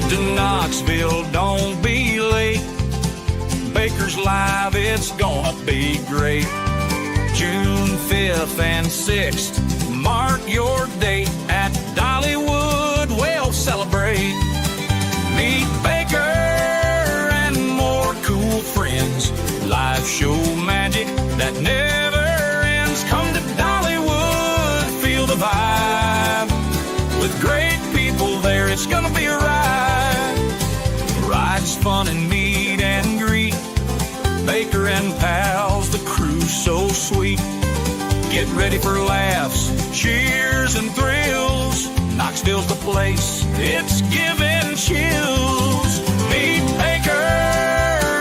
Head to Knoxville, don't be late. Baker's Live, it's gonna be great. June 5th and 6th, mark your date at Dollywood, we'll celebrate. Meet Baker and more cool friends. Live show magic that never ends. Come to Dollywood, feel the vibe. With great people there, it's gonna be a ride. Rides, fun, and meet and greet. Baker and pals, the crew's so sweet. Get ready for laughs, cheers, and thrills. Knoxville's the place, it's giving chills. Meet Baker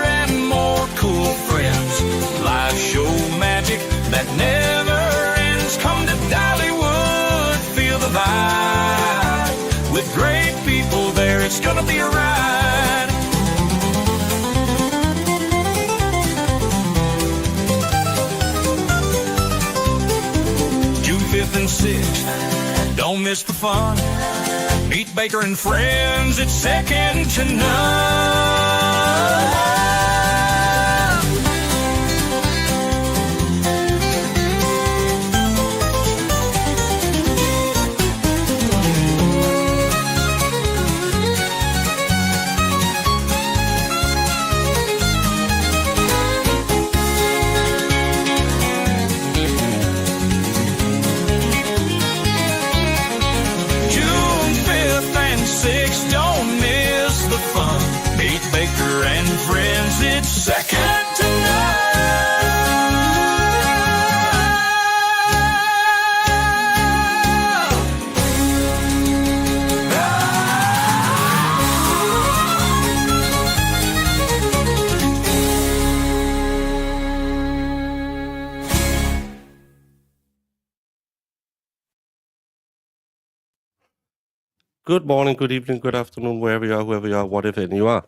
and more cool friends. Live show magic that never ends. Come to Dollywood, feel the vibe. With great people there, it's gonna be a ride. June 5th and 6th, don't miss the fun. Meet Baker and friends, it's second to none. Baker and friends, it's second to Good morning, good evening, good afternoon, wherever you are, whoever you are, whatever you are.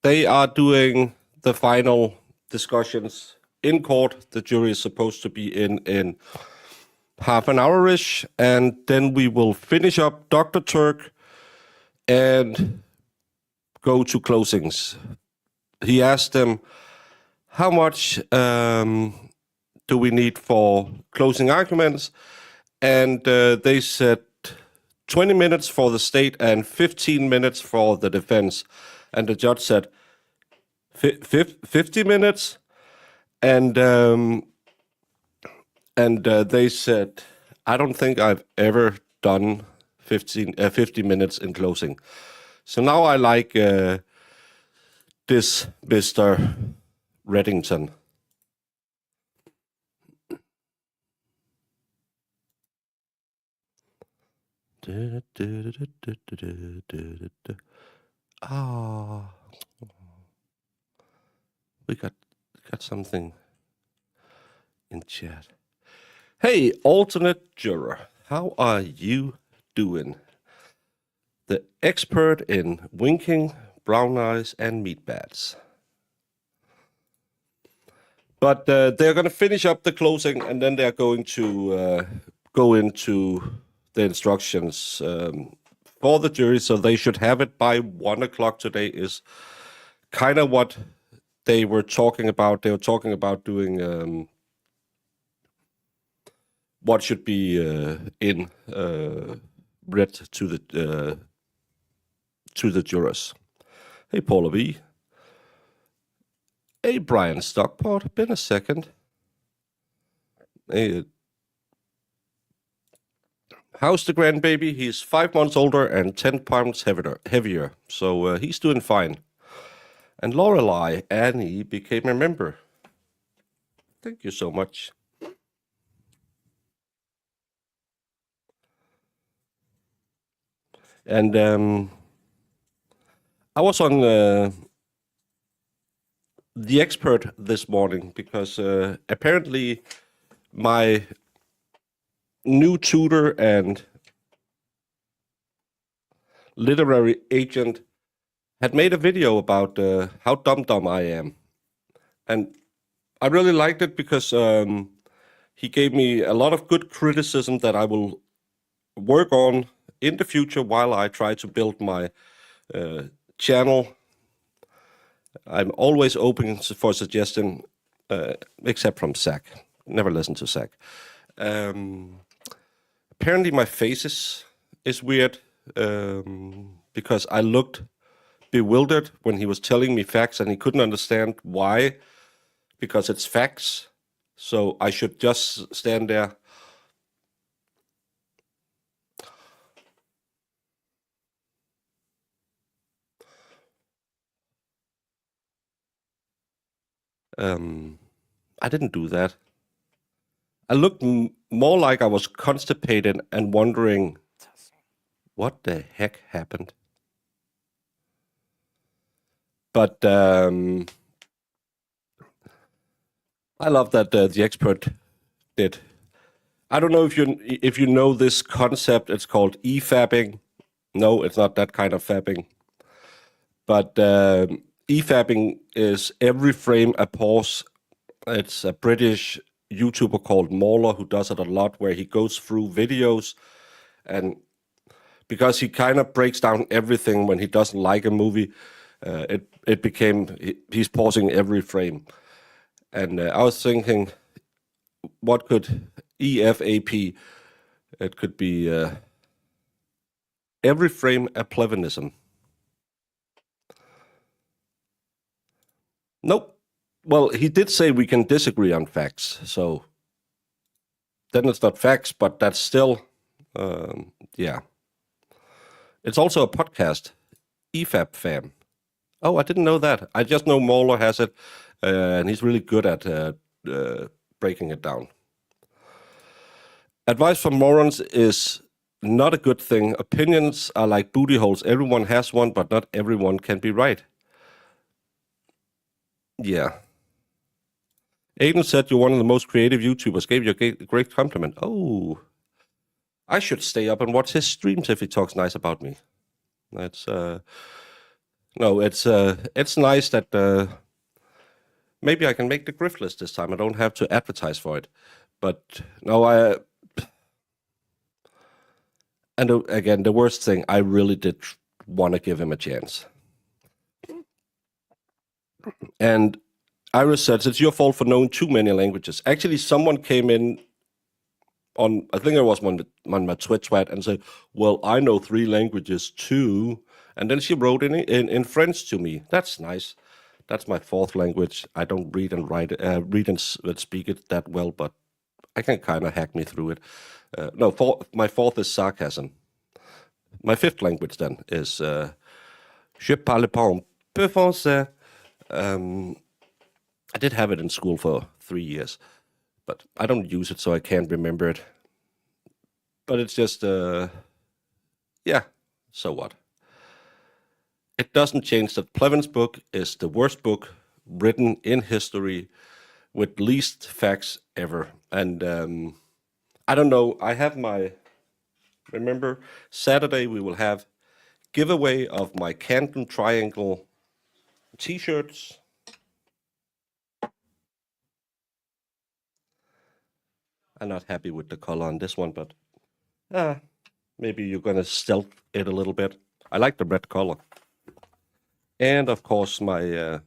They are doing the final discussions in court. The jury is supposed to be in half an hour-ish, and then we will finish up Dr. Tuerk and go to closings. He asked them, how much do we need for closing arguments? And they said 20 minutes for the state and 15 minutes for the defense. And the judge said 50 minutes. And they said, I don't think I've ever done 50 minutes in closing. So now I like this Mr. Reddington. Ah, we got something in chat. Hey, alternate juror, how are you doing? The expert in winking, brown eyes, and meat bats. But they're going to finish up the closing, and then they're going to go into the instructions for the jury, so they should have it by 1 o'clock today is kind of what they were talking about. They were talking about doing what should be read to the jurors. Hey, Paula V. Hey, Brian Stockport. Been a second. Hey, how's the grandbaby? He's 5 months older and 10 pounds heavier. So he's doing fine. And Lorelei Annie became a member. Thank you so much. And I was on The Expert this morning because apparently my new tutor and literary agent had made a video about how dumb I am. And I really liked it because he gave me a lot of good criticism that I will work on in the future, while I try to build my channel, I'm always open for suggestion, except from Zach. Never listen to Zach. Apparently my faces is weird, because I looked bewildered when he was telling me facts and he couldn't understand why, because it's facts. So I should just stand there. I didn't do that. I looked more like I was constipated and wondering what the heck happened. But I love that the expert did. I don't know if you know this concept. It's called e-fabbing. No, it's not that kind of fabbing. But e-fabbing is every frame a pause. It's a British YouTuber called Mauler who does it a lot, where he goes through videos, and because he kind of breaks down everything when he doesn't like a movie, it became he's pausing every frame. And I was thinking, what could EFAP? It could be every frame a plevinism. Nope. Well, he did say we can disagree on facts, so then it's not facts, but that's still, yeah. It's also a podcast, EFAP fam. Oh, I didn't know that. I just know Mauler has it, and he's really good at breaking it down. Advice from morons is not a good thing. Opinions are like booty holes. Everyone has one, but not everyone can be right. Yeah. Aiden said you're one of the most creative YouTubers. Gave you a great compliment. Oh, I should stay up and watch his streams if he talks nice about me. That's no, it's nice that maybe I can make the grift list this time. I don't have to advertise for it. But no, and again, the worst thing, I really did want to give him a chance. And Iris says, it's your fault for knowing too many languages. Actually, someone came in on, I think it was on my Twitch chat, and said, well, I know 3 languages too. And then she wrote in French to me. That's nice. That's my 4th language. I don't read and read and speak it that well, but I can kind of hack me through it. No, my 4th is sarcasm. My 5th language then is je parle pas un peu français. I did have it in school for 3 years, but I don't use it, so I can't remember it. But it's just, yeah, so what? It doesn't change that Plevin's book is the worst book written in history with least facts ever. And I don't know, I have remember, Saturday we will have giveaway of my Canton Triangle t-shirts. I'm not happy with the color on this one, but maybe you're going to stealth it a little bit. I like the red color. And, of course, my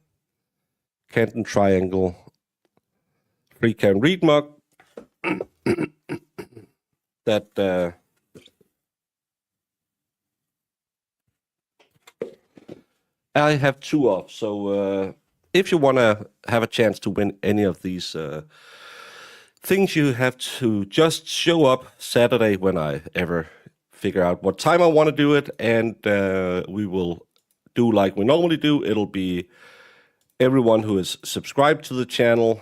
Canton Triangle free can read mug that I have 2 of. So if you want to have a chance to win any of these things, you have to just show up Saturday when I ever figure out what time I want to do it, and we will do like we normally do. It'll be everyone who is subscribed to the channel,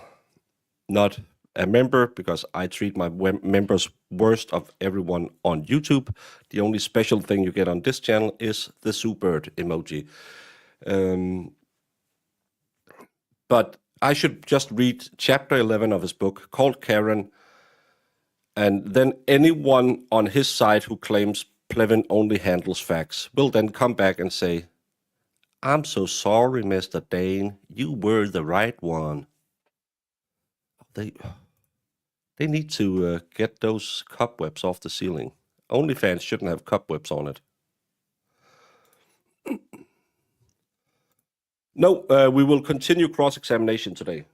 not a member, because I treat my members worst of everyone on YouTube. The only special thing you get on this channel is the Zoobird emoji. But I should just read chapter 11 of his book called Karen, and then anyone on his side who claims Plevin only handles facts will then come back and say, I'm so sorry, Mr. Dane, you were the right one. They need to get those cobwebs off the ceiling. OnlyFans shouldn't have cobwebs on it. No, we will continue cross-examination today.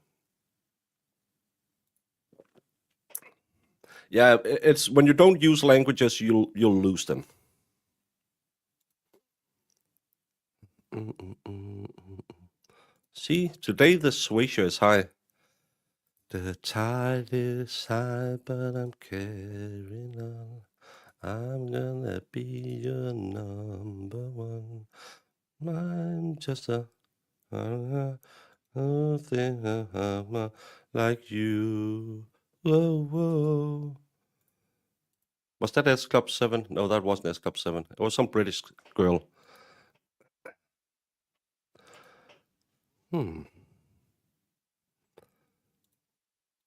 Yeah, it's when you don't use languages, you'll lose them. See, today the swayshare is high. The tide is high, but I'm carrying on. I'm gonna be your number one. I'm just a thing like you. Whoa, whoa. Was that S Club 7? No, that wasn't S Club 7. It was some British girl.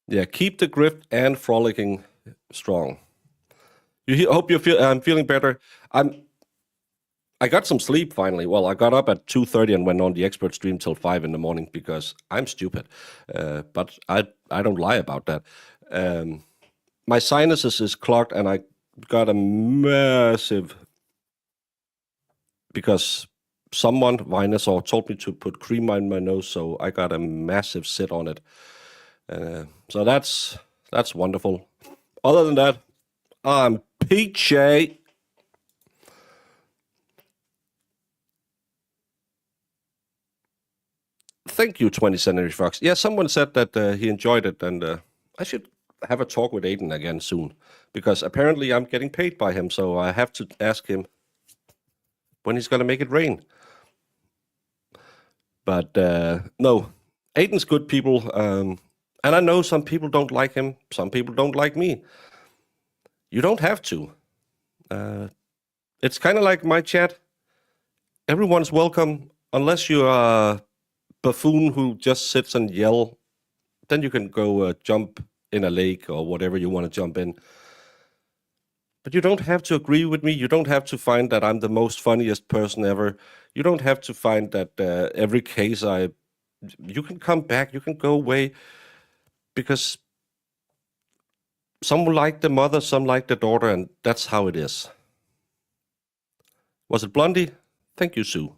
Yeah, keep the grip and frolicking strong. Hope you feel. I'm feeling better. I got some sleep finally. Well, I got up at 2:30 and went on the expert stream till 5 in the morning because I'm stupid. But I don't lie about that. My sinuses is clogged, and I got a massive because someone, Vinosaur, told me to put cream in my nose, so I got a massive sit on it. So that's wonderful. Other than that, I'm peachy. Thank you, 20th Century Fox. Yeah, someone said that he enjoyed it, and I should have a talk with Aiden again soon, because apparently I'm getting paid by him, so I have to ask him when he's going to make it rain. But no, Aiden's good people, and I know some people don't like him, some people don't like me. You don't have to. It's kind of like my chat. Everyone's welcome, unless you're a buffoon who just sits and yell. Then you can go jump in a lake or whatever you want to jump in. But you don't have to agree with me. You don't have to find that I'm the most funniest person ever. You don't have to find that every case you can come back, you can go away, because some like the mother, some like the daughter, and that's how it is. Was it Blondie? Thank you, Sue.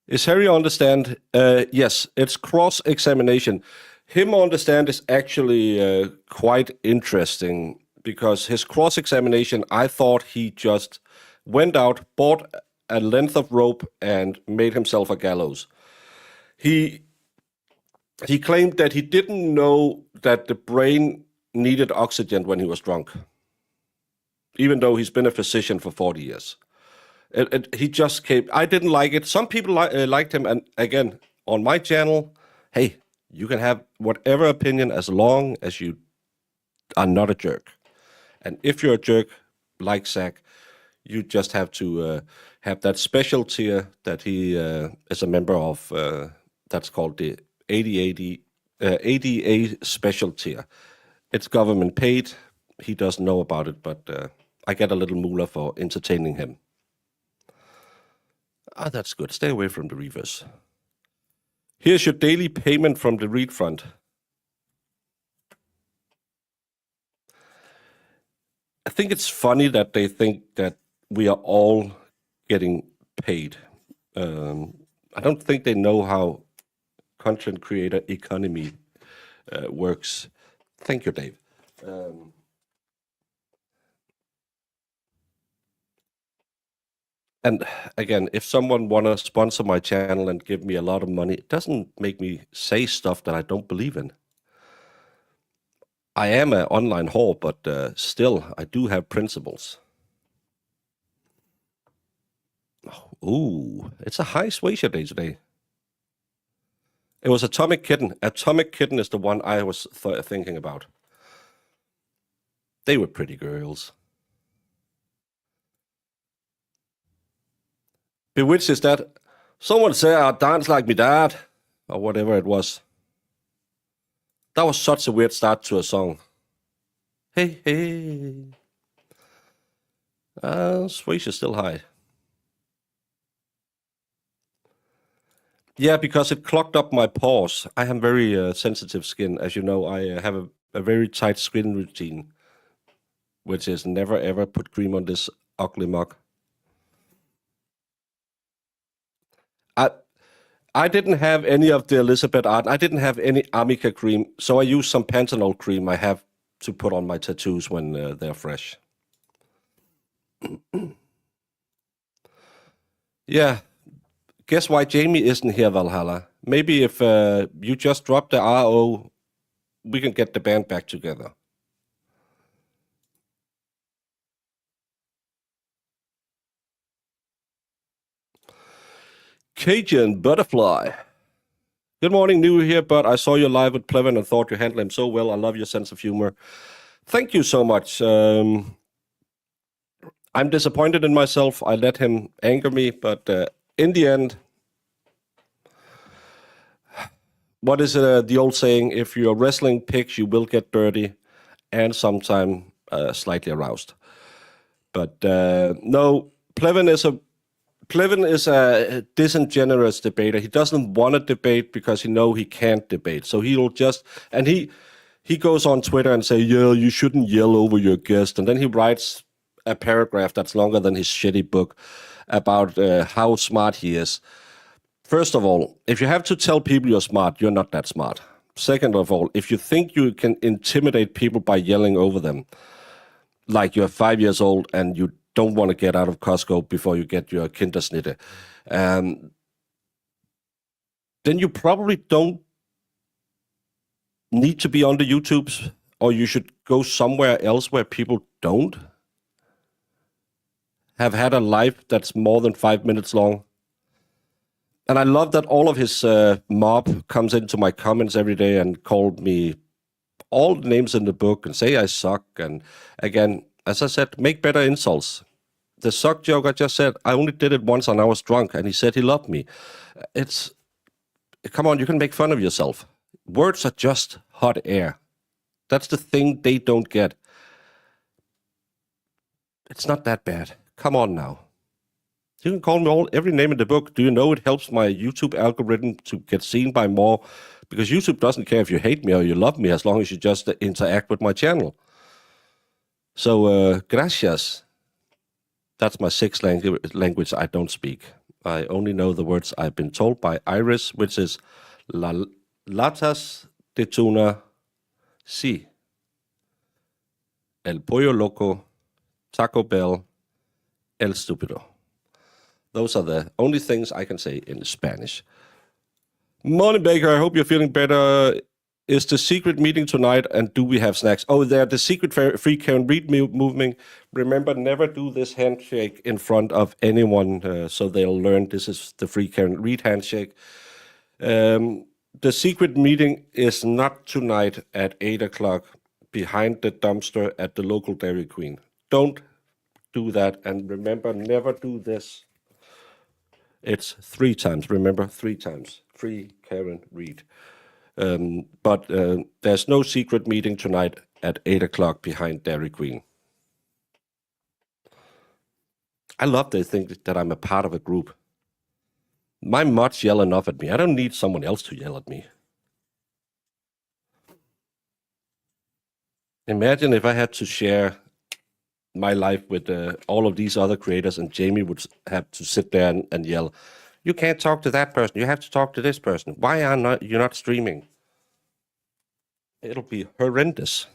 Is Harry understand? Yes, it's cross-examination. Him understand is actually quite interesting, because his cross-examination, I thought he just went out, bought a length of rope, and made himself a gallows. He claimed that he didn't know that the brain needed oxygen when he was drunk, even though he's been a physician for 40 years. He just came. I didn't like it. Some people liked him. And again, on my channel, hey, you can have whatever opinion as long as you are not a jerk. And if you're a jerk, like Zach, you just have to have that special tier that he is a member of. That's called the ADA special tier. It's government paid. He doesn't know about it, but I get a little moolah for entertaining him. That's good. Stay away from the reverse. Here's your daily payment from the Read Front. I think it's funny that they think that we are all getting paid. I don't think they know how content creator economy works. Thank you, Dave. And again, if someone want to sponsor my channel and give me a lot of money, it doesn't make me say stuff that I don't believe in. I am an online whore, but still, I do have principles. Ooh, it's a high swayshare day today. It was Atomic Kitten. Atomic Kitten is the one I was thinking about. They were pretty girls. Bewitched is that someone said I dance like me dad, or whatever it was. That was such a weird start to a song. Hey, hey. Swayze is still high. Yeah, because it clogged up my pores. I have very sensitive skin. As you know, I have a very tight skin routine. which is never ever put cream on this ugly mug. I didn't have any of the Elizabeth Arden. I didn't have any Arnica cream, so I used some Panthenol cream I have to put on my tattoos when they're fresh. Yeah. Guess why Jamie isn't here, Valhalla? Maybe if you just drop the RO, we can get the band back together. Cajun Butterfly. Good morning, new here, but I saw you live with Plevin and thought you handled him so well. I love your sense of humor. Thank you so much. I'm disappointed in myself. I let him anger me, but in the end, what is the old saying? If you're wrestling pigs, you will get dirty and sometimes slightly aroused. But no, Plevin is a disingenuous debater. He doesn't want to debate because he knows he can't debate. So he'll just, and he goes on Twitter and say, yeah, you shouldn't yell over your guest. And then he writes a paragraph that's longer than his shitty book about how smart he is. First of all, if you have to tell people you're smart, you're not that smart. Second of all, if you think you can intimidate people by yelling over them, like you're 5 years old and you don't want to get out of Costco before you get your Kindersnitte, then you probably don't need to be on the YouTubes, or you should go somewhere else where people don't have had a life that's more than 5 minutes long. And I love that all of his mob comes into my comments every day and called me all the names in the book and say I suck. And again, as I said, make better insults. The suck joke I just said, I only did it once and I was drunk, and he said he loved me. Come on, you can make fun of yourself. Words are just hot air. That's the thing they don't get. It's not that bad. Come on now. You can call me every name in the book. Do you know it helps my YouTube algorithm to get seen by more? Because YouTube doesn't care if you hate me or you love me, as long as you just interact with my channel. So, gracias. That's my sixth language I don't speak. I only know the words I've been told by Iris, which is latas de tuna, sí. El pollo loco, Taco Bell, el stupido. Those are the only things I can say in Spanish. Morning, Baker. I hope you're feeling better. Is the secret meeting tonight, and do we have snacks? Oh, they're the secret free can read movement. Remember, never do this handshake in front of anyone, so they'll learn this is the free can read handshake. The secret meeting is not tonight at 8 o'clock behind the dumpster at the local Dairy Queen. Don't do that, and remember, never do this. It's 3 times, remember, 3 times. Free Karen Read. But there's no secret meeting tonight at 8 o'clock behind Dairy Queen. I love they think that I'm a part of a group. My mods yell enough at me. I don't need someone else to yell at me. Imagine if I had to share my life with all of these other creators, and Jamie would have to sit there and yell, you can't talk to that person. You have to talk to this person. Why are you not streaming? It'll be horrendous.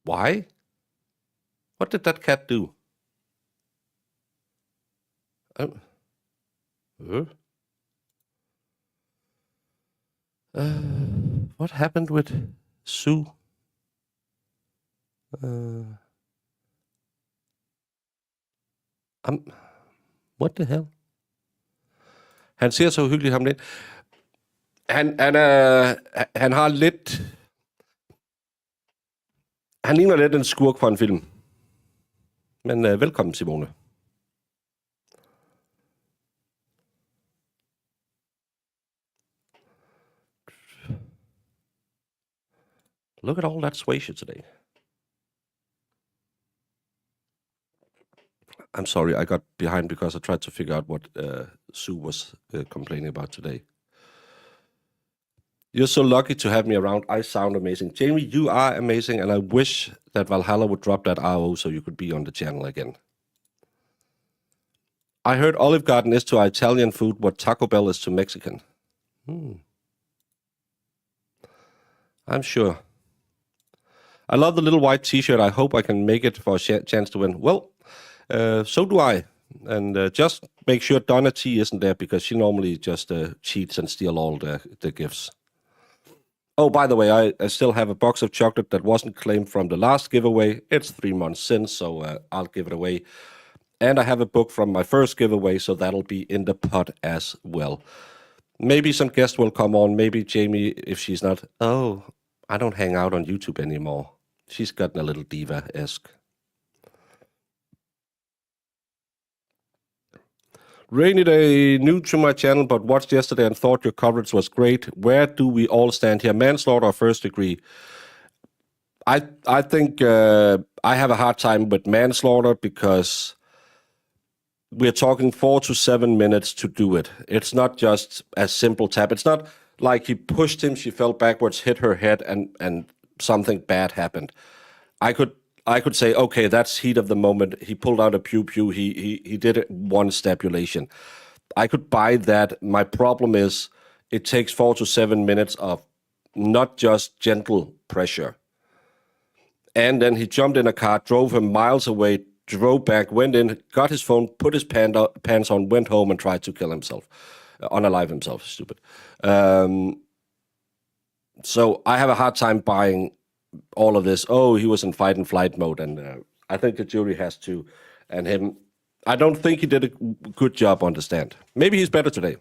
Why? What did that cat do? What happened with Sue? What the hell? Han ser så hyggelig ham lidt. Han har lidt... Han ligner lidt en skurk fra en film. Men velkommen, Simone. Look at all that suasion today. I'm sorry, I got behind because I tried to figure out what Sue was complaining about today. You're so lucky to have me around. I sound amazing. Jamie, you are amazing, and I wish that Valhalla would drop that RO so you could be on the channel again. I heard Olive Garden is to Italian food what Taco Bell is to Mexican. I'm sure. I love the little white t-shirt. I hope I can make it for a chance to win. Well, so do I. And just make sure Donna T isn't there because she normally just cheats and steals all the gifts. Oh, by the way, I still have a box of chocolate that wasn't claimed from the last giveaway. It's 3 months since, so I'll give it away. And I have a book from my first giveaway, so that'll be in the pot as well. Maybe some guests will come on. Maybe Jamie, if she's not. Oh, I don't hang out on YouTube anymore. She's gotten a little diva-esque. Rainy day, new to my channel, but watched yesterday and thought your coverage was great. Where do we all stand here? Manslaughter or first degree? I think I have a hard time with manslaughter because we're talking 4 to 7 minutes to do it. It's not just a simple tap. It's not like he pushed him, she fell backwards, hit her head, and something bad happened. I could say, okay, that's heat of the moment. He pulled out a pew-pew. He did one stapulation. I could buy that. My problem is it takes 4 to 7 minutes of not just gentle pressure. And then he jumped in a car, drove him miles away, drove back, went in, got his phone, put his pants on, went home and tried to kill himself, unalive himself, stupid. So I have a hard time buying all of this. Oh, he was in fight and flight mode, and I think the jury has to, and him. I don't think he did a good job on the stand. Maybe he's better today.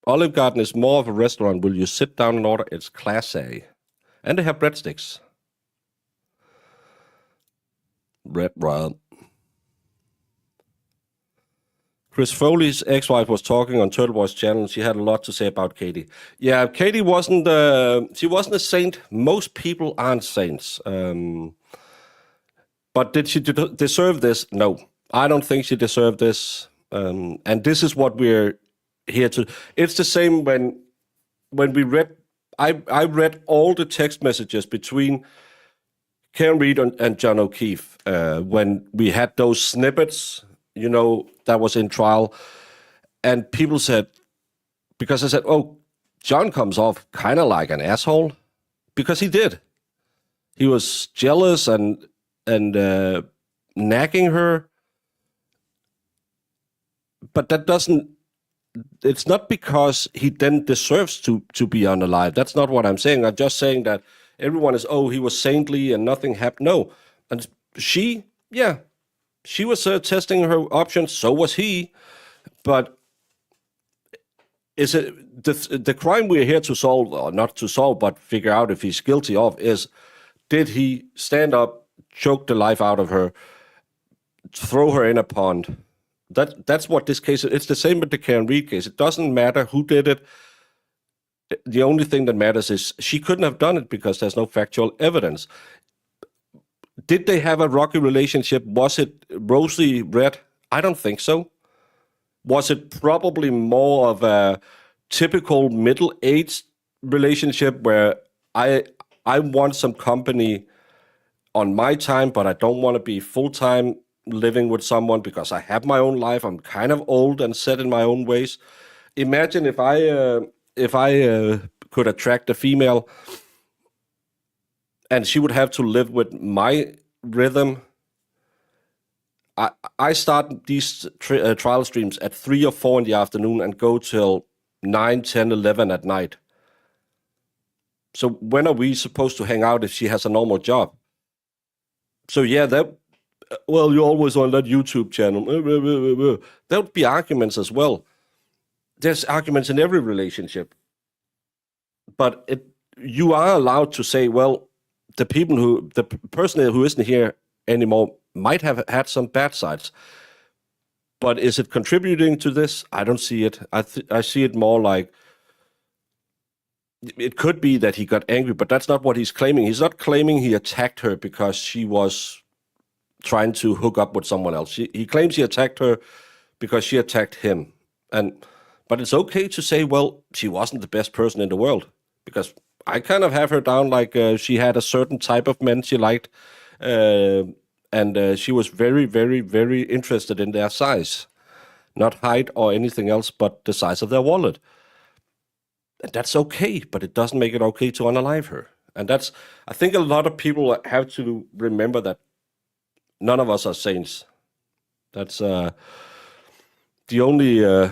Olive Garden is more of a restaurant. Will you sit down and order? It's Class A. And they have breadsticks. Red Royal. Chris Foley's ex-wife was talking on Turtle Boy's channel. She had a lot to say about Katie. Yeah, Katie wasn't. She wasn't a saint. Most people aren't saints. But did she deserve this? No, I don't think she deserved this. And this is what we're here to. It's the same when we read. I read all the text messages between Karen Reed and John O'Keefe when we had those snippets. You know, that was in trial. And people said, because I said, oh, John comes off kind of like an asshole. Because he did. He was jealous and nagging her. But that doesn't, it's not because he then deserves to be unalive. That's not what I'm saying. I'm just saying that everyone is, oh, he was saintly and nothing happened. No. And she, yeah. She was testing her options, so was he. But is it the crime we're here to solve, or not to solve, but figure out if he's guilty of, is did he stand up, choke the life out of her, throw her in a pond? That's what this case is. It's the same with the Karen Reed case. It doesn't matter who did it. The only thing that matters is she couldn't have done it because there's no factual evidence. Did they have a rocky relationship? Was it rosy red? I don't think so. Was it probably more of a typical middle-aged relationship where I want some company on my time, but I don't want to be full-time living with someone because I have my own life. I'm kind of old and set in my own ways. Imagine if I could attract a female and she would have to live with my rhythm. I start these trial streams at 3 or 4 in the afternoon and go till 9, 10, 11 at night. So when are we supposed to hang out if she has a normal job? So yeah, well, you're always on that YouTube channel. There would be arguments as well. There's arguments in every relationship. But you are allowed to say, well, the person who isn't here anymore might have had some bad sides. But is it contributing to this? I don't see it. I see it more like, it could be that he got angry, but that's not what he's claiming. He's not claiming he attacked her because she was trying to hook up with someone else. He claims he attacked her because she attacked him. But it's okay to say, well, she wasn't the best person in the world, because I kind of have her down like she had a certain type of men she liked, and she was very, very, very interested in their size. Not height or anything else, but the size of their wallet. And that's okay, but it doesn't make it okay to unalive her. And I think a lot of people have to remember that none of us are saints. That's the only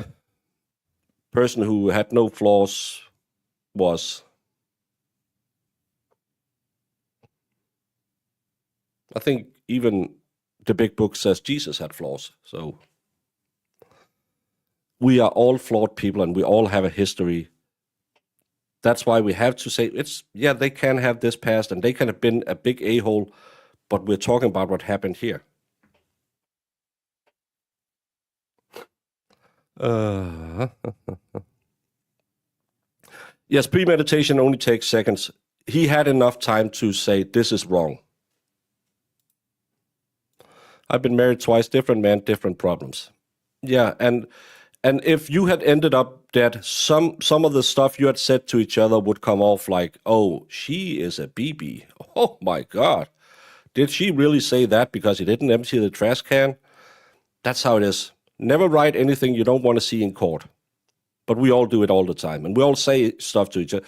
person who had no flaws was, I think even the big book says Jesus had flaws. So we are all flawed people and we all have a history. That's why we have to say they can have this past and they can have been a big a-hole, but we're talking about what happened here. Yes, premeditation only takes seconds. He had enough time to say, this is wrong. I've been married twice, different men, different problems. Yeah, and if you had ended up dead, some of the stuff you had said to each other would come off like, oh, she is a BB. Oh my God. Did she really say that because he didn't empty the trash can? That's how it is. Never write anything you don't want to see in court. But we all do it all the time. And we all say stuff to each other.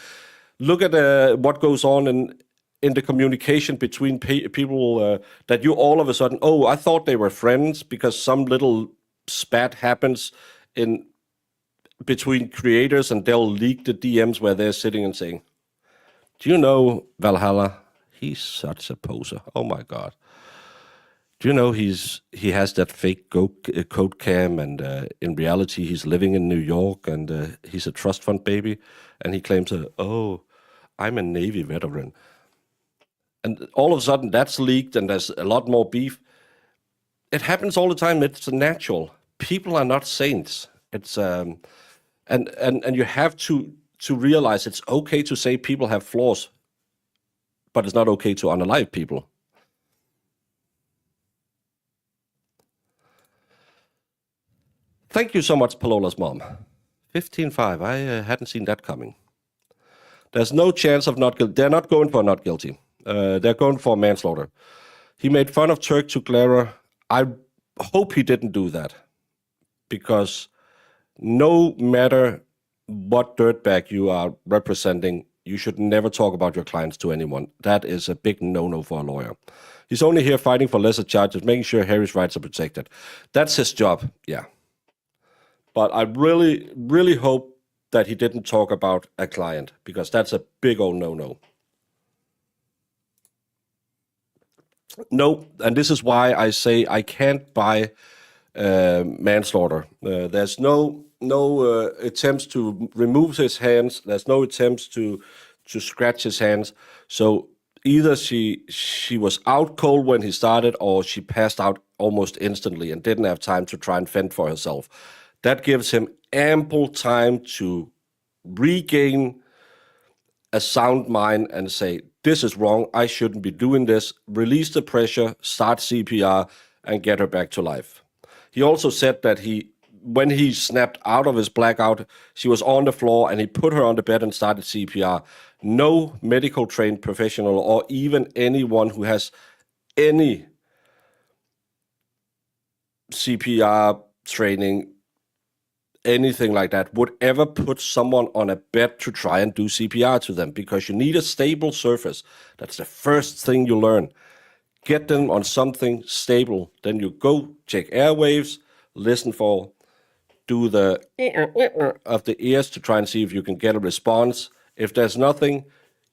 Look at what goes on in the communication between people that you all of a sudden, oh, I thought they were friends because some little spat happens in between creators and they'll leak the DMs where they're sitting and saying, do you know Valhalla? He's such a poser. Oh my God. Do you know he has that fake code cam and in reality he's living in New York and he's a trust fund baby and he claims, oh, I'm a Navy veteran. And all of a sudden that's leaked and there's a lot more beef. It happens all the time. It's natural. People are not saints. It's and you have to realize it's okay to say people have flaws, but it's not okay to unalive people. Thank you so much, Palola's mom. 15-5. I hadn't seen that coming. There's no chance of not guilty. They're not going for not guilty. They're going for manslaughter. He made fun of Tuerk to Clara. I hope he didn't do that, because no matter what dirtbag you are representing, you should never talk about your clients to anyone. That is a big no-no for a lawyer. He's only here fighting for lesser charges, making sure Harry's rights are protected. That's his job, yeah. But I really, really hope that he didn't talk about a client, because that's a big old no-no. No, and this is why I say I can't buy manslaughter. There's no attempts to remove his hands. There's no attempts to scratch his hands. So either she was out cold when he started, or she passed out almost instantly and didn't have time to try and fend for herself. That gives him ample time to regain a sound mind and say, this is wrong, I shouldn't be doing this, release the pressure, start CPR, and get her back to life. He also said that when he snapped out of his blackout, she was on the floor and he put her on the bed and started CPR. No medical trained professional or even anyone who has any CPR training, anything like that, would ever put someone on a bed to try and do CPR to them, because you need a stable surface. That's the first thing you learn. Get them on something stable. Then you go check airwaves, listen for, do the of the ears to try and see if you can get a response. If there's nothing,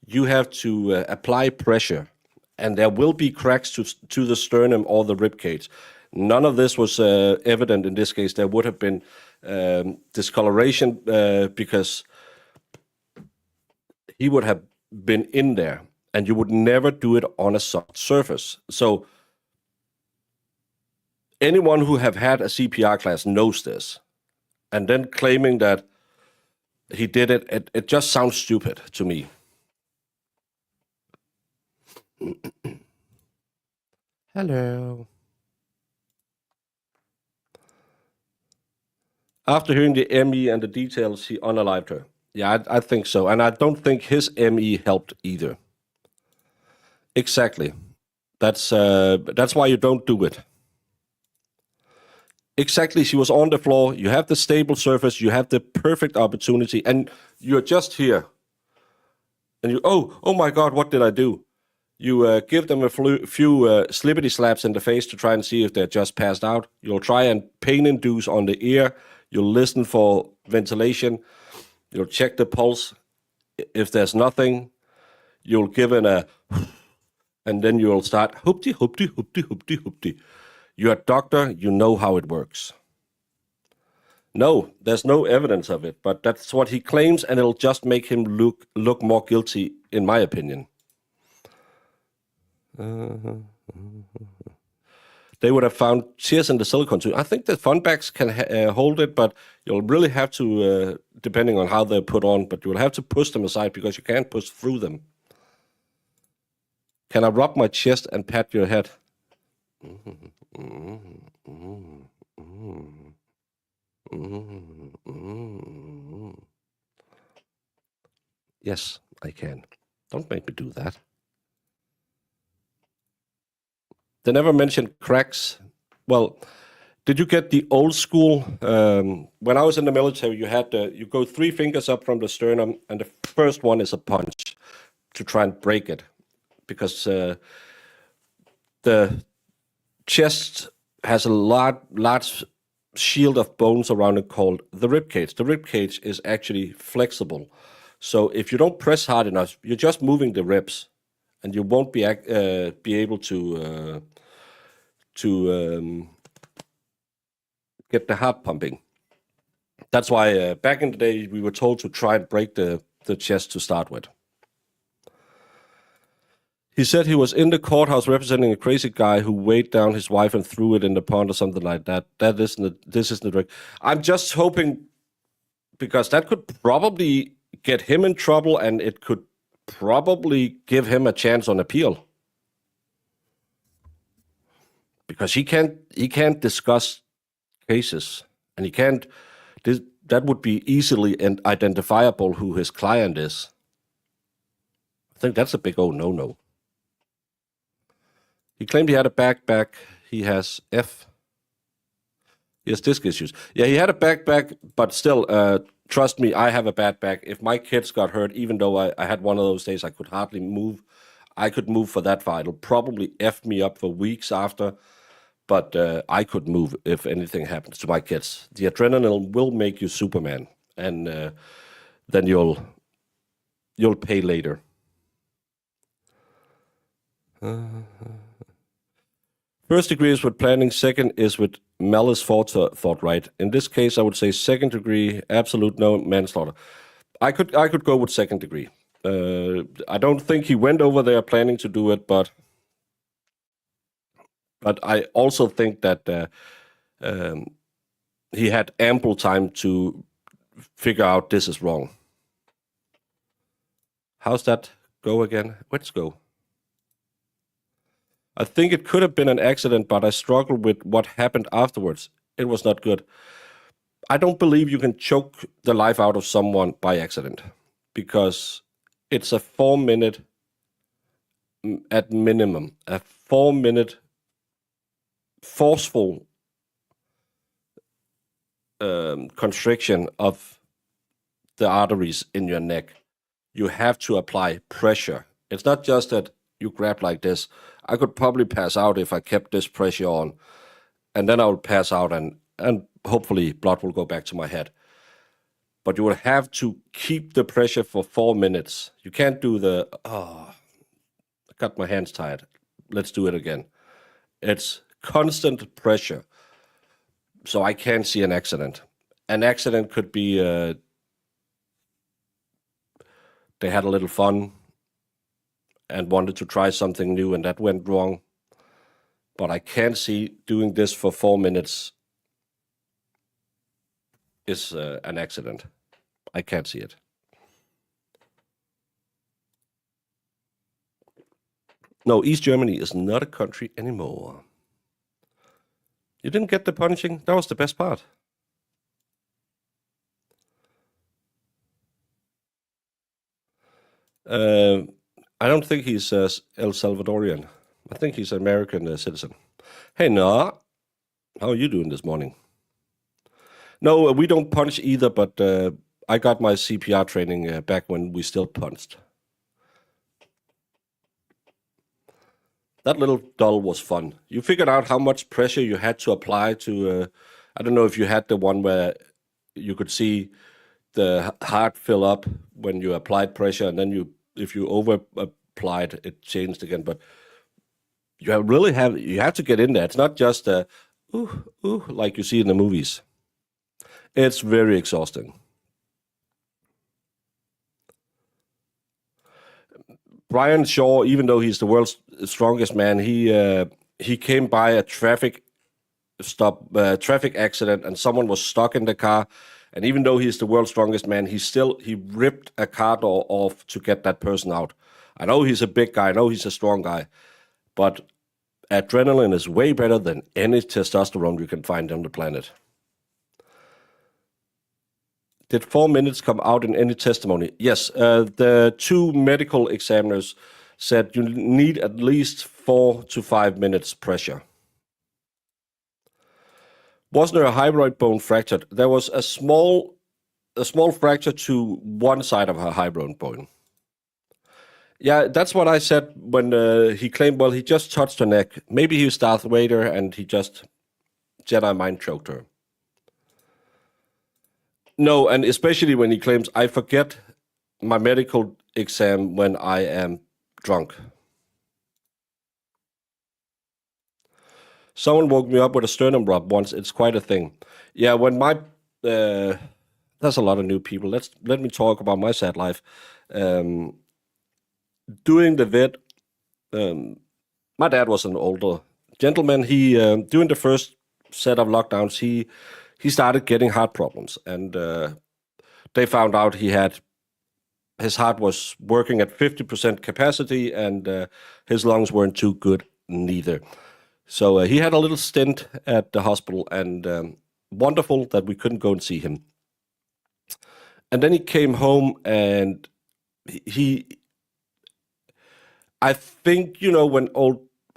you have to apply pressure, and there will be cracks to the sternum or the rib cage. None of this was evident in this case. There would have been discoloration because he would have been in there, and you would never do it on a soft surface. So anyone who have had a CPR class knows this. And then claiming that he did it. It just sounds stupid to me. Hello. After hearing the ME and the details, he unalived her. Yeah, I think so. And I don't think his ME helped either. Exactly. That's why you don't do it. Exactly. She was on the floor. You have the stable surface. You have the perfect opportunity. And you're just here. And you, oh my God, what did I do? You give them a few slippity slaps in the face to try and see if they're just passed out. You'll try and pain induce on the ear. You'll listen for ventilation. You'll check the pulse. If there's nothing, you'll give it a, and then you'll start hoopty, hoopty, hoopty, hoopty, hoopty. You're a doctor. You know how it works. No, there's no evidence of it, but that's what he claims, and it'll just make him look more guilty, in my opinion. They would have found tears in the silicone too. I think the fun bags can hold it, but you'll really have to, depending on how they're put on, but you'll have to push them aside because you can't push through them. Can I rub my chest and pat your head? Yes, I can. Don't make me do that. They never mentioned cracks. Well, did you get the old school? When I was in the military, you go 3 fingers up from the sternum, and the first one is a punch to try and break it, because the chest has a large shield of bones around it called the rib cage. The rib cage is actually flexible, so if you don't press hard enough, you're just moving the ribs, and you won't be able to get the heart pumping. That's why back in the day we were told to try and break the chest to start with. He said he was in the courthouse representing a crazy guy who weighed down his wife and threw it in the pond or something like that. This isn't the drug. I'm just hoping, because that could probably get him in trouble, and it could probably give him a chance on appeal. Because he can't discuss cases, and he can't. That would be easily identifiable who his client is. I think that's a big old no-no. He claimed he had a backpack. He has He has disc issues. Yeah, he had a backpack, but still, trust me, I have a bad back. If my kids got hurt, even though I had one of those days I could hardly move, I could move for that far. It'll probably F me up for weeks after, but I could move if anything happens to my kids. The adrenaline will make you Superman, and then you'll pay later. First degree is with planning. Second is with malice forethought, right? In this case, I would say second degree, absolute no manslaughter. I could go with second degree. I don't think he went over there planning to do it, but I also think that he had ample time to figure out this is wrong. How's that go again? Let's go. I think it could have been an accident, but I struggled with what happened afterwards. It was not good. I don't believe you can choke the life out of someone by accident, because it's a 4-minute, at minimum, a 4-minute forceful constriction of the arteries in your neck. You have to apply pressure. It's not just that you grab like this. I could probably pass out if I kept this pressure on, and then I would pass out, and hopefully blood will go back to my head. But you would have to keep the pressure for 4 minutes. You can't do the, I got my hands tied. Let's do it again. It's constant pressure. So I can't see an accident. An accident could be they had a little fun and wanted to try something new, and that went wrong. But I can't see doing this for 4 minutes is an accident. I can't see it. No, East Germany is not a country anymore. You didn't get the punching? That was the best part. I don't think he's El Salvadorian. I think he's an American citizen. Hey, Noah. How are you doing this morning? No, we don't punch either, but I got my CPR training back when we still punched. That little doll was fun. You figured out how much pressure you had to apply to, I don't know if you had the one where you could see the heart fill up when you applied pressure, and then if you over applied, it changed again. But you have to get in there. It's not just ooh, like you see in the movies. It's very exhausting. Brian Shaw, even though he's the world's strongest man, he came by a traffic accident, and someone was stuck in the car. And even though he's the world's strongest man, he ripped a car door off to get that person out. I know he's a big guy. I know he's a strong guy, but adrenaline is way better than any testosterone you can find on the planet. Did 4 minutes come out in any testimony? Yes, the 2 medical examiners said you need at least 4 to 5 minutes pressure. Wasn't there a hyoid bone fractured? There was a small fracture to one side of her hyoid bone. Yeah, that's what I said when he claimed, well, he just touched her neck. Maybe he was Darth Vader and he just Jedi mind choked her. No, and especially when he claims, I forget my medical exam when I am drunk. Someone woke me up with a sternum rub once. It's quite a thing. Yeah, when there's a lot of new people. Let me talk about my sad life. Doing the vet, my dad was an older gentleman. He during the first set of lockdowns, he started getting heart problems, and they found out his heart was working at 50% capacity, and his lungs weren't too good neither. So he had a little stint at the hospital, and wonderful that we couldn't go and see him. And then he came home, and I think, when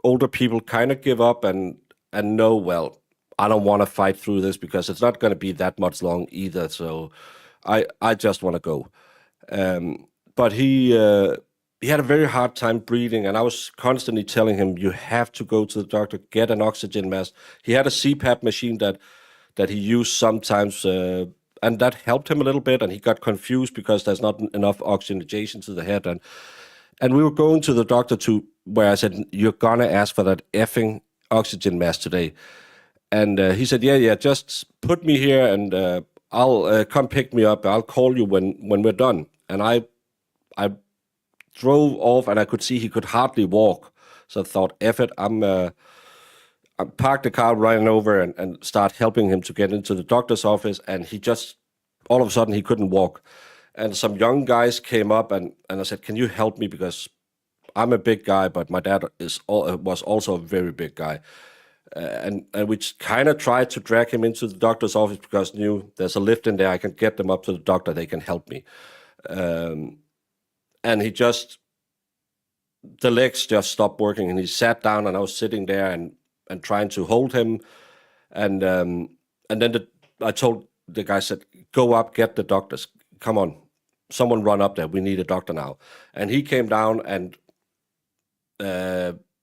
older people kind of give up and know, well, I don't want to fight through this because it's not going to be that much long either. So I just want to go. But he had a very hard time breathing, and I was constantly telling him, you have to go to the doctor, get an oxygen mask. He had a CPAP machine that he used sometimes, and that helped him a little bit, and he got confused because there's not enough oxygenation to the head. And we were going to the doctor where I said, you're going to ask for that effing oxygen mask today. And he said, yeah, just put me here, and I'll come pick me up. I'll call you when we're done. And I drove off, and I could see he could hardly walk. So I thought, F it, I parked the car, ran over, and start helping him to get into the doctor's office. And he just, all of a sudden, he couldn't walk. And some young guys came up, and I said, can you help me? Because I'm a big guy, but my dad was also a very big guy. And we kind of tried to drag him into the doctor's office because knew there's a lift in there. I can get them up to the doctor. They can help me. And the legs just stopped working, and he sat down, and I was sitting there and trying to hold him. And then I told the guy, said, go up, get the doctors. Come on, someone run up there. We need a doctor now. And he came down, and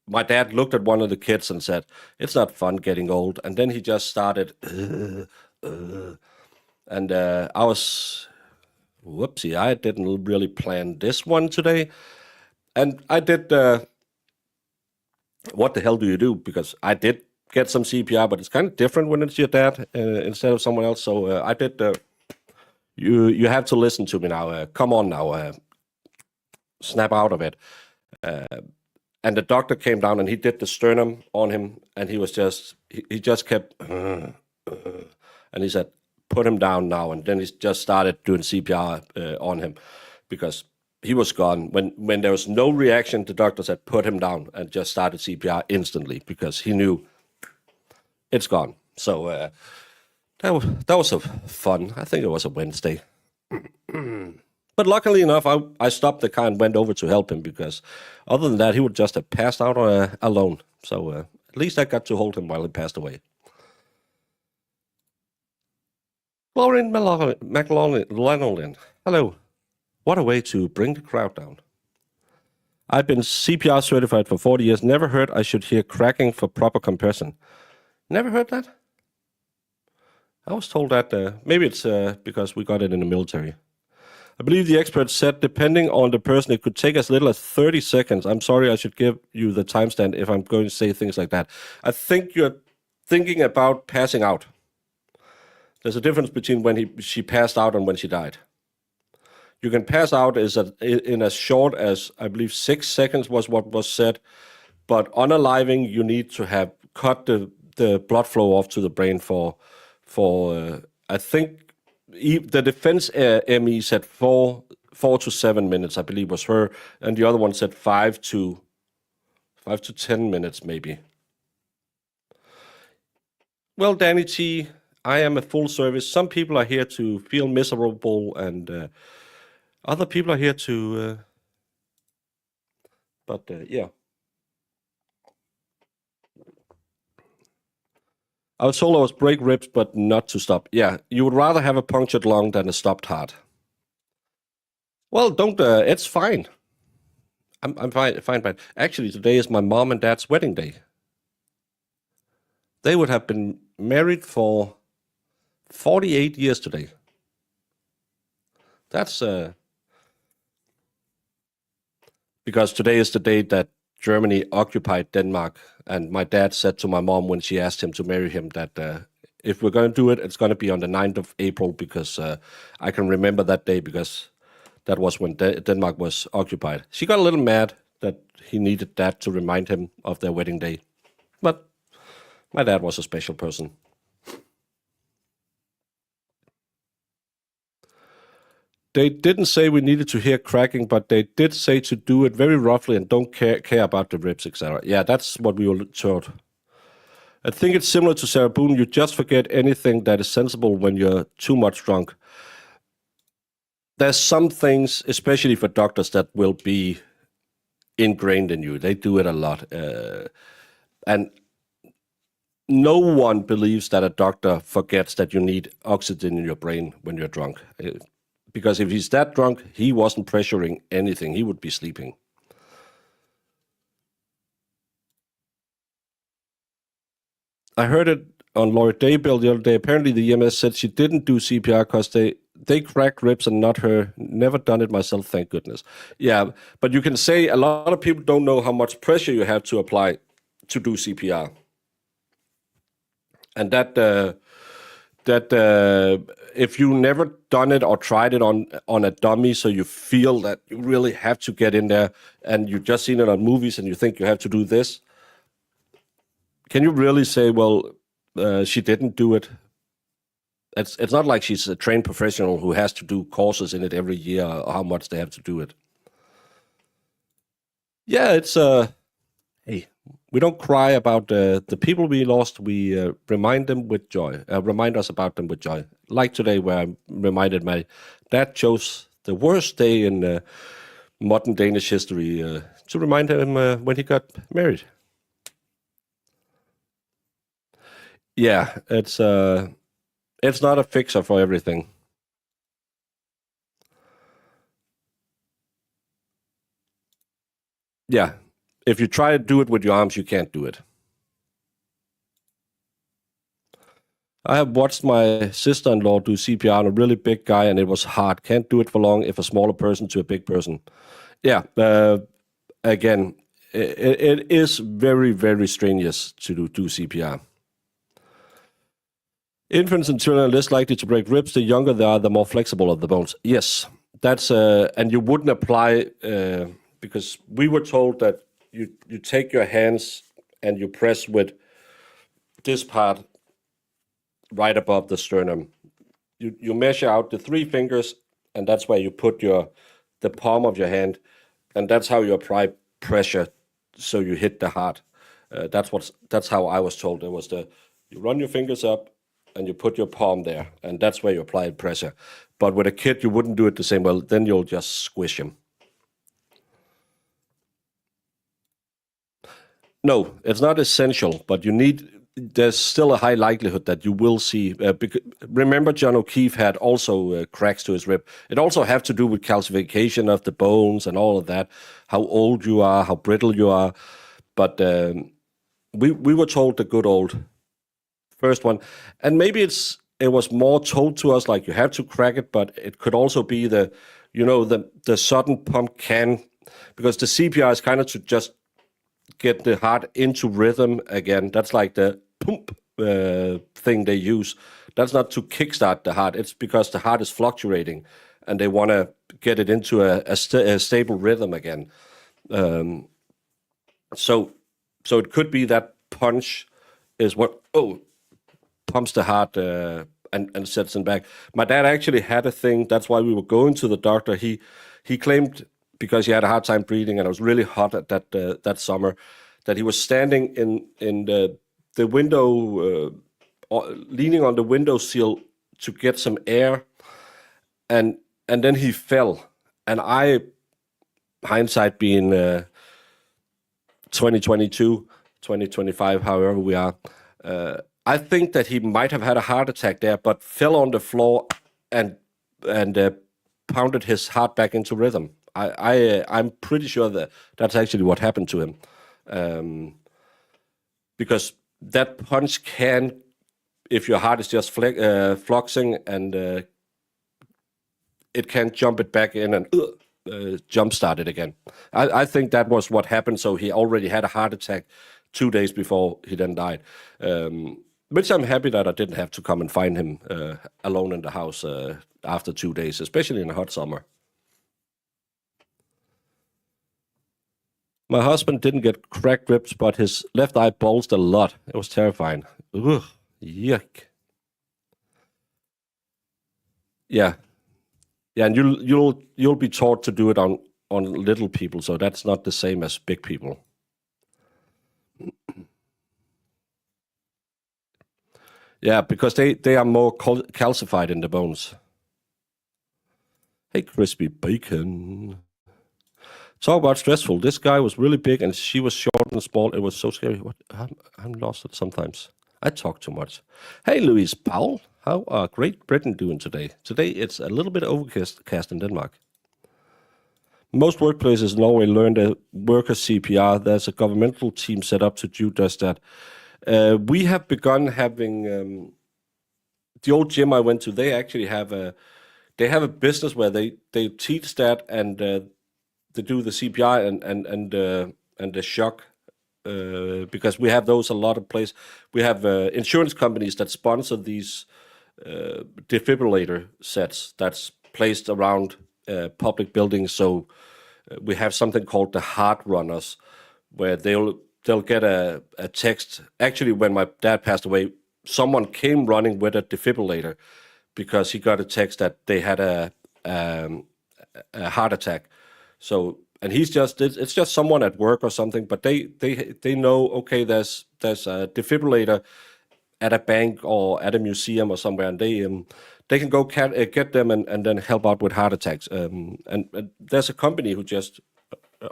my dad looked at one of the kids and said, it's not fun getting old. And then he just started, and I was, whoopsie, I didn't really plan this one today. And I did, what the hell do you do? Because I did get some CPR, but it's kind of different when it's your dad instead of someone else. So I did, you have to listen to me now. Come on now, snap out of it. And the doctor came down, and he did the sternum on him, and he was just, he just kept, and he said, put him down now. And then he just started doing CPR on him because he was gone. When there was no reaction, the doctor said, put him down, and just started CPR instantly because he knew it's gone. So that was a fun. I think it was a Wednesday. But luckily enough, I stopped the car and went over to help him because other than that, he would just have passed out alone. So at least I got to hold him while he passed away. Lauren McLean, hello. What a way to bring the crowd down. I've been CPR certified for 40 years. Never heard I should hear cracking for proper compression. Never heard that? I was told that maybe it's because we got it in the military. I believe the expert said, depending on the person, it could take as little as 30 seconds. I'm sorry, I should give you the timestamp if I'm going to say things like that. I think you're thinking about passing out. There's a difference between when she passed out and when she died. You can pass out in as short as, I believe, 6 seconds was what was said. But unaliving, you need to have cut the blood flow off to the brain for I think the defense ME said 4 to 7 minutes, I believe was her, and the other one said 5 to 10 minutes maybe. Well, Danny T, I am a full service. Some people are here to feel miserable, and other people are here to. Yeah. I was told I was break ribs, but not to stop. Yeah, you would rather have a punctured lung than a stopped heart. Well, don't. It's fine. I'm fine. Actually, today is my mom and dad's wedding day. They would have been married for 48 years today. That's because today is the day that Germany occupied Denmark, and my dad said to my mom when she asked him to marry him that if we're going to do it, it's going to be on the 9th of April because I can remember that day because that was when Denmark was occupied. She got a little mad that he needed that to remind him of their wedding day, but my dad was a special person. They didn't say we needed to hear cracking, but they did say to do it very roughly and don't care about the ribs, etc. Yeah, that's what we were taught. I think it's similar to Sarah Boone. You just forget anything that is sensible when you're too much drunk. There's some things, especially for doctors, that will be ingrained in you. They do it a lot. And no one believes that a doctor forgets that you need oxygen in your brain when you're drunk. Because if he's that drunk, he wasn't pressuring anything. He would be sleeping. I heard it on Laurie Daybell the other day. Apparently the EMS said she didn't do CPR because they cracked ribs and not her. Never done it myself, thank goodness. Yeah, but you can say a lot of people don't know how much pressure you have to apply to do CPR. And that if you never done it or tried it on a dummy, so you feel that you really have to get in there and you've just seen it on movies and you think you have to do this, can you really say, well, she didn't do it? It's not like she's a trained professional who has to do courses in it every year or how much they have to do it. Yeah, it's hey, we don't cry about the people we lost. We remind them with joy. Remind us about them with joy. Like today, where I reminded my dad chose the worst day in modern Danish history to remind him when he got married. Yeah, it's not a fixer for everything. Yeah, if you try to do it with your arms, you can't do it. I have watched my sister-in-law do CPR on a really big guy, and it was hard. Can't do it for long if a smaller person to a big person. Yeah, again, it is very, very strenuous to do CPR. Infants and children are less likely to break ribs. The younger they are, the more flexible are the bones. Yes, that's and you wouldn't apply because we were told that you take your hands and you press with this part right above the sternum, you measure out the 3 fingers, and that's where you put the palm of your hand, and that's how you apply pressure, so you hit the heart. That's how I was told. It was you run your fingers up, and you put your palm there, and that's where you apply pressure. But with a kid, you wouldn't do it the same. Well, then you'll just squish him. No, it's not essential, but there's still a high likelihood that you will see. Remember, John O'Keefe had also cracks to his rib. It also have to do with calcification of the bones and all of that, how old you are, how brittle you are. But we were told the good old first one, and maybe it was more told to us like you have to crack it, but it could also be the sudden pump can, because the CPR is kind of to just get the heart into rhythm again. That's like the pump thing they use. That's not to kickstart the heart. It's because the heart is fluctuating, and they want to get it into a stable rhythm again. So it could be that punch is what pumps the heart and sets them back. My dad actually had a thing. That's why we were going to the doctor. He claimed, because he had a hard time breathing and it was really hot at that summer, that he was standing in the window, leaning on the window sill to get some air, and then he fell. And I, hindsight being 2022, 2025, however we are, I think that he might have had a heart attack there, but fell on the floor and pounded his heart back into rhythm. I'm pretty sure that that's actually what happened to him, because that punch can, if your heart is just fluxing, and it can jump it back in and jumpstart it again. I think that was what happened. So he already had a heart attack 2 days before he then died, which I'm happy that I didn't have to come and find him alone in the house after 2 days, especially in a hot summer. My husband didn't get cracked ribs, but his left eye bulged a lot. It was terrifying. Ugh, yuck. Yeah, and you'll be taught to do it on little people, so that's not the same as big people. Yeah, because they are more calcified in the bones. Hey, crispy bacon. Talk about stressful. This guy was really big and she was short and small. It was so scary. What? I'm lost it sometimes. I talk too much. Hey, Louise Powell. How are Great Britain doing today? Today it's a little bit overcast in Denmark. Most workplaces in Norway learn the worker CPR. There's a governmental team set up to do just that. We have begun having the old gym I went to. They actually have a business where they teach that, and they do the CPR and the shock, because we have those a lot of places. We have insurance companies that sponsor these defibrillator sets that's placed around public buildings. So we have something called the heart runners, where they'll get a text. Actually, when my dad passed away, someone came running with a defibrillator because he got a text that they had a heart attack. So, and it's just someone at work or something, but they know, okay, there's a defibrillator at a bank or at a museum or somewhere, and they can go get them and then help out with heart attacks. And there's a company who just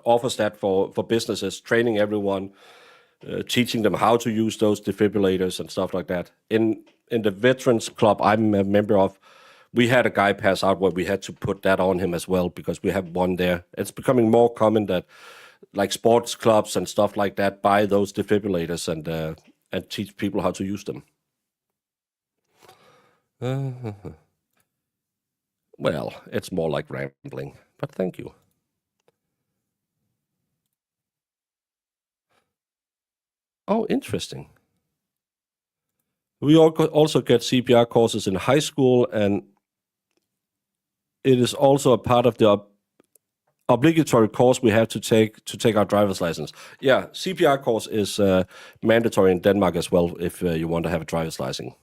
offers that for businesses, training everyone, teaching them how to use those defibrillators and stuff like that. In the Veterans Club I'm a member of, we had a guy pass out where we had to put that on him as well, because we have one there. It's becoming more common that like sports clubs and stuff like that buy those defibrillators and teach people how to use them. Well, it's more like rambling, but thank you. Oh, interesting. We also get CPR courses in high school, and it is also a part of the obligatory course we have to take our driver's license. Yeah, CPR course is mandatory in Denmark as well if you want to have a driver's license.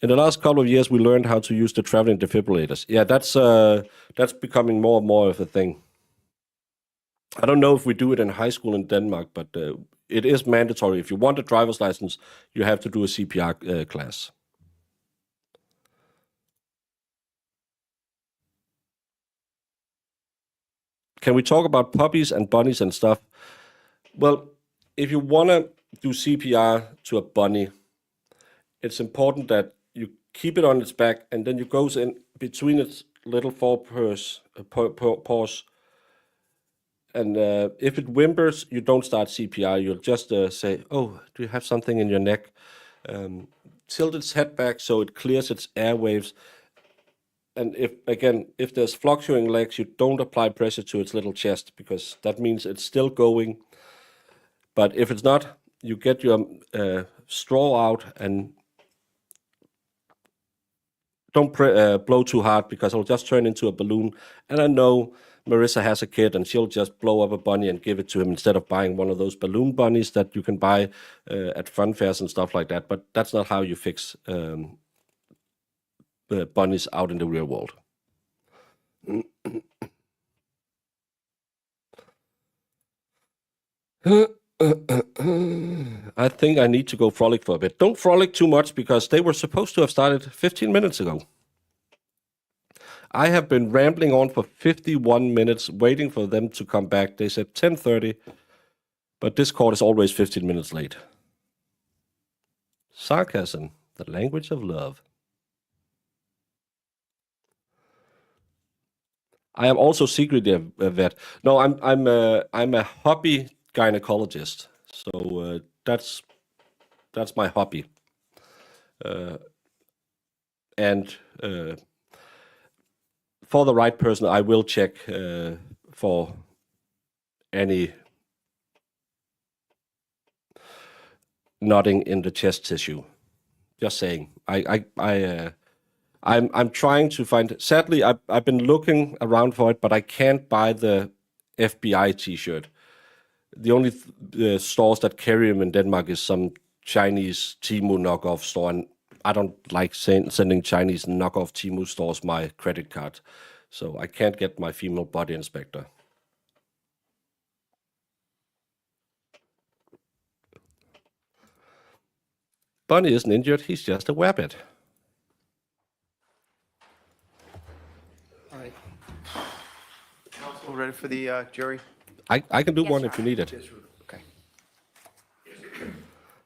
In the last couple of years, we learned how to use the traveling defibrillators. Yeah, that's becoming more and more of a thing. I don't know if we do it in high school in Denmark, but it is mandatory. If you want a driver's license, you have to do a CPR class. Can we talk about puppies and bunnies and stuff? Well, if you want to do CPR to a bunny, it's important that you keep it on its back and then you goes in between its little paws. And if it whimpers, you don't start CPR. You'll just say, "Oh, do you have something in your neck?" Tilt its head back so it clears its airwaves. And if there's fluctuating legs, you don't apply pressure to its little chest because that means it's still going. But if it's not, you get your straw out and don't blow too hard because it'll just turn into a balloon. And I know Marissa has a kid and she'll just blow up a bunny and give it to him instead of buying one of those balloon bunnies that you can buy at fun fairs and stuff like that. But that's not how you fix bunnies out in the real world. I think I need to go frolic for a bit. Don't frolic too much because they were supposed to have started 15 minutes ago. I have been rambling on for 51 minutes waiting for them to come back. They said 10:30, but this court is always 15 minutes late. Sarcasm, the language of love. I am also secretly a vet. No, I'm a hobby gynecologist. So that's my hobby. And for the right person, I will check for any knotting in the chest tissue. Just saying. I'm trying to find. Sadly, I've been looking around for it, but I can't buy the FBI T-shirt. The only stores that carry them in Denmark is some Chinese Temu knockoff store, and I don't like sending Chinese knockoff Temu stores my credit card, so I can't get my female body inspector. Bunny isn't injured, he's just a wabbit. All right. Counsel, ready for the jury? I can do one if you need it. Okay.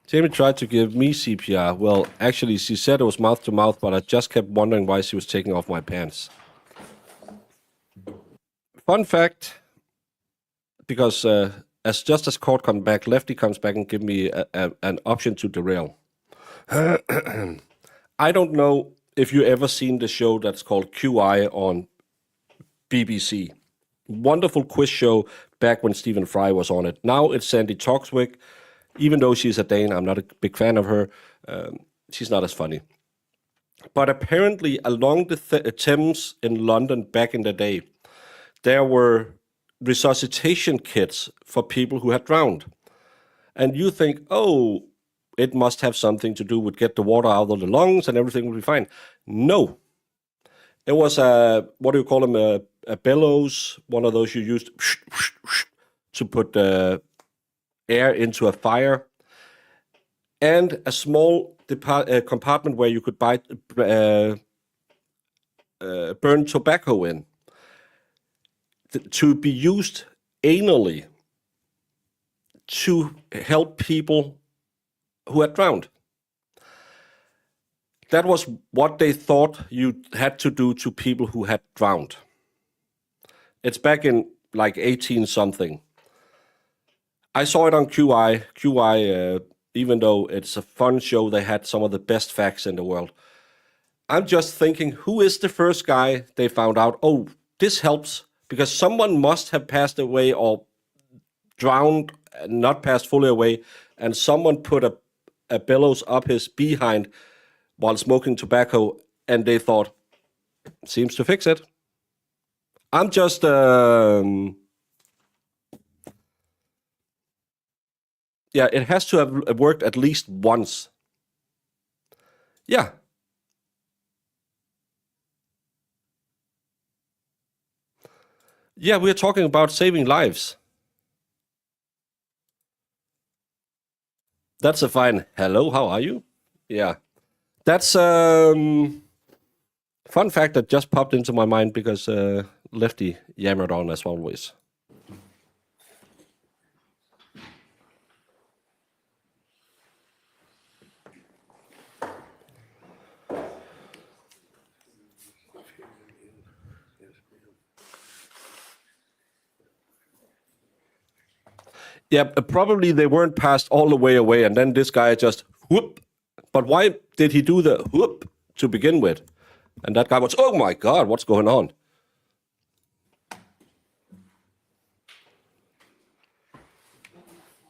Jamie tried to give me CPR. Well, actually, she said it was mouth to mouth, but I just kept wondering why she was taking off my pants. Fun fact, because as court comes back, Lefty comes back and give me an option to derail. I don't know if you ever seen the show that's called QI on BBC. Wonderful quiz show back when Stephen Fry was on it. Now it's Sandy Toksvig. Even though she's a Dane, I'm not a big fan of her. She's not as funny. But apparently along the Thames in London back in the day, there were resuscitation kits for people who had drowned. And you think, oh, it must have something to do with get the water out of the lungs and everything will be fine. No. It was what do you call them, a bellows, one of those you used to put air into a fire, and a small compartment where you could burn tobacco in to be used anally to help people who had drowned. That was what they thought you had to do to people who had drowned. It's back in like 18 something. I saw it on QI. QI, even though it's a fun show, they had some of the best facts in the world. I'm just thinking, who is the first guy they found out? Oh, this helps because someone must have passed away or drowned, not passed fully away, and someone put a bellows up his behind while smoking tobacco, and they thought, seems to fix it. I'm just... Yeah, it has to have worked at least once. Yeah, Yeah, we're talking about saving lives. That's a fine hello, how are you? Yeah. That's fun fact that just popped into my mind because Lefty yammered on as always. Yeah, probably they weren't passed all the way away, and then this guy just whoop. But why did he do the whoop to begin with? And that guy was, oh my God, what's going on?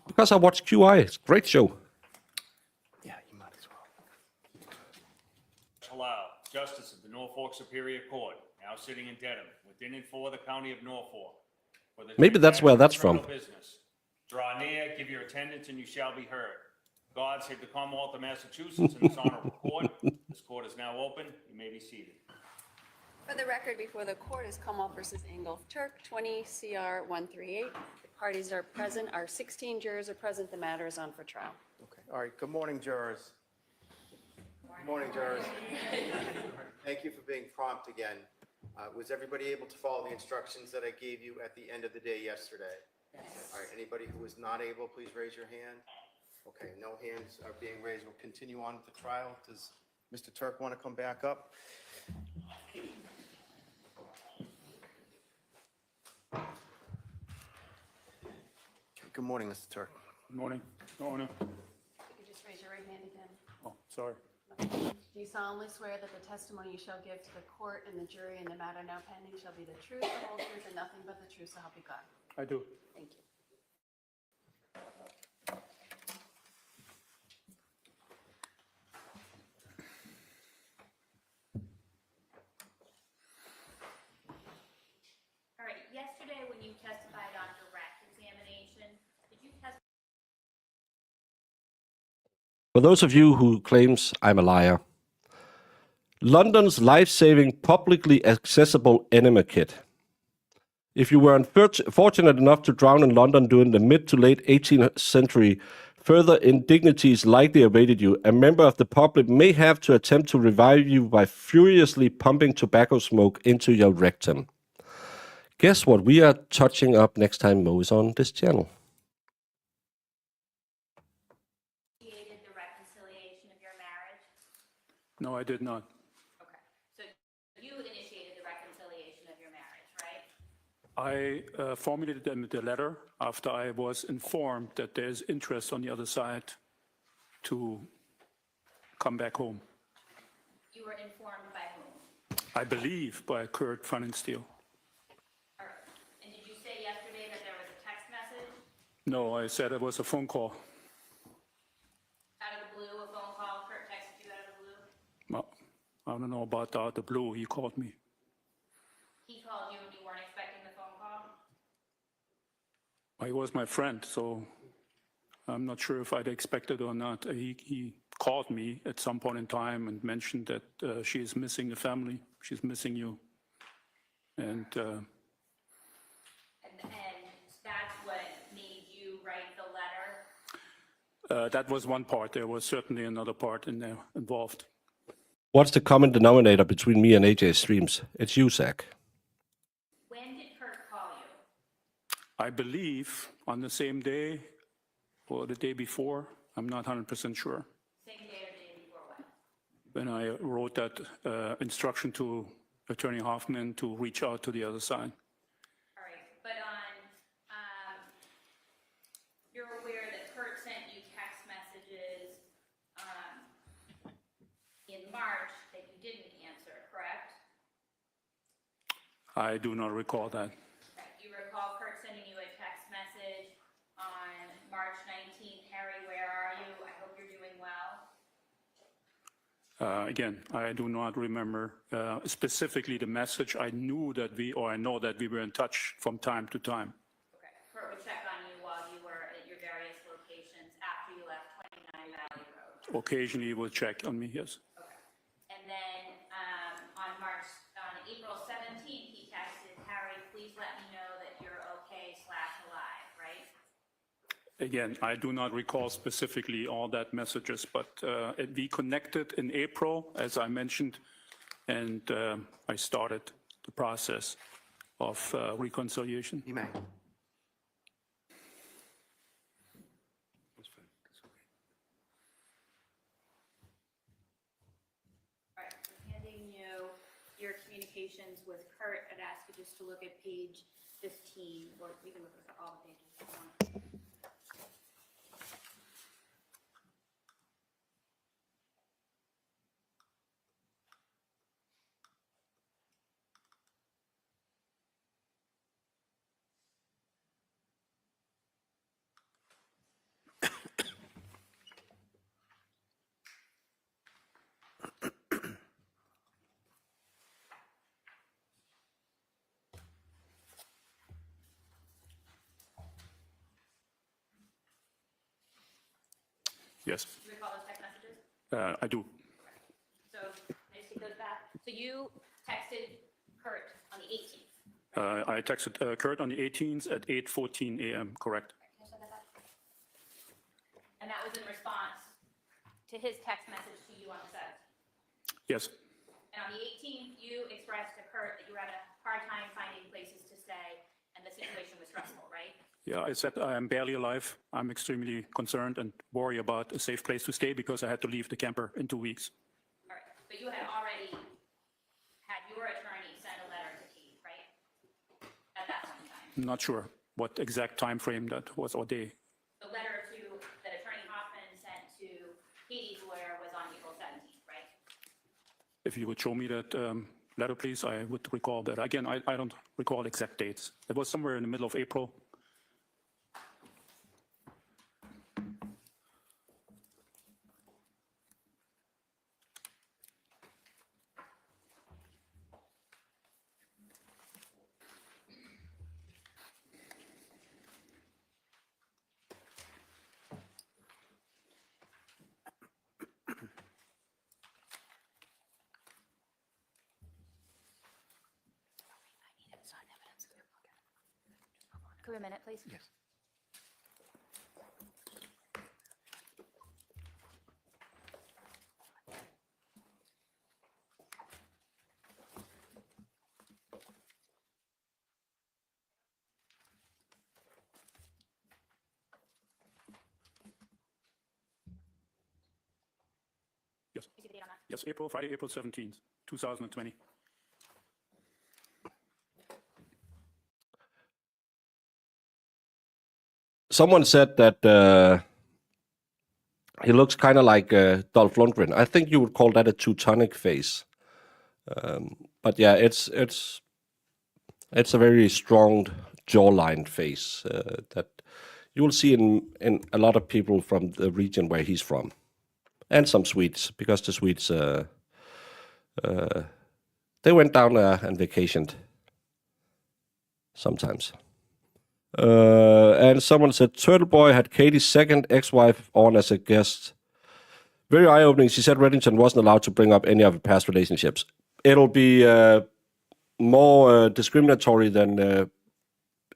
Because I watched QI, it's a great show. Yeah, you might as well. Allow, Justice of the Norfolk Superior Court, now sitting in Dedham, within and for the County of Norfolk. For the Maybe that's where that's transaction of from. criminal business. Draw near, give your attendance, and you shall be heard. God save the Commonwealth of Massachusetts and this honorable court. This court is now open. You may be seated. For the record, before the court is Commonwealth versus Ingolf Tuerk, 20 CR 138. The parties are present. Our 16 jurors are present. The matter is on for trial. Okay, all right, good morning, jurors. Good morning, jurors. Thank you for being prompt again. Was everybody able to follow the instructions that I gave you at the end of the day yesterday? Yes. All right, anybody who was not able, please raise your hand. Okay, no hands are being raised. We'll continue on with the trial. Does Mr. Tuerk want to come back up? Okay, good morning, Mr. Tuerk. Good morning. Your Honor. You could just raise your right hand again. Oh, sorry. Do you solemnly swear that the testimony you shall give to the court and the jury in the matter now pending shall be the truth, the whole truth, and nothing but the truth, so help you God? I do. Thank you. All right, yesterday when you testified on direct examination, did you testify? For those of you who claims I'm a liar, London's life-saving, publicly accessible enema kit. If you were unfortunate enough to drown in London during the mid to late 18th century, further indignities likely awaited you. A member of the public may have to attempt to revive you by furiously pumping tobacco smoke into your rectum. Guess what we are touching up next time Mo is on this channel. Initiated the reconciliation of your marriage? No, I did not. Okay, so you initiated the reconciliation of your marriage, right? I formulated them the letter after I was informed that there's interest on the other side to come back home. You were informed by whom? I believe by Kurt Pfannenstiel. All right, and did you say yesterday that there was a text message? No, I said it was a phone call. Out of the blue, a phone call, Kurt texted you out of the blue? Well, I don't know about out the blue. He called me. He called you and you weren't expecting the phone call? He was my friend, so I'm not sure if I'd expected or not. He called me at some point in time and mentioned that she is missing the family. She's missing you. And And that's what made you write the letter? that was one part. There was certainly another part in there involved. What's the common denominator between me and AJ's streams? It's you, Zach. When did Kurt call you? I believe on the same day or the day before. I'm not 100% sure. Same day or day before what? When I wrote that instruction to Attorney Hoffman to reach out to the other side. All right, but you're aware that Kurt sent you text messages in March that you didn't answer, correct? I do not recall that. Do you recall Kurt sending you a text message on March 19th? Harry, where are you? I hope you're doing well. Again, I do not remember specifically the message. I know that we were in touch from time to time. Okay, Kurt would check on you while you were at your various locations after you left 29 Valley Road. Occasionally he would check on me, yes. Okay. And then on April 17th, he texted, Harry, please let me know Again, I do not recall specifically all that messages, but we connected in April, as I mentioned, and I started the process of reconciliation. You may. All right, so handing you your communications with Kurt, I'd ask you just to look at page 15, or we can look at all the pages if you want. Yes, Do you recall those text messages? I do. So I just take those back. So you texted Kurt on the 18th. I texted Kurt on the 18th at 8:14 a.m., correct? Can I show that back? And that was in response to his text message to you on the 7th. Yes, And on the 18th, you expressed to Kurt that you were having a hard time finding places to stay and the situation was stressful, right? yeah, I said I am barely alive. I'm extremely concerned and worry about a safe place to stay because I had to leave the camper in 2 weeks. All right. But you had already had your attorney send a letter to Kate, right? At that point in time. I'm not sure what exact time frame that was or day. The letter that Attorney Hoffman sent to Katie's lawyer was on April 17th, right? If you would show me that letter, please, I would recall that. Again, I don't recall exact dates. It was somewhere in the middle of April. Could we have a minute, please? Yes. Yes, Give the date on that. yes, Friday, April 17th, 2020. Someone said that he looks kind of like Dolph Lundgren. I think you would call that a Teutonic face. But yeah, it's a very strong jawline face that you will see in a lot of people from the region where he's from, and some Swedes, because the Swedes they went down and vacationed sometimes. And someone said Turtle Boy had Katie's second ex-wife on as a guest. Very eye-opening. She said Reddington wasn't allowed to bring up any of her past relationships. It'll be more discriminatory than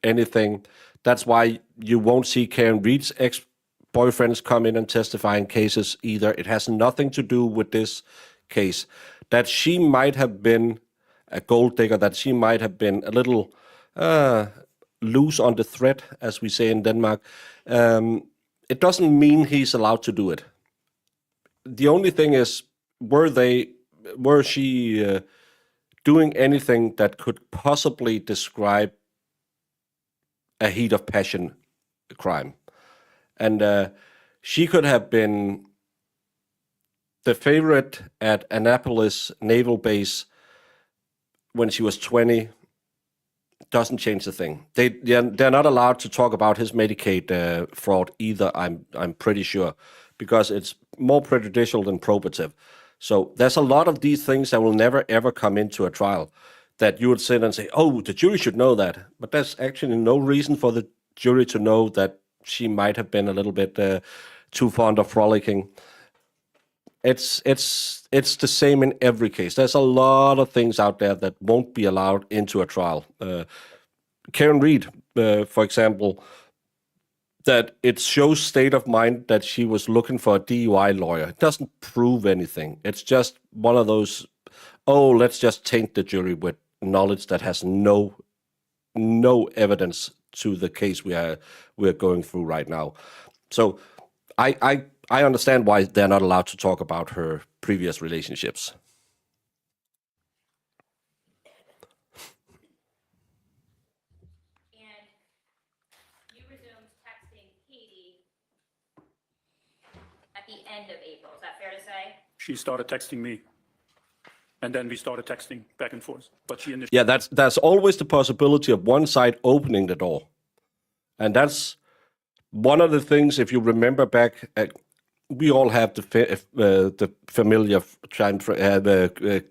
anything. That's why you won't see Karen Reed's ex-boyfriends come in and testify in cases either. It has nothing to do with this case. That she might have been a gold digger, that she might have been a little loose on the thread, as we say in Denmark, it doesn't mean he's allowed to do it. The only thing is, were she doing anything that could possibly describe a heat of passion crime? And she could have been the favorite at Annapolis Naval Base when she was 20. Doesn't change the thing. They're not allowed to talk about his Medicaid fraud either. I'm pretty sure, because it's more prejudicial than probative. So there's a lot of these things that will never ever come into a trial that you would sit and say, oh, the jury should know that. But there's actually no reason for the jury to know that she might have been a little bit too fond of frolicking. It's the same in every case. There's a lot of things out there that won't be allowed into a trial. Karen Reed, for example, that it shows state of mind that she was looking for a DUI lawyer. It doesn't prove anything. It's just one of those, oh, let's just taint the jury with knowledge that has no evidence to the case we're going through right now. So I understand why they're not allowed to talk about her previous relationships. And you resumed texting Katie at the end of April, is that fair to say? She started texting me. And then we started texting back and forth. But she initially. Yeah, that's always the possibility of one side opening the door. And that's one of the things, if you remember back, we all have the familiar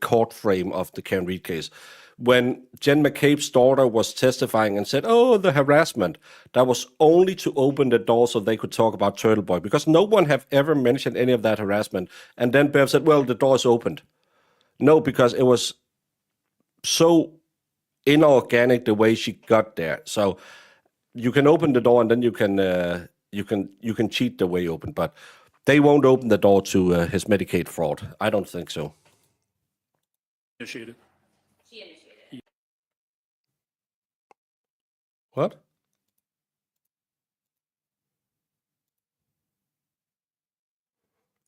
court frame of the Karen Read case. When Jen McCabe's daughter was testifying and said, oh, the harassment, that was only to open the door so they could talk about Turtle Boy, because no one have ever mentioned any of that harassment. And then Bev said, well, the door is opened. No, because it was so inorganic the way she got there. So you can open the door and then you can cheat the way open, but they won't open the door to his Medicaid fraud. I don't think so. Initiated. She initiated. What?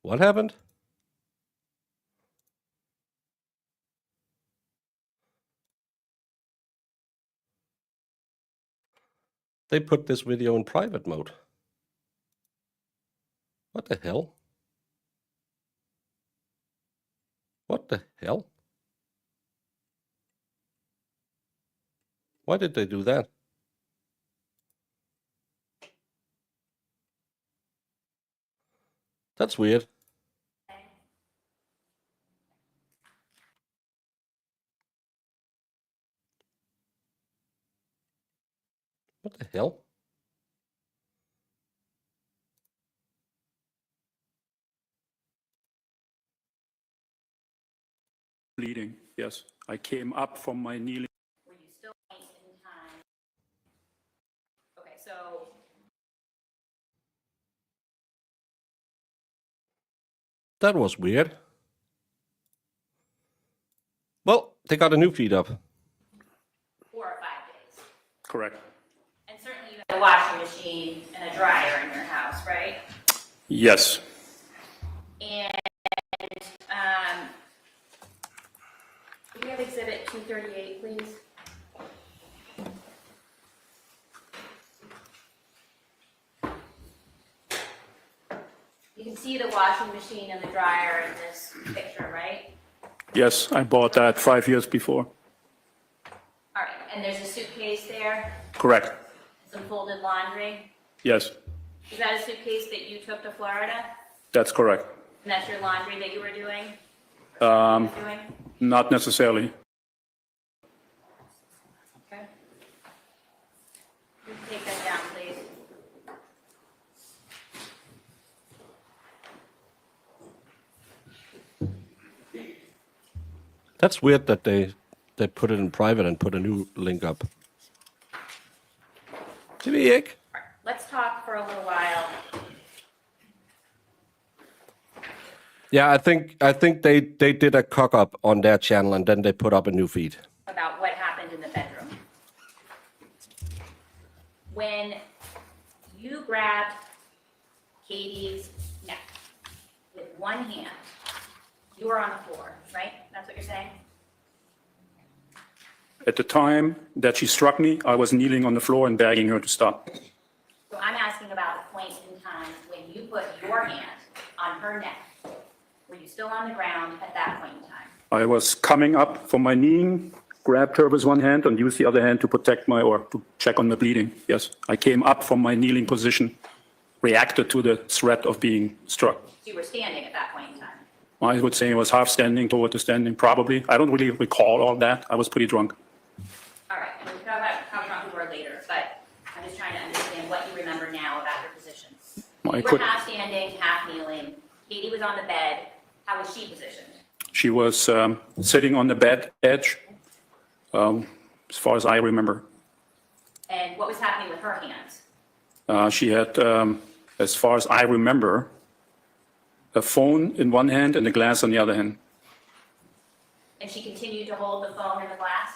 What happened? They put this video in private mode. What the hell? What the hell? Why did they do that? That's weird. What the hell? Bleeding, yes. I came up from my kneeling. Were you still in time? Okay, so That was weird. Well, they got a new feed up. 4 or 5 days. Correct. And certainly you have a washing machine and a dryer in your house, right? Yes. And, could we have exhibit 238, please? You can see the washing machine and the dryer in this picture, right? Yes, I bought that 5 years before. All right, and there's a suitcase there, Correct. some folded laundry. Yes, Is that a suitcase that you took to Florida? that's correct. And that's your laundry that you were doing? Doing? Not necessarily. Okay. You can take that down, please. That's weird that they put it in private and put a new link up. Jimmy Ick. All right, let's talk for a little while. Yeah, I think they did a cock up on their channel and then they put up a new feed. About what happened in the bedroom. When you grabbed Katie's neck with one hand, you were on the floor, right? That's what you're saying? At the time that she struck me, I was kneeling on the floor and begging her to stop. So I'm asking about a point in time when you put your hand on her neck. Were you still on the ground at that point in time? I was coming up from my knee, grabbed her with one hand and used the other hand to protect to check on the bleeding. Yes, I came up from my kneeling position, reacted to the threat of being struck. So you were standing at that point in time? I would say I was half standing toward the standing, probably. I don't really recall all that. I was pretty drunk. All right, and we can talk about how drunk you were later, but I'm just trying to understand what you remember now about your position. I You were could. half standing, half kneeling. Katie was on the bed. How was she positioned? She was sitting on the bed edge, as far as I remember. And what was happening with her hands? She had, as far as I remember, a phone in one hand and a glass on the other hand. And she continued to hold the phone and the glass?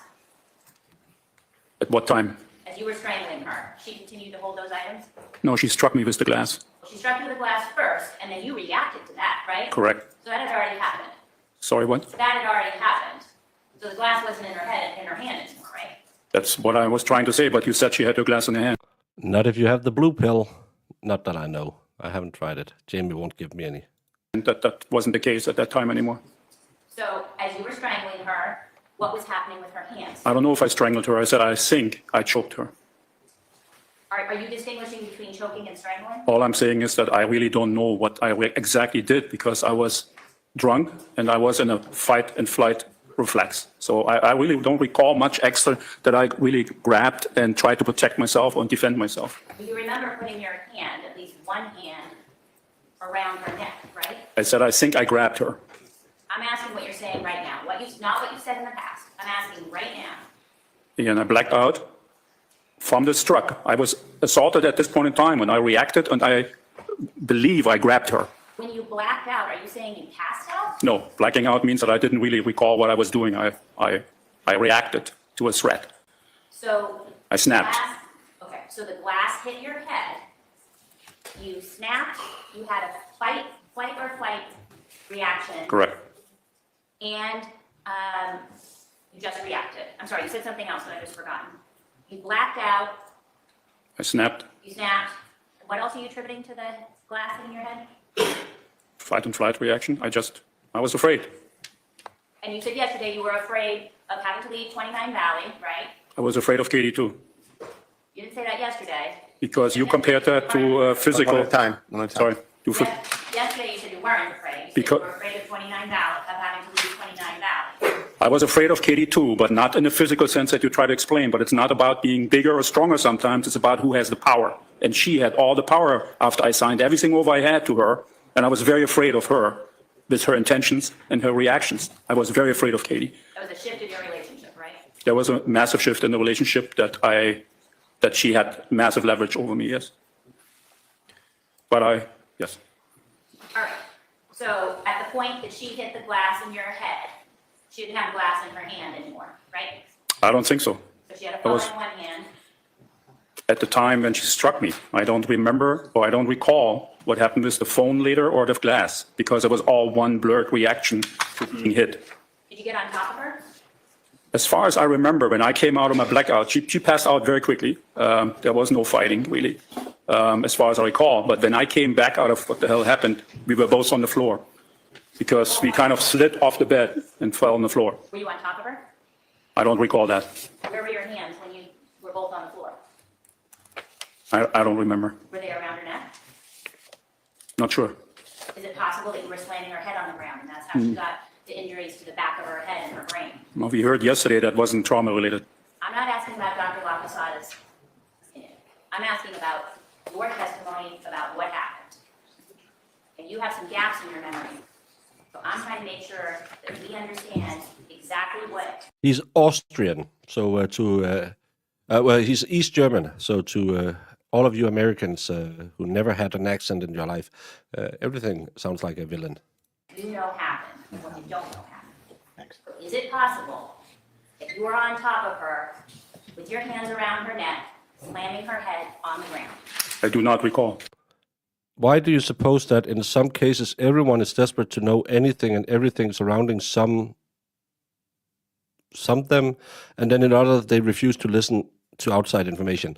At what time? As you were strangling her, she continued to hold those items? No, she struck me with the glass. She struck you with the glass first, and then you reacted to that, right? Correct. So that had already happened. Sorry, what? That had already happened. So the glass wasn't in her head, in her hand anymore, right? That's what I was trying to say, but you said she had her glass in her hand. Not if you have the blue pill. Not that I know. I haven't tried it. Jamie won't give me any. And that wasn't the case at that time anymore. So as you were strangling her, what was happening with her hands? I don't know if I strangled her. I said I think I choked her. Are you distinguishing between choking and strangling? All I'm saying is that I really don't know what I exactly did because I was drunk and I was in a fight and flight reflex. So I really don't recall much extra that I really grabbed and tried to protect myself or defend myself. You remember putting your hand, at least one hand, around her neck, right? I said I think I grabbed her. I'm asking what you're saying right now. Not what you said in the past. I'm asking right now. And I blacked out from the struck. I was assaulted at this point in time when I reacted and I believe I grabbed her. When you blacked out, are you saying you passed out? No, blacking out means that I didn't really recall what I was doing. I reacted to a threat. So. I snapped. Okay, so the glass hit your head. You snapped. You had a fight or flight reaction. Correct. And you just reacted. I'm sorry, you said something else that I just forgotten. You blacked out. I snapped. You snapped. What else are you attributing to the glass in your head? Fight and flight reaction. I was afraid. And you said yesterday you were afraid of having to leave 29 Valley, right? I was afraid of Katie too. You didn't say that yesterday. Because you compared that to physical. One at a time. Sorry. Yesterday you said you weren't afraid. You said Because- you were afraid of 29 Valley, of having to leave 29 Valley. I was afraid of Katie too, but not in the physical sense that you try to explain. But it's not about being bigger or stronger sometimes. It's about who has the power. And she had all the power after I signed everything over I had to her. And I was very afraid of her with her intentions and her reactions. I was very afraid of Katie. That was a shift in your relationship, right? There was a massive shift in the relationship that she had massive leverage over me, yes. But yes. All right. So at the point that she hit the glass in your head, she didn't have glass in her hand anymore, right? I don't think so. So she had a phone in one hand. At the time when she struck me, I don't remember or I don't recall what happened with the phone later or the glass because it was all one blurred reaction to being hit. Did you get on top of her? As far as I remember, when I came out of my blackout, she passed out very quickly. There was no fighting, really, as far as I recall. But when I came back out of what the hell happened, we were both on the floor because we kind of slid off the bed and fell on the floor. Were you on top of her? I don't recall that. Where were your hands when you were both on the floor? I don't remember. Were they around her neck? Not sure. Is it possible that you were slamming her head on the ground and that's how she got the injuries to the back of her head and her brain? Well, we heard yesterday that wasn't trauma related. I'm not asking about Dr. Lacasada's opinion. I'm asking about your testimony about what happened. And you have some gaps in your memory. So I'm trying to make sure that we understand exactly what. He's Austrian, so he's East German. So to all of you Americans who never had an accent in your life, everything sounds like a villain. You know happened and what you don't know happened. So is it possible that you were on top of her with your hands around her neck, slamming her head on the ground? I do not recall. Why do you suppose that in some cases everyone is desperate to know anything and everything surrounding some them, and then in others they refuse to listen to outside information?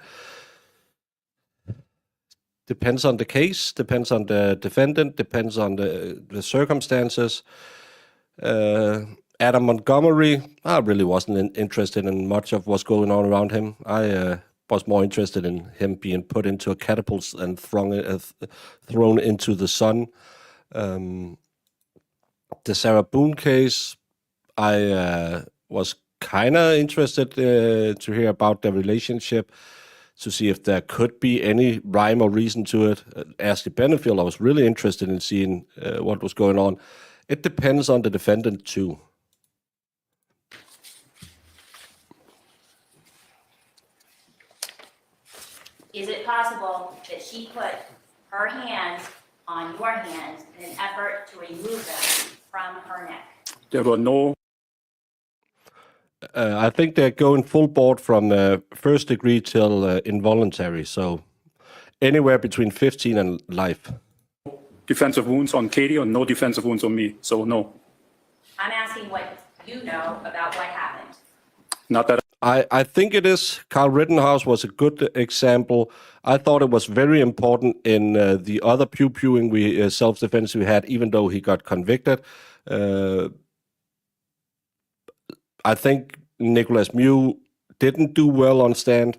Depends on the case, depends on the defendant, depends on the circumstances. Adam Montgomery, I really wasn't interested in much of what's going on around him. I was more interested in him being put into a catapult and thrown into the sun. The Sarah Boone case, I was kind of interested to hear about their relationship, to see if there could be any rhyme or reason to it. Ashley Benefield, I was really interested in seeing what was going on. It depends on the defendant too. is it possible that she put her hands on your hands in an effort to remove them from her neck? There were no I think they're going full board from first degree till involuntary, so anywhere between 15 and life. defensive wounds on Katie or no defensive wounds on me, so no. I'm asking what you know about what happened. Not that I think it is. Carl Rittenhouse was a good example. I thought it was very important in the other pew-pewing self-defense we had, even though he got convicted. I think Nicholas Mew didn't do well on stand,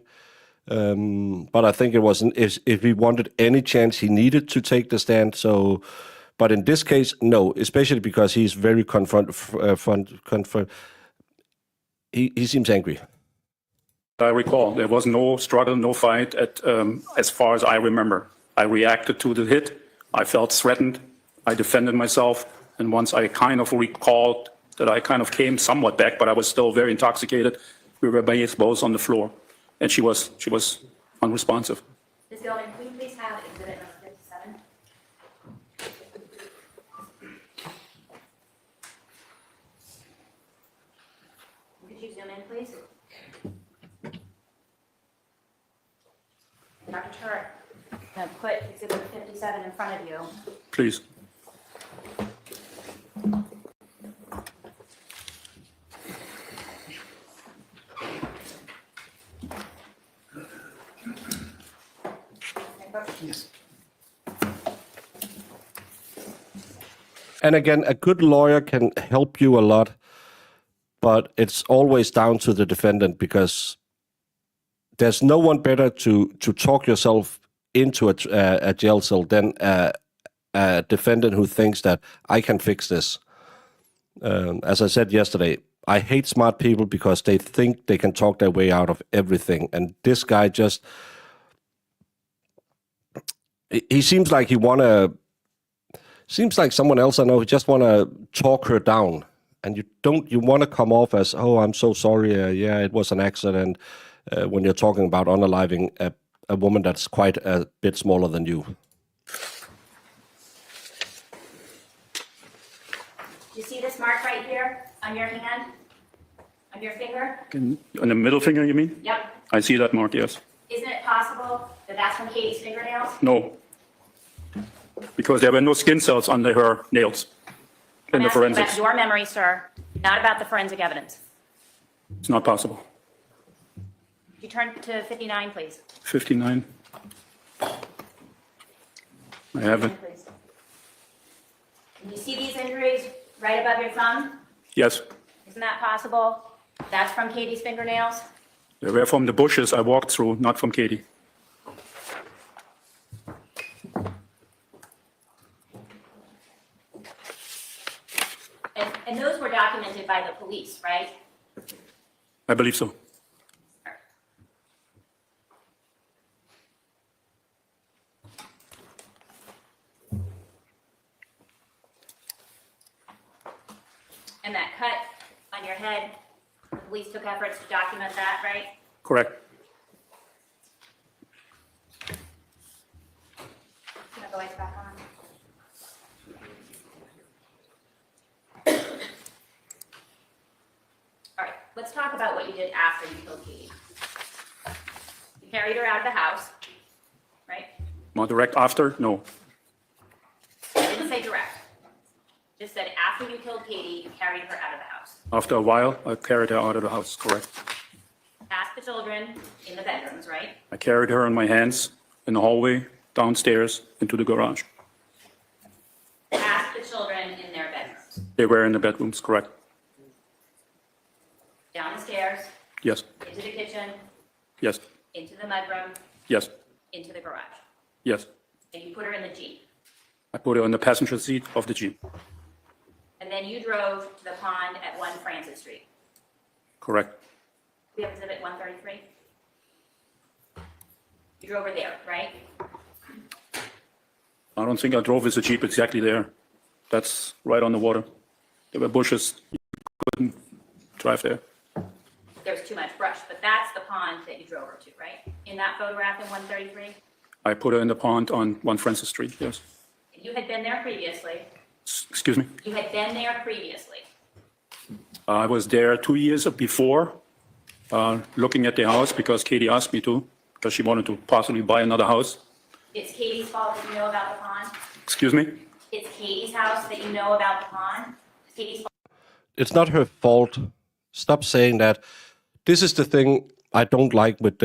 but I think it wasn't. If he wanted any chance, he needed to take the stand. So, but in this case, no, especially because he's very he seems angry. I recall, there was no struggle, no fight as far as I remember. I reacted to the hit. I felt threatened. I defended myself. And once I kind of recalled that I kind of came somewhat back, but I was still very intoxicated, we were both on the floor. And she was unresponsive. Ms. Gilman, can we please have exhibit number 57? Could you zoom in, please? Dr. Tuerk, I'm going to put exhibit 57 in front of you. Please. Yes. And again, a good lawyer can help you a lot, but it's always down to the defendant, because there's no one better to talk yourself into a jail cell than a defendant who thinks that I can fix this. As I said yesterday, I hate smart people because they think they can talk their way out of everything. And this guy just, he seems like seems like someone else I know who just want to talk her down. And you want to come off as, oh, I'm so sorry. Yeah, it was an accident. When you're talking about unaliving a woman that's quite a bit smaller than you. Do you see this mark right here on your hand? On your finger? On the middle finger, you mean? Yep. I see that mark, yes. Isn't it possible that that's from Katie's fingernails? No. Because there were no skin cells under her nails in the I'm asking forensics. about your memory, sir, not about the forensic evidence. It's not possible. Could you turn to 59, please? 59. I have it. Please. Can you see these injuries right above your thumb? Yes. Isn't that possible? That's from Katie's fingernails? They were from the bushes I walked through, not from Katie. And those were documented by the police, right? I believe so. And that cut on your head, the police took efforts to document that, right? Correct. Can I go right back on? All right, let's talk about what you did after you killed Katie. You carried her out of the house, right? More direct after? No. I didn't say direct. Just said after you killed Katie, you carried her out of the house. After a while, I carried her out of the house. Correct. Past the children in the bedrooms, right? I carried her in my hands in the hallway, downstairs, into the garage. Past the children in their bedrooms. They were in the bedrooms. Correct. Down the stairs, Yes. into the kitchen, Yes. into the mudroom, Yes. into the garage. Yes. And you put her in the Jeep. I put her on the passenger seat of the Jeep. And then you drove to the pond at 1 Francis Street. Correct. We have exhibit 133. You drove her there, right? I don't think I drove with the Jeep exactly there. That's right on the water. There were bushes. You couldn't drive there. There's too much brush, but that's the pond that you drove her to, right? in that photograph in 133? I put her in the pond on 1 Francis Street, yes. You had been there previously. Excuse me? You had been there previously. I was there 2 years before, looking at the house because Katie asked me to, because she wanted to possibly buy another house. It's Katie's fault that you know about the pond? Excuse me? It's Katie's house that you know about the pond? It's Katie's fault. It's not her fault. Stop saying that. This is the thing I don't like with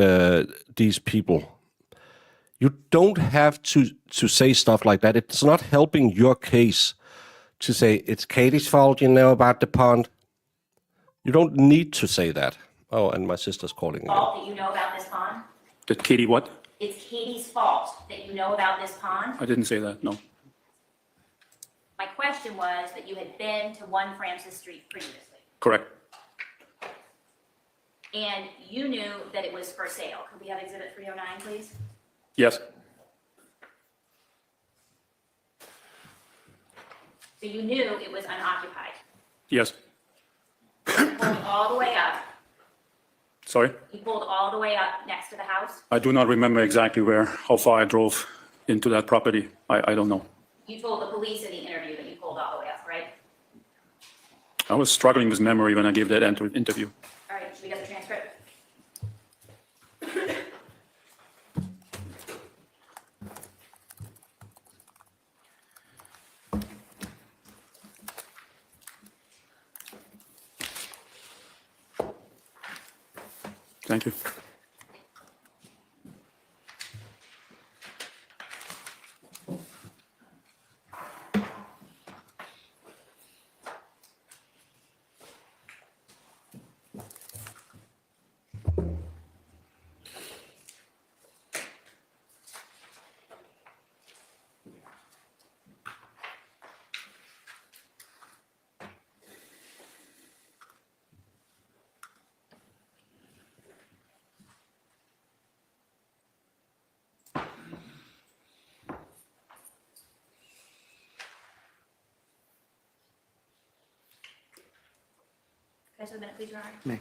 these people. You don't have to say stuff like that. It's not helping your case to say, it's Katie's fault you know about the pond. You don't need to say that. Oh, and my sister's calling again. Fault that you know about this pond? Did Katie what? It's Katie's fault that you know about this pond? I didn't say that, no. My question was that you had been to 1 Francis Street previously, Correct. and you knew that it was for sale. Could we have Exhibit 309, please? Yes. So you knew it was unoccupied. Yes. You pulled all the way up. Sorry? You pulled all the way up next to the house. I do not remember exactly how far I drove into that property. I don't know. You told the police in the interview that you pulled all the way up, right? I was struggling with memory when I gave that interview. All right, should we get the transcript? Thank you. Can I have a minute, please, Your Honor? Me.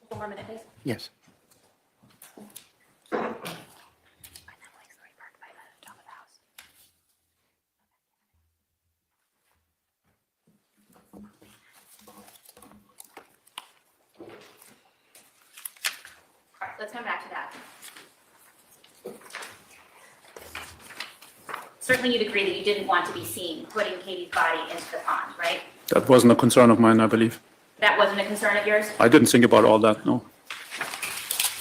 One more minute, please. Yes. All right, let's come back to that. Certainly you'd agree that you didn't want to be seen putting Katie's body into the pond, right? That wasn't a concern of mine, I believe. That wasn't a concern of yours? I didn't think about all that, no.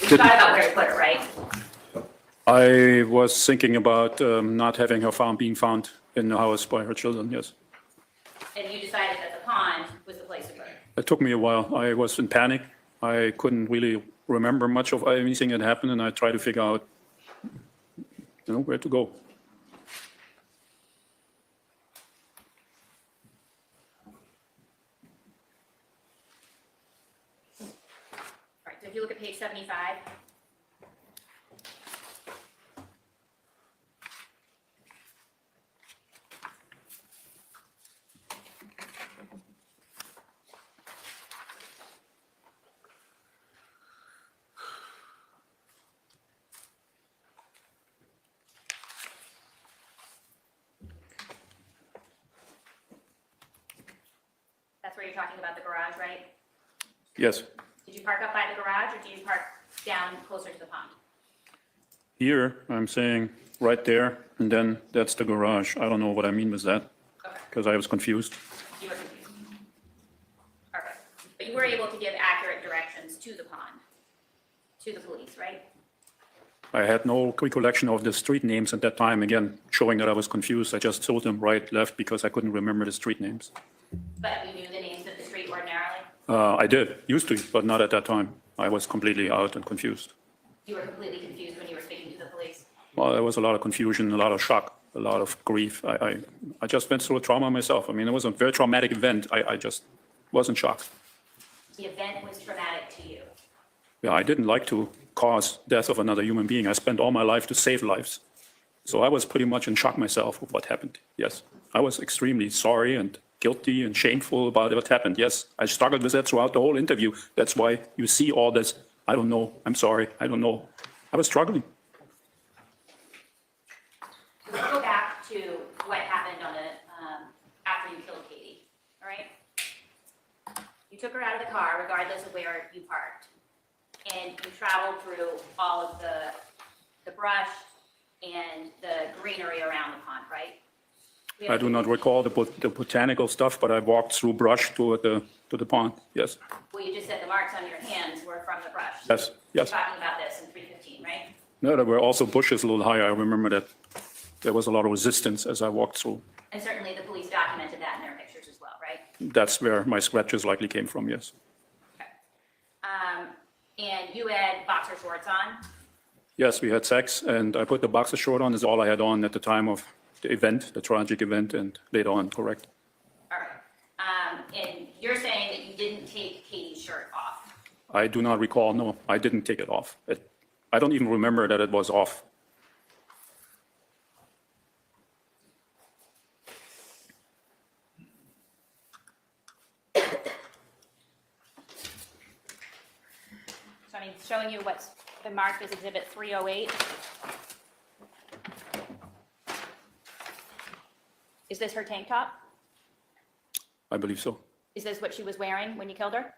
You thought about where to put her, right? I was thinking about not having her being found in the house by her children, yes. And you decided that the pond was the place to put her. It took me a while. I was in panic. I couldn't really remember much of anything that happened, and I tried to figure out, where to go. if you look at page 75, that's where you're talking about the garage, right? Yes. Did you park up by the garage or did you park down closer to the pond? Here, I'm saying right there, and then that's the garage. I don't know what I mean with that, Okay, because I was confused. you were confused. Okay, but you were able to give accurate directions to the pond, to the police, right? I had no recollection of the street names at that time, again, showing that I was confused. I just told them right, left, because I couldn't remember the street names. But you knew the names of the street ordinarily? I did, used to, but not at that time. I was completely out and confused. You were completely confused when you were speaking to the police? Well, there was a lot of confusion, a lot of shock, a lot of grief. I just went through a trauma myself. I mean, it was a very traumatic event. I just wasn't shocked. The event was traumatic to you. Yeah, I didn't like to cause death of another human being. I spent all my life to save lives. So I was pretty much in shock myself of what happened. Yes, I was extremely sorry and guilty and shameful about what happened. Yes, I struggled with that throughout the whole interview. That's why you see all this. I don't know. I'm sorry. I don't know. I was struggling. So let's go back to what happened on after you killed Katie, all right? You took her out of the car regardless of where you parked. And you traveled through all of the brush and the greenery around the pond, right? I do not recall the botanical stuff, but I walked through brush to the pond. Yes, Well, you just said the marks on your hands were from the brush. yes, yes. You're talking about this in 315, right? No, there were also bushes a little higher. I remember that there was a lot of resistance as I walked through. And certainly the police documented that in their pictures as well, right? That's where my scratches likely came from, yes. Okay. And you had boxer shorts on. Yes, we had sex, and I put the boxer short on, is all I had on at the time of the event, the tragic event, and later on, correct. All right. And you're saying that you didn't take Katie's shirt off. I do not recall, no, I didn't take it off. I don't even remember that it was off. So I mean, showing you what's been marked as Exhibit 308. Is this her tank top? I believe so. Is this what she was wearing when you killed her?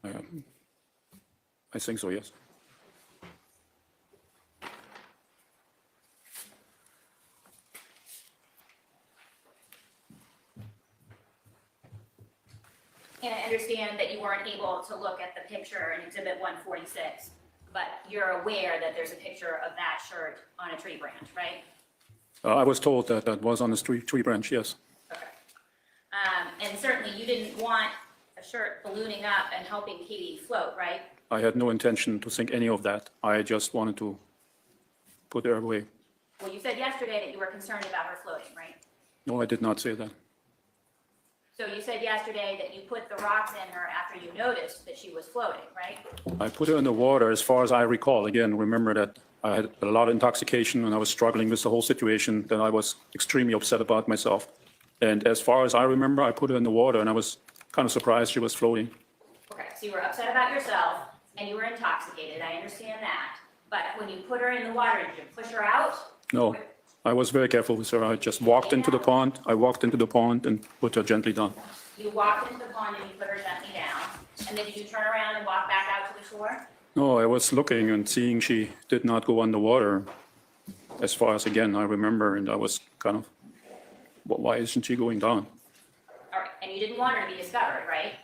I think so, yes. And I understand that you weren't able to look at the picture in Exhibit 146, but you're aware that there's a picture of that shirt on a tree branch, right? I was told that that was on the tree branch, yes. Okay. And certainly you didn't want a shirt ballooning up and helping Katie float, right? I had no intention to think any of that. I just wanted to put her away. Well, you said yesterday that you were concerned about her floating, right? No, I did not say that. So you said yesterday that you put the rocks in her after you noticed that she was floating, right? I put her in the water as far as I recall. Again, remember that I had a lot of intoxication and I was struggling with the whole situation, that I was extremely upset about myself. And as far as I remember, I put her in the water and I was kind of surprised she was floating. Okay, so you were upset about yourself and you were intoxicated, I understand that. But when you put her in the water, did you push her out? No, I was very careful with her. I just walked into the pond. I walked into the pond and put her gently down. You walked into the pond and you put her gently down. And then did you turn around and walk back out to the shore? No, I was looking and seeing she did not go underwater. As far as, again, I remember, and I was kind of, why isn't she going down? All right, and you didn't want her to be discovered, right?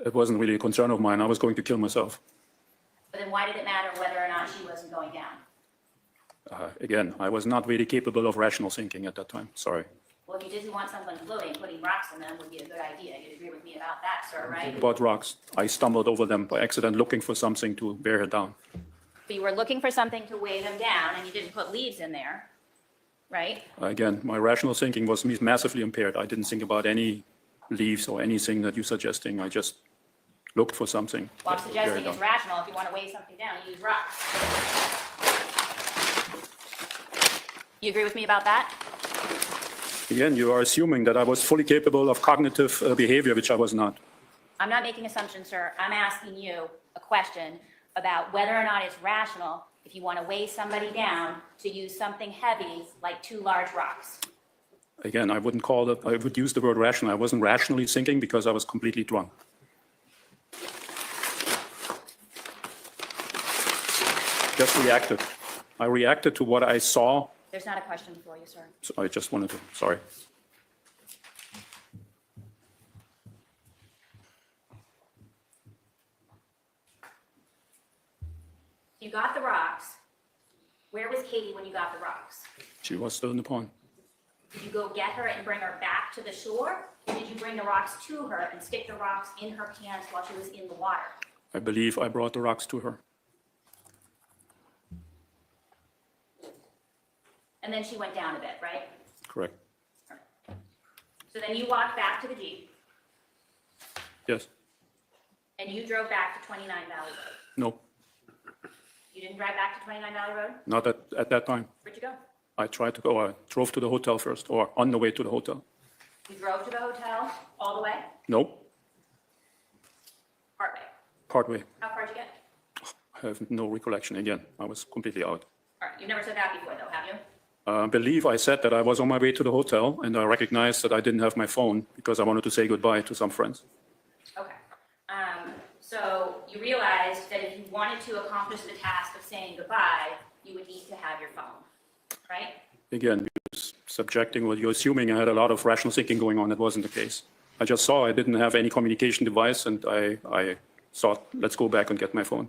It wasn't really a concern of mine. I was going to kill myself. But then why did it matter whether or not she wasn't going down? Again, I was not really capable of rational thinking at that time. Sorry. Well, if you didn't want someone floating, putting rocks in them would be a good idea. You'd agree with me about that, sir, right? About rocks. I stumbled over them by accident looking for something to bear her down. So you were looking for something to weigh them down and you didn't put leaves in there, right? Again, my rational thinking was massively impaired. I didn't think about any leaves or anything that you're suggesting. I just looked for something. Well, I'm Very suggesting dumb. it's rational. If you want to weigh something down, you use rocks. You agree with me about that? Again, you are assuming that I was fully capable of cognitive behavior, which I was not. I'm not making assumptions, sir. I'm asking you a question about whether or not it's rational if you want to weigh somebody down to use something heavy like 2 large rocks. Again, I wouldn't call it, I would use the word rational. I wasn't rationally thinking because I was completely drunk. Just reacted. I reacted to what I saw, There's not a question for you, sir. so I just wanted to, sorry. You got the rocks. Where was Katie when you got the rocks? She was still in the pond. Did you go get her and bring her back to the shore? Or did you bring the rocks to her and stick the rocks in her pants while she was in the water? I believe I brought the rocks to her. And then she went down a bit, right? Correct. So then you walked back to the Jeep Yes. and you drove back to 29 Valley Road. No, You didn't drive back to 29 Valley Road? not at that time. Where'd you go? I tried to go, I drove to the hotel first, or on the way to the hotel. You drove to the hotel all the way? Nope, Part way. partway. How far'd you get? I have no recollection again. I was completely out. All right, you've never said that before though, have you? I believe I said that I was on my way to the hotel, and I recognized that I didn't have my phone because I wanted to say goodbye to some friends. Okay. So you realized that if you wanted to accomplish the task of saying goodbye, you would need to have your phone, right? Again, you're subjecting, well, you're assuming I had a lot of rational thinking going on. That wasn't the case. I just saw I didn't have any communication device, and I thought, let's go back and get my phone.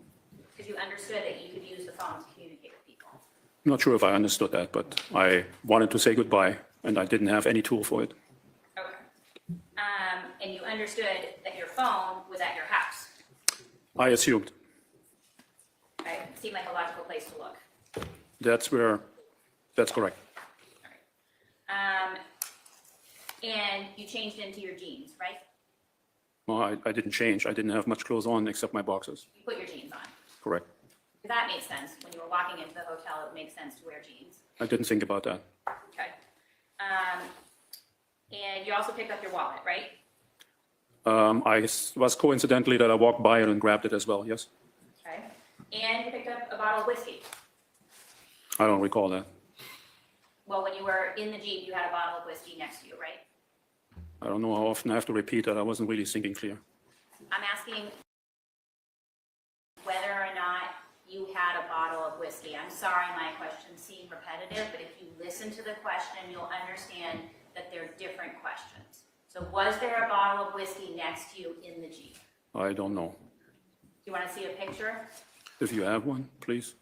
Because you understood that you could use the phone to communicate with people. I'm not sure if I understood that, but I wanted to say goodbye, and I didn't have any tool for it. Okay. And you understood that your phone was at your house, I assumed. right? It seemed like a logical place to look. That's correct. And you changed into your jeans, right? Well, I didn't change. I didn't have much clothes on except my boxers. You put your jeans on. Correct. That made sense. When you were walking into the hotel, it would make sense to wear jeans. I didn't think about that. Okay. And you also picked up your wallet, right? Was coincidentally that I walked by it and grabbed it as well, yes? Okay. And you picked up a bottle of whiskey. I don't recall that. Well, when you were in the Jeep, you had a bottle of whiskey next to you, right? I don't know how often I have to repeat that. I wasn't really thinking clear. I'm asking whether or not you had a bottle of whiskey. I'm sorry my questions seem repetitive, but if you listen to the question, you'll understand that they're different questions. So was there a bottle of whiskey next to you in the Jeep? I don't know. Do you want to see a picture? If you have one, please.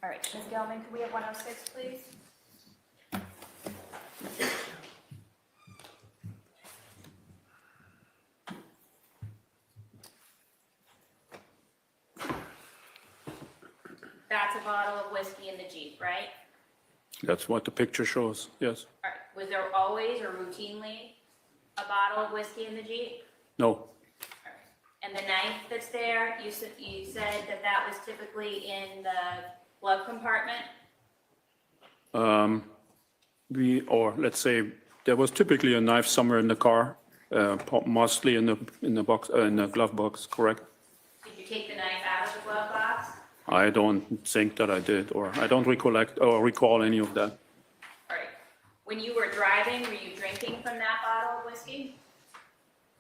All right, Ms. Gelman, can we have 106, please? That's a bottle of whiskey in the Jeep, right? That's what the picture shows, yes. All right, was there always or routinely a bottle of whiskey in the Jeep? No, All right. And the knife that's there, you said that was typically in the glove compartment? or let's say, there was typically a knife somewhere in the car, mostly in the box, in the glove box, correct? Did you take the knife out of the glove box? I don't think that I did, or I don't recollect or recall any of that. All right. When you were driving, were you drinking from that bottle of whiskey?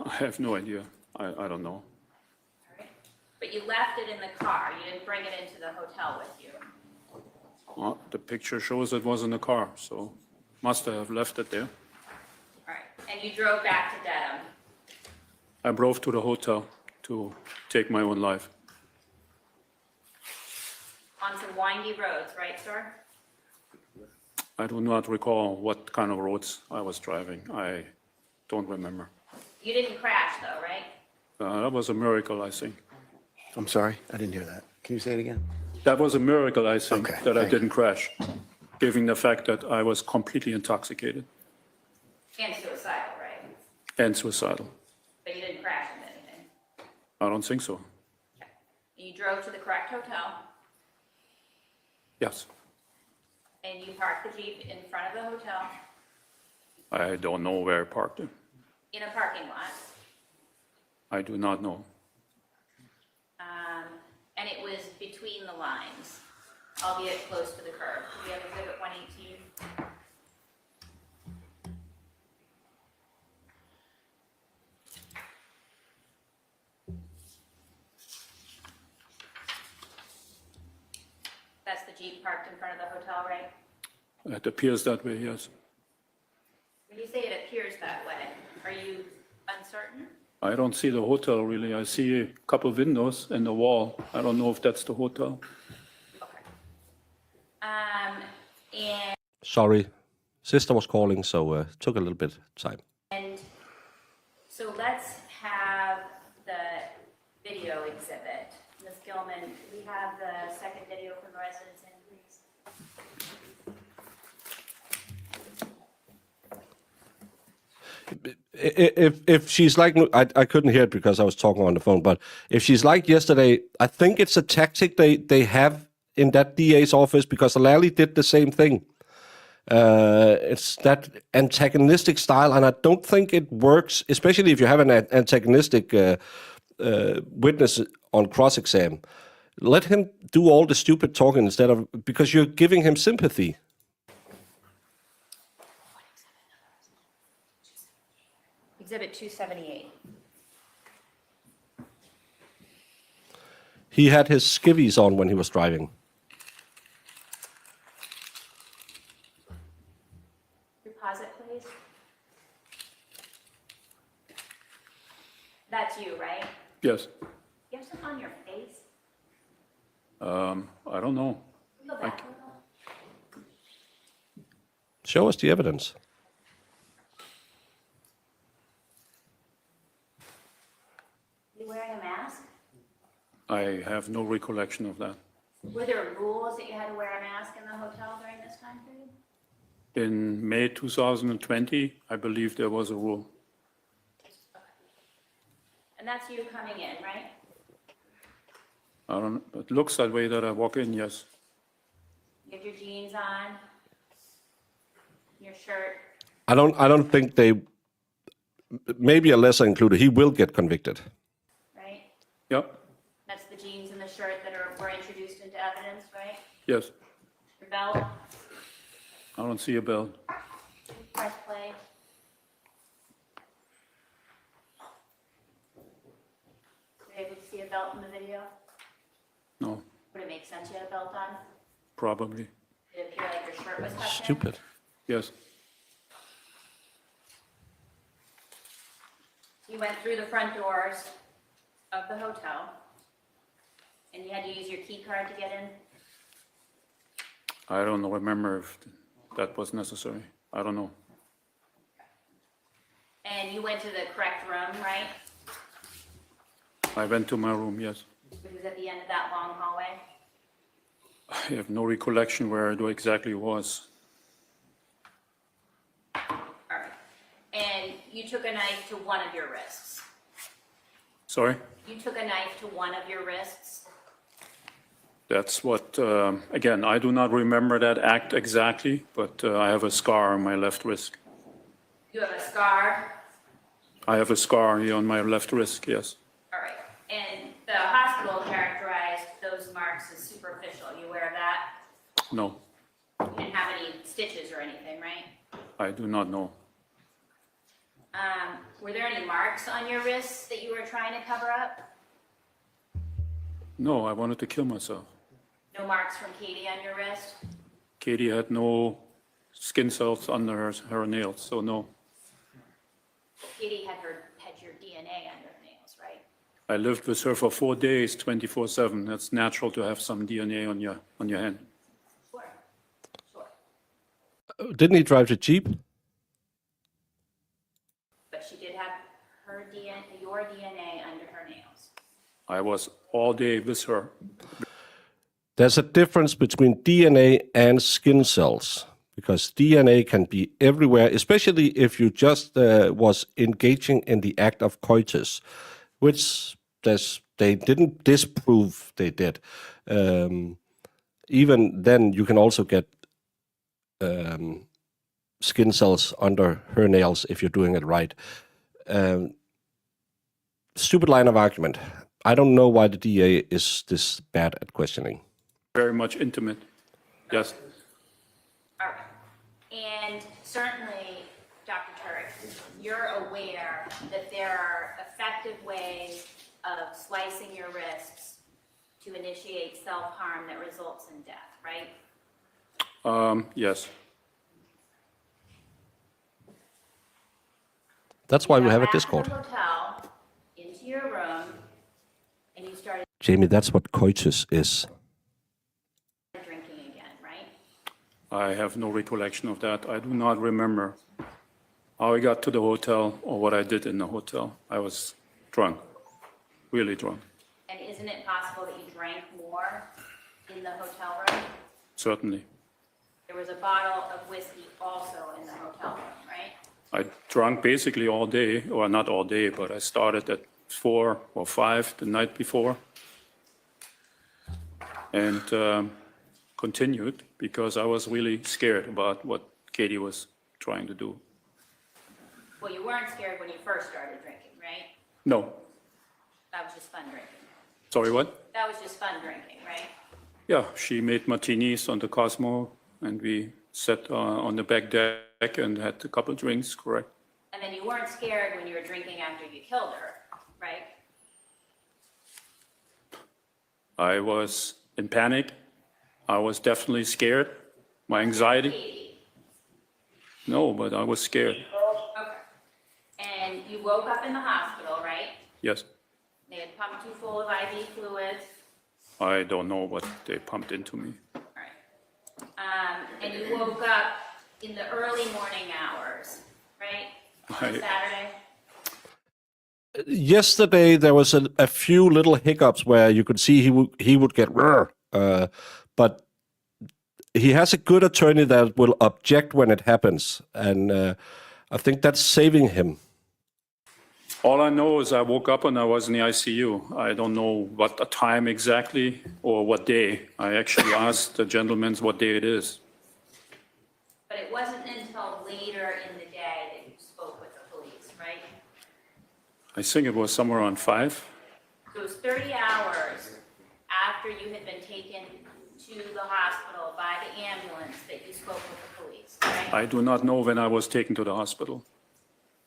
I have no idea. I don't know. All right. But you left it in the car. You didn't bring it into the hotel with you. The picture shows it was in the car, so must have left it there. All right, and you drove back to Dedham. I drove to the hotel to take my own life. On some windy roads, right, sir? I do not recall what kind of roads I was driving. I don't remember. You didn't crash though, right? That was a miracle, I think. I'm sorry, I didn't hear that. Can you say it again? That was a miracle, I think, Okay, that I thank you. didn't crash, given the fact that I was completely intoxicated And suicidal, right? and suicidal. But you didn't crash into anything. I don't think so. Okay. You drove to the correct hotel Yes. and you parked the Jeep in front of the hotel I don't know where I parked it. in a parking lot. I do not know. And it was between the lines, albeit close to the curb. We have exhibit 118. That's the Jeep parked in front of the hotel, right? It appears that way, yes. When you say it appears that way, are you uncertain? I don't see the hotel really. I see a couple windows and a wall. I don't know if that's the hotel. Okay. And Sorry, sister was calling, so it took a little bit time. so let's have the video exhibit. Ms. Gilman, we have the second video from residents in, please. If she's like, I couldn't hear it because I was talking on the phone, but if she's like yesterday, I think it's a tactic they have in that DA's office, because Lally did the same thing. It's that antagonistic style, and I don't think it works, especially if you have an antagonistic witness on cross-exam. Let him do all the stupid talking instead of, because you're giving him sympathy. Exhibit 278. He had his skivvies on when he was driving. Pause it, please. That's you, right? Yes. You have something on your face? I don't know. Go back a little. Show us the evidence. You wearing a mask? I have no recollection of that. Were there rules that you had to wear a mask in the hotel during this time period? In May 2020, I believe there was a rule. And that's you coming in, right? I don't, it looks that way that I walk in, yes. You have your jeans on, your shirt. I don't think they, maybe a lesser included, he will get convicted. Right? Yep, That's the jeans and the shirt that were introduced into evidence, right? yes. Your belt, I don't see a bell. breastplate. Were you able to see a belt in the video? No, Would it make sense you had a belt on? probably. Did it appear like your shirt was tucked in? Stupid. Yes, You went through the front doors of the hotel, and you had to use your key card to get in? I don't remember if that was necessary. I don't know. And you went to the correct room, right? I went to my room, yes. It was at the end of that long hallway? I have no recollection where it exactly was. All right. And you took a knife to one of your wrists? Sorry? You took a knife to one of your wrists? That's what, again, I do not remember that act exactly, but I have a scar on my left wrist. You have a scar? I have a scar here on my left wrist, yes. All right. And the hospital characterized those marks as superficial. You aware of that? No, You didn't have any stitches or anything, right? I do not know. Were there any marks on your wrists that you were trying to cover up? No, I wanted to kill myself. No marks from Katie on your wrist? Katie had no skin cells under her nails, so no. Katie had your DNA under her nails, right? I lived with her for 4 days, 24/7. That's natural to have some DNA on your hand. Sure, sure. Didn't he drive the Jeep? But she did have your DNA under her nails. I was all day with her. There's a difference between DNA and skin cells, because DNA can be everywhere, especially if you just was engaging in the act of coitus, which they didn't disprove they did. Even then, you can also get skin cells under her nails if you're doing it right. Stupid line of argument. I don't know why the DA is this bad at questioning. Very much intimate. Yes. All right. And certainly, Dr. Tuerk, you're aware that there are effective ways of slicing your wrists to initiate self-harm that results in death, right? Yes. That's why we have a Back to Discord. the hotel, into your room, and you started Jamie, that's what coitus is. drinking again, right? I have no recollection of that. I do not remember how I got to the hotel or what I did in the hotel. I was drunk, really drunk, And isn't it possible that you drank more in the hotel room? certainly. There was a bottle of whiskey also in the hotel room, right? I drank basically all day, or not all day, but I started at 4 or 5 the night before and continued because I was really scared about what Katie was trying to do. Well, you weren't scared when you first started drinking, right? No. That was just fun drinking. Sorry, what? That was just fun drinking, right? Yeah, she made martinis on the Cosmo, and we sat on the back deck and had a couple drinks, correct? And then you weren't scared when you were drinking after you killed her, right? I was in panic. I was definitely scared. My anxiety? Katie. No, but I was scared. Okay. And you woke up in the hospital, right? Yes. They had pumped you full of IV fluids. I don't know what they pumped into me. All right. And you woke up in the early morning hours, right? On Saturday? Yesterday, there was a few little hiccups where you could see he would get but he has a good attorney that will object when it happens, and I think that's saving him. All I know is I woke up and I was in the ICU. I don't know what the time exactly or what day. I actually asked the gentleman what day it is. But it wasn't until later in the day that you spoke with the police, right? I think it was somewhere around 5. So it was 30 hours after you had been taken to the hospital by the ambulance that you spoke with the police, right? I do not know when I was taken to the hospital.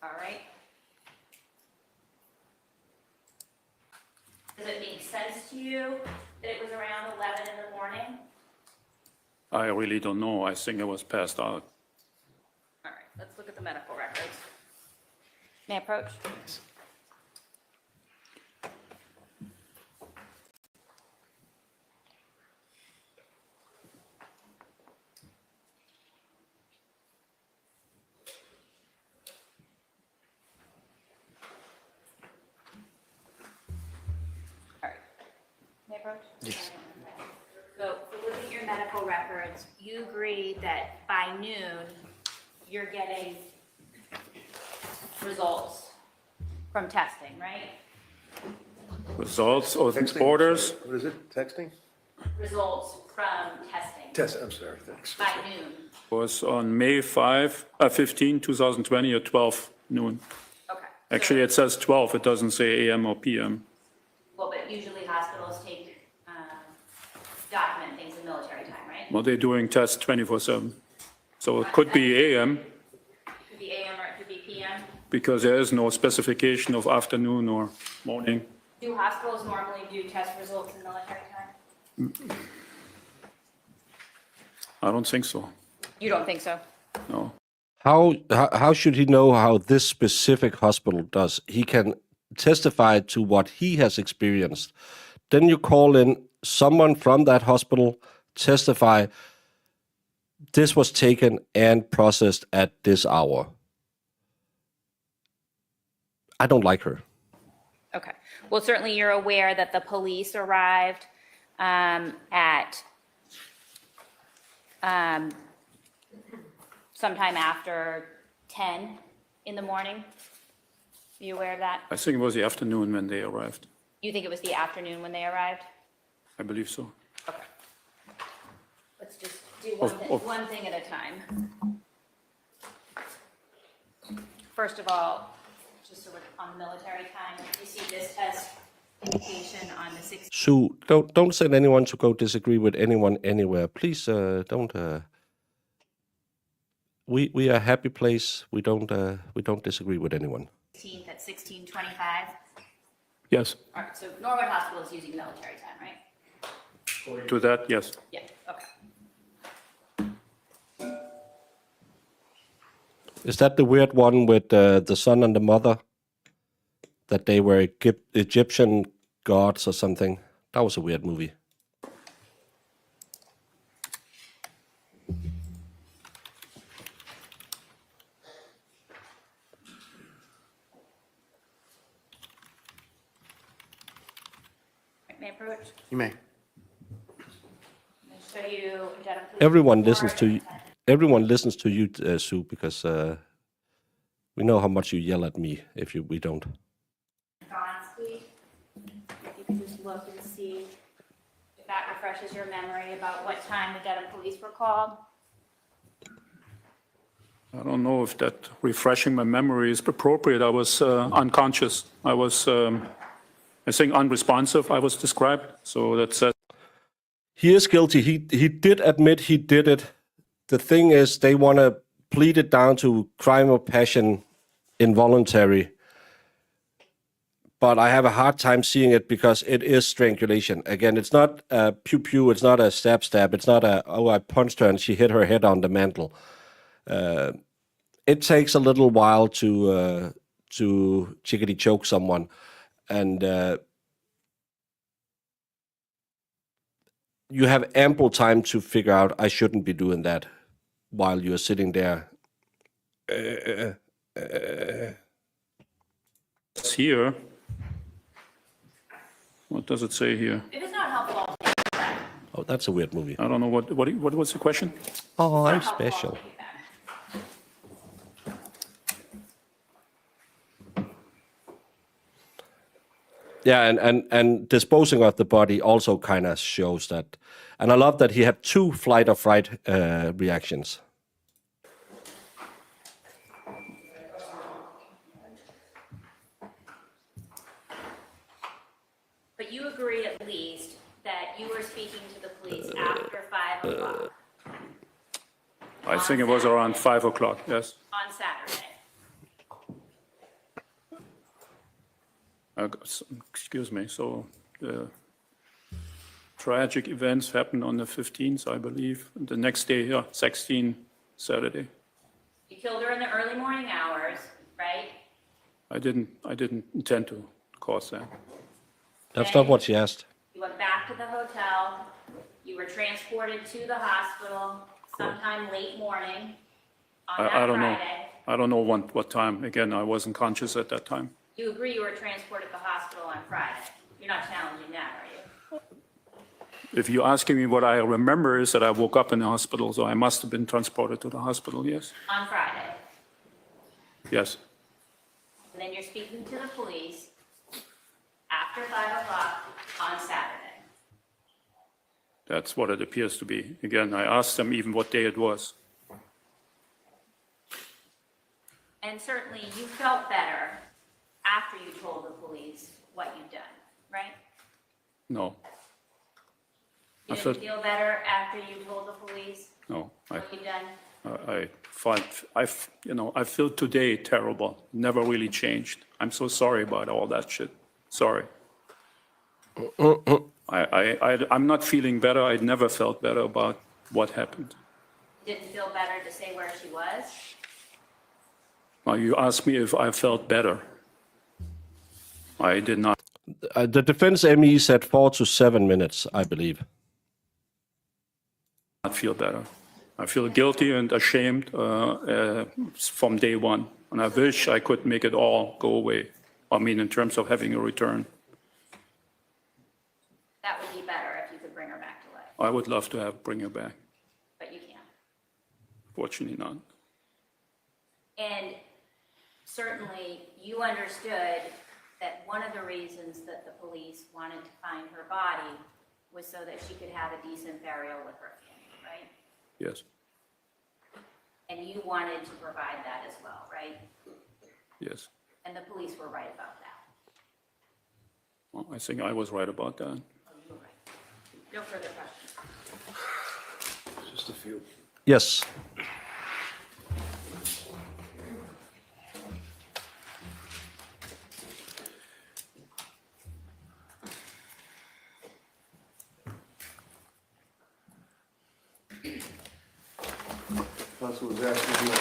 All right. Does it make sense to you that it was around 11 in the morning? I really don't know. I think I was passed out. All right, let's look at the medical records. May I approach? All right. May I approach? Yes. So, if we look at your medical records, you agree that by noon, you're getting results from testing, right? Results or Texting? orders? What is it? Texting? Results from testing Test, I'm sorry, thanks. by noon. Was on May 15, 2020 at 12 noon. Okay. Actually, it says 12. It doesn't say AM or PM. Well, but usually hospitals document things in military time, right? Well, they're doing tests 24/7. So it could be AM It could be AM or it could be PM. because there is no specification of afternoon or morning. Do hospitals normally do test results in military time? I don't think so. You don't think so? No. How should he know how this specific hospital does? He can testify to what he has experienced. Then you call in someone from that hospital, testify, this was taken and processed at this hour. I don't like her. Okay. Well, certainly you're aware that the police arrived at sometime after 10 in the morning. Are you aware of that? I think it was the afternoon when they arrived. You think it was the afternoon when they arrived? I believe so. Okay. Let's just do one thing at a time. First of all, just so we're on the military time, you see this test indication on the 16th. Sue, don't send anyone to go disagree with anyone anywhere. Please don't. We are a happy place. We don't disagree with anyone. 16th at 16:25. Yes. All right. So Norwood Hospital is using military time, right? To that, yes. Yeah. Okay. Is that the weird one with the son and the mother? That they were Egyptian gods or something? That was a weird movie. May I approach? You may. Show you data, please. Everyone listens to you. Everyone listens to you, Sue, because we know how much you yell at me if we don't. Gonski. If you could just look and see if that refreshes your memory about what time the Dedham police were called. I don't know if that refreshing my memory is appropriate. I was unconscious. I was, I think, unresponsive, I was described. So that says. He is guilty. He did admit he did it. The thing is, they want to plead it down to crime of passion, involuntary. But I have a hard time seeing it because it is strangulation. Again, it's not a pew-pew. It's not a stab. It's not a, oh, I punched her and she hit her head on the mantle. It takes a little while to chickadee choke someone. And you have ample time to figure out I shouldn't be doing that while you're sitting there. Here. What does it say here? If it's not helpful, I'll take it back. Oh, that's a weird movie. I don't know what was the question? Oh, I'm If it's not helpful, I'll special. take it back. Yeah, and disposing of the body also kind of shows that. And I love that he had 2 flight or fright reactions. But you agree at least that you were speaking to the police after 5 o'clock I think it was around 5 o'clock, yes. on Saturday. Excuse me, so the tragic events happened on the 15th, I believe. The next day, yeah, 16, Saturday. You killed her in the early morning hours, right? I didn't intend to cause that. That's not what she asked. You went back to the hotel. You were transported to the hospital sometime late morning on that I don't know. Friday. I don't know what time. Again, I wasn't conscious at that time. You agree you were transported to the hospital on Friday. You're not challenging that, are you? If you're asking me what I remember is that I woke up in the hospital, so I must have been transported to the hospital, yes? On Friday. Yes. And then you're speaking to the police after 5 o'clock on Saturday. That's what it appears to be. Again, I asked them even what day it was. And certainly you felt better after you told the police what you'd done, right? No, You I didn't felt- feel better after you told the police no. what you'd done? I feel today terrible. Never really changed. I'm so sorry about all that shit. Sorry. I'm not feeling better. I never felt better about what happened. didn't feel better to say where she was? Well, you asked me if I felt better. I did not The defense ME said 4 to 7 minutes, I believe. feel better. I feel guilty and ashamed from day one, and I wish I could make it all go away. I mean, in terms of having a return. That would be better if you could bring her back to life, I would love to bring her back. but you can't. Fortunately not. And certainly, you understood that one of the reasons that the police wanted to find her body was so that she could have a decent burial with her family, right? Yes. And you wanted to provide that as well, right? Yes. And the police were right about that. Well, I think I was right about that. Oh, you were right. No further questions. Just a few. Yes. Counsel was asking you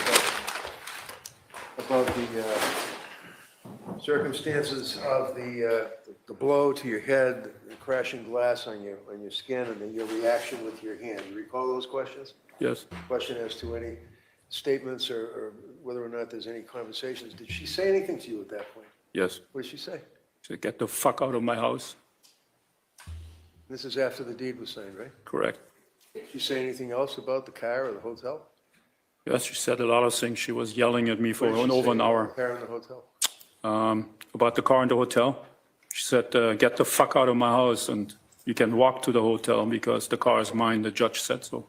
about the circumstances of the blow to your head, the crashing glass on your skin, and then your reaction with your hand. You recall those questions? Yes. Question as to any statements or whether or not there's any conversations. Did she say anything to you at that point? Yes. What did she say? So get the fuck out of my house. This is after the deed was signed, right? Correct. Did she say anything else about the car or the hotel? Yes, she said a lot of things. She was yelling at me for What did she over say an about hour. the car in the hotel? About the car in the hotel. She said, get the fuck out of my house and you can walk to the hotel because the car is mine. The judge said so.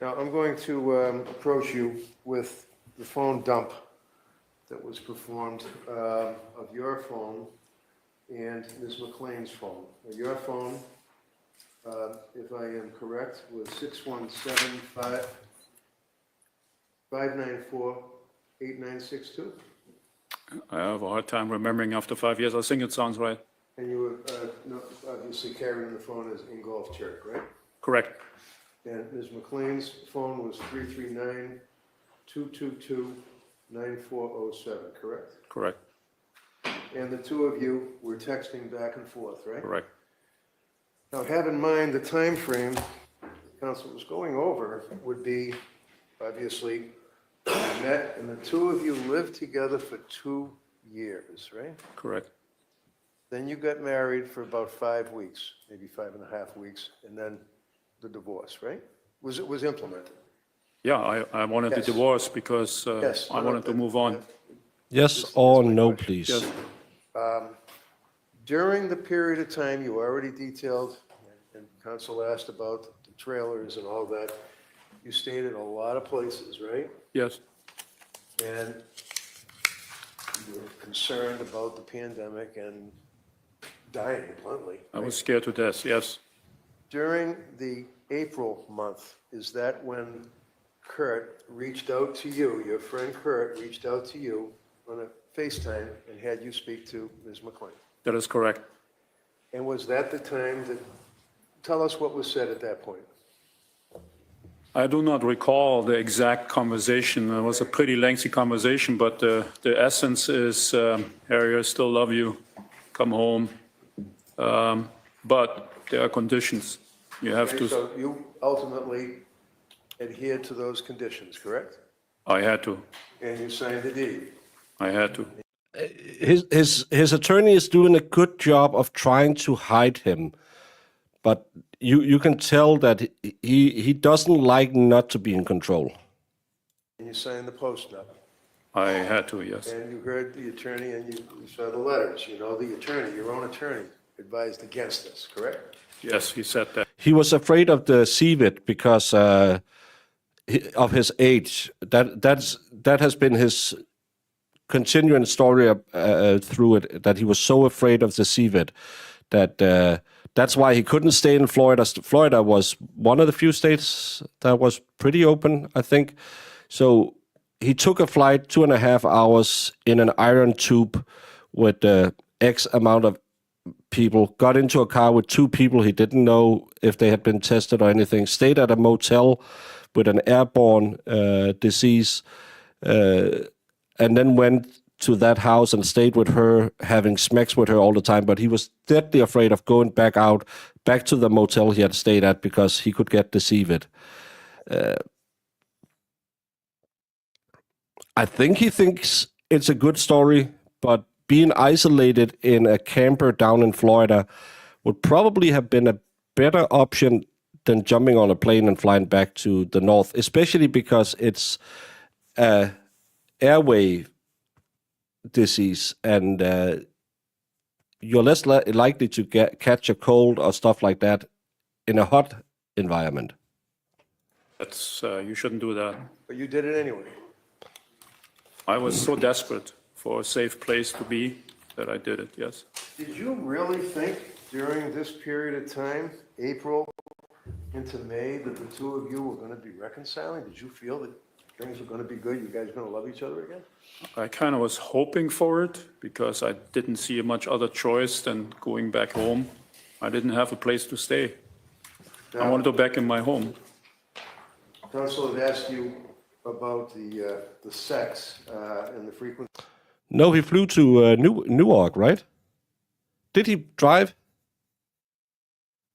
Now, I'm going to approach you with the phone dump that was performed of your phone and Ms. McLean's phone. Now, your phone, if I am correct, was 617-594-8962. I have a hard time remembering after 5 years. I think it sounds right. And you were obviously carrying the phone as Ingolf Tuerk, right? Correct. And Ms. McLean's phone was 339-222-9407, correct? Correct. And the two of you were texting back and forth, right? Correct. Now, have in mind the time frame council was going over would be, obviously, you met and the two of you lived together for 2 years, right? Correct. Then you got married for about 5 weeks, maybe 5.5 weeks, and then the divorce, right? Was implemented? Yeah, I wanted the Yes. divorce because Yes. I wanted to move on. Yes or no, please. Yes. During the period of time you already detailed, and council asked about the trailers and all that, you stayed in a lot of places, right? Yes. And you were concerned about the pandemic and dying bluntly. I was scared to death, yes. During the April month, is that when Kurt reached out to you, your friend Kurt reached out to you on a FaceTime and had you speak to Ms. McLean? That is correct. And was that the time that, tell us what was said at that point? I do not recall the exact conversation. It was a pretty lengthy conversation, but the essence is, Harry, I still love you. Come home. But there are conditions. You have to. So you ultimately adhered to those conditions, correct? I had to. And you signed the deed? I had to. His attorney is doing a good job of trying to hide him, but you can tell that he doesn't like not to be in control. And you signed the post-nup? I had to, yes. And you heard the attorney and you saw the letters. You know the attorney, your own attorney, advised against this, correct? Yes, he said that. He was afraid of the CVIT because of his age. That has been his continuing story through it, that he was so afraid of the CVIT that that's why he couldn't stay in Florida. Florida was one of the few states that was pretty open, I think. So he took a flight 2.5 hours in an iron tube with X amount of people, got into a car with 2 people he didn't know if they had been tested or anything, stayed at a motel with an airborne disease, and then went to that house and stayed with her, having sex with her all the time. But he was deadly afraid of going back to the motel he had stayed at because he could get deceived. I think he thinks it's a good story, but being isolated in a camper down in Florida would probably have been a better option than jumping on a plane and flying back to the north, especially because it's a airway disease, and you're less likely to catch a cold or stuff like that in a hot environment. That's, you shouldn't do that. But you did it anyway. I was so desperate for a safe place to be that I did it, yes. Did you really think during this period of time, April into May, that the two of you were going to be reconciling? Did you feel that things were going to be good? You guys were going to love each other again? I kind of was hoping for it because I didn't see much other choice than going back home. I didn't have a place to stay. I wanted to go back in my home. Counsel had asked you about the sex and the frequency. No, he flew to Newark, right? Did he drive?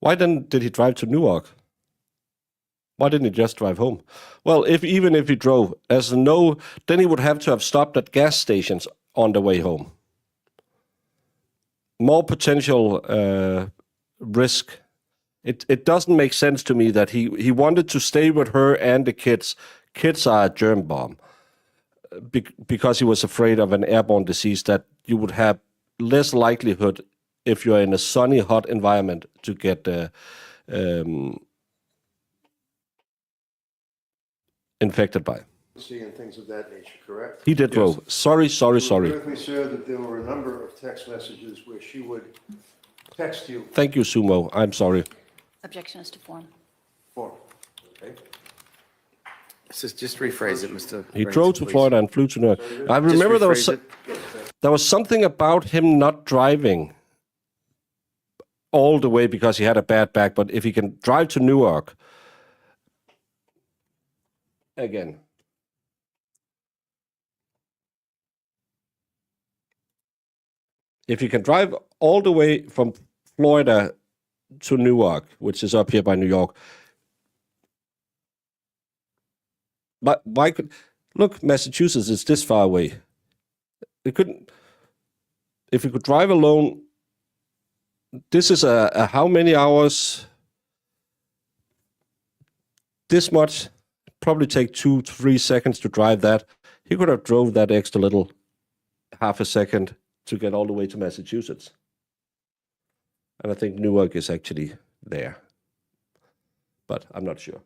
Why then did he drive to Newark? Why didn't he just drive home? Well, even if he drove, then he would have to have stopped at gas stations on the way home. More potential risk. It doesn't make sense to me that he wanted to stay with her and the kids. Kids are a germ bomb. Because he was afraid of an airborne disease, that you would have less likelihood if you're in a sunny, hot environment to get infected by. And things of that nature, correct? He did row. Sorry. You agree with me, sir, that there were a number of text messages where she would text you Thank you, Sumo. I'm sorry. Objection is to form. for, okay? Just rephrase it, Mr. He Briggs, drove to please. Florida and flew to Newark. I Just remember rephrase there was something about him not driving all the way because he had a bad back, but if he can drive to Newark, again. If you can drive all the way from Florida to Newark, which is up here by New York, but why could look, Massachusetts is this far away. It couldn't. If you could drive alone, this is a how many hours? This much, probably take 2 to 3 seconds to drive that. He could have drove that extra little half a second to get all the way to Massachusetts. And I think Newark is actually there. But I'm not sure.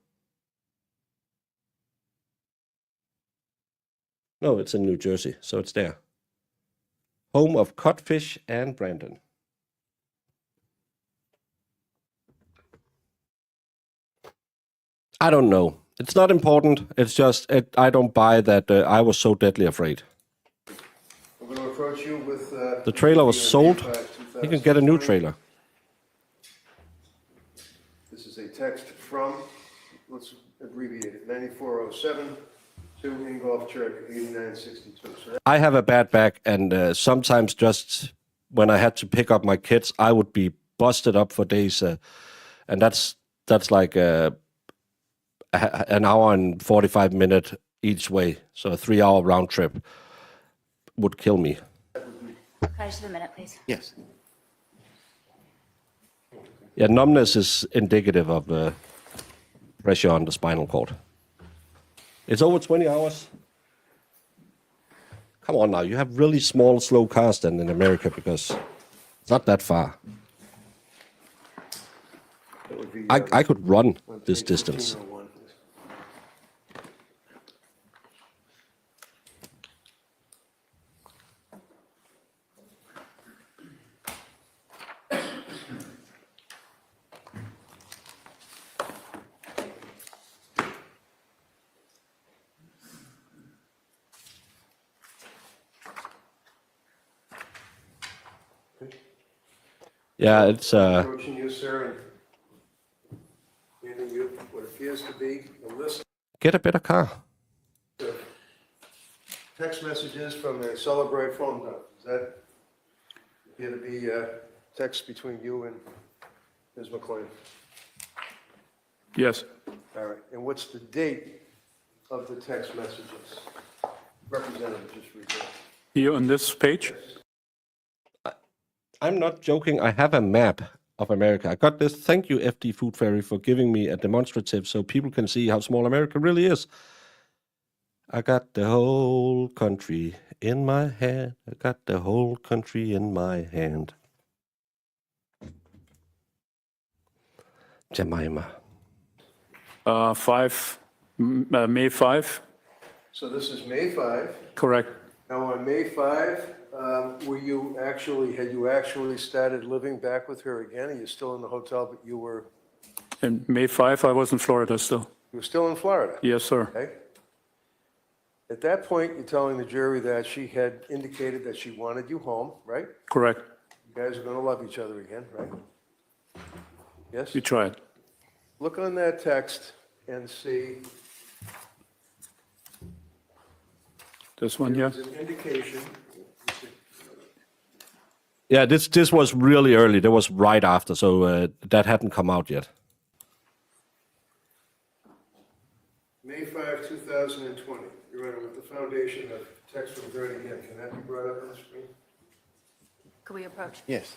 No, it's in New Jersey, so it's there. Home of Codfish and Brandon. I don't know. It's not important. It's just, I don't buy that I was so deadly afraid. I'm going to approach you with... The trailer was sold. You can get a new trailer. This is a text from, let's abbreviate it, 9407 to Ingolf Tuerk, 8962. So I have a bad back, and sometimes just when I had to pick up my kids, I would be busted up for days. And that's like an hour and 45 minutes each way. So a 3-hour round trip would kill me. Can I just have a minute, please? Yes. Yeah, numbness is indicative of pressure on the spinal cord. It's over 20 hours. Come on now, you have really small, slow cars then in America because it's not that far. that would be, I could run this distance. 1501. Yeah, it's Approaching you, sir, and handing you what appears to be a list get a better car. Text messages from a Celebrate phone dump. Does that appear to be text between you and Ms. McLean? Yes. All right. And what's the date of the text messages? Representative, just read that. Here on this page? I'm not joking. I have a map of America. I got this. Thank you, FD Food Fairy, for giving me a demonstrative so people can see how small America really is. I got the whole country in my hand. I got the whole country in my hand. Jemima. May 5. So this is May 5. Correct. Now, on May 5, had you actually started living back with her again? Are you still in the hotel, but you were And May 5, I was in Florida still. still in Florida? Yes, sir. Okay. At that point, you're telling the jury that she had indicated that she wanted you home, right? Correct. You guys are going to love each other again, right? Yes? We tried. Look on that text and see. This one here? There's an indication. Yeah, this was really early. That was right after, so that hadn't come out yet. May 5, 2020. Your Honor, with the foundation of text from Bernie Hill, can that be brought up on the screen? Could we approach? Yes.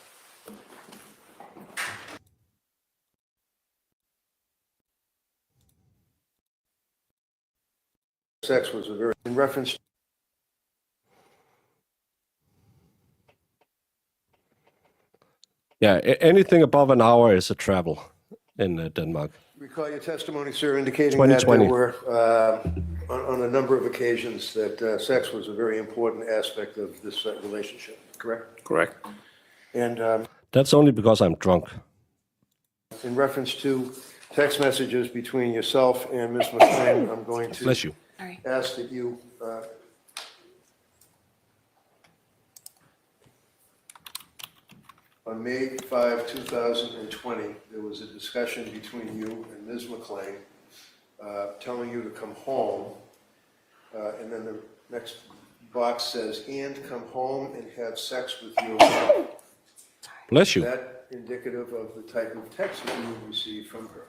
Sex was a very, in reference. Yeah, anything above an hour is a travel in Denmark. Recall your testimony, sir, indicating that there 2020. were, on a number of occasions, that sex was a very important aspect of this relationship, correct? Correct. And That's only because I'm drunk. in reference to text messages between yourself and Ms. McLean, I'm going to Bless you. All right. ask that you on May 5, 2020, there was a discussion between you and Ms. McLean telling you to come home, and then the next box says, and come home and have sex with you. Bless Is you. that indicative of the type of text that you received from her?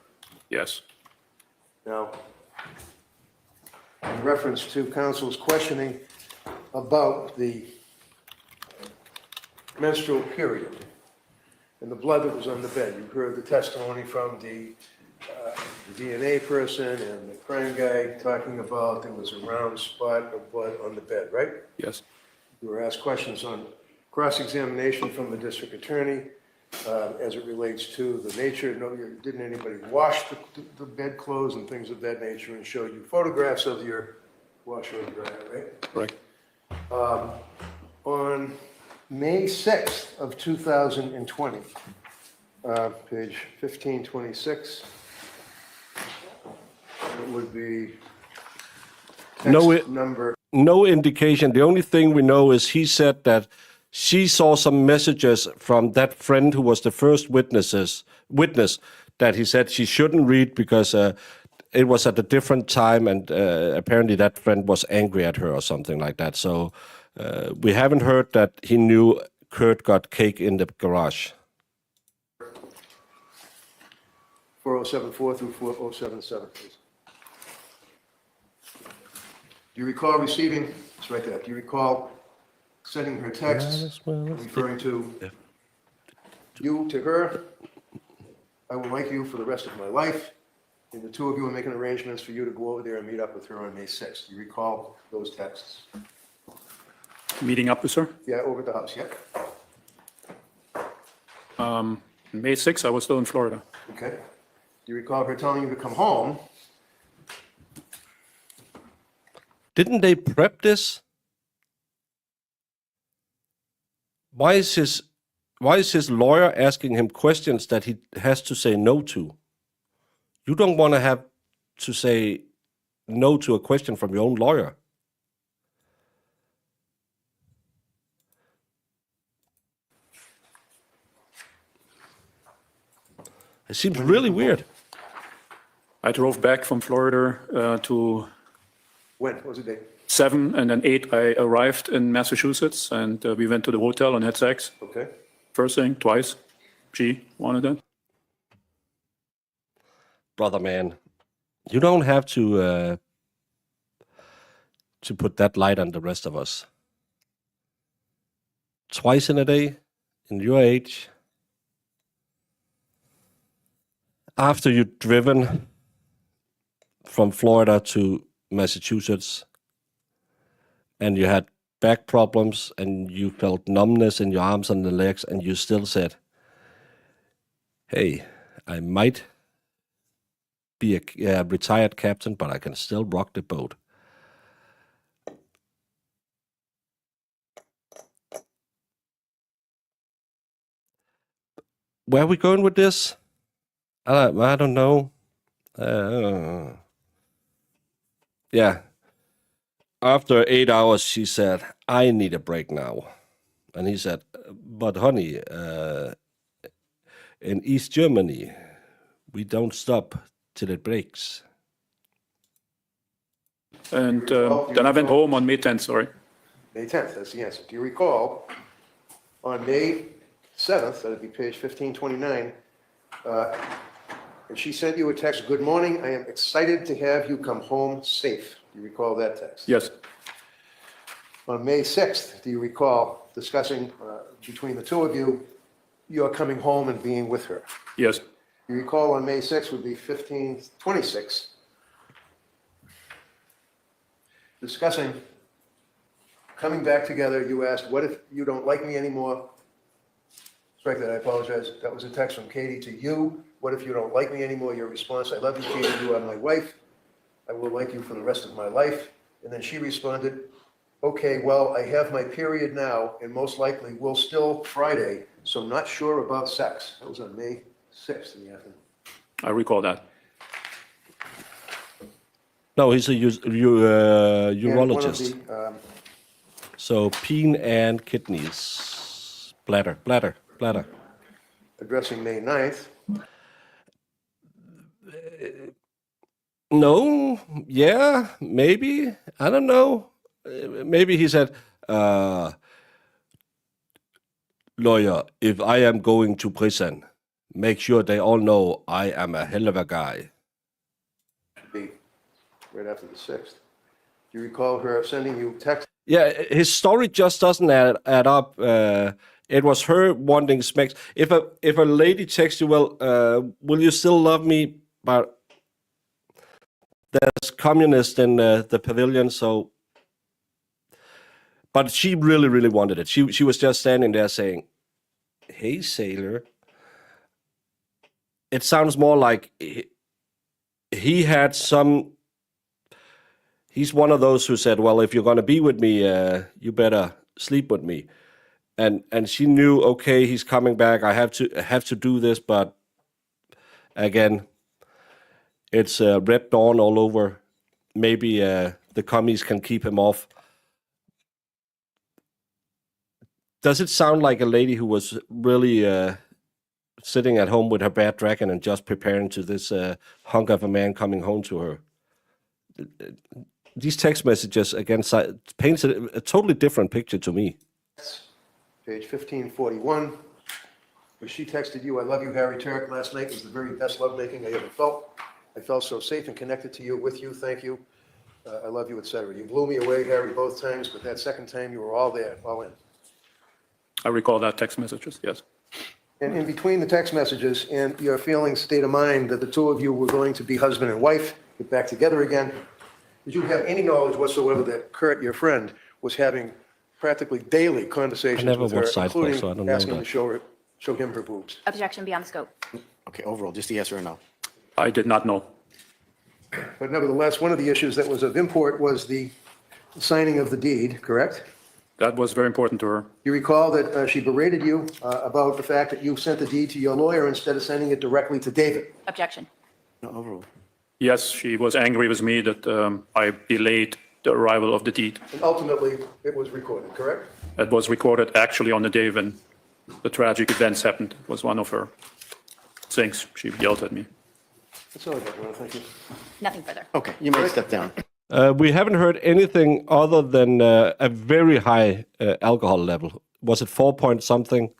Yes. Now, in reference to counsel's questioning about the menstrual period and the blood that was on the bed, you heard the testimony from the DNA person and the crime guy talking about there was a round spot of blood on the bed, right? Yes. You were asked questions on cross-examination from the district attorney as it relates to the nature. No, didn't anybody wash the bedclothes and things of that nature, and showed you photographs of your washer and dryer, right? Correct. On May 6th of 2020, page 1526, it would be No, text number. No indication. The only thing we know is he said that she saw some messages from that friend who was the first witness that he said she shouldn't read because it was at a different time, and apparently that friend was angry at her or something like that. So we haven't heard that he knew Kurt got cake in the garage. 4074 through 4077, please. Do you recall receiving, it's right there, do you recall sending her texts referring to you to her? I will like you for the rest of my life. And the two of you are making arrangements for you to go over there and meet up with her on May 6th. Do you recall those texts? Meeting up with her? Yeah, over at the house, yeah? May 6th, I was still in Florida. Okay. Do you recall her telling you to come home? Didn't they prep this? Why is his lawyer asking him questions that he has to say no to? You don't want to have to say no to a question from your own lawyer. It seems really weird. I drove back from Florida to When? What was the date? 7, and then 8 I arrived in Massachusetts, and we went to the hotel and had sex. Okay. First thing, twice. She wanted it. Brother man, you don't have to put that light on the rest of us. Twice in a day, in your age, after you've driven from Florida to Massachusetts, and you had back problems, and you felt numbness in your arms and the legs, and you still said, hey, I might be a retired captain, but I can still rock the boat. Where are we going with this? I don't know. Yeah. After 8 hours, she said, I need a break now. And he said, but honey, in East Germany, we don't stop till it breaks. And then I went home on May 10th, sorry. May 10th, that's the answer. Do you recall, on May 7th, that'd be page 1529, and she sent you a text, good morning, I am excited to have you come home safe. Do you recall that text? Yes, On May 6th, do you recall discussing between the two of you, you're coming home and being with her? yes, You recall on May 6th would be 1526, discussing coming back together, you asked, what if you don't like me anymore? Strike that, I apologize. That was a text from Katie to you. What if you don't like me anymore? Your response, I love you, Katie, you are my wife. I will like you for the rest of my life. And then she responded, okay, well, I have my period now, and most likely will still Friday, so I'm not sure about sex. That was on May 6th in the afternoon. I recall that. No, he's a urologist. And one of the, So peen and kidneys. Bladder. addressing May 9th, No, yeah, maybe. I don't know. Maybe he said, lawyer, if I am going to prison, make sure they all know I am a hell of a guy. be right after the 6th. Do you recall her sending you text? Yeah, his story just doesn't add up. It was her wanting smacks. If a lady texts you, well, will you still love me? But there's communists in the pavilion, so. But she really, really wanted it. She was just standing there saying, "Hey, sailor." It sounds more like he had some. He's one of those who said, well, if you're going to be with me, you better sleep with me. And she knew, okay, he's coming back. I have to do this. But again, it's Red Dawn all over. Maybe the commies can keep him off. Does it sound like a lady who was really sitting at home with her bad dragon and just preparing to this hunk of a man coming home to her? These text messages, again, paints a totally different picture to me. Page 1541, where she texted you, I love you, Harry Tuerk. Last night was the very best lovemaking I ever felt. I felt so safe and connected to you, with you, thank you. I love you, etc. You blew me away, Harry, both times, but that second time you were all there, all in. I recall that text messages, yes. And in between the text messages and your feeling, state of mind that the two of you were going to be husband and wife, get back together again, did you have any knowledge whatsoever that Kurt, your friend, was having practically daily conversations with her, including so I don't know asking that. to show him her boobs? Objection beyond the scope. Okay, overall, just a yes or a no. I did not know. But nevertheless, one of the issues that was of import was the signing of the deed, correct? That was very important to her. You recall that she berated you about the fact that you sent the deed to your lawyer instead of sending it directly to David. Objection. No, overall. Yes, she was angry with me that I delayed the arrival of the deed. And ultimately, it was recorded, correct? It was recorded actually on the day when the tragic events happened. It was one of her things. She yelled at me. That's all I got, Your Honor, thank you. Nothing further. Okay, you may step down. We haven't heard anything other than a very high alcohol level. Was it 4 point something?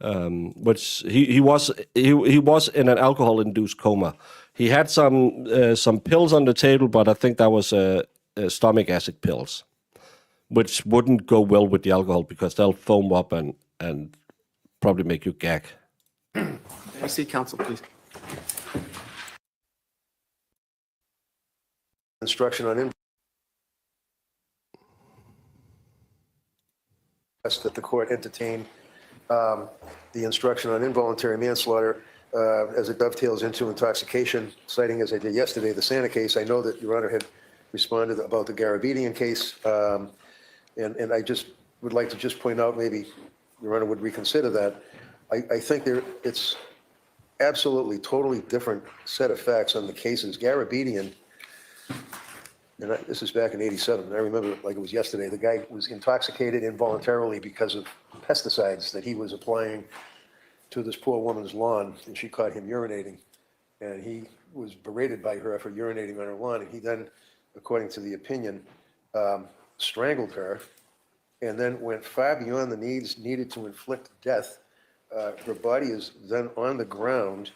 Which he was in an alcohol-induced coma. He had some pills on the table, but I think that was stomach acid pills, which wouldn't go well with the alcohol because they'll foam up and probably make you gag. I see counsel, please. Instruction on that the court entertain the instruction on involuntary manslaughter as it dovetails into intoxication, citing, as I did yesterday, the Santa case. I know that Your Honor had responded about the Garabedian case, and I just would like to just point out, maybe Your Honor would reconsider that. I think it's absolutely totally different set of facts on the cases. Garabedian, and this is back in '87, I remember it like it was yesterday. The guy was intoxicated involuntarily because of pesticides that he was applying to this poor woman's lawn, and she caught him urinating. And he was berated by her for urinating on her lawn, and he then, according to the opinion, strangled her, and then went far beyond the needs needed to inflict death. Her body is then on the ground,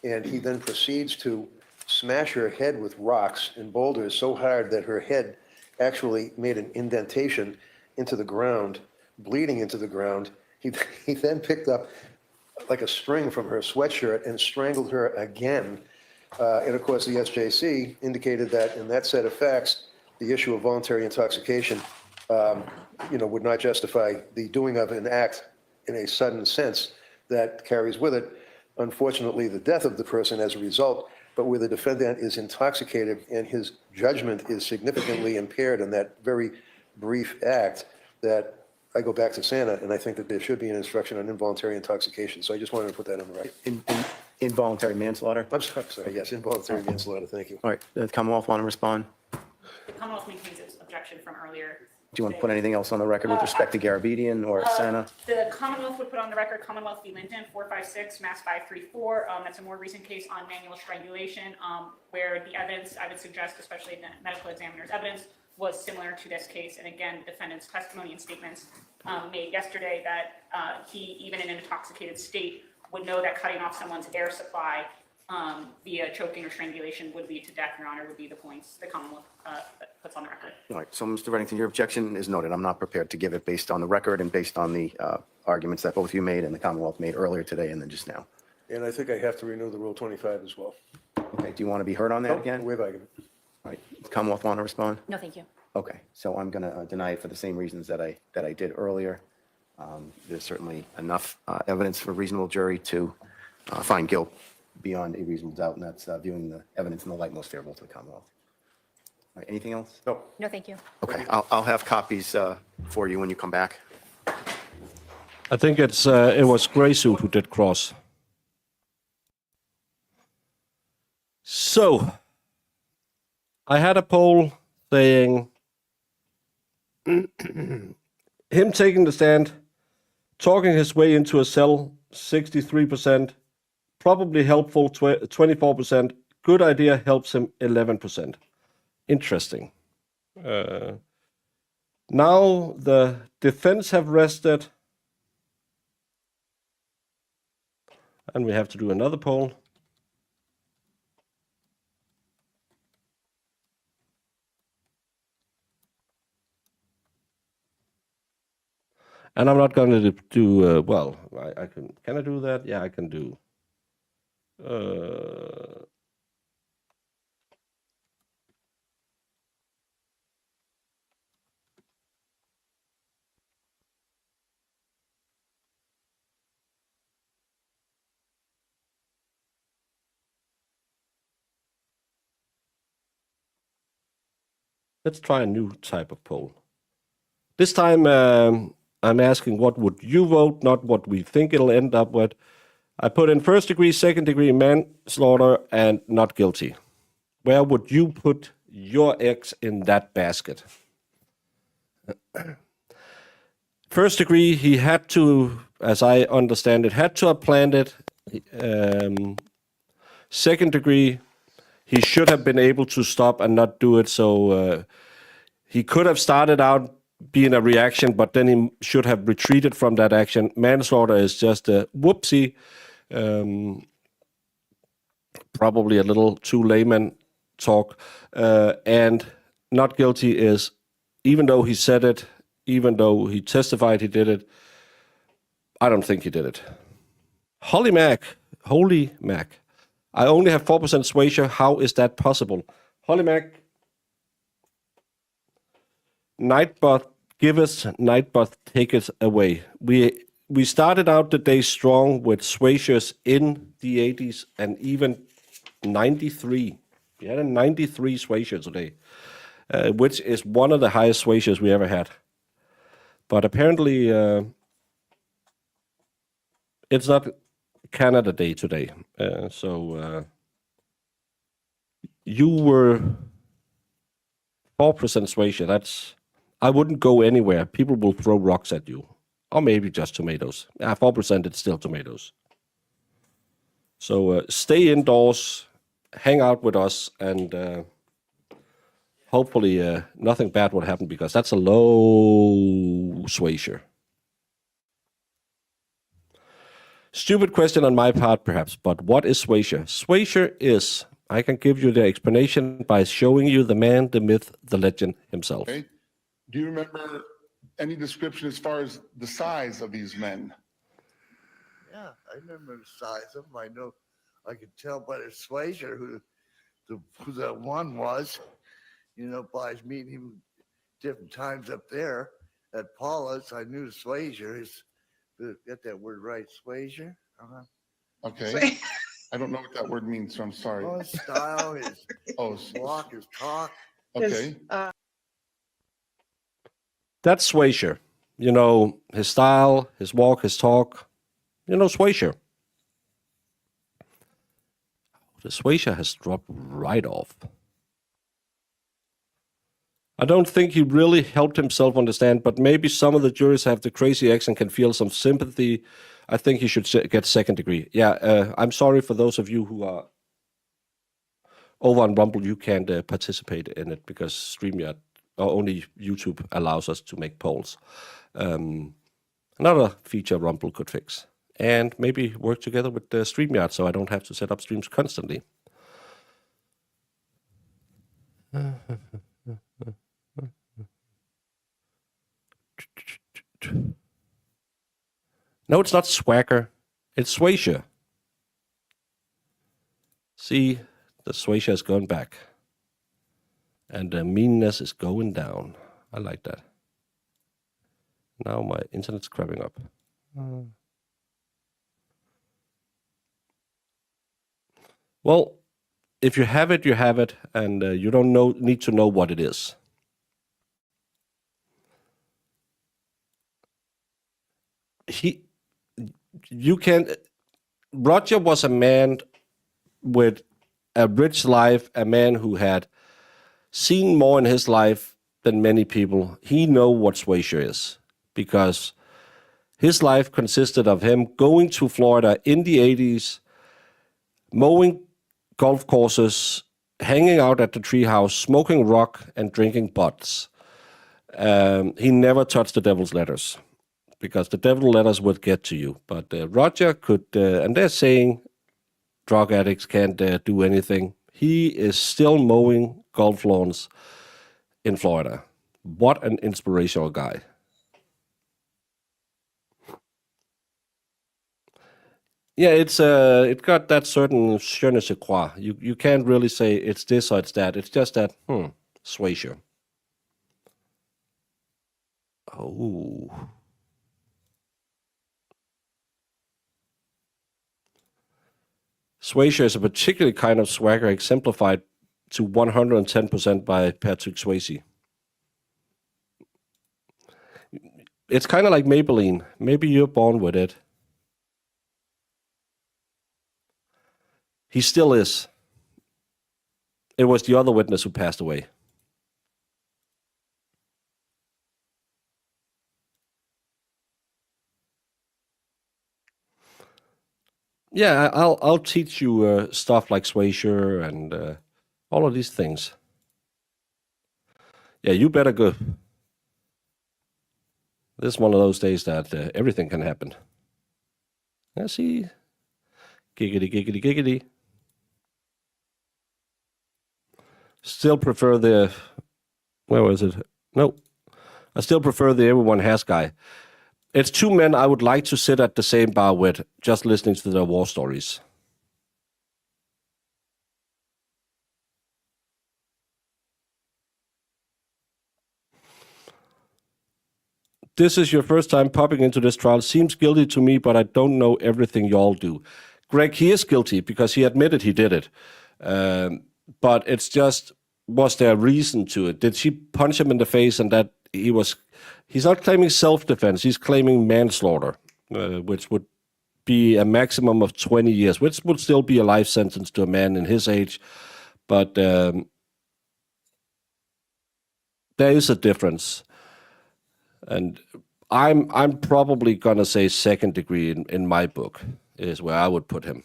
and he then proceeds to smash her head with rocks and boulders so hard that her head actually made an indentation into the ground, bleeding into the ground. He then picked up like a string from her sweatshirt and strangled her again. And of course, the SJC indicated that in that set of facts, the issue of voluntary intoxication, would not justify the doing of an act in a sudden sense that carries with it, unfortunately, the death of the person as a result, but where the defendant is intoxicated and his judgment is significantly impaired in that very brief act, that I go back to Santa, and I think that there should be an instruction on involuntary intoxication. So I just wanted to put that on the record. Involuntary manslaughter? I'm sorry, yes, involuntary manslaughter, thank you. All right, the Commonwealth want to respond? The Commonwealth maintains its objection from earlier. Do you want to put anything else on the record with respect to Garabedian or Santa? The Commonwealth would put on the record Commonwealth v. Linton, 456, Mass 534. That's a more recent case on manual strangulation, where the evidence, I would suggest, especially the medical examiner's evidence, was similar to this case. And again, the defendant's testimony and statements made yesterday that he, even in an intoxicated state, would know that cutting off someone's air supply via choking or strangulation would lead to death, Your Honor, would be the points the Commonwealth puts on the record. All right, so Mr. Reddington, your objection is noted. I'm not prepared to give it based on the record and based on the arguments that both you made and the Commonwealth made earlier today and then just now. And I think I have to renew the Rule 25 as well. Okay, do you want to be heard on that again? Waive argument. All right, Commonwealth want to respond? No, thank you. Okay, so I'm going to deny it for the same reasons that I did earlier. There's certainly enough evidence for a reasonable jury to find guilt beyond a reasonable doubt, and that's viewing the evidence in the light most favorable to the Commonwealth. All right, anything else? No. No, thank you. Okay, I'll have copies for you when you come back. I think it was Graysuit who did cross. So, I had a poll saying him taking the stand, talking his way into a cell, 63%, probably helpful, 24%, good idea, helps him, 11%. Interesting. Now the defense have rested, and we have to do another poll. And I'm not going to do, well, I can I do that? Yeah, I can do. Let's try a new type of poll. This time, I'm asking what would you vote, not what we think it'll end up with. I put in first degree, second degree manslaughter, and not guilty. Where would you put your eggs in that basket? First degree, he had to, as I understand it, had to have planned it. Second degree, he should have been able to stop and not do it. So he could have started out being a reaction, but then he should have retreated from that action. Manslaughter is just a whoopsie, probably a little too layman talk. And not guilty is, even though he said it, even though he testified he did it, I don't think he did it. Holy Mac. I only have 4% suasion. How is that possible? Holy Mac. Nightbot, give us Nightbot, take it away. We started out the day strong with suasiers in the 80s and even 93. We had a 93 suasier today, which is one of the highest suasiers we ever had. But apparently, it's not Canada Day today. So you were 4% suasion. I wouldn't go anywhere. People will throw rocks at you. Or maybe just tomatoes. 4%, it's still tomatoes. So stay indoors, hang out with us, and hopefully nothing bad will happen, because that's a low suasion. Stupid question on my part, perhaps, but what is suasion? Suasion is, I can give you the explanation by showing you the man, the myth, the legend himself. Okay. Do you remember any description as far as the size of these men? Yeah, I remember the size of them. I know, I could tell by the suasion who that one was, by meeting him different times up there at Paula's. I knew the suasion is, get that word right, suasion? Okay. I don't know what that word means, so I'm sorry. Oh, his style, his walk, his talk. Okay. That's suasion. His style, his walk, his talk. Suasion. The suasion has dropped right off. I don't think he really helped himself understand, but maybe some of the jurors have the crazy ex and can feel some sympathy. I think he should get second degree. Yeah, I'm sorry for those of you who are over on Rumble. You can't participate in it because StreamYard, or only YouTube, allows us to make polls. Another feature Rumble could fix. And maybe work together with StreamYard so I don't have to set up streams constantly. No, it's not swagger. It's suasion. See, the suasion is going back. And the meanness is going down. I like that. Now my internet's crapping up. Well, if you have it, you have it, and you don't need to know what it is. Roger was a man with a rich life, a man who had seen more in his life than many people. He know what suasion is, because his life consisted of him going to Florida in the 80s, mowing golf courses, hanging out at the treehouse, smoking rock, and drinking butts. He never touched the devil's letters, because the devil letters would get to you. But Roger could, and they're saying drug addicts can't do anything. He is still mowing golf lawns in Florida. What an inspirational guy. Yeah, it got that certain je ne sais quoi. You can't really say it's this or it's that. It's just that, suasion. Oh. Suasion is a particular kind of swagger exemplified to 110% by Patrick Swayze. It's kind of like Maybelline. Maybe you're born with it. He still is. It was the other witness who passed away. Yeah, I'll teach you stuff like suasion and All of these things. Yeah, you better go. This is one of those days that everything can happen. Let's see. Giggity, giggity, giggity. Still prefer the... Where was it? No. I still prefer the everyone has guy. It's two men I would like to sit at the same bar with, just listening to their war stories. This is your first time popping into this trial. Seems guilty to me, but I don't know everything y'all do. Greg, he is guilty because he admitted he did it. But it's just, was there a reason to it? Did she punch him in the face and that he's not claiming self-defense, he's claiming manslaughter, which would be a maximum of 20 years, which would still be a life sentence to a man in his age. But there is a difference. And I'm probably going to say second degree in my book is where I would put him.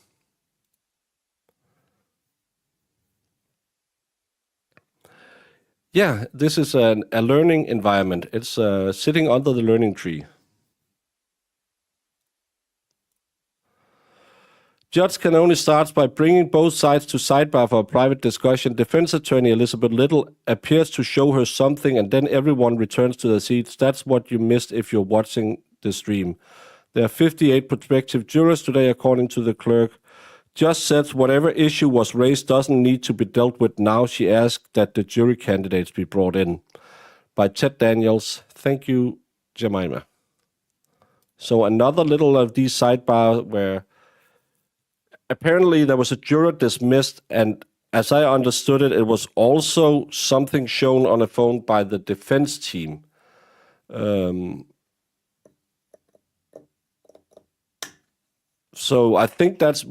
Yeah, this is a learning environment. It's sitting under the learning tree. Judge can only start by bringing both sides to sidebar for a private discussion. Defense attorney Elizabeth Little appears to show her something and then everyone returns to their seats. That's what you missed if you're watching the stream. There are 58 prospective jurors today, according to the clerk. Just says whatever issue was raised doesn't need to be dealt with now. She asked that the jury candidates be brought in. By Ted Daniels. Thank you, Jemima. So another little of these sidebar where apparently there was a juror dismissed, and as I understood it, it was also something shown on a phone by the defense team. So I think there's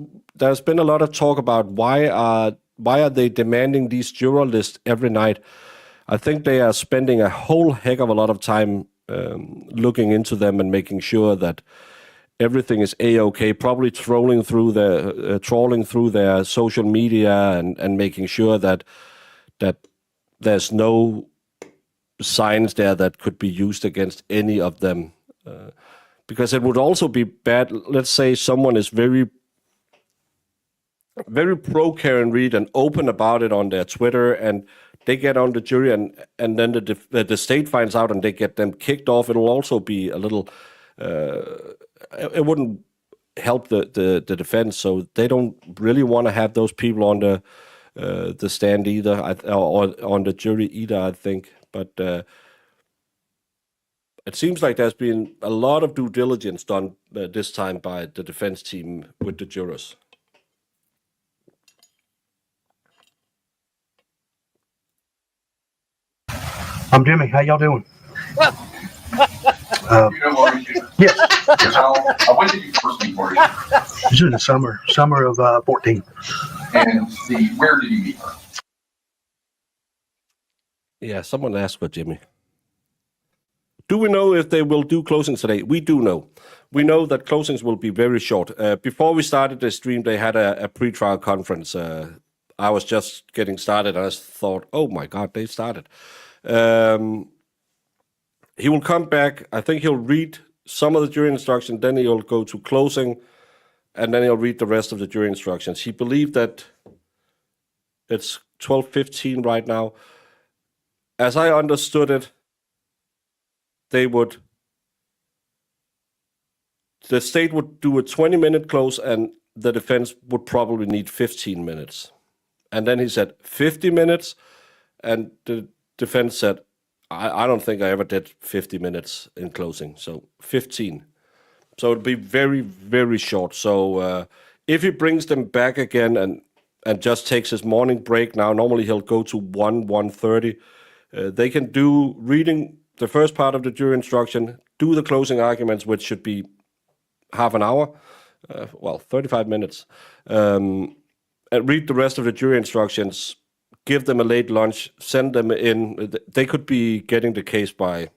been a lot of talk about why are they demanding these juror lists every night. I think they are spending a whole heck of a lot of time looking into them and making sure that everything is A-okay, probably trawling through their social media and making sure that there's no signs there that could be used against any of them. Because it would also be bad, let's say someone is very pro Karen Reed and open about it on their Twitter, and they get on the jury and then the state finds out and they get them kicked off. It'll also be a little... it wouldn't help the defense, so they don't really want to have those people on the stand either, or on the jury either, I think. But it seems like there's been a lot of due diligence done this time by the defense team with the jurors. I'm Jimmy. How y'all doing? Yes. When did you first meet Maureen? This is in the summer of 14. And where did you meet her? Yeah, someone asked for Jimmy. Do we know if they will do closings today? We do know. We know that closings will be very short. Before we started the stream, they had a pre-trial conference. I was just getting started, and I thought, oh my God, they started. He will come back. I think he'll read some of the jury instructions, then he'll go to closing, and then he'll read the rest of the jury instructions. He believed that it's 12:15 right now. As I understood it, the state would do a 20-minute close and the defense would probably need 15 minutes. And then he said 50 minutes, and the defense said, I don't think I ever did 50 minutes in closing, so 15. So it'd be very, very short. So if he brings them back again and just takes his morning break now, normally he'll go to 1:30. They can do reading the first part of the jury instruction, do the closing arguments, which should be half an hour, 35 minutes, and read the rest of the jury instructions, give them a late lunch, send them in. They could be getting the case by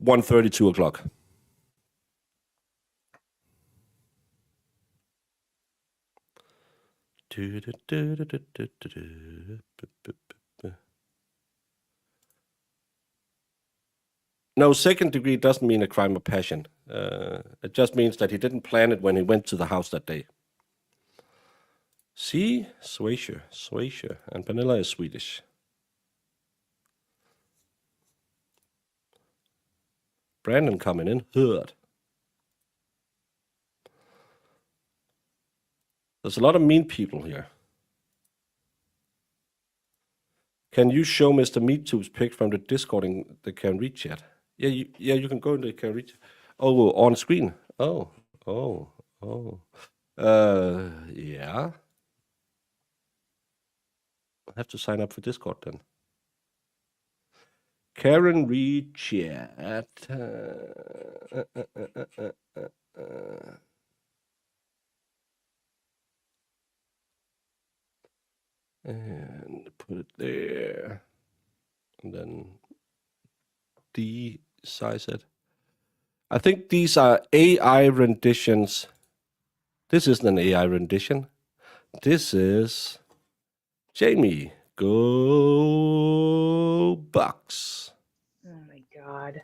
1:30, 2 o'clock. No, second degree doesn't mean a crime of passion. It just means that he didn't plan it when he went to the house that day. See? Swaysher. And Vanilla is Swedish. Brandon coming in. Hurt. There's a lot of mean people here. Can you show Mr. MeatTube's pic from the Discord in the Can Read chat? Yeah, you can go into the Can Read. Oh, on screen. Oh. Yeah. I have to sign up for Discord then. Karen Read chat. And put it there. And then de-size it. I think these are AI renditions. This isn't an AI rendition. This is Jamie. Go Bucks. Oh my God.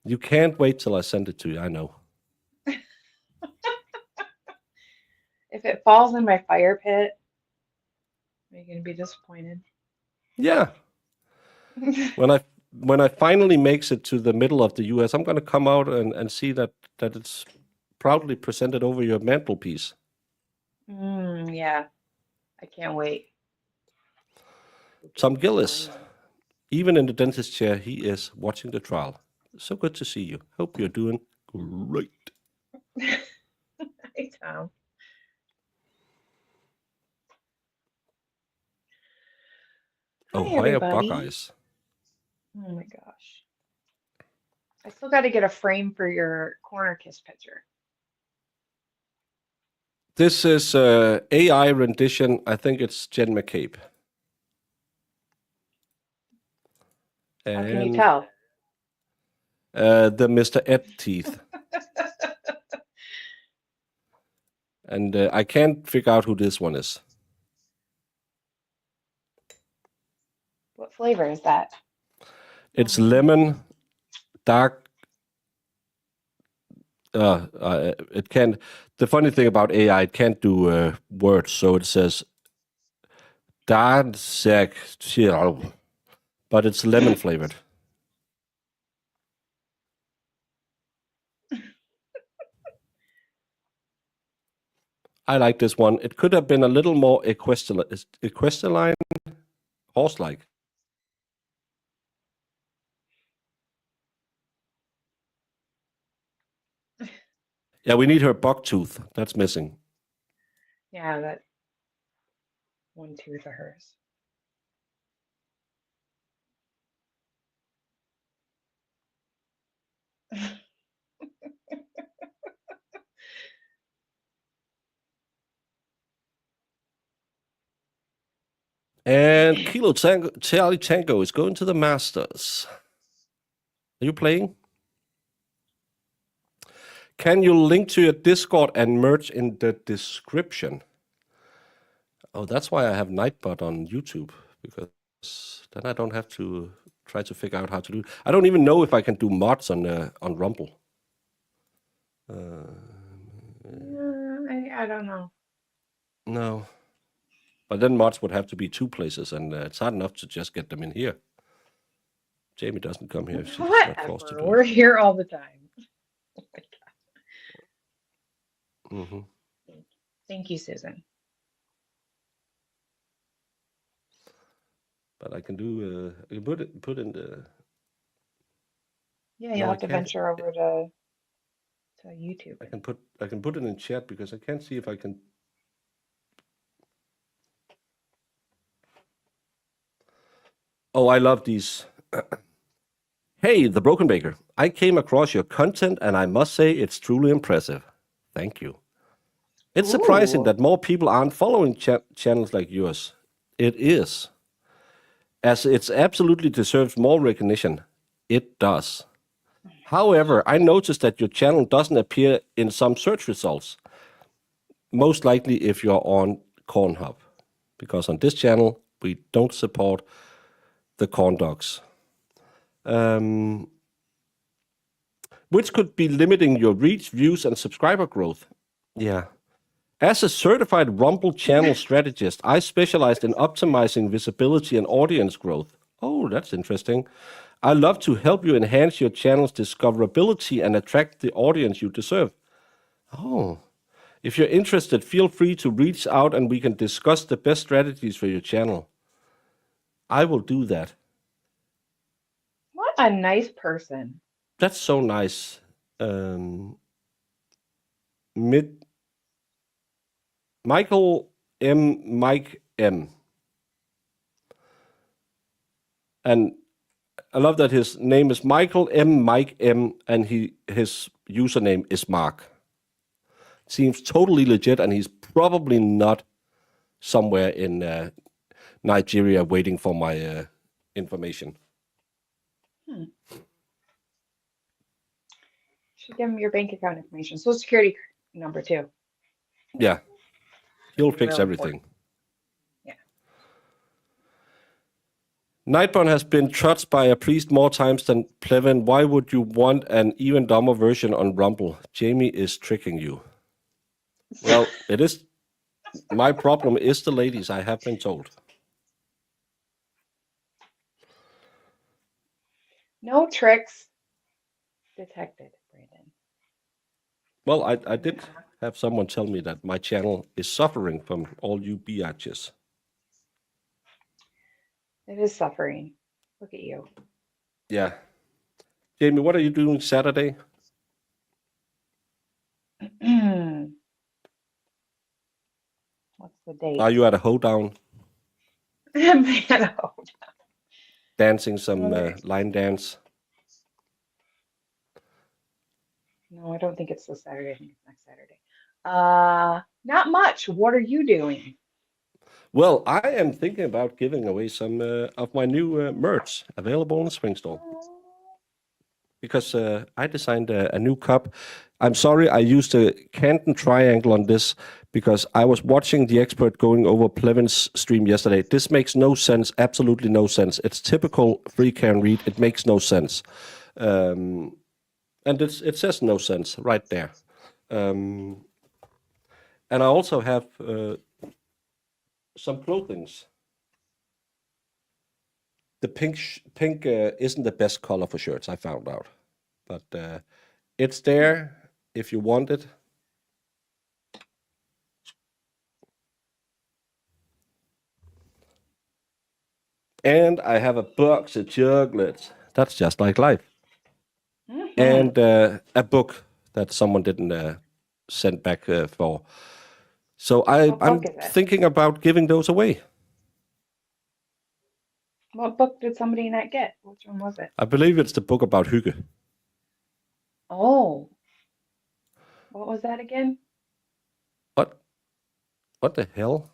You can't wait till I send it to you, I know. If it falls in my fire pit, are you going to be disappointed? Yeah. When I finally makes it to the middle of the US, I'm going to come out and see that it's proudly presented over your mantelpiece. Yeah. I can't wait. Tom Gillis, even in the dentist chair, he is watching the trial. So good to see you. Hope you're doing great. Hey, Tom. Ohio everybody. Buckeyes. Oh my gosh. I still got to get a frame for your corner kiss picture. This is AI rendition. I think it's Jen McCabe. How can you And tell? the Mr. Ed teeth. And I can't figure out who this one is. What flavor is that? It's lemon, dark. It can't. The funny thing about AI, it can't do words, so it says dark, but it's lemon flavored. I like this one. It could have been a little more equestrian, horse-like. Yeah, we need her buck tooth. That's missing. Yeah, that one tooth of hers. And Kilo Tango, Charlie Tango is going to the Masters. Are you playing? Can you link to your Discord and merge in the description? Oh, that's why I have Nightbot on YouTube, because then I don't have to try to figure out how to do it. I don't even know if I can do mods on Rumble. I don't know. No. But then mods would have to be two places, and it's hard enough to just get them in here. Jamie doesn't come here. She's not forced to do We're it. here all the time. Oh my God. Mm-hmm. Thank you, Susan. But I can do. I can put in the. Yeah, No, you'll I have to can't. venture over to YouTube. I can put it in chat because I can't see if I can. Oh, I love these. Hey, the Broken Baker. I came across your content and I must say it's truly impressive. Thank you. It's surprising Ooh. that more people aren't following channels like yours. It is. As it absolutely deserves more recognition. It does. However, I noticed that your channel doesn't appear in some search results. most likely if you're on Cornhub, because on this channel we don't support the corn dogs, which could be limiting your reach, views, and subscriber growth. Yeah. As a certified Rumble channel strategist, I specialized in optimizing visibility and audience growth. Oh, that's interesting. I love to help you enhance your channel's discoverability and attract the audience you deserve. Oh, if you're interested, feel free to reach out and we can discuss the best strategies for your channel. I will do that. What a nice person. That's so nice. Michael M. Mike M. And I love that his name is Michael M. Mike M. and his username is Mark. Seems totally legit, and he's probably not somewhere in Nigeria waiting for my information. Should give him your bank account information. Social security number too. Yeah, he'll That's fix real everything. important. Yeah. Nightburn has been touched by a priest more times than Plevin. Why would you want an even dumber version on Rumble? Jamie is tricking you. Well, it is. My problem is the ladies, I have been told. No tricks detected, Brandon. Well, I did have someone tell me that my channel is suffering from all you biatches. It is suffering. Look at you. Yeah. Jamie, what are you doing Saturday? What's the date? Are you at a hoedown? Dancing some line dance? No, I don't think it's this Saturday. I think it's next Saturday. Not much. What are you doing? Well, I am thinking about giving away some of my new merch available in the Spring Store. Because I designed a new cup. I'm sorry I used a Canton triangle on this because I was watching the expert going over Plevin's stream yesterday. This makes no sense, absolutely no sense. It's typical free can read. It makes no sense. And it says no sense right there. And I also have some clothings. The pink isn't the best color for shirts, I found out. But it's there if you want it. And I have a box of chocolates. That's just like life. Mm-hmm. And a book that someone didn't send back for. So I'm thinking about giving those away. What book did somebody not get? Which one was it? I believe it's the book about hygge. Oh. What was that again? What the hell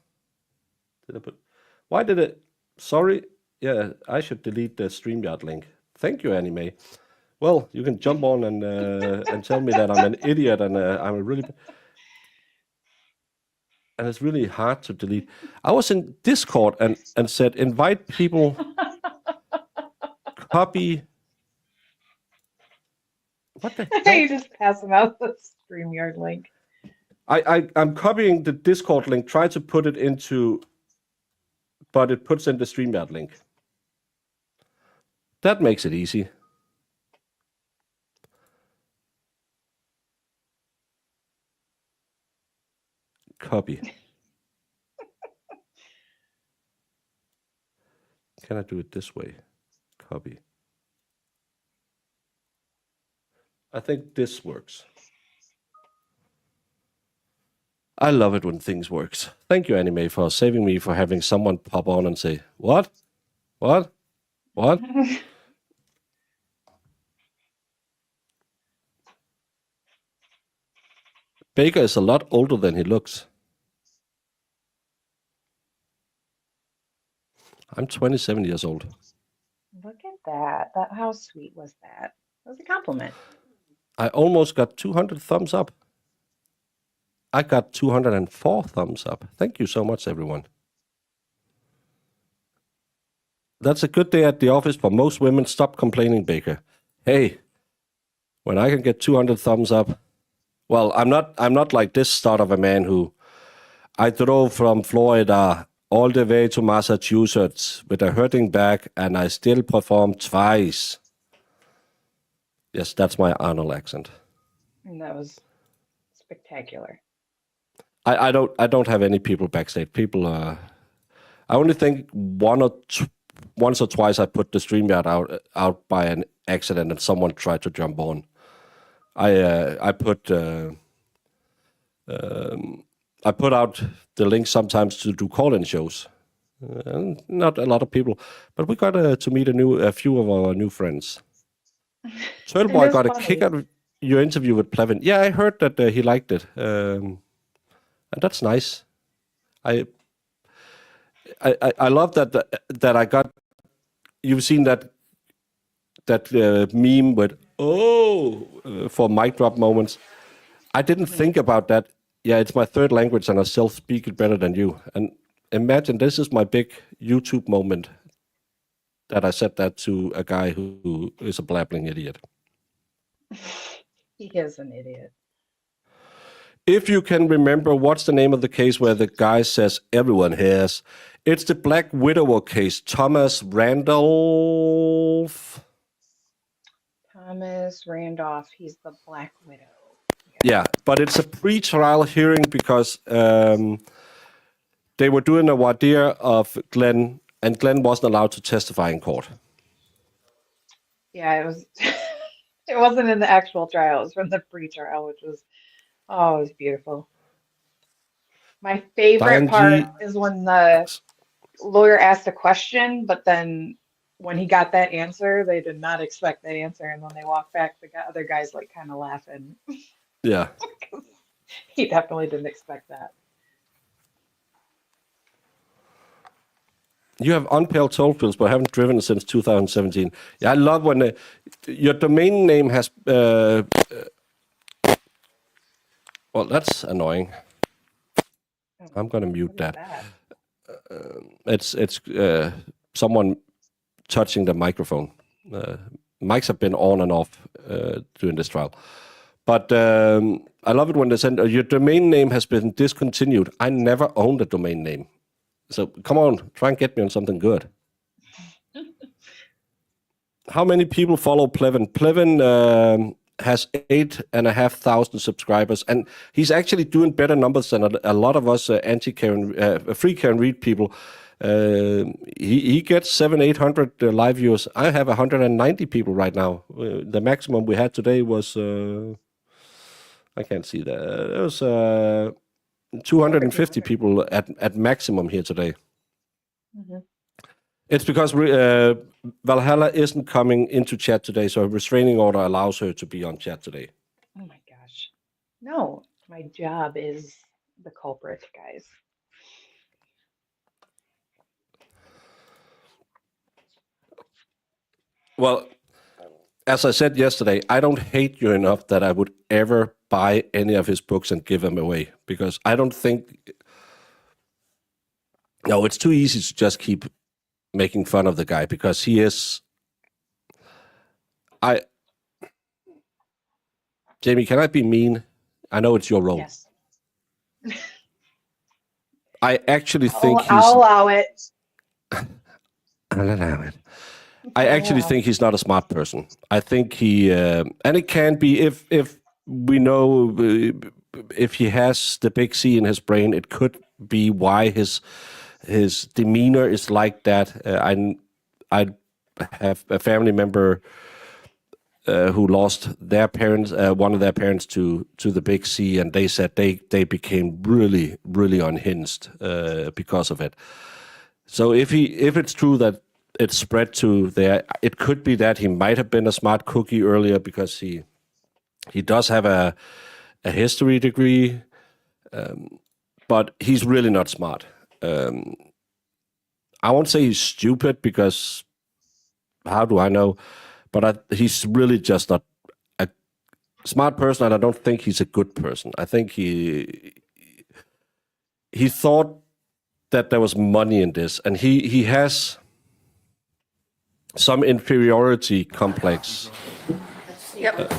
did I put? Why did it? Sorry. Yeah, I should delete the StreamYard link. Thank you, Anime. Well, you can jump on and tell me that I'm an idiot and I'm a really... And it's really hard to delete. I was in Discord and said, invite people, copy. What the hell? You just pass them out the StreamYard link. I'm copying the Discord link, try to put it into, but it puts in the StreamYard link. That makes it easy. Copy. Can I do it this way? Copy. I think this works. I love it when things works. Thank you, Anime, for saving me for having someone pop on and say, what? What? What? Baker is a lot older than he looks. I'm 27 years old. Look at that. How sweet was that? That was a compliment. I almost got 200 thumbs up. I got 204 thumbs up. Thank you so much, everyone. That's a good day at the office for most women. Stop complaining, Baker. Hey, when I can get 200 thumbs up, well, I'm not like this sort of a man who I drove from Florida all the way to Massachusetts with a hurting back, and I still performed twice. Yes, that's my Arnold accent. And that was spectacular. I don't have any people backstage. People, I only think once or twice I put the StreamYard out by an accident, and someone tried to jump on. I put out the link sometimes to do call-in shows. And not a lot of people, but we got to meet a few of our new friends. Turtleboy got a kick out of your interview with Plevin. Yeah, I heard that he liked it, and that's nice. I love that I got. You've seen that meme with for mic drop moments. I didn't think about that. Yeah, it's my third language, and I still speak it better than you. And imagine this is my big YouTube moment that I said that to a guy who is a blabbling idiot. He is an idiot. If you can remember, what's the name of the case where the guy says everyone has? It's the Black Widower case. Thomas Randolph. Thomas Randolph, he's the Black Widow. Yeah, but it's a pre-trial hearing because they were doing a voir dire of Glenn, and Glenn wasn't allowed to testify in court. Yeah, it was. It wasn't in the actual trial. It was from the pre-trial, which was, it was beautiful. My favorite part is when the lawyer asked a question, but then when he got that answer, they did not expect that answer, and when they walked back, the other guy's like kind of laughing. Yeah. He definitely didn't expect that. You have unpaid toll bills, but haven't driven since 2017. Yeah, I love when your domain name has. Well, that's annoying. I'm gonna mute that. It's someone touching the microphone. Mics have been on and off during this trial, but I love it when they send your domain name has been discontinued. I never owned a domain name. So come on, try and get me on something good. How many people follow Plevin? Plevin has 8,500 subscribers, and he's actually doing better numbers than a lot of us free Karen Read people. He gets 700-800 live viewers. I have 190 people right now. The maximum we had today was I can't see that. It was 250 people at maximum here today. Mm-hmm. It's because Valhalla isn't coming into chat today, so a restraining order allows her to be on chat today. Oh my gosh. No, my job is the culprit, guys. Well, as I said yesterday, I don't hate you enough that I would ever buy any of his books and give them away, because I don't think... No, it's too easy to just keep making fun of the guy, because he is... Jamie, can I be mean? I know it's your role. Yes. I actually think I'll allow it. I'll allow it. I actually think he's not a smart person. I think he, and it can be if we know if he has the big C in his brain, it could be why his demeanor is like that. I have a family member who lost their parents, one of their parents to the big C, and they said they became really, really unhinged because of it. So if it's true that it's spread to there, it could be that he might have been a smart cookie earlier, because he does have a history degree, but he's really not smart. I won't say he's stupid, because how do I know? But he's really just not a smart person, and I don't think he's a good person. I think he thought that there was money in this, and he has some inferiority complex. Yep.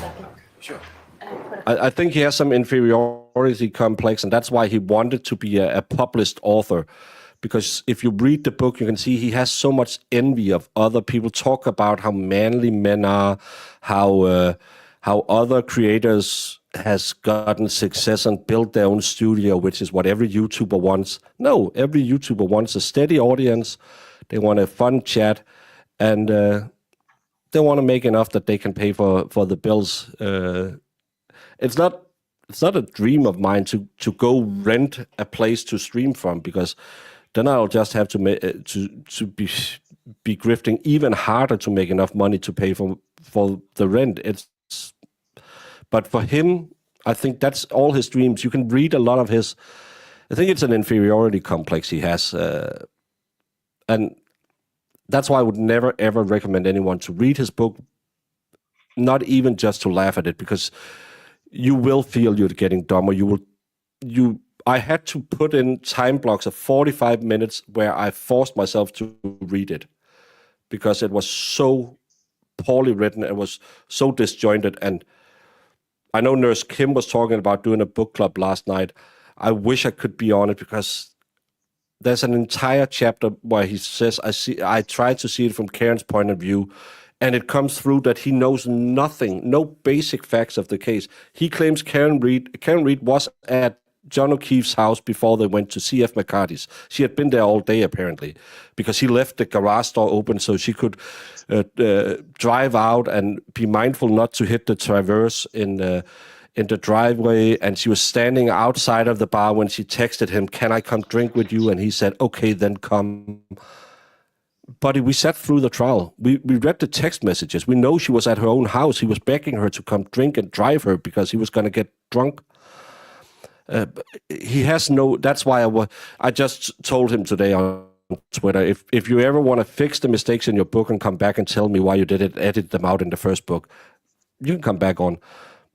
I think he has some inferiority complex, and that's why he wanted to be a published author. Because if you read the book, you can see he has so much envy of other people. Talk about how manly men are, how other creators has gotten success and built their own studio, which is what every YouTuber wants. No, every YouTuber wants a steady audience. They want a fun chat, and they want to make enough that they can pay for the bills. It's not a dream of mine to go rent a place to stream from, because then I'll just have to be grifting even harder to make enough money to pay for the rent. But for him, I think that's all his dreams. You can read a lot of his. I think it's an inferiority complex he has, and that's why I would never ever recommend anyone to read his book. Not even just to laugh at it, because you will feel you're getting dumber. I had to put in time blocks of 45 minutes where I forced myself to read it, because it was so poorly written. It was so disjointed. And I know Nurse Kim was talking about doing a book club last night. I wish I could be on it, because there's an entire chapter where he says, I tried to see it from Karen's point of view, and it comes through that he knows nothing, no basic facts of the case. He claims Karen Reed was at John O'Keefe's house before they went to C.F. McCarthy's. She had been there all day, apparently, because he left the garage door open so she could drive out and be mindful not to hit the traverse in the driveway. And she was standing outside of the bar when she texted him, "Can I come drink with you?" And he said, "Okay, then come." But we sat through the trial. We read the text messages. We know she was at her own house. He was begging her to come drink and drive her because he was going to get drunk. He has no. That's why I just told him today on Twitter, if you ever want to fix the mistakes in your book and come back and tell me why you did it, edit them out in the first book, you can come back on.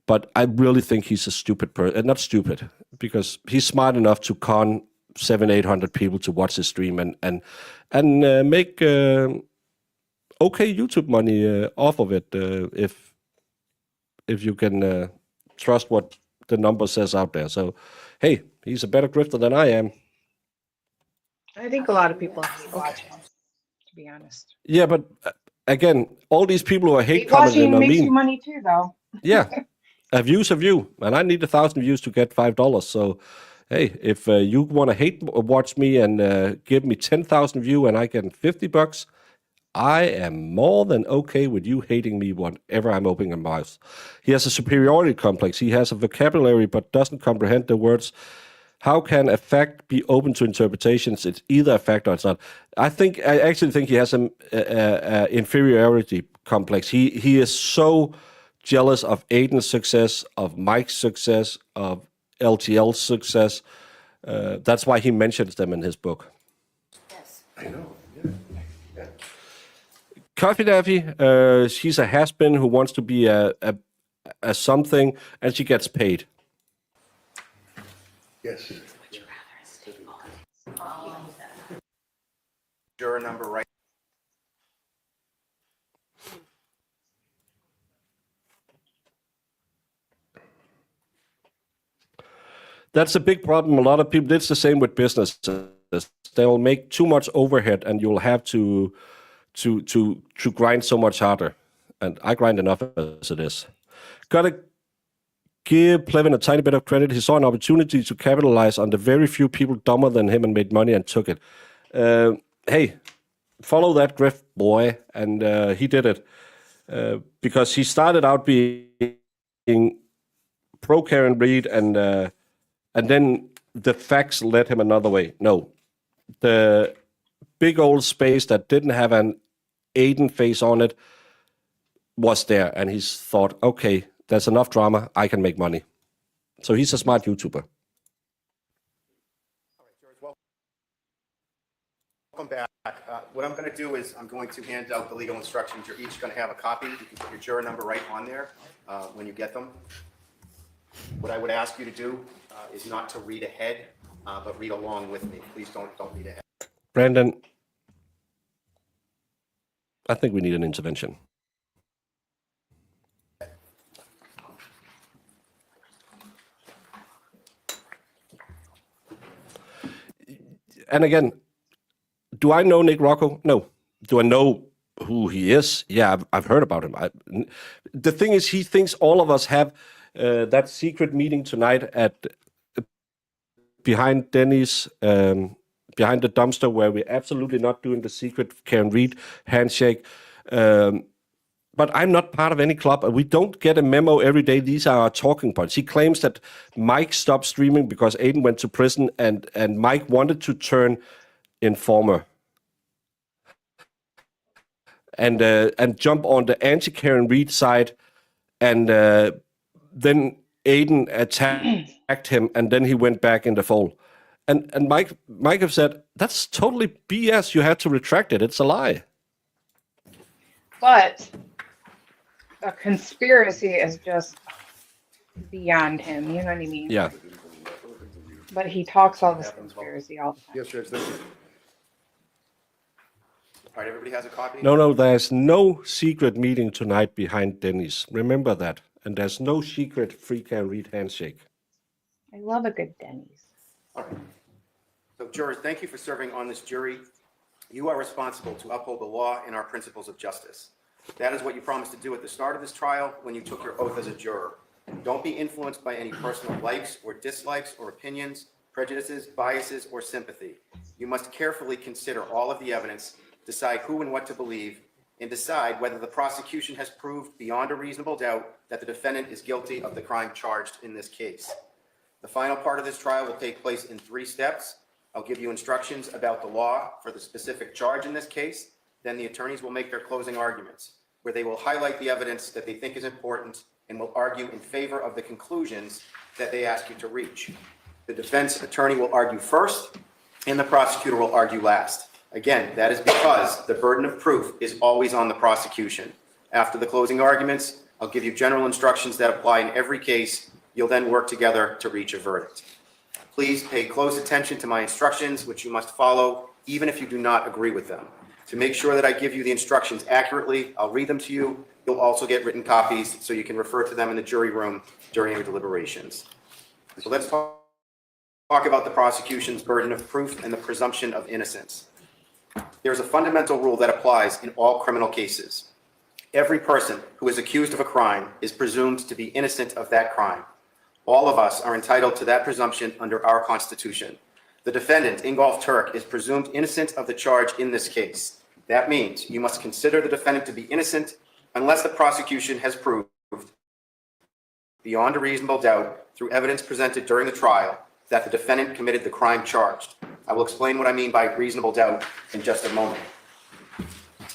But I really think he's a stupid person. Not stupid, because he's smart enough to con 700-800 people to watch his stream and make okay YouTube money off of it, if you can trust what the number says out there. So, hey, he's a better grifter than I am. I think a lot of people watch him, to be honest. Yeah, but again, all these people who are hate Watching commenting on makes me. you money too, though. Yeah, a view's a view, and I need 1,000 views to get $5. So, hey, if you want to hate watch me and give me 10,000 views and I get $50, I am more than okay with you hating me whenever I'm opening a mouth. He has a superiority complex. He has a vocabulary but doesn't comprehend the words. How can a fact be open to interpretations? It's either a fact or it's not. I actually think he has an inferiority complex. He is so jealous of Aiden's success, of Mike's success, of LTL's success. That's why he mentions them in his book. Yes. I know, yeah. Coffee Daffy, she's a has-been who wants to be a something, and she gets paid. Yes. Juror number right. That's a big problem. A lot of people, it's the same with businesses. They'll make too much overhead and you'll have to grind so much harder. And I grind enough as it is. Gotta give Plevin a tiny bit of credit. He saw an opportunity to capitalize on the very few people dumber than him and made money and took it. Hey, follow that grift, boy. And he did it. Because he started out being pro Karen Reed and then the facts led him another way. No, the big old space that didn't have an Aiden face on it was there. And he's thought, okay, there's enough drama, I can make money. So he's a smart YouTuber. Welcome back. What I'm going to do is I'm going to hand out the legal instructions. You're each going to have a copy. You can put your juror number right on there when you get them. What I would ask you to do is not to read ahead but read along with me. Please don't read ahead. Brandon, I think we need an intervention. And again, do I know Nick Rocco? No. Do I know who he is? Yeah, I've heard about him. The thing is, he thinks all of us have that secret meeting tonight at behind Denny's, behind the dumpster, where we're absolutely not doing the secret Karen Reed handshake. But I'm not part of any club, and we don't get a memo every day. These are our talking points. He claims that Mike stopped streaming because Aiden went to prison, and Mike wanted to turn informer and jump on the anti-Karen Reed side, and then Aiden attacked him, and then he went back in the fold. And Mike have said, that's totally BS. You had to retract it. It's a lie. But a conspiracy is just beyond him. You know what I mean? Yeah. But he talks all this conspiracy all the time. Yes, Judge, thank you. All right, everybody has a copy? No, there's no secret meeting tonight behind Denny's. Remember that. And there's no secret free Karen Reed handshake. I love a good Denny's. All right. So jurors, thank you for serving on this jury. You are responsible to uphold the law and our principles of justice. That is what you promised to do at the start of this trial when you took your oath as a juror. Don't be influenced by any personal likes or dislikes or opinions, prejudices, biases, or sympathy. You must carefully consider all of the evidence, decide who and what to believe, and decide whether the prosecution has proved beyond a reasonable doubt that the defendant is guilty of the crime charged in this case. The final part of this trial will take place in 3 steps. I'll give you instructions about the law for the specific charge in this case. Then the attorneys will make their closing arguments, where they will highlight the evidence that they think is important and will argue in favor of the conclusions that they ask you to reach. The defense attorney will argue first, and the prosecutor will argue last. Again, that is because the burden of proof is always on the prosecution. After the closing arguments, I'll give you general instructions that apply in every case. You'll then work together to reach a verdict. Please pay close attention to my instructions, which you must follow, even if you do not agree with them. To make sure that I give you the instructions accurately, I'll read them to you. You'll also get written copies so you can refer to them in the jury room during your deliberations. So let's talk about the prosecution's burden of proof and the presumption of innocence. There's a fundamental rule that applies in all criminal cases. Every person who is accused of a crime is presumed to be innocent of that crime. All of us are entitled to that presumption under our Constitution. The defendant, Ingolf Tuerk, is presumed innocent of the charge in this case. That means you must consider the defendant to be innocent unless the prosecution has proved beyond a reasonable doubt through evidence presented during the trial that the defendant committed the crime charged. I will explain what I mean by reasonable doubt in just a moment.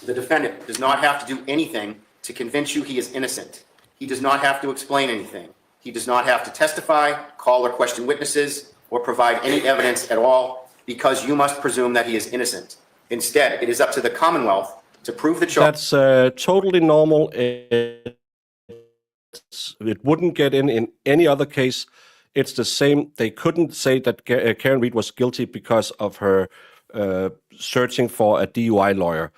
The defendant does not have to do anything to convince you he is innocent. He does not have to explain anything. He does not have to testify, call or question witnesses, or provide any evidence at all, because you must presume that he is innocent. Instead, it is up to the Commonwealth to prove the charge. That's totally normal. It wouldn't get in any other case. It's the same. They couldn't say that Karen Reed was guilty because of her searching for a DUI lawyer.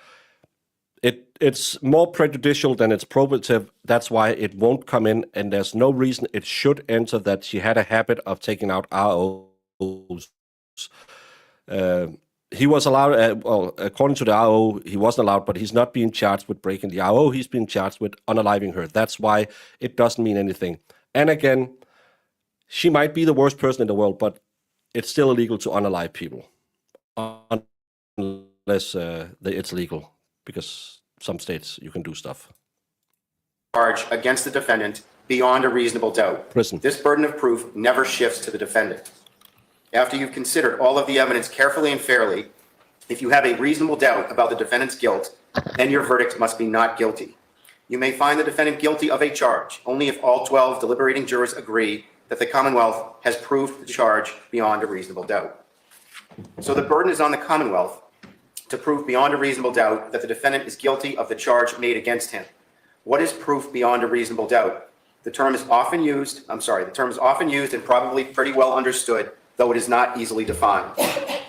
It's more prejudicial than it's probative. That's why it won't come in, and there's no reason it should enter that she had a habit of taking out ROs. He was allowed, well, according to the RO, he wasn't allowed, but he's not being charged with breaking the RO. He's being charged with unaliving her. That's why it doesn't mean anything. And again, she might be the worst person in the world, but it's still illegal to unalive people unless it's legal, because some states you can do stuff. Charge against the defendant beyond a reasonable doubt. Prison. This burden of proof never shifts to the defendant. After you've considered all of the evidence carefully and fairly, if you have a reasonable doubt about the defendant's guilt, then your verdict must be not guilty. You may find the defendant guilty of a charge only if all 12 deliberating jurors agree that the Commonwealth has proved the charge beyond a reasonable doubt. So the burden is on the Commonwealth to prove beyond a reasonable doubt that the defendant is guilty of the charge made against him. What is proof beyond a reasonable doubt? The term is often used and probably pretty well understood though it is not easily defined.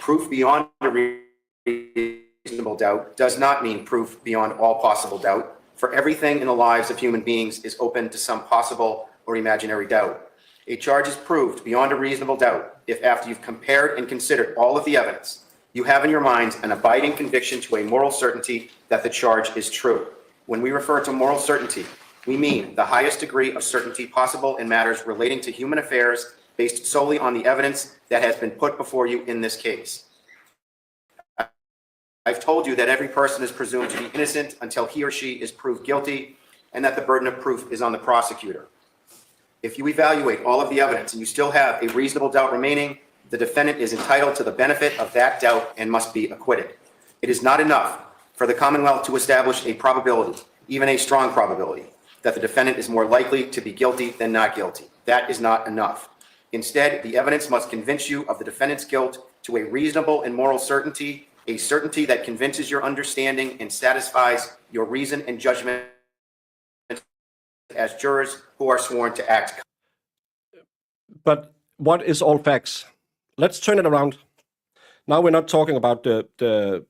Proof beyond a reasonable doubt does not mean proof beyond all possible doubt, for everything in the lives of human beings is open to some possible or imaginary doubt. A charge is proved beyond a reasonable doubt if, after you've compared and considered all of the evidence, you have in your minds an abiding conviction to a moral certainty that the charge is true. When we refer to moral certainty, we mean the highest degree of certainty possible in matters relating to human affairs based solely on the evidence that has been put before you in this case. I've told you that every person is presumed to be innocent until he or she is proved guilty, and that the burden of proof is on the prosecutor. If you evaluate all of the evidence and you still have a reasonable doubt remaining, the defendant is entitled to the benefit of that doubt and must be acquitted. It is not enough for the Commonwealth to establish a probability, even a strong probability, that the defendant is more likely to be guilty than not guilty. That is not enough. Instead, the evidence must convince you of the defendant's guilt to a reasonable and moral certainty, a certainty that convinces your understanding and satisfies your reason and judgment as jurors who are sworn to act. But what is all facts? Let's turn it around. Now we're not talking about the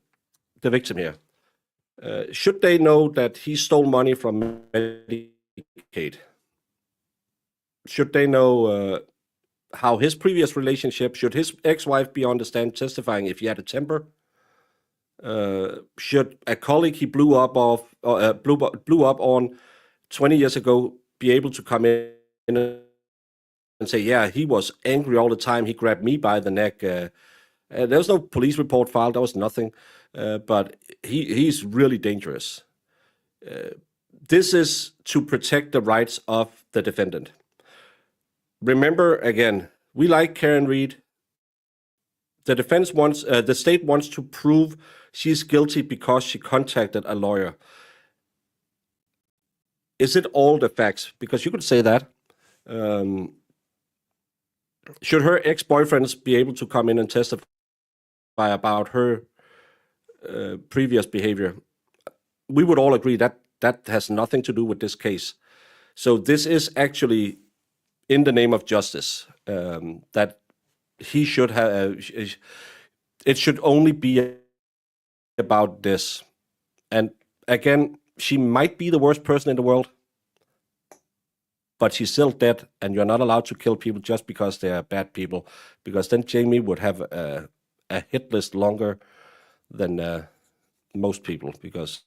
victim here. Should they know that he stole money from Medicaid? Should they know how his previous relationship, should his ex-wife be on the stand testifying if he had a temper? Should a colleague he blew up on 20 years ago be able to come in and say, yeah, he was angry all the time, he grabbed me by the neck. There was no police report filed, there was nothing, but he's really dangerous. This is to protect the rights of the defendant. Remember, again, we like Karen Read. The defense wants, the state wants to prove she's guilty because she contacted a lawyer. Is it all the facts? Because you could say that. Should her ex-boyfriends be able to come in and testify about her previous behavior? We would all agree that that has nothing to do with this case. So this is actually in the name of justice, that he should have, it should only be about this. And again, she might be the worst person in the world, but she's still dead, and you're not allowed to kill people just because they are bad people, because then Jamie would have a hit list longer than most people, because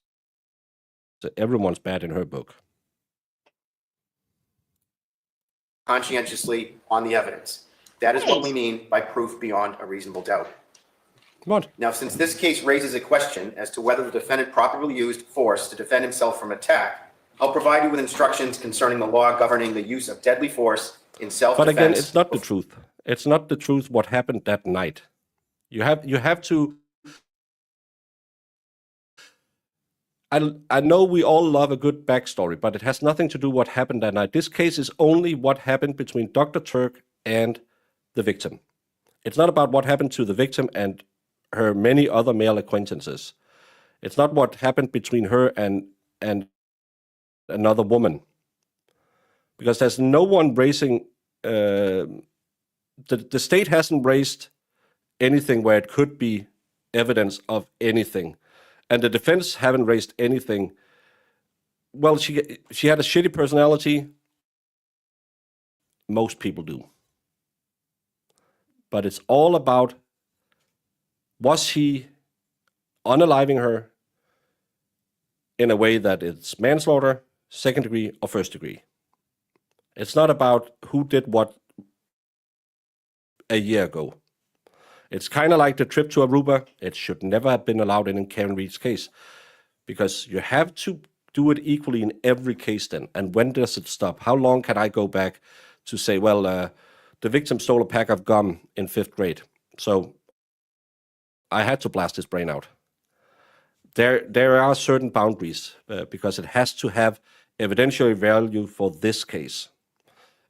everyone's bad in her book. Conscientiously on the evidence. That is what we mean by proof beyond a reasonable doubt. What? Now, since this case raises a question as to whether the defendant properly used force to defend himself from attack, I'll provide you with instructions concerning the law governing the use of deadly force in self-defense. But again, it's not the truth. It's not the truth what happened that night. You have to. I know we all love a good backstory, but it has nothing to do what happened that night. This case is only what happened between Dr. Tuerk and the victim. It's not about what happened to the victim and her many other male acquaintances. It's not what happened between her and another woman, because there's no one raising. The state hasn't raised anything where it could be evidence of anything, and the defense haven't raised anything. Well, she had a shitty personality. Most people do. But it's all about, was he unaliving her in a way that it's manslaughter, second degree, or first degree? It's not about who did what a year ago. It's kind of like the trip to Aruba. It should never have been allowed in Karen Read's case, because you have to do it equally in every case then. And when does it stop? How long can I go back to say, well, the victim stole a pack of gum in 5th grade, so I had to blast his brain out? There are certain boundaries, because it has to have evidentiary value for this case.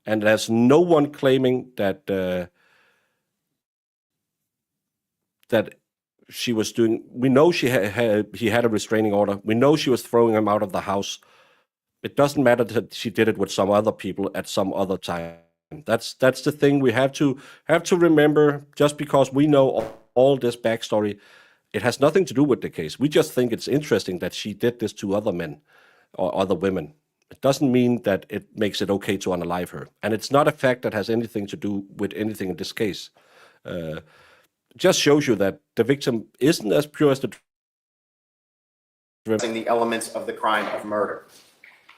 And there's no one claiming that that she was doing. We know he had a restraining order. We know she was throwing him out of the house. It doesn't matter that she did it with some other people at some other time. That's the thing we have to remember. Just because we know all this backstory, it has nothing to do with the case. We just think it's interesting that she did this to other men or other women. It doesn't mean that it makes it okay to unalive her. And it's not a fact that has anything to do with anything in this case. Just shows you that the victim isn't as pure as the elements of the crime of murder.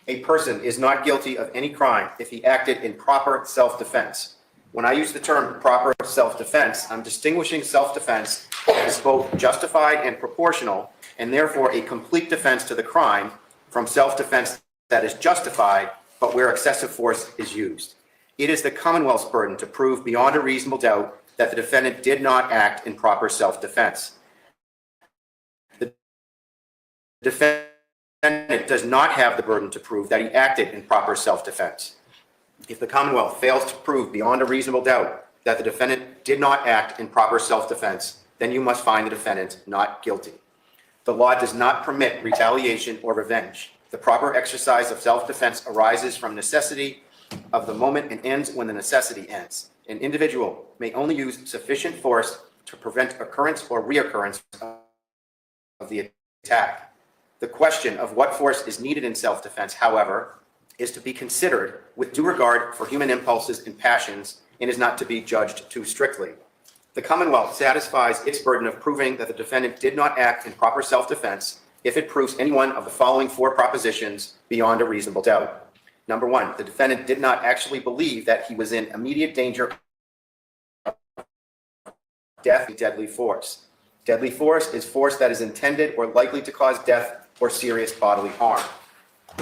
A person is not guilty of any crime if he acted in proper self-defense. When I use the term proper self-defense, I'm distinguishing self-defense as both justified and proportional, and therefore a complete defense to the crime, from self-defense that is justified, but where excessive force is used. It is the Commonwealth's burden to prove beyond a reasonable doubt that the defendant did not act in proper self-defense. The defendant does not have the burden to prove that he acted in proper self-defense. If the Commonwealth fails to prove beyond a reasonable doubt that the defendant did not act in proper self-defense, then you must find the defendant not guilty. The law does not permit retaliation or revenge. The proper exercise of self-defense arises from necessity of the moment and ends when the necessity ends. An individual may only use sufficient force to prevent occurrence or reoccurrence of the attack. The question of what force is needed in self-defense, however, is to be considered with due regard for human impulses and passions and is not to be judged too strictly. The Commonwealth satisfies its burden of proving that the defendant did not act in proper self-defense if it proves any one of the following four propositions beyond a reasonable doubt. Number one, the defendant did not actually believe that he was in immediate danger of death with deadly force. Deadly force is force that is intended or likely to cause death or serious bodily harm.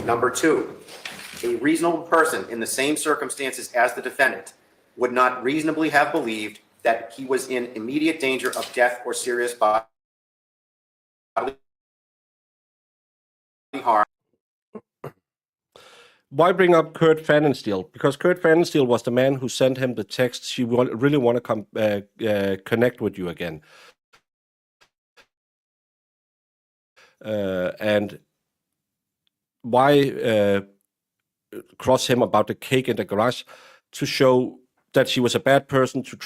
Number two, a reasonable person in the same circumstances as the defendant would not reasonably have believed that he was in immediate danger of death or serious bodily harm. Why bring up Kurt Pfannenstiel? Because Kurt Pfannenstiel was the man who sent him the text, she really want to connect with you again. And why cross him about the cake in the garage? To show that she was a bad person, to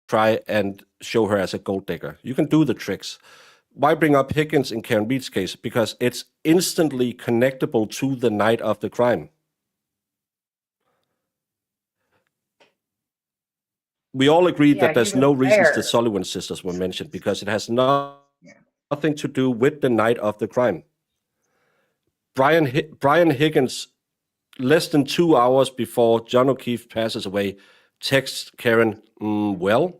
try and show her as a gold digger. You can do the tricks. Why bring up Higgins in Karen Reed's case? Because it's instantly connectable to the night of the crime. We all agree that there's no reasons the Sullivan sisters were mentioned, because it has nothing to do with the night of the crime. Brian Higgins, less than 2 hours before John O'Keefe passes away, texts Karen, well,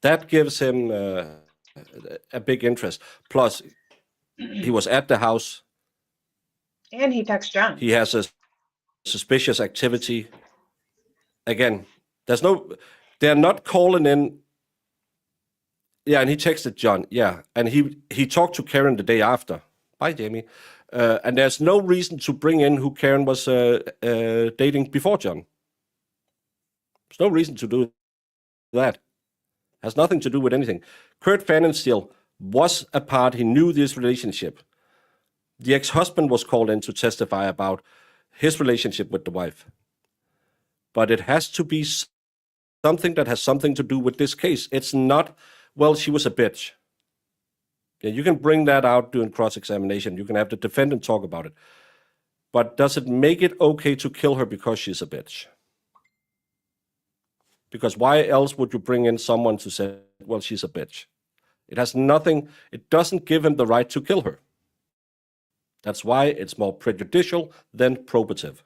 that gives him a big interest. Plus, he was at the house. And he texts John. He has a suspicious activity. Again, they're not calling in. Yeah, and he texted John. Yeah, and he talked to Karen the day after. Bye, Jamie. And there's no reason to bring in who Karen was dating before John. There's no reason to do that. Has nothing to do with anything. Kurt Pfannenstiel was a part. He knew this relationship. The ex-husband was called in to testify about his relationship with the wife. But it has to be something that has something to do with this case. It's not, well, she was a bitch. Yeah, you can bring that out during cross-examination. You can have the defendant talk about it. But does it make it okay to kill her because she's a bitch? Because why else would you bring in someone to say, well, she's a bitch? It has nothing, it doesn't give him the right to kill her. That's why it's more prejudicial than probative.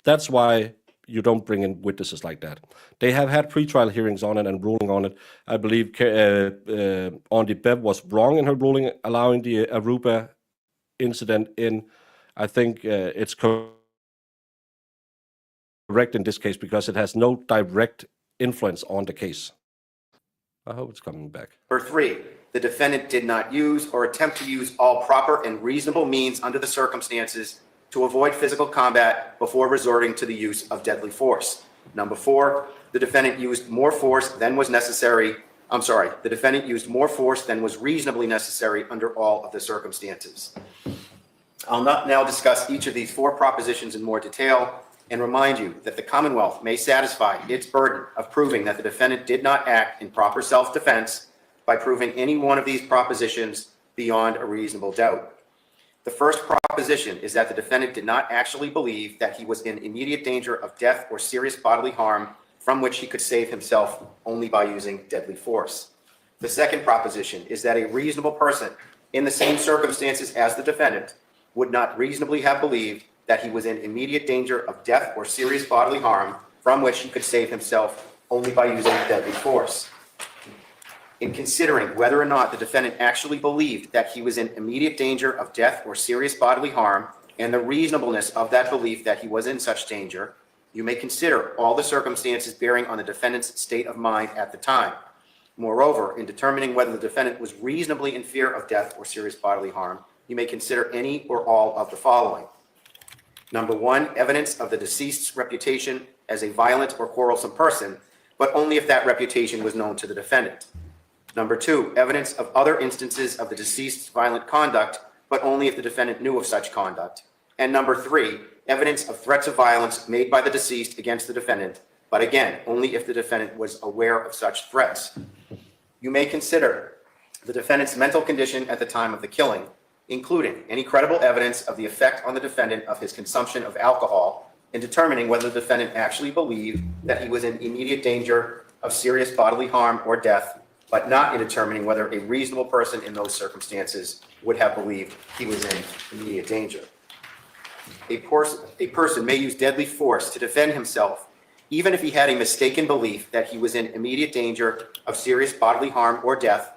That's why you don't bring in witnesses like that. They have had pretrial hearings on it and ruling on it. I believe Andy Bev was wrong in her ruling, allowing the Aruba incident in. I think it's correct in this case because it has no direct influence on the case. I hope it's coming back. Number three, the defendant did not use or attempt to use all proper and reasonable means under the circumstances to avoid physical combat before resorting to the use of deadly force. Number four, the defendant used more force than was necessary. The defendant used more force than was reasonably necessary under all of the circumstances. I'll now discuss each of these 4 propositions in more detail and remind you that the Commonwealth may satisfy its burden of proving that the defendant did not act in proper self-defense by proving any one of these propositions beyond a reasonable doubt. The first proposition is that the defendant did not actually believe that he was in immediate danger of death or serious bodily harm from which he could save himself only by using deadly force. The second proposition is that a reasonable person in the same circumstances as the defendant would not reasonably have believed that he was in immediate danger of death or serious bodily harm from which he could save himself only by using deadly force. In considering whether or not the defendant actually believed that he was in immediate danger of death or serious bodily harm and the reasonableness of that belief that he was in such danger, you may consider all the circumstances bearing on the defendant's state of mind at the time. Moreover, in determining whether the defendant was reasonably in fear of death or serious bodily harm, you may consider any or all of the following. Number 1, evidence of the deceased's reputation as a violent or quarrelsome person, but only if that reputation was known to the defendant. Number 2, evidence of other instances of the deceased's violent conduct, but only if the defendant knew of such conduct. And number 3, evidence of threats of violence made by the deceased against the defendant, but again, only if the defendant was aware of such threats. You may consider the defendant's mental condition at the time of the killing, including any credible evidence of the effect on the defendant of his consumption of alcohol, in determining whether the defendant actually believed that he was in immediate danger of serious bodily harm or death, but not in determining whether a reasonable person in those circumstances would have believed he was in immediate danger. A person may use deadly force to defend himself, even if he had a mistaken belief that he was in immediate danger of serious bodily harm or death,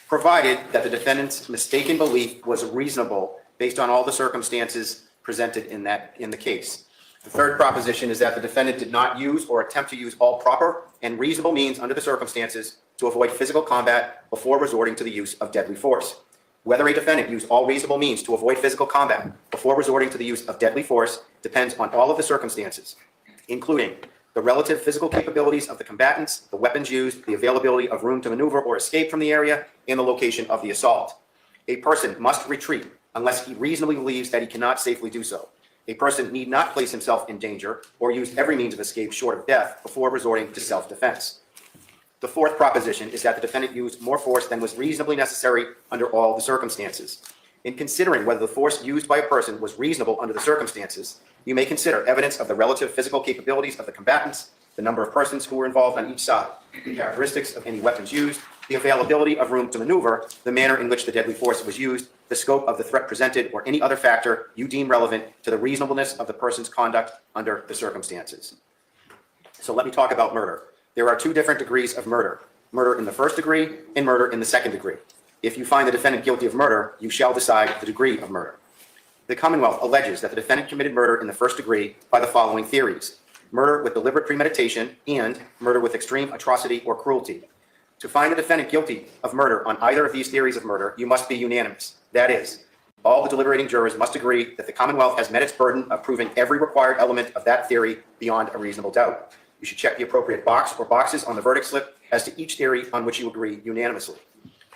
provided that the defendant's mistaken belief was reasonable based on all the circumstances presented in the case. The third proposition is that the defendant did not use or attempt to use all proper and reasonable means under the circumstances to avoid physical combat before resorting to the use of deadly force. Whether a defendant used all reasonable means to avoid physical combat before resorting to the use of deadly force depends on all of the circumstances, including the relative physical capabilities of the combatants, the weapons used, the availability of room to maneuver or escape from the area, and the location of the assault. A person must retreat unless he reasonably believes that he cannot safely do so. A person need not place himself in danger or use every means of escape short of death before resorting to self-defense. The fourth proposition is that the defendant used more force than was reasonably necessary under all the circumstances. In considering whether the force used by a person was reasonable under the circumstances, you may consider evidence of the relative physical capabilities of the combatants, the number of persons who were involved on each side, the characteristics of any weapons used, the availability of room to maneuver, the manner in which the deadly force was used, the scope of the threat presented, or any other factor you deem relevant to the reasonableness of the person's conduct under the circumstances. So let me talk about murder. There are 2 different degrees of murder: murder in the first degree and murder in the second degree. If you find the defendant guilty of murder, you shall decide the degree of murder. The Commonwealth alleges that the defendant committed murder in the first degree by the following theories: murder with deliberate premeditation and murder with extreme atrocity or cruelty. To find the defendant guilty of murder on either of these theories of murder, you must be unanimous. That is, all the deliberating jurors must agree that the Commonwealth has met its burden of proving every required element of that theory beyond a reasonable doubt. You should check the appropriate box or boxes on the verdict slip as to each theory on which you agree unanimously.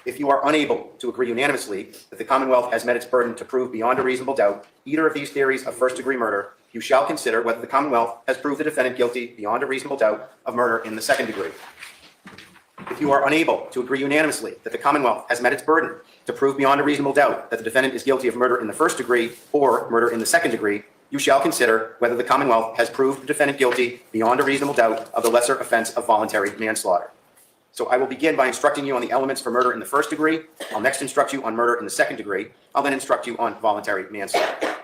If you are unable to agree unanimously that the Commonwealth has met its burden to prove beyond a reasonable doubt either of these theories of first-degree murder, you shall consider whether the Commonwealth has proved the defendant guilty beyond a reasonable doubt of murder in the second degree. If you are unable to agree unanimously that the Commonwealth has met its burden to prove beyond a reasonable doubt that the defendant is guilty of murder in the first degree or murder in the second degree, you shall consider whether the Commonwealth has proved the defendant guilty beyond a reasonable doubt of the lesser offense of voluntary manslaughter. So I will begin by instructing you on the elements for murder in the first degree. I'll next instruct you on murder in the second degree. I'll then instruct you on voluntary manslaughter.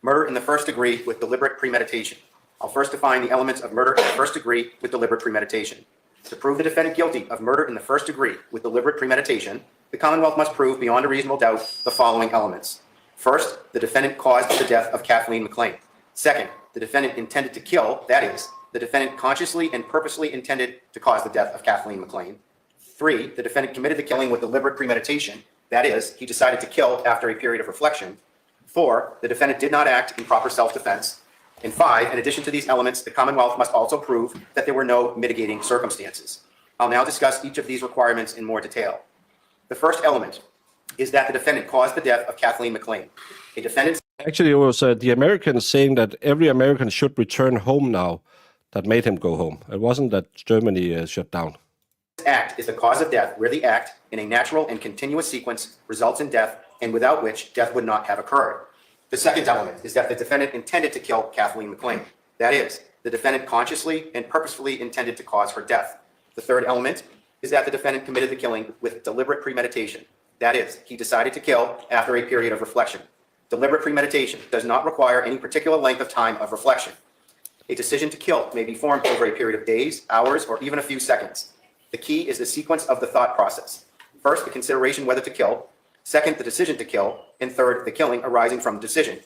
Murder in the first degree with deliberate premeditation. I'll first define the elements of murder in the first degree with deliberate premeditation. To prove the defendant guilty of murder in the first degree with deliberate premeditation, the Commonwealth must prove beyond a reasonable doubt the following elements. First, the defendant caused the death of Kathleen McLean. Second, the defendant intended to kill, that is, the defendant consciously and purposely intended to cause the death of Kathleen McLean. 3, the defendant committed the killing with deliberate premeditation, that is, he decided to kill after a period of reflection. 4, the defendant did not act in proper self-defense. And 5, in addition to these elements, the Commonwealth must also prove that there were no mitigating circumstances. I'll now discuss each of these requirements in more detail. The first element is that the defendant caused the death of Kathleen McLean. A defendant's Actually, it was the Americans saying that every American should return home now that made him go home. It wasn't that Germany shut down. act is the cause of death where the act, in a natural and continuous sequence, results in death and without which death would not have occurred. The second element is that the defendant intended to kill Kathleen McLean. That is, the defendant consciously and purposefully intended to cause her death. The third element is that the defendant committed the killing with deliberate premeditation. That is, he decided to kill after a period of reflection. Deliberate premeditation does not require any particular length of time of reflection. A decision to kill may be formed over a period of days, hours, or even a few seconds. The key is the sequence of the thought process. First, the consideration whether to kill. Second, the decision to kill. And third, the killing arising from the decision.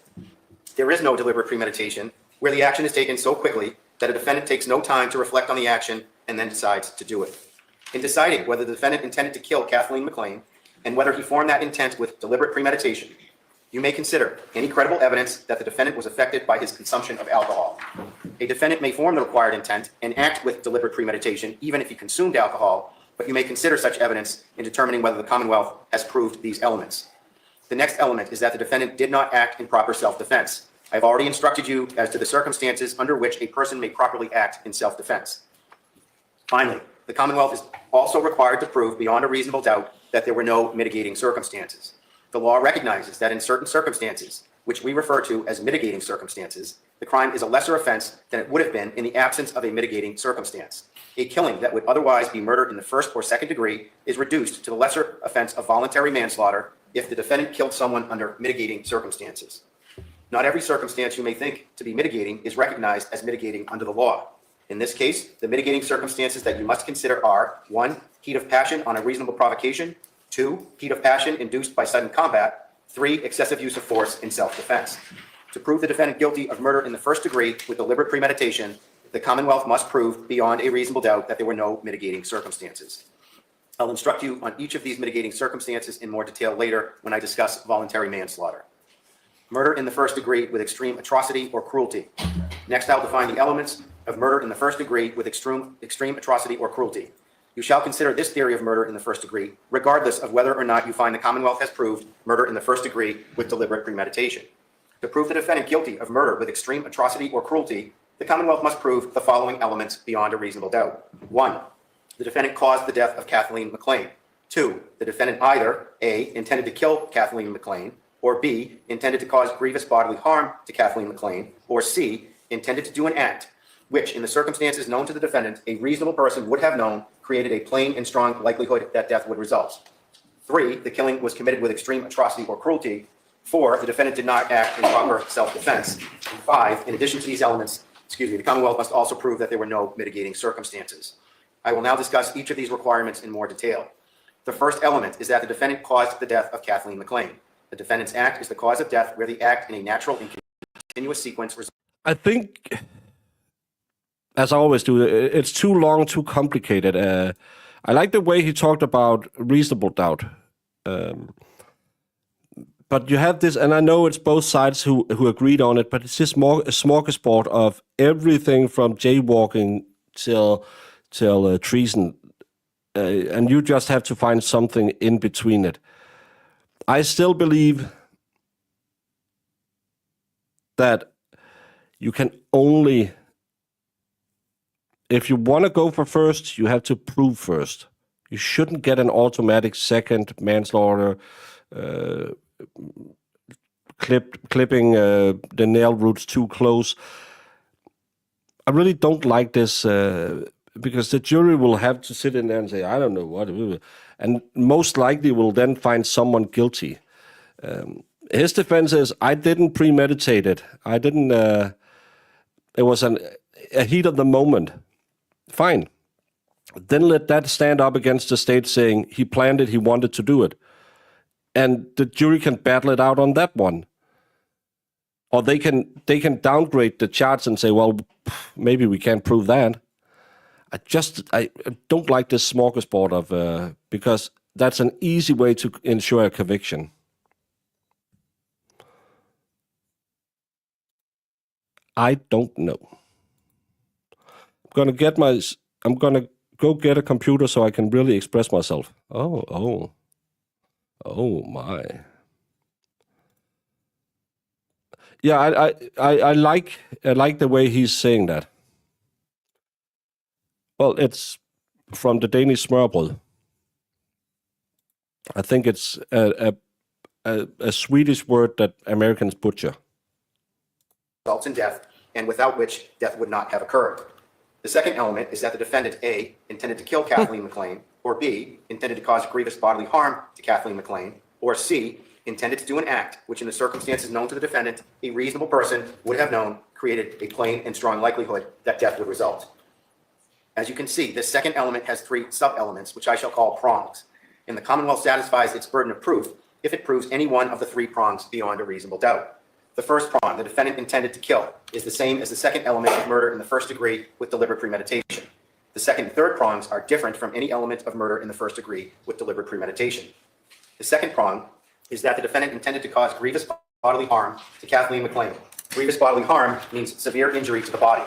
There is no deliberate premeditation where the action is taken so quickly that a defendant takes no time to reflect on the action and then decides to do it. In deciding whether the defendant intended to kill Kathleen McLean and whether he formed that intent with deliberate premeditation, you may consider any credible evidence that the defendant was affected by his consumption of alcohol. A defendant may form the required intent and act with deliberate premeditation even if he consumed alcohol, but you may consider such evidence in determining whether the Commonwealth has proved these elements. The next element is that the defendant did not act in proper self-defense. I have already instructed you as to the circumstances under which a person may properly act in self-defense. Finally, the Commonwealth is also required to prove beyond a reasonable doubt that there were no mitigating circumstances. The law recognizes that in certain circumstances, which we refer to as mitigating circumstances, the crime is a lesser offense than it would have been in the absence of a mitigating circumstance. A killing that would otherwise be murder in the first or second degree is reduced to the lesser offense of voluntary manslaughter if the defendant killed someone under mitigating circumstances. Not every circumstance you may think to be mitigating is recognized as mitigating under the law. In this case, the mitigating circumstances that you must consider are 1. Heat of passion on a reasonable provocation, 2. Heat of passion induced by sudden combat, 3. Excessive use of force in self-defense. To prove the defendant guilty of murder in the first degree with deliberate premeditation, the Commonwealth must prove beyond a reasonable doubt that there were no mitigating circumstances. I'll instruct you on each of these mitigating circumstances in more detail later when I discuss voluntary manslaughter. Murder in the first degree with extreme atrocity or cruelty. Next, I'll define the elements of murder in the first degree with extreme atrocity or cruelty. You shall consider this theory of murder in the first degree, regardless of whether or not you find the Commonwealth has proved murder in the first degree with deliberate premeditation. To prove the defendant guilty of murder with extreme atrocity or cruelty, the Commonwealth must prove the following elements beyond a reasonable doubt. 1. The defendant caused the death of Kathleen McLean. 2. The defendant either A. intended to kill Kathleen McLean, or B. intended to cause grievous bodily harm to Kathleen McLean, or C. intended to do an act which, in the circumstances known to the defendant, a reasonable person would have known created a plain and strong likelihood that death would result. 3. The killing was committed with extreme atrocity or cruelty. 4. The defendant did not act in proper self-defense. 5. In addition to these elements, the Commonwealth must also prove that there were no mitigating circumstances. I will now discuss each of these requirements in more detail. The first element is that the defendant caused the death of Kathleen McLean. The defendant's act is the cause of death where the act in a natural and continuous sequence results. I think, as I always do, it's too long, too complicated. I like the way he talked about reasonable doubt. But you have this, and I know it's both sides who agreed on it, but it's just more a smorgasbord of everything from jaywalking till treason. And you just have to find something in between it. I still believe that you can only, if you want to go for first, you have to prove first. You shouldn't get an automatic second manslaughter, clipping the nail roots too close. I really don't like this because the jury will have to sit in there and say, I don't know what, and most likely will then find someone guilty. His defense is, I didn't premeditate it. I didn't, it was a heat of the moment. Fine. Then let that stand up against the state saying he planned it, he wanted to do it. And the jury can battle it out on that one. Or they can downgrade the charge and say, well, maybe we can't prove that. I don't like this smorgasbord of, because that's an easy way to ensure a conviction. I don't know. I'm gonna go get a computer so I can really express myself. Oh. Oh my. Yeah, I like the way he's saying that. Well, it's from the Danish smørrebrød. I think it's a Swedish word that Americans butcher. Results in death, and without which death would not have occurred. The second element is that the defendant, A, intended to kill Kathleen McLean, or B, intended to cause grievous bodily harm to Kathleen McLean, or C, intended to do an act which in the circumstances known to the defendant, a reasonable person would have known created a plain and strong likelihood that death would result. As you can see, this second element has three sub-elements, which I shall call prongs, and the Commonwealth satisfies its burden of proof if it proves any one of the three prongs beyond a reasonable doubt. The first prong, the defendant intended to kill, is the same as the second element of murder in the first degree with deliberate premeditation. The second and third prongs are different from any element of murder in the first degree with deliberate premeditation. The second prong is that the defendant intended to cause grievous bodily harm to Kathleen McLean. Grievous bodily harm means severe injury to the body.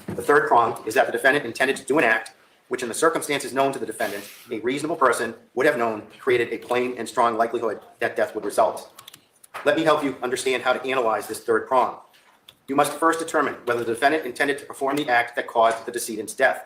The third prong is that the defendant intended to do an act which in the circumstances known to the defendant, a reasonable person would have known created a plain and strong likelihood that death would result. Let me help you understand how to analyze this third prong. You must first determine whether the defendant intended to perform the act that caused the decedent's death.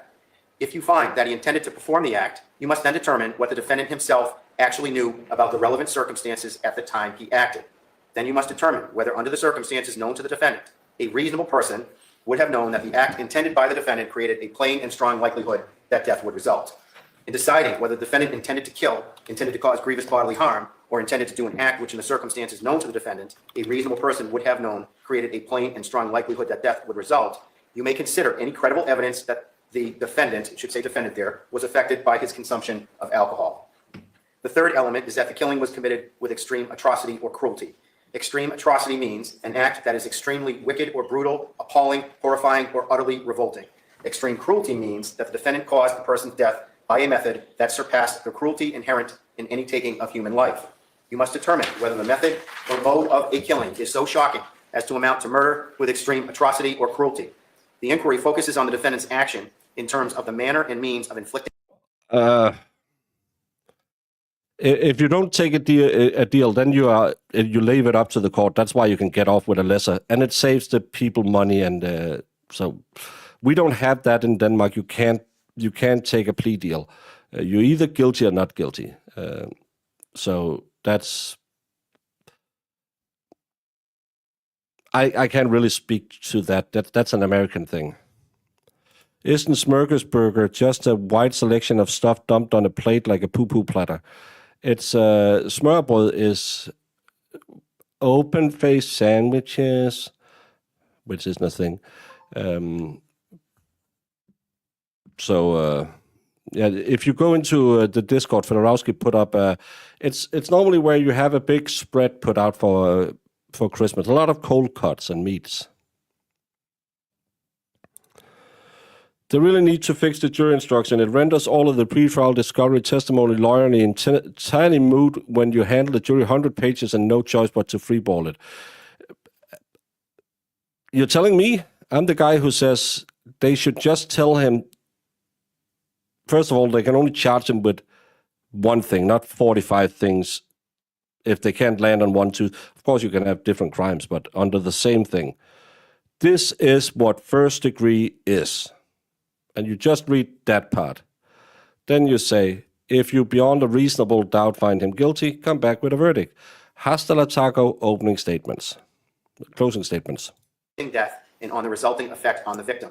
If you find that he intended to perform the act, you must then determine what the defendant himself actually knew about the relevant circumstances at the time he acted. Then you must determine whether under the circumstances known to the defendant, a reasonable person would have known that the act intended by the defendant created a plain and strong likelihood that death would result. In deciding whether the defendant intended to kill, intended to cause grievous bodily harm, or intended to do an act which in the circumstances known to the defendant, a reasonable person would have known created a plain and strong likelihood that death would result, you may consider any credible evidence that the defendant, it should say defendant there, was affected by his consumption of alcohol. The third element is that the killing was committed with extreme atrocity or cruelty. Extreme atrocity means an act that is extremely wicked or brutal, appalling, horrifying, or utterly revolting. Extreme cruelty means that the defendant caused the person's death by a method that surpassed the cruelty inherent in any taking of human life. You must determine whether the method or mode of a killing is so shocking as to amount to murder with extreme atrocity or cruelty. The inquiry focuses on the defendant's action in terms of the manner and means of inflicting. If you don't take a deal, then you leave it up to the court. That's why you can get off with a lesser, and it saves the people money. And so we don't have that in Denmark. You can't take a plea deal. You're either guilty or not guilty. So that's. I can't really speak to that. That's an American thing. Isn't smørrebrød just a wide selection of stuff dumped on a plate like a poo-poo platter? It's smørrebrød is open-faced sandwiches, which is nothing. Yeah, if you go into the Discord, Fedorowski put up, it's normally where you have a big spread put out for Christmas. A lot of cold cuts and meats. They really need to fix the jury instruction. It renders all of the pre-trial discovery, testimony, lawyering entirely moot when you handle the jury 100 pages and no choice but to freeball it. You're telling me I'm the guy who says they should just tell him, first of all, they can only charge him with one thing, not 45 things. If they can't land on 1, 2, of course you can have different crimes, but under the same thing. This is what first degree is. And you just read that part. Then you say, if you beyond a reasonable doubt find him guilty, come back with a verdict. Hasta la taco, opening statements. Closing statements. Death and on the resulting effect on the victim.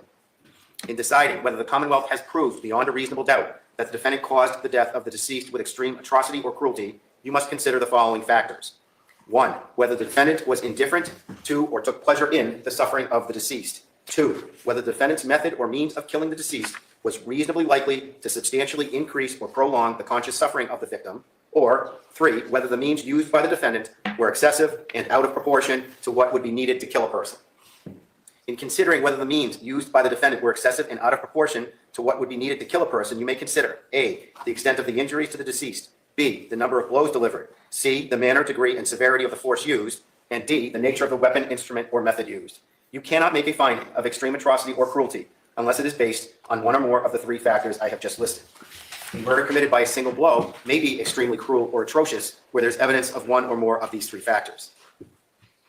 In deciding whether the Commonwealth has proved beyond a reasonable doubt that the defendant caused the death of the deceased with extreme atrocity or cruelty, you must consider the following factors. 1, whether the defendant was indifferent to or took pleasure in the suffering of the deceased. 2, whether the defendant's method or means of killing the deceased was reasonably likely to substantially increase or prolong the conscious suffering of the victim. Or 3, whether the means used by the defendant were excessive and out of proportion to what would be needed to kill a person. In considering whether the means used by the defendant were excessive and out of proportion to what would be needed to kill a person, you may consider A, the extent of the injuries to the deceased, B, the number of blows delivered, C, the manner, degree, and severity of the force used, and D, the nature of the weapon, instrument, or method used. You cannot make a finding of extreme atrocity or cruelty unless it is based on one or more of the 3 factors I have just listed. Murder committed by a single blow may be extremely cruel or atrocious where there's evidence of one or more of these three factors.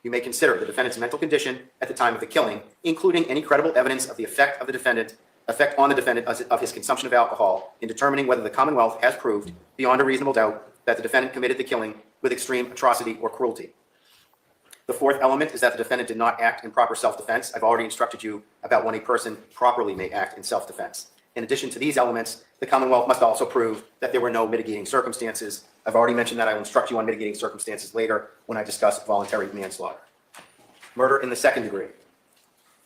You may consider the defendant's mental condition at the time of the killing, including any credible evidence of the effect on the defendant of his consumption of alcohol, in determining whether the Commonwealth has proved, beyond a reasonable doubt, that the defendant committed the killing with extreme atrocity or cruelty. The fourth element is that the defendant did not act in proper self-defense. I've already instructed you about when a person properly may act in self-defense. In addition to these elements, the Commonwealth must also prove that there were no mitigating circumstances. I've already mentioned that I will instruct you on mitigating circumstances later when I discuss voluntary manslaughter. Murder in the second degree.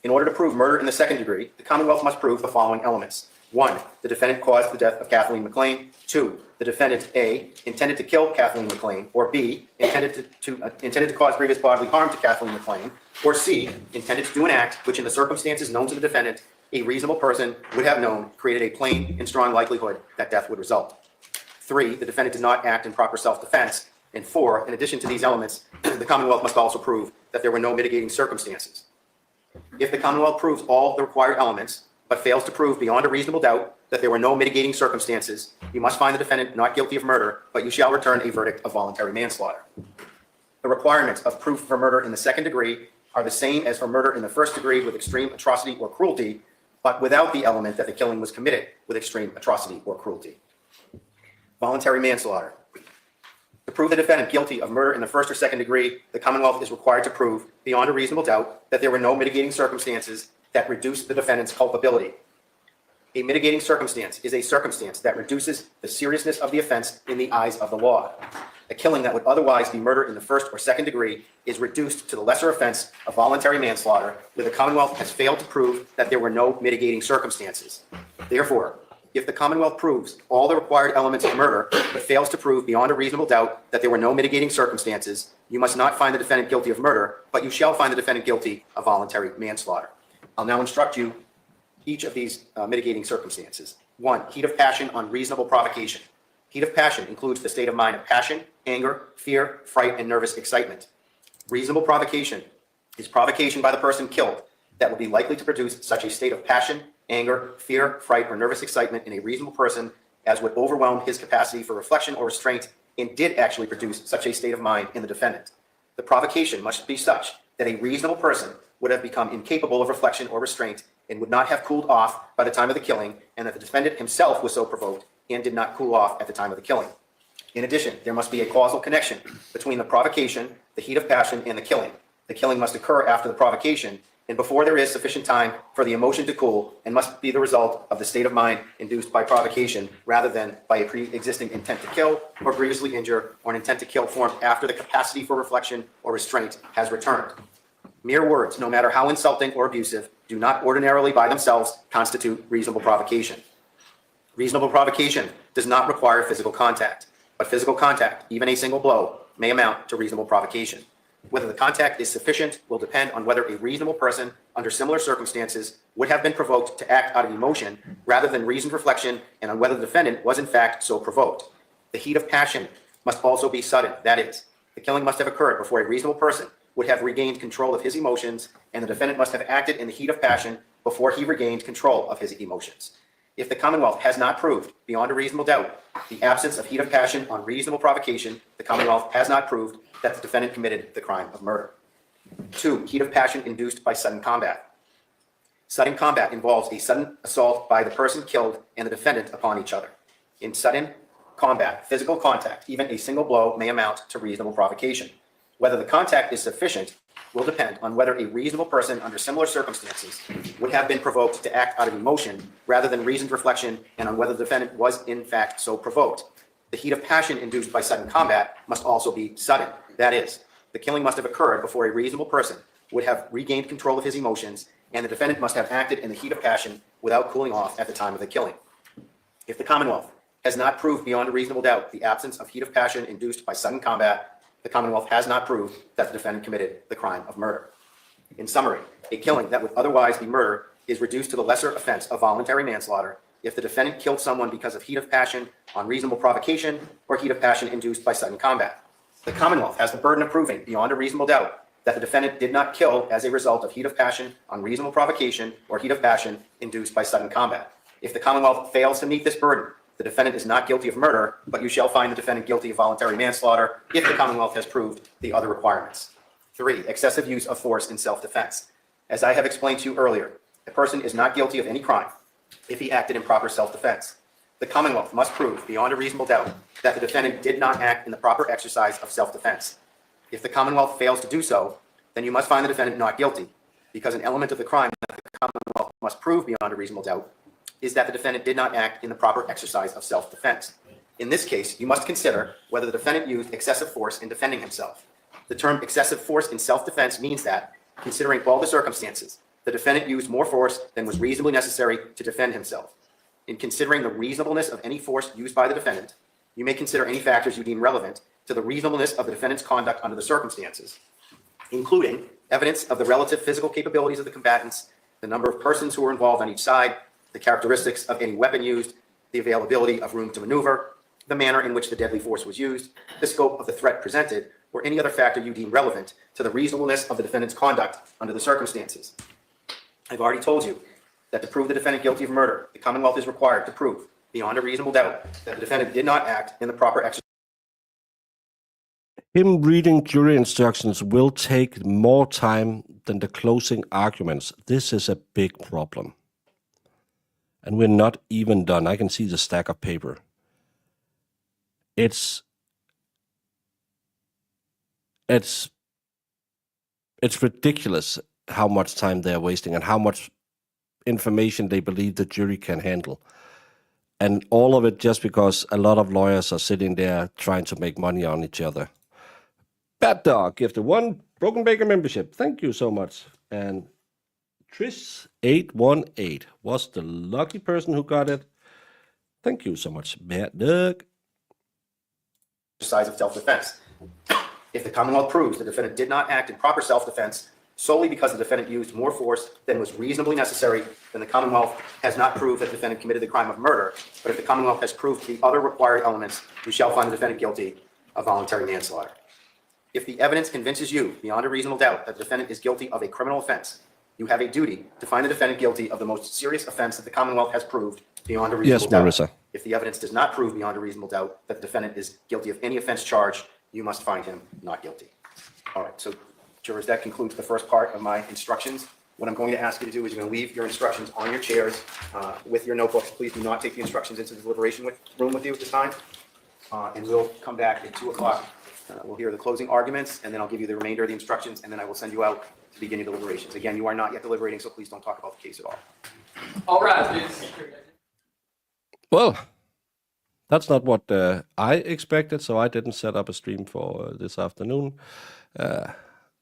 In order to prove murder in the second degree, the Commonwealth must prove the following elements. 1, the defendant caused the death of Kathleen McLean. 2, the defendant A, intended to kill Kathleen McLean, or B, intended to cause grievous bodily harm to Kathleen McLean, or C, intended to do an act which in the circumstances known to the defendant, a reasonable person would have known created a plain and strong likelihood that death would result. 3, the defendant did not act in proper self-defense. And 4, in addition to these elements, the Commonwealth must also prove that there were no mitigating circumstances. If the Commonwealth proves all the required elements, but fails to prove beyond a reasonable doubt that there were no mitigating circumstances, you must find the defendant not guilty of murder, but you shall return a verdict of voluntary manslaughter. The requirements of proof for murder in the second degree are the same as for murder in the first degree with extreme atrocity or cruelty, but without the element that the killing was committed with extreme atrocity or cruelty. Voluntary manslaughter. To prove the defendant guilty of murder in the first or second degree, the Commonwealth is required to prove, beyond a reasonable doubt, that there were no mitigating circumstances that reduce the defendant's culpability. A mitigating circumstance is a circumstance that reduces the seriousness of the offense in the eyes of the law. A killing that would otherwise be murder in the first or second degree is reduced to the lesser offense of voluntary manslaughter, where the Commonwealth has failed to prove that there were no mitigating circumstances. Therefore, if the Commonwealth proves all the required elements of murder, but fails to prove beyond a reasonable doubt that there were no mitigating circumstances, you must not find the defendant guilty of murder, but you shall find the defendant guilty of voluntary manslaughter. I'll now instruct you each of these mitigating circumstances. 1, heat of passion on reasonable provocation. Heat of passion includes the state of mind of passion, anger, fear, fright, and nervous excitement. Reasonable provocation is provocation by the person killed that would be likely to produce such a state of passion, anger, fear, fright, or nervous excitement in a reasonable person as would overwhelm his capacity for reflection or restraint and did actually produce such a state of mind in the defendant. The provocation must be such that a reasonable person would have become incapable of reflection or restraint and would not have cooled off by the time of the killing, and that the defendant himself was so provoked and did not cool off at the time of the killing. In addition, there must be a causal connection between the provocation, the heat of passion, and the killing. The killing must occur after the provocation and before there is sufficient time for the emotion to cool, and must be the result of the state of mind induced by provocation rather than by a pre-existing intent to kill or grievously injure, or an intent to kill formed after the capacity for reflection or restraint has returned. Mere words, no matter how insulting or abusive, do not ordinarily by themselves constitute reasonable provocation. Reasonable provocation does not require physical contact, but physical contact, even a single blow, may amount to reasonable provocation. Whether the contact is sufficient will depend on whether a reasonable person under similar circumstances would have been provoked to act out of emotion rather than reasoned reflection, and on whether the defendant was in fact so provoked. The heat of passion must also be sudden. That is, the killing must have occurred before a reasonable person would have regained control of his emotions, and the defendant must have acted in the heat of passion before he regained control of his emotions. If the Commonwealth has not proved, beyond a reasonable doubt, the absence of heat of passion on reasonable provocation, the Commonwealth has not proved that the defendant committed the crime of murder. 2, heat of passion induced by sudden combat. Sudden combat involves a sudden assault by the person killed and the defendant upon each other. In sudden combat, physical contact, even a single blow, may amount to reasonable provocation. Whether the contact is sufficient will depend on whether a reasonable person under similar circumstances would have been provoked to act out of emotion rather than reasoned reflection, and on whether the defendant was in fact so provoked. The heat of passion induced by sudden combat must also be sudden. That is, the killing must have occurred before a reasonable person would have regained control of his emotions, and the defendant must have acted in the heat of passion without cooling off at the time of the killing. If the Commonwealth has not proved beyond a reasonable doubt the absence of heat of passion induced by sudden combat, the Commonwealth has not proved that the defendant committed the crime of murder. In summary, a killing that would otherwise be murder is reduced to the lesser offense of voluntary manslaughter if the defendant killed someone because of heat of passion on reasonable provocation or heat of passion induced by sudden combat. The Commonwealth has the burden of proving beyond a reasonable doubt that the defendant did not kill as a result of heat of passion on reasonable provocation or heat of passion induced by sudden combat. If the Commonwealth fails to meet this burden, the defendant is not guilty of murder, but you shall find the defendant guilty of voluntary manslaughter if the Commonwealth has proved the other requirements. 3, excessive use of force in self-defense. As I have explained to you earlier, a person is not guilty of any crime if he acted in proper self-defense. The Commonwealth must prove beyond a reasonable doubt that the defendant did not act in the proper exercise of self-defense. If the Commonwealth fails to do so, then you must find the defendant not guilty, because an element of the crime that the Commonwealth must prove beyond a reasonable doubt is that the defendant did not act in the proper exercise of self-defense. In this case, you must consider whether the defendant used excessive force in defending himself. The term excessive force in self-defense means that, considering all the circumstances, the defendant used more force than was reasonably necessary to defend himself. In considering the reasonableness of any force used by the defendant, you may consider any factors you deem relevant to the reasonableness of the defendant's conduct under the circumstances, including evidence of the relative physical capabilities of the combatants, the number of persons who were involved on each side, the characteristics of any weapon used, the availability of room to maneuver, the manner in which the deadly force was used, the scope of the threat presented, or any other factor you deem relevant to the reasonableness of the defendant's conduct under the circumstances. I've already told you that to prove the defendant guilty of murder, the Commonwealth is required to prove, beyond a reasonable doubt, that the defendant did not act in the proper exercise. Him reading jury instructions will take more time than the closing arguments. This is a big problem. And we're not even done. I can see the stack of paper. It's ridiculous how much time they're wasting and how much information they believe the jury can handle. And all of it just because a lot of lawyers are sitting there trying to make money on each other. Bad Dog gifted 1 Broken Baker membership. Thank you so much. And Trish818 was the lucky person who got it. Thank you so much, Bad Dog. Exercise of self-defense. If the Commonwealth proves the defendant did not act in proper self-defense solely because the defendant used more force than was reasonably necessary, then the Commonwealth has not proved that the defendant committed the crime of murder. But if the Commonwealth has proved the other required elements, you shall find the defendant guilty of voluntary manslaughter. If the evidence convinces you, beyond a reasonable doubt, that the defendant is guilty of a criminal offense, you have a duty to find the defendant guilty of the most serious offense that the Commonwealth has proved beyond a reasonable doubt. Marissa. If the evidence does not prove beyond a reasonable doubt that the defendant is guilty of any offense charged, you must find him not guilty. All right, so jurors, that concludes the first part of my instructions. What I'm going to ask you to do is you're going to leave your instructions on your chairs with your notebooks. Please do not take the instructions into the deliberation room with you at this time. And we'll come back at 2 o'clock. We'll hear the closing arguments, and then I'll give you the remainder of the instructions, and then I will send you out to begin your deliberations. Again, you are not yet deliberating, so please don't talk about the case at all. All right. Well, that's not what I expected, so I didn't set up a stream for this afternoon.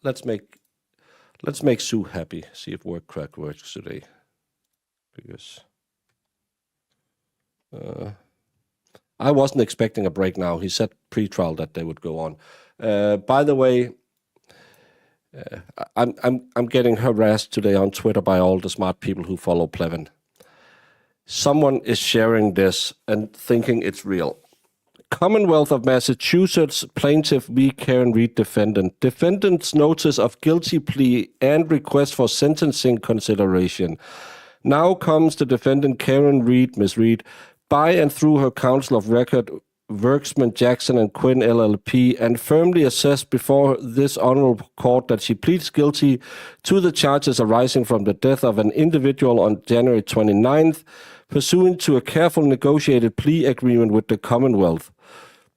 Let's make Sue happy. See if work crack works today, because I wasn't expecting a break now. He said pre-trial that they would go on. By the way, I'm getting harassed today on Twitter by all the smart people who follow Plevin. Someone is sharing this and thinking it's real. Commonwealth of Massachusetts plaintiff v. Karen Reed defendant. Defendant's notice of guilty plea and request for sentencing consideration. Now comes the defendant Karen Reed, Ms. Reed, by and through her counsel of record, Worksman, Jackson and Quinn LLP, and firmly assessed before this honorable court that she pleads guilty to the charges arising from the death of an individual on January 29th, pursuant to a careful negotiated plea agreement with the Commonwealth.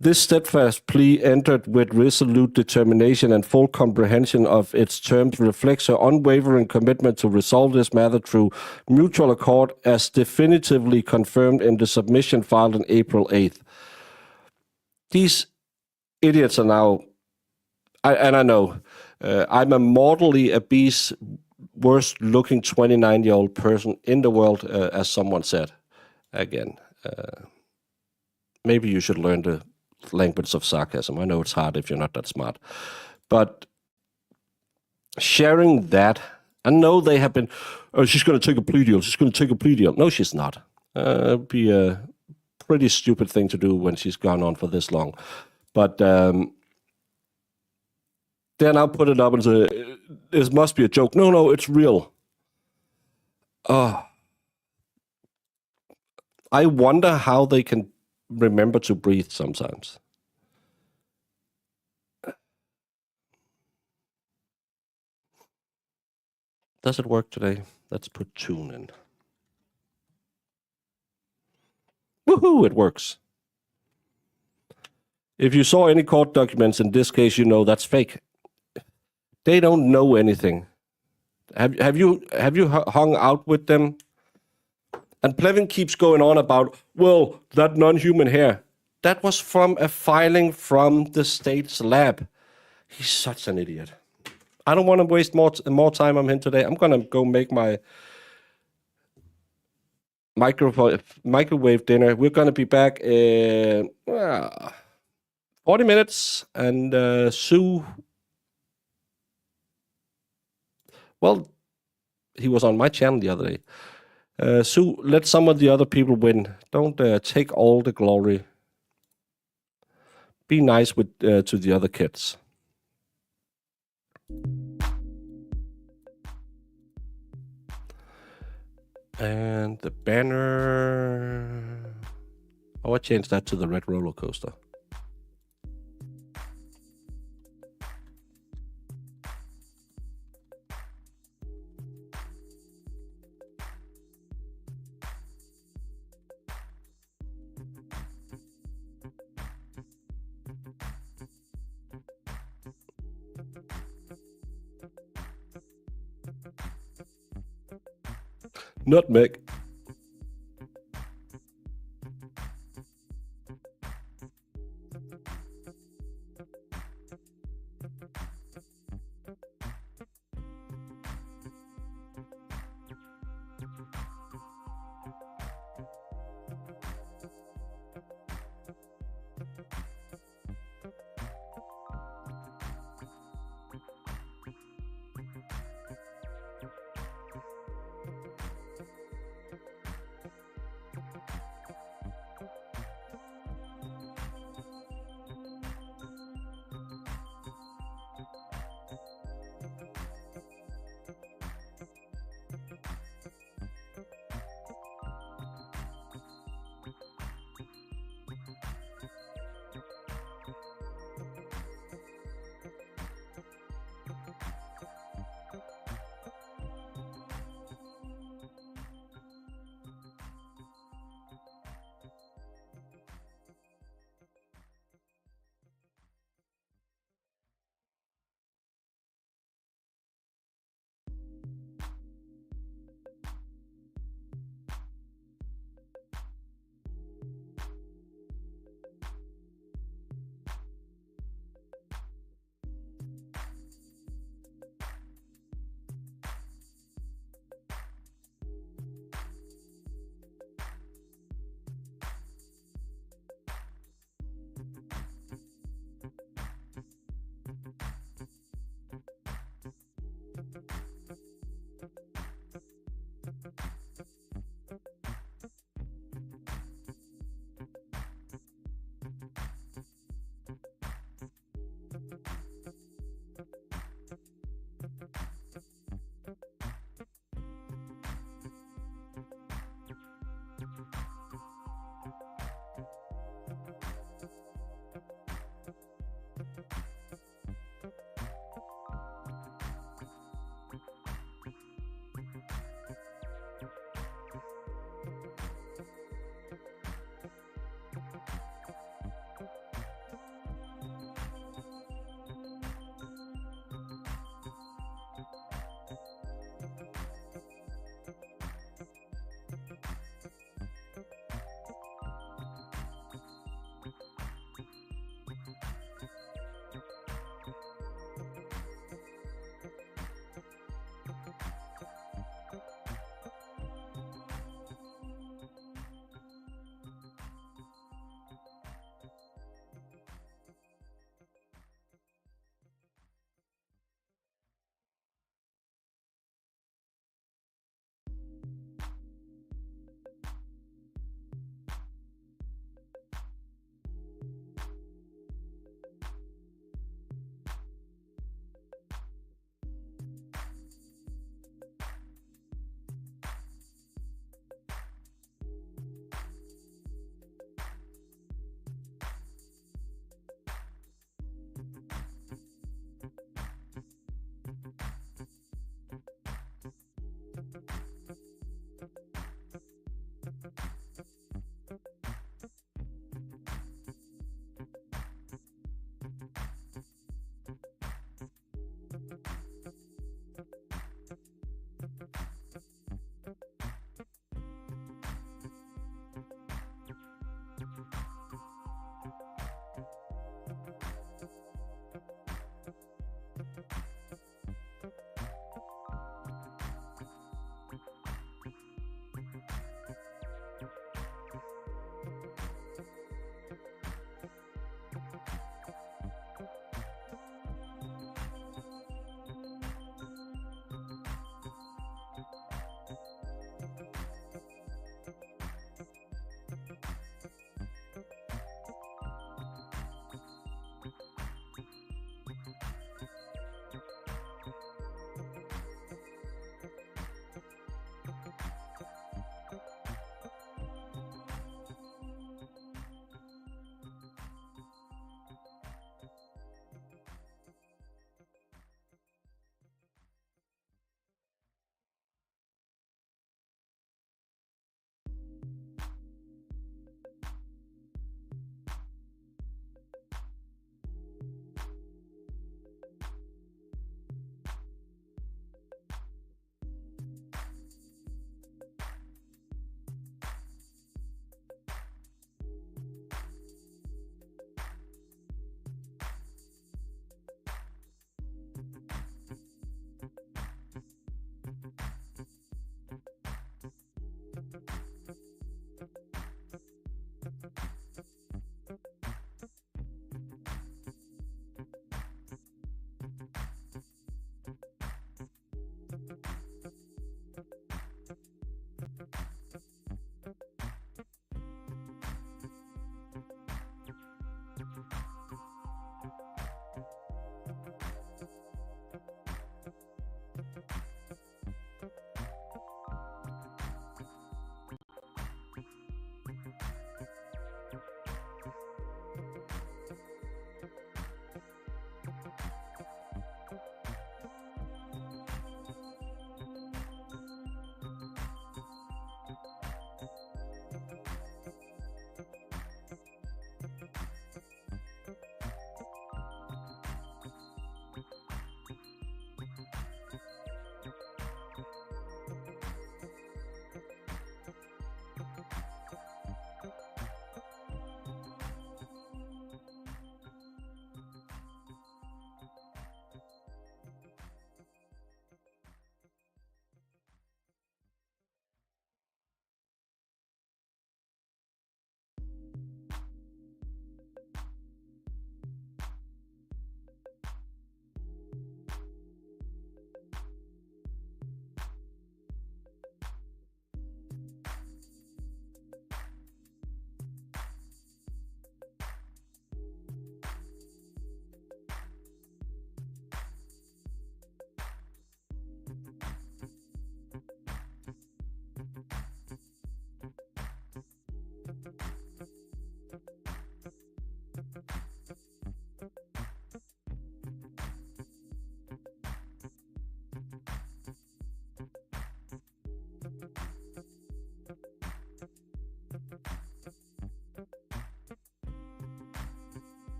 This steadfast plea, entered with resolute determination and full comprehension of its terms, reflects her unwavering commitment to resolve this matter through mutual accord, as definitively confirmed in the submission filed on April 8th. These idiots are now, I know, I'm a mortally obese, worst-looking 29-year-old person in the world, as someone said. Again, maybe you should learn the language of sarcasm. I know it's hard if you're not that smart. But sharing that, I know they have been, oh, she's going to take a plea deal. She's going to take a plea deal. No, she's not. It'd be a pretty stupid thing to do when she's gone on for this long. But then I'll put it up and say, this must be a joke. No, it's real. I wonder how they can remember to breathe sometimes. Does it work today? Let's put tune in. Woohoo, it works. If you saw any court documents in this case, you know that's fake. They don't know anything. Have you hung out with them? And Plevin keeps going on about, well, that non-human hair. That was from a filing from the state's lab. He's such an idiot. I don't want to waste more time on him today. I'm going to go make my microwave dinner. We're going to be back in 40 minutes. And Sue, well, he was on my channel the other day. Sue, let some of the other people win. Don't take all the glory. Be nice with to the other kids. And the banner. Oh, I changed that to the red roller coaster. Nutmeg.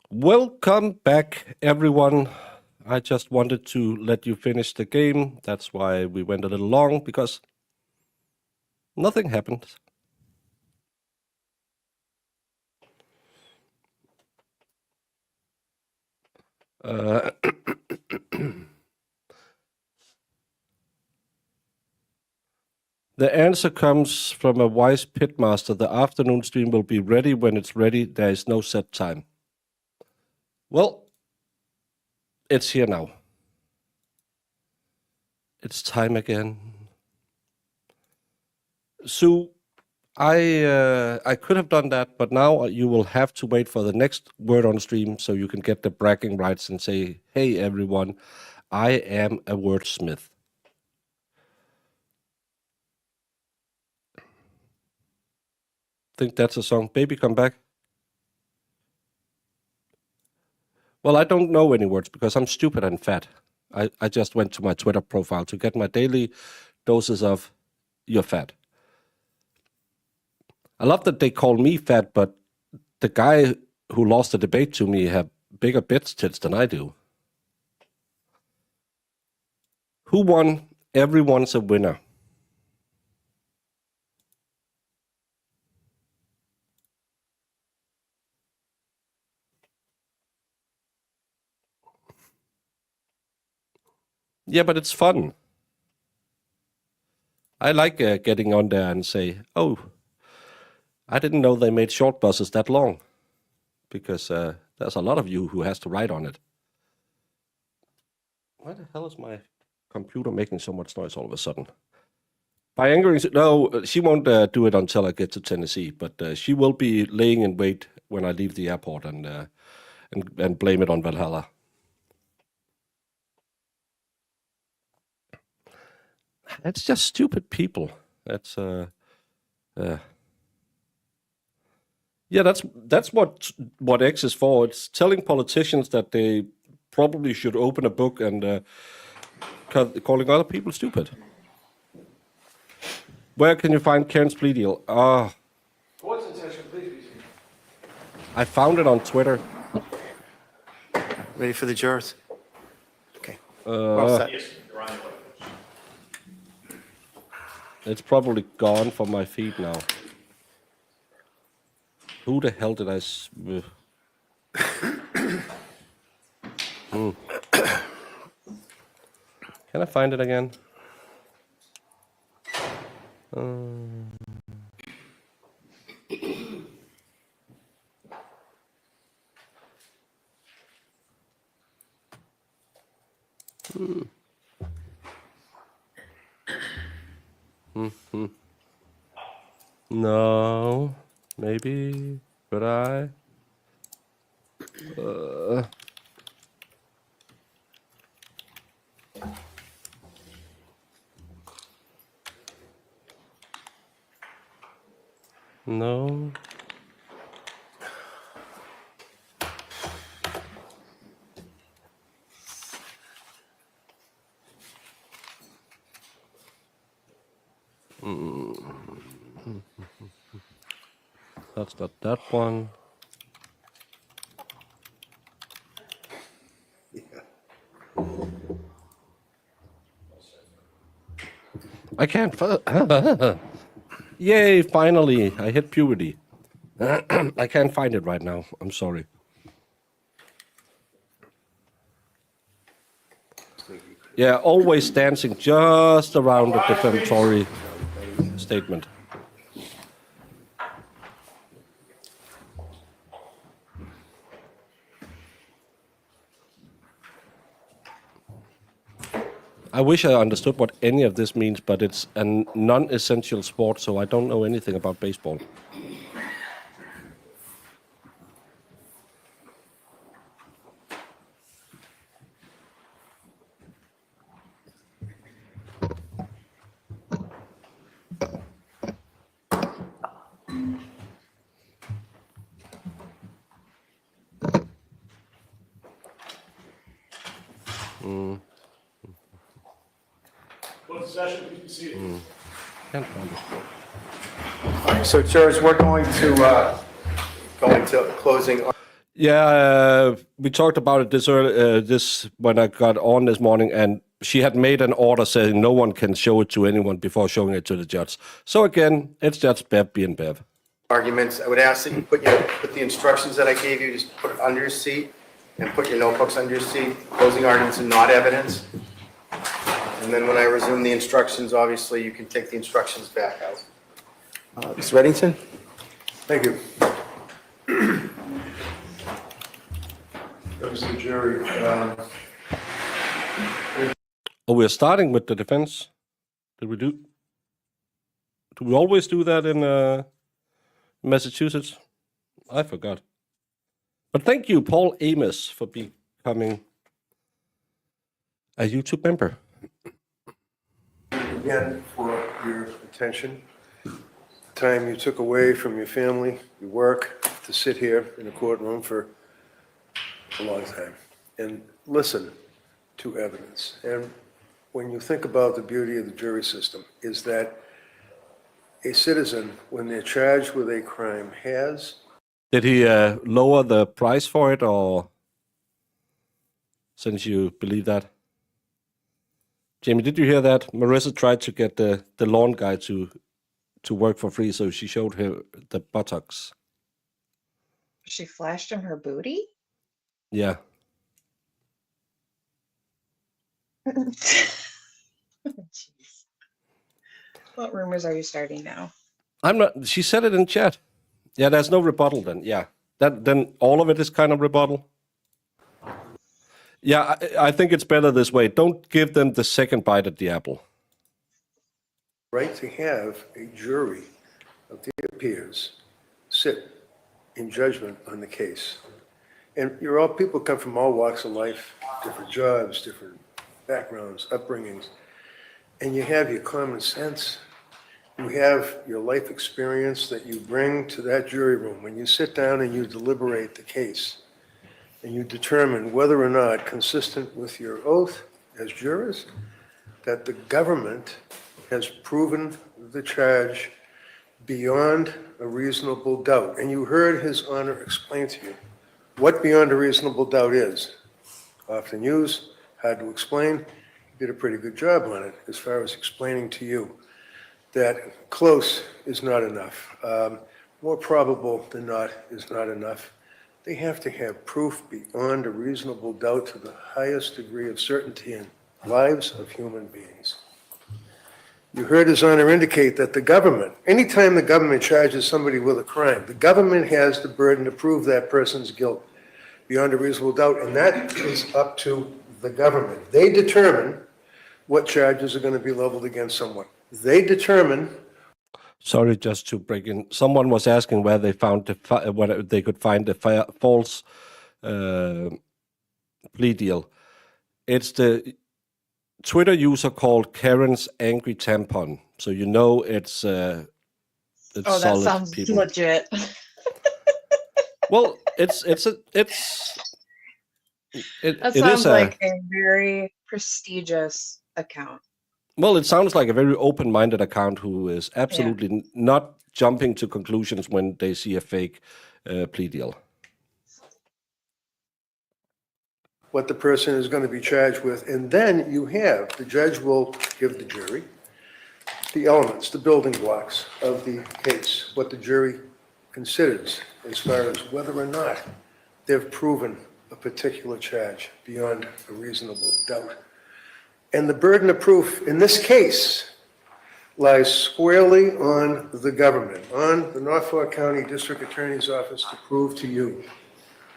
Welcome back, everyone. I just wanted to let you finish the game. That's why we went a little long, because nothing happened. The answer comes from a wise pitmaster. The afternoon stream will be ready when it's ready. There is no set time. Well, it's here now. It's time again. Sue, I could have done that, but now you will have to wait for the next word on stream so you can get the bragging rights and say, hey, everyone, I am a wordsmith. Think that's a song. Baby, come back. Well, I don't know any words because I'm stupid and fat. I just went to my Twitter profile to get my daily doses of you're fat. I love that they call me fat, but the guy who lost the debate to me have bigger bitch tits than I do. Who won? Everyone's a winner. Yeah, but it's fun. I like getting on there and say, oh, I didn't know they made short buses that long. Because there's a lot of you who has to write on it. Why the hell is my computer making so much noise all of a sudden? By angering, no, she won't do it until I get to Tennessee, but she will be laying in wait when I leave the airport and blame it on Valhalla. It's just stupid people. That's yeah, that's what X is for. It's telling politicians that they probably should open a book and calling other people stupid. Where can you find Karen's plea deal? What's the session, please? I found it on Twitter. Ready for the jurors? Okay. Well set. It's probably gone from my feed now. Who the hell did I... Can I find it again? No, maybe, but I... No. That's not that one. I can't. Yay, finally. I hit puberty. I can't find it right now. I'm sorry. Yeah, always dancing just around the defamatory statement. I wish I understood what any of this means, but it's a non-essential sport, so I don't know anything about baseball. Can't find it. All right, so jurors, we're going to closing. Yeah, we talked about it this when I got on this morning, and she had made an order saying no one can show it to anyone before showing it to the judge. So again, it's Judge Bev being Bev. Arguments, I would ask that you put the instructions that I gave you, just put it under your seat and put your notebooks under your seat. Closing arguments are not evidence. And then when I resume the instructions, obviously, you can take the instructions back out. Ms. Reddington? Thank you. That was the jury. We're starting with the defense. Do we always do that in Massachusetts? I forgot. But thank you, Paul Amos, for becoming a YouTube member. Again, for your attention, time you took away from your family, your work, to sit here in a courtroom for a long time and listen to evidence. And when you think about the beauty of the jury system, is that a citizen, when they're charged with a crime, has... Did he lower the price for it, or since you believe that? Jamie, did you hear that? Marissa tried to get the lawn guy to work for free, so she showed him the buttocks. She flashed him her booty? Yeah. Jeez. What rumors are you starting now? I'm not. She said it in chat. Yeah, there's no rebuttal then. Yeah, then all of it is kind of rebuttal. Yeah, I think it's better this way. Don't give them the second bite at the apple. Right to have a jury of their peers sit in judgment on the case. And you're all people come from all walks of life, different jobs, different backgrounds, upbringings, and you have your common sense. You have your life experience that you bring to that jury room when you sit down and you deliberate the case and you determine whether or not, consistent with your oath as jurors, that the government has proven the charge beyond a reasonable doubt. And you heard His Honor explain to you what beyond a reasonable doubt is. Often used, hard to explain. He did a pretty good job on it as far as explaining to you that close is not enough. More probable than not is not enough. They have to have proof beyond a reasonable doubt to the highest degree of certainty in lives of human beings. You heard His Honor indicate that the government, anytime the government charges somebody with a crime, the government has the burden to prove that person's guilt beyond a reasonable doubt, and that is up to the government. They determine what charges are going to be leveled against someone. They determine. Sorry, just to break in. Someone was asking where they found whether they could find the false plea deal. It's the Twitter user called Karen's Angry Tampon. So you know it's Oh, that solid sounds people. legit. Well, it That is sounds like a very prestigious account. Well, it sounds like a very open-minded account who is absolutely not jumping to conclusions when they see a fake plea deal. What the person is going to be charged with, and then you have, the judge will give the jury the elements, the building blocks of the case, what the jury considers as far as whether or not they've proven a particular charge beyond a reasonable doubt. And the burden of proof in this case lies squarely on the government, on the Norfolk County District Attorney's Office to prove to you,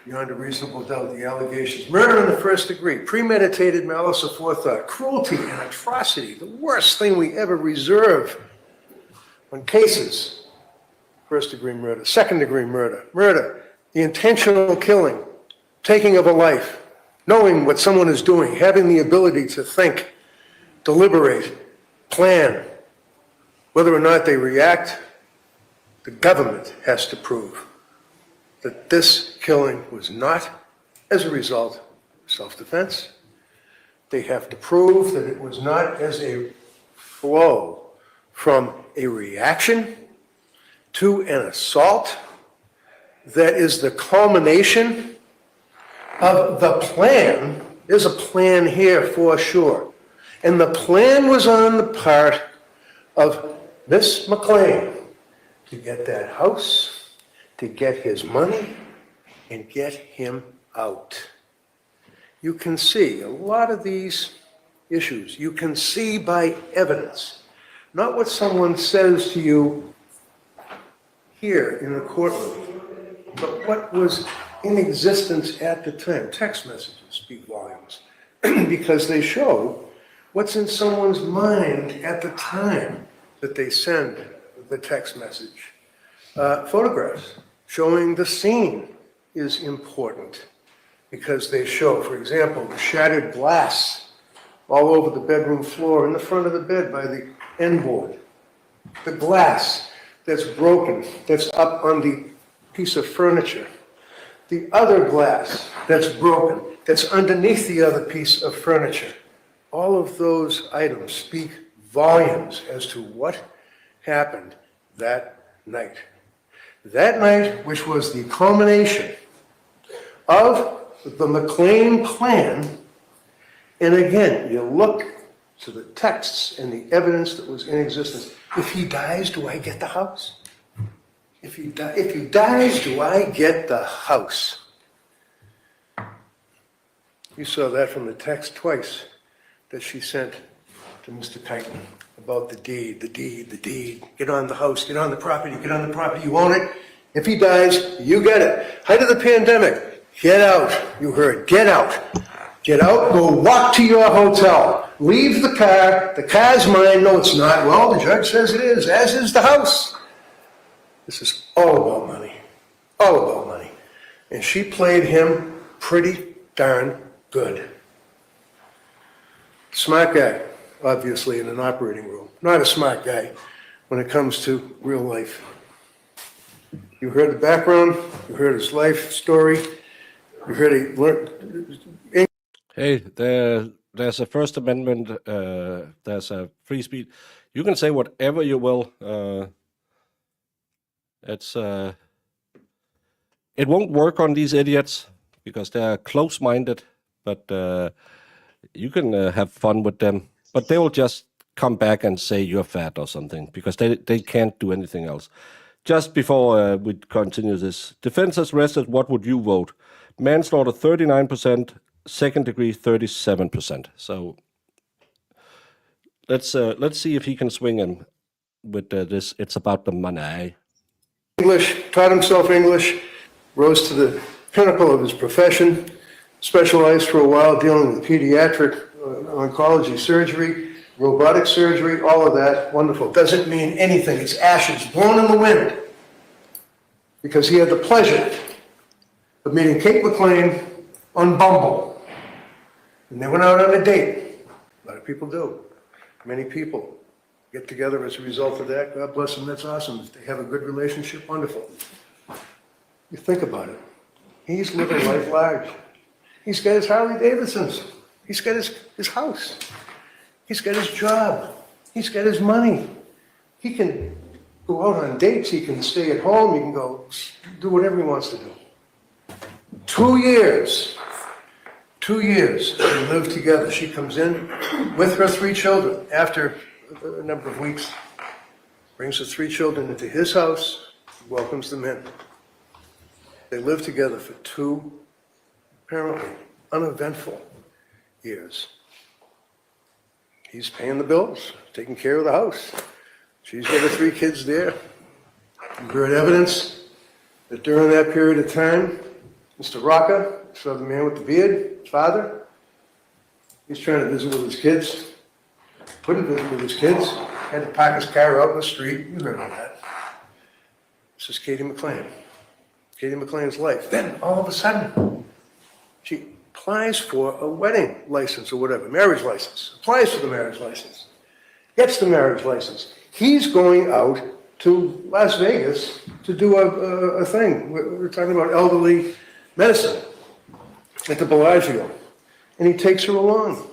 beyond a reasonable doubt, the allegations. Murder in the first degree, premeditated malice aforethought, cruelty and atrocity, the worst thing we ever reserve on cases. First degree murder, second degree murder, the intentional killing, taking of a life, knowing what someone is doing, having the ability to think, deliberate, plan. Whether or not they react, the government has to prove that this killing was not as a result of self-defense. They have to prove that it was not as a flow from a reaction to an assault. that is the culmination of the plan. There's a plan here for sure. And the plan was on the part of Miss McLean to get that house, to get his money, and get him out. You can see a lot of these issues. You can see by evidence, not what someone says to you here in the courtroom, but what was in existence at the time. Text messages speak volumes because they show what's in someone's mind at the time that they send the text message. Photographs showing the scene is important because they show, for example, the shattered glass all over the bedroom floor in the front of the bed by the end board. The glass that's broken, that's up on the piece of furniture. The other glass that's broken, that's underneath the other piece of furniture. All of those items speak volumes as to what happened that night. That night, which was the culmination of the McLean plan. And again, you look to the texts and the evidence that was in existence. If he dies, do I get the house? If he dies, do I get the house? You saw that from the text twice that she sent to Mr. Keighton about the deed. Get on the house, get on the property, you own it. If he dies, you get it. Height of the pandemic, get out. You heard, get out. Get out, go walk to your hotel. Leave the car's mine. No, it's not. Well, the judge says it is, as is the house. This is all about money. All about money. And she played him pretty darn good. Smart guy, obviously, in an operating room. Not a smart guy when it comes to real life. You heard the background. You heard his life story. You heard he learned. Hey, there's a First Amendment. There's a free speech. You can say whatever you will. It won't work on these idiots because they're close-minded, but you can have fun with them. But they will just come back and say you're fat or something because they can't do anything else. Just before we continue this, defense has rested. What would you vote? Manslaughter 39%, second degree 37%. So let's see if he can swing him with this. It's about the money. English, taught himself English, rose to the pinnacle of his profession, specialized for a while dealing with pediatric oncology surgery, robotic surgery, all of that, wonderful. Doesn't mean anything. It's ashes blown in the wind because he had the pleasure of meeting Kate McLean on Bumble. And they went out on a date. A lot of people do. Many people get together as a result of that. God bless them, that's awesome. If they have a good relationship, wonderful. You think about it. He's living life large. He's got his Harley Davidsons. He's got his house. He's got his job. He's got his money. He can go out on dates. He can stay at home. He can go do whatever he wants to do. 2 years. 2 years they live together. She comes in with her 3 children after a number of weeks, brings the 3 children into his house, welcomes them in. They live together for 2, apparently, uneventful years. He's paying the bills, taking care of the house. She's got the 3 kids there. You heard evidence that during that period of time, Mr. Rocca, saw the man with the beard, his father, he's trying to visit with his kids. Couldn't visit with his kids. Had to park his car out in the street. You heard all that. This is Katie McLean. Katie McLean's life. Then, all of a sudden, she applies for a wedding license or whatever, marriage license. Applies for the marriage license. Gets the marriage license. He's going out to Las Vegas to do a thing. We're talking about elderly medicine at the Bellagio. And he takes her along.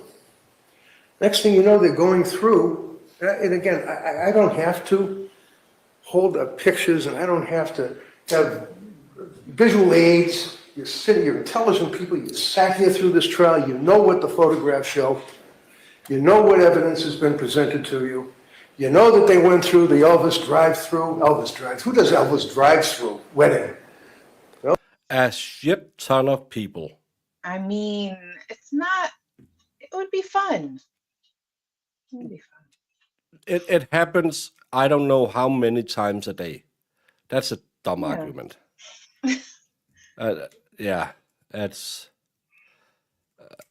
Next thing you know, they're going through, and again, I don't have to hold up pictures and I don't have to have visual aids, you're intelligent people, you sat here through this trial, you know what the photographs show, you know what evidence has been presented to you, you know that they went through the Elvis who does Elvis drive-through wedding? A shit ton of people. I mean, it's not, it would be fun. It would be fun. It happens, I don't know how many times a day. That's a dumb Yeah. argument. Yeah, it's...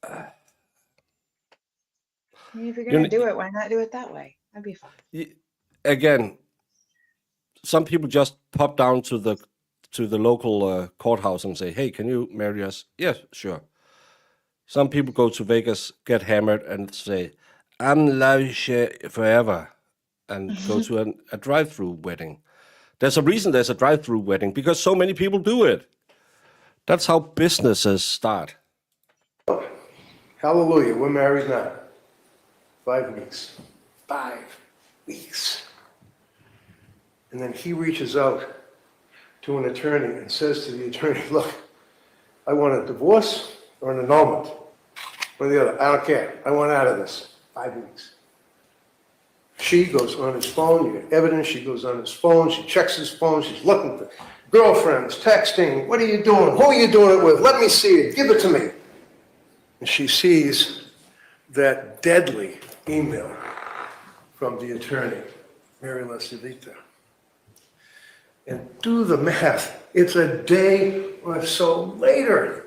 I mean, if you're going to You- do it, why not do it that way? That'd be fun. Again, some people just pop down to the local courthouse and say, "Hey, can you marry us?" Yes, sure. Some people go to Vegas, get hammered, and say, "I'm love you forever," and go to a drive-through wedding. There's a reason there's a drive-through wedding, because so many people do it. That's how businesses start. Hallelujah, we're married now. 5 weeks. 5 weeks. And then he reaches out to an attorney and says to the attorney, look, I want a divorce or an annulment. One or the other, I don't care. I want out of this. 5 weeks. She goes on his phone, you get evidence, she goes on his phone, she checks his phone, she's looking for girlfriends, texting, what are you doing? Who are you doing it with? Let me see it, give it to me. And she sees that deadly email from the attorney, Mary LaCivita. And do the math, it's a day or so later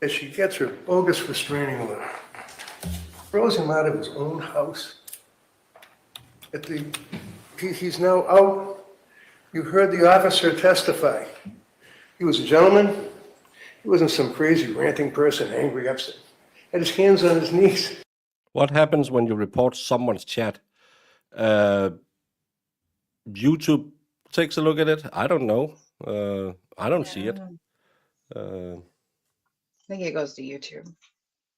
that she gets her bogus restraining order. Throws him out of his own house. He's now out. You heard the officer testify. He was a gentleman. He wasn't some crazy ranting person, angry, upset. Had his hands on his knees. What happens when you report someone's chat? YouTube takes a look at it. I don't know. I don't see it. I think it goes to YouTube.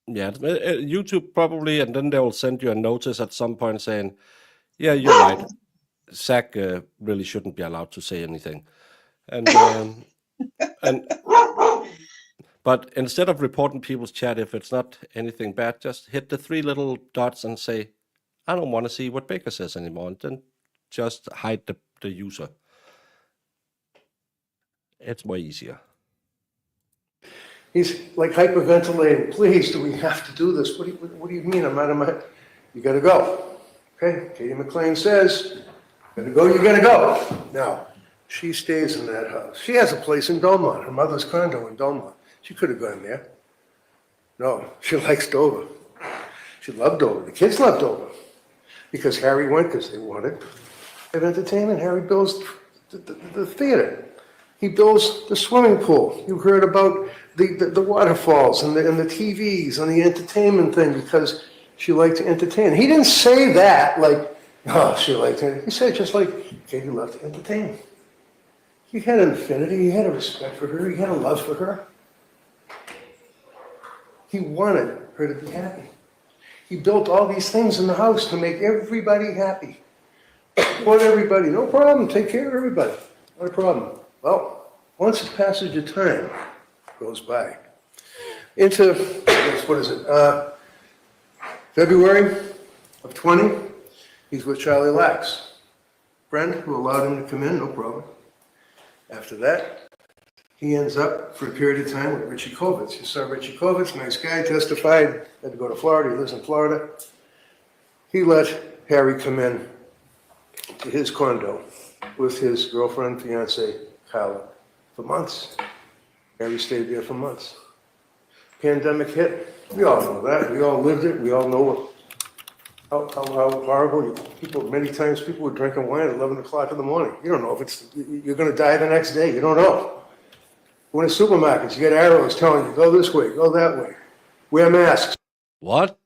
Yeah, YouTube probably, and then they'll send you a notice at some point saying, "Yeah, you're right. Zach really shouldn't be allowed to say anything." And but instead of reporting people's chat, if it's not anything bad, just hit the 3 little dots and say, "I don't want to see what Baker says anymore," and then just hide the user. It's way easier. He's like hyperventilating. Please, do we have to do this? What do you mean? I'm out of my... You gotta go. Okay, Katie McLean says, you gotta go. Now, she stays in that house. She has a place in Belmont, her mother's condo in Belmont. She could have gone there. No, she likes Dover. She loved Dover. The kids loved Dover. Because Harry went, because they wanted. At entertainment, Harry builds the theater. He builds the swimming pool. You heard about the waterfalls and the TVs and the entertainment thing because she liked to entertain. He didn't say that like, oh, she liked to. He said just like, Katie loved to entertain. He had an affinity. He had a respect for her. He had a love for her. He wanted her to be happy. He built all these things in the house to make everybody happy. Want everybody, no problem, take care of everybody, not a problem. Well, once the passage of time goes by, into, what is it, February of 20, he's with Charlie Lax, friend who allowed him to come in, no problem. After that, he ends up for a period of time with Richie Kovitz. You saw Richie Kovitz, nice guy, testified, had to go to Florida, he lives in Florida. He let Harry come in to his condo with his girlfriend, fiance, Carla, for months. Harry stayed there for months. Pandemic hit. We all know that. We all lived it. We all know how horrible. Many times people were drinking wine at 11 o'clock in the morning. You don't know if you're going to die the next day. You don't know. When in supermarkets, you get arrows telling you, go this way, go that way. Wear masks. What?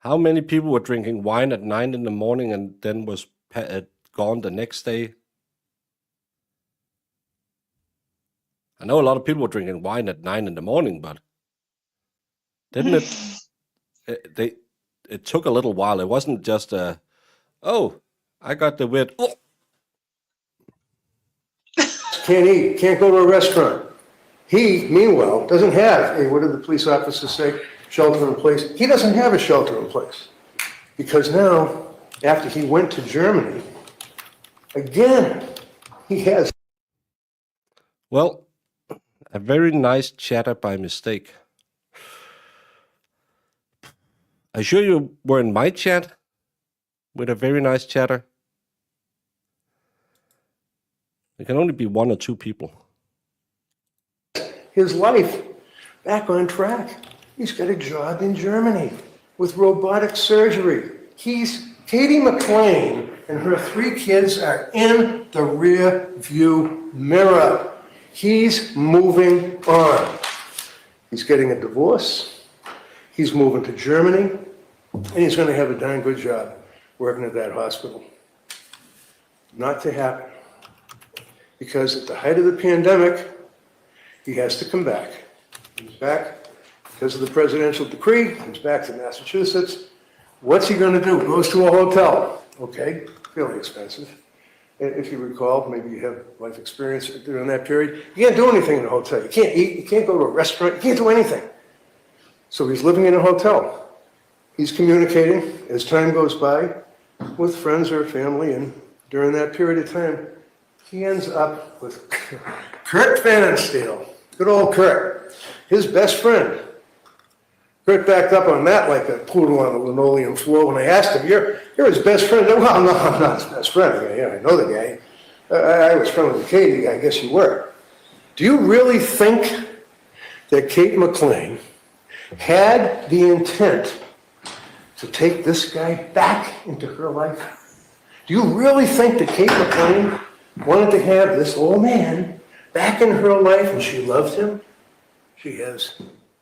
How many people were drinking wine at 9 in the morning and then was gone the next day? I know a lot of people were drinking wine at 9 in the morning, but didn't it took a little while. It wasn't just I got the weird. Oh. can't eat, can't go to a restaurant. He, meanwhile, doesn't have a, what did the police officers say, shelter in place? He doesn't have a shelter in place. Because now, after he went to Germany, again, he has. Well, a very nice chatter by mistake. Are you sure you were in my chat with a very nice chatter? There can only be 1 or 2 people. His life back on track. He's got a job in Germany with robotic surgery. Katie McLean and her 3 kids are in the rear view mirror. He's moving on. He's getting a divorce. He's moving to Germany. And he's going to have a darn good job working at that hospital. Not to happen. Because at the height of the pandemic, he has to come back. He's back because of the presidential decree. He's back to Massachusetts. What's he going to do? Goes to a hotel. Okay, fairly expensive. If you recall, maybe you have life experience during that period. You can't do anything in a hotel. You can't eat. You can't go to a restaurant. You can't do anything. So he's living in a hotel. He's communicating as time goes by with friends or family, and during that period of time, he ends up with Kurt Pfannenstiel. Good old Kurt. His best friend. Kurt backed up on that like a poodle on the linoleum floor when I asked him, you're his best friend? Well, no, I'm not his best friend. I know the guy. I was friendly with Katie. I guess you were. Do you really think that Kate McLean had the intent to take this guy back into her life? Do you really think that Kate McLean wanted to have this old man back in her life and she loved him? She has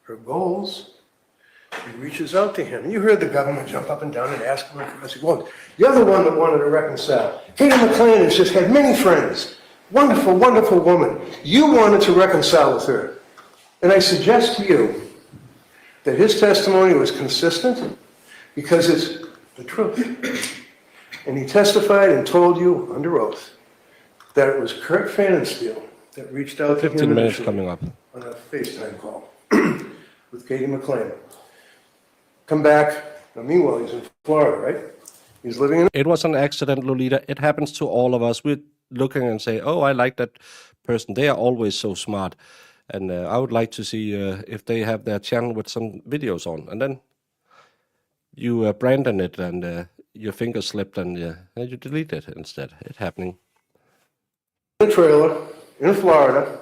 her goals. She reaches out to him. You heard the government jump up and down and ask him if he wanted. You're the one that wanted to reconcile. Katie McLean has just had many friends. Wonderful, wonderful woman. You wanted to reconcile with her. And I suggest to you that his testimony was consistent because it's the truth. And he testified and told you under oath that it was Kurt Pfannenstiel that reached out to him 15 minutes coming up on a FaceTime call with Katie McLean. Come back. Now, meanwhile, he's in Florida, right? He's living in. It was an accident, Lolita. It happens to all of us. We're looking and say, oh, I like that person. They are always so smart. And I would like to see if they have their channel with some videos on. And then you branded it and your finger slipped and you delete it instead. It's happening. In a trailer in Florida.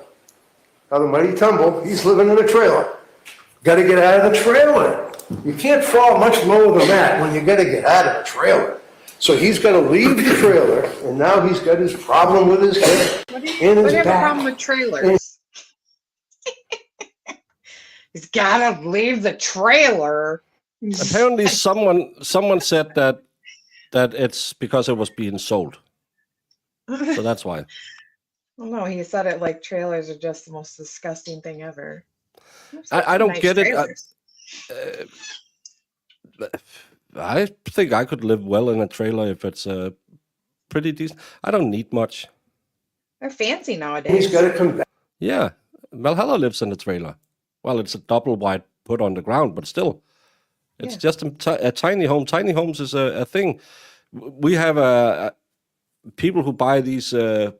How the mighty tumble. He's living in a trailer. Got to get out of the trailer. You can't fall much lower than that when you got to get out of the trailer. So he's got to leave the trailer, and now he's got his problem with his head and his back. What do you have a problem with trailers? He's got to leave the trailer. Apparently, someone said that it's because it was being sold. So that's why. Well, no, he said it like trailers are just the most disgusting thing ever. I don't Nice get trailers. it. I think I could live well in a trailer if it's pretty decent. I don't need much. They're fancy He's nowadays. got to come back. Yeah, Valhalla lives in a trailer. Well, it's a double wide put on the ground, but still, it's just a tiny home. Tiny homes is a thing. We have people who buy these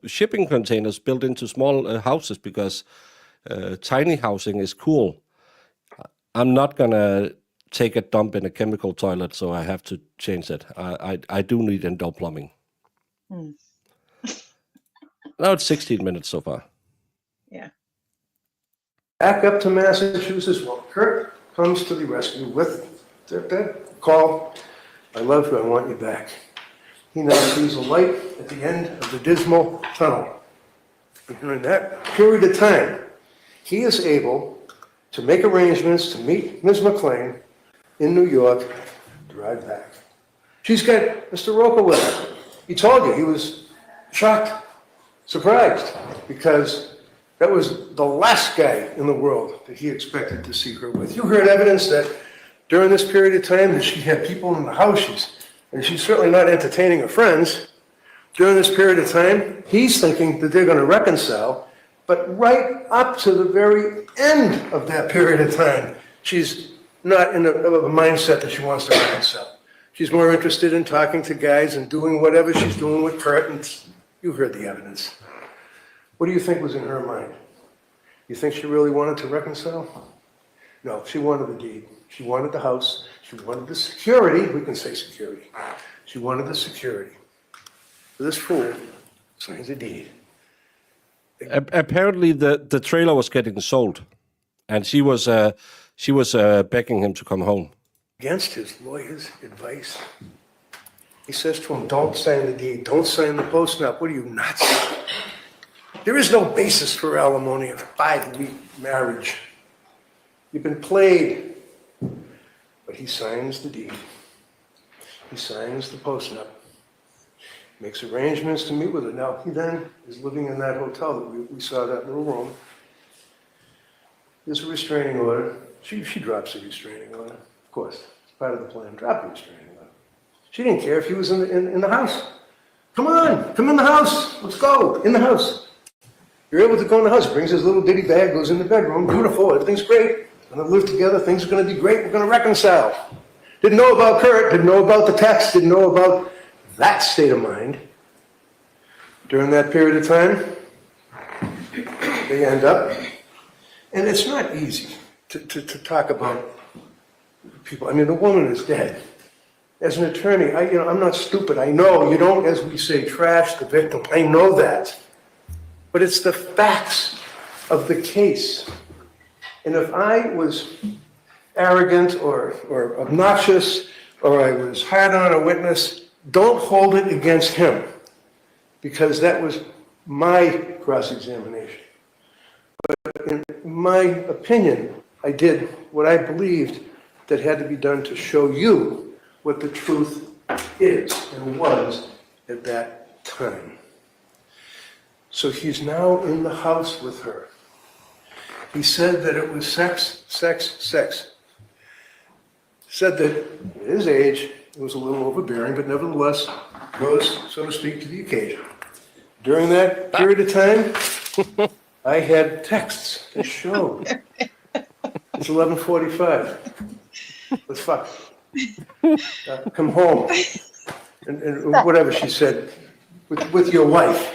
shipping containers built into small houses because tiny housing is cool. I'm not gonna take a dump in a chemical toilet, so I have to change it. I do need indoor plumbing. Now it's 16 minutes so far. Yeah. Back up to Massachusetts. Well, Kurt comes to the rescue with that call. I love you. I want you back. He now sees a light at the end of the dismal tunnel. And during that period of time, he is able to make arrangements to meet Ms. McLean in New York, drive back. She's got Mr. Roca with her. He told you he was shocked, surprised, because that was the last guy in the world that he expected to see her with. You heard evidence that during this period of time that she had people in the house, and she's certainly not entertaining her friends. During this period of time, he's thinking that they're going to reconcile, but right up to the very end of that period of time, she's not in a mindset that she wants to reconcile. She's more interested in talking to guys and doing whatever she's doing with Kurt, and you heard the evidence. What do you think was in her mind? You think she really wanted to reconcile? No, she wanted the deed. She wanted the house. She wanted the security. We can say security. She wanted the security. This fool signs a deed. Apparently, the trailer was getting sold, and she was begging him to come home. Against his lawyer's advice. He says to him, don't sign the deed. Don't sign the post-nup. What are you, nuts? There is no basis for alimony of a 5-week marriage. You've been played. But he signs the deed. He signs the post-nup. Makes arrangements to meet with her. Now, he then is living in that hotel that we saw, that little room. There's a restraining order. She drops a restraining order. Of course, it's part of the plan. Drop the restraining order. She didn't care if he was in the house. Come on, come in the house. Let's go, in the house. You're able to go in the house. Brings his little bitty bag, goes in the bedroom. Beautiful, everything's great. We're going to live together. Things are going to be great. We're going to reconcile. Didn't know about Kurt. Didn't know about the text. Didn't know about that state of mind. During that period of time, they end up, and it's not easy to talk about people. I mean, the woman is dead. As an attorney, I'm not stupid. I know you don't, as we say, trash the victim. I know that. But it's the facts of the case. And if I was arrogant or obnoxious, or I was hard on a witness, don't hold it against him, because that was my cross-examination. But in my opinion, I did what I believed that had to be done to show you what the truth is and was at that time. So he's now in the house with her. He said that it was sex, sex, sex. Said that at his age, it was a little overbearing, but nevertheless rose, so to speak, to the occasion. During that period of time, I had texts that showed. It's 11:45. Let's fuck. Come home. And whatever she said, with your wife.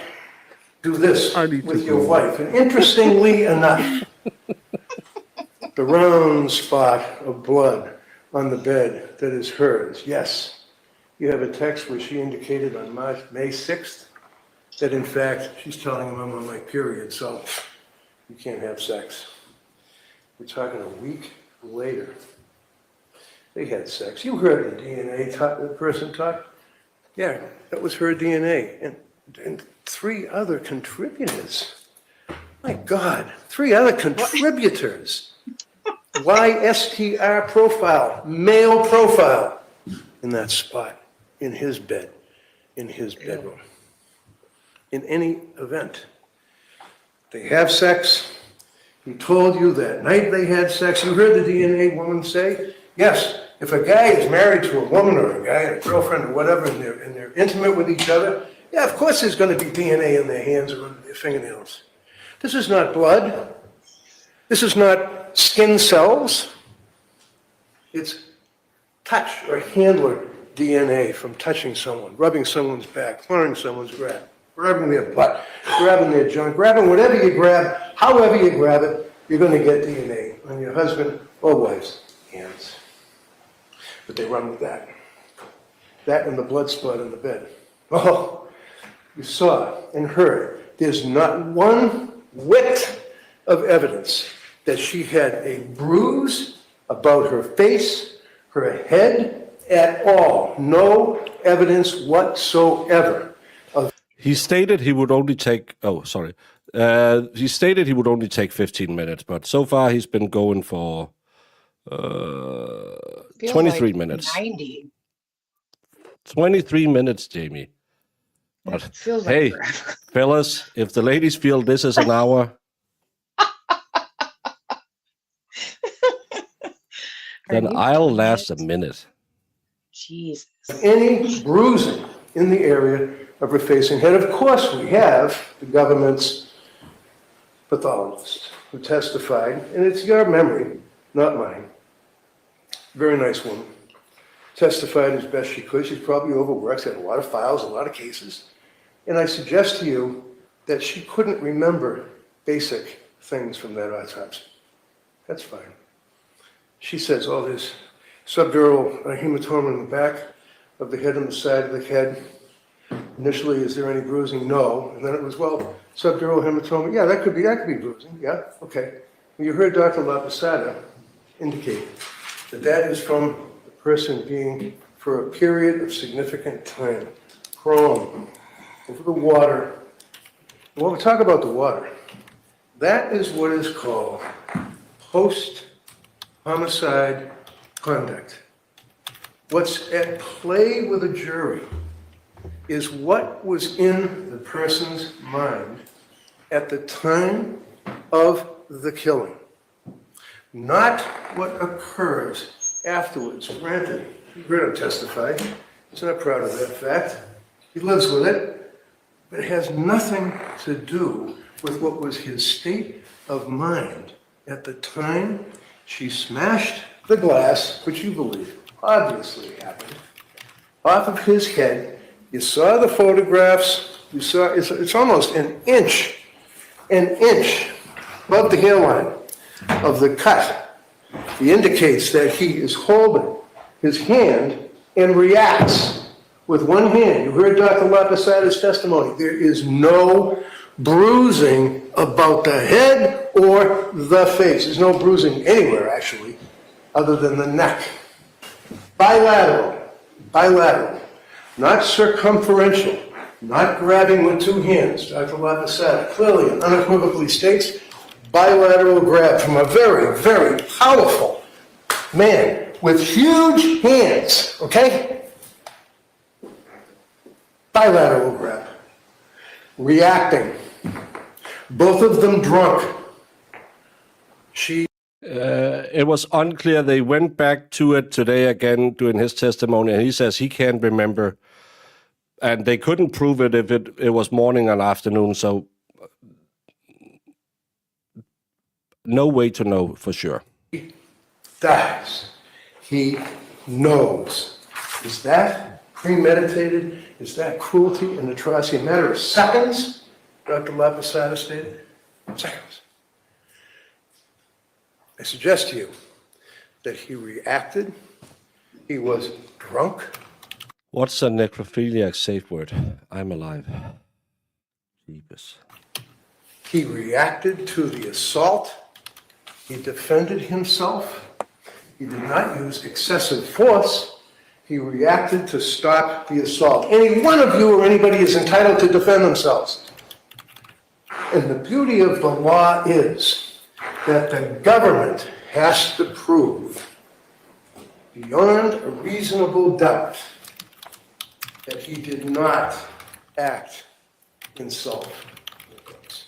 Do this with your wife. And interestingly enough, the round spot of blood on the bed that is hers. Yes, you have a text where she indicated on May 6th that in fact she's telling him I'm on my period, so you can't have sex. We're talking a week later. They had sex. You heard the DNA the person talk? Yeah, that was her DNA. And 3 other contributors. My God, 3 other contributors. YSTR profile, male profile, in that spot, in his bed, in his bedroom. In any event, they have sex. He told you that night they had sex. You heard the DNA woman say, yes, if a guy is married to a woman or a guy and a girlfriend or whatever, and they're intimate with each other, yeah, of course there's going to be DNA in their hands or under their fingernails. This is not blood. This is not skin cells. It's touch or handler DNA from touching someone, rubbing someone's back, clawing someone's grab, grabbing their butt, grabbing their junk, grabbing whatever you grab, however you grab it, you're going to get DNA on your husband or wife's hands. But they run with that. That and the blood spot in the bed. Oh, you saw and heard. There's not one whit of evidence that she had a bruise about her face, her head at all. No evidence whatsoever. He stated he would only take. Oh, sorry. He stated he would only take 15 minutes, but so far he's been going for 23 like minutes. 90. 23 minutes, Jamie. But It feels like hey, forever. fellas, if the ladies feel this is an hour, then I'll last a minute. Jesus. Any bruising in the area of her face and head. Of course, we have the government's pathologist who testified, and it's your memory, not mine. Very nice woman. Testified as best she could. She's probably overworked, had a lot of files, a lot of cases. And I suggest to you that she couldn't remember basic things from that autopsy. That's fine. She says, oh, there's subdural hematoma in the back of the head and the side of the head. Initially, is there any bruising? No. And then it was, well, subdural hematoma. Yeah, that could be bruising. Yeah, okay. You heard Dr. LaPosada indicate that that is from the person being, for a period of significant time, prone over the water. Well, we'll talk about the water. That is what is called post-homicide conduct. What's at play with a jury is what was in the person's mind at the time of the killing, not what occurs afterwards. Granted, he heard him testify. He's not proud of that fact. He lives with it. But it has nothing to do with what was his state of mind at the time she smashed the glass, which you believe obviously happened, off of his head. You saw the photographs. You saw it's almost an inch above the hairline of the cut. He indicates that he is holding his hand and reacts with one hand. You heard Dr. LaPosada's testimony. There is no bruising about the head or the face. There's no bruising anywhere, actually, other than the neck. Bilateral, not circumferential, not grabbing with two hands. Dr. LaPosada clearly and unequivocally states bilateral grab from a very, very powerful man with huge hands, okay? Bilateral grab. Reacting. Both of them drunk. It was unclear. They went back to it today again during his testimony, and he says he can't remember. And they couldn't prove it if it was morning or afternoon, so no way to know for sure. He dies. He knows. Is that premeditated? Is that cruelty and atrocity? A matter of seconds, Dr. LaPosada stated. Seconds. I suggest to you that he reacted. He was drunk. What's a necrophiliac safe word? I'm alive. Jeebus. He reacted to the assault. He defended himself. He did not use excessive force. He reacted to stop the assault. Any one of you or anybody is entitled to defend themselves. And the beauty of the law is that the government has to prove beyond a reasonable doubt that he did not act in self-defense.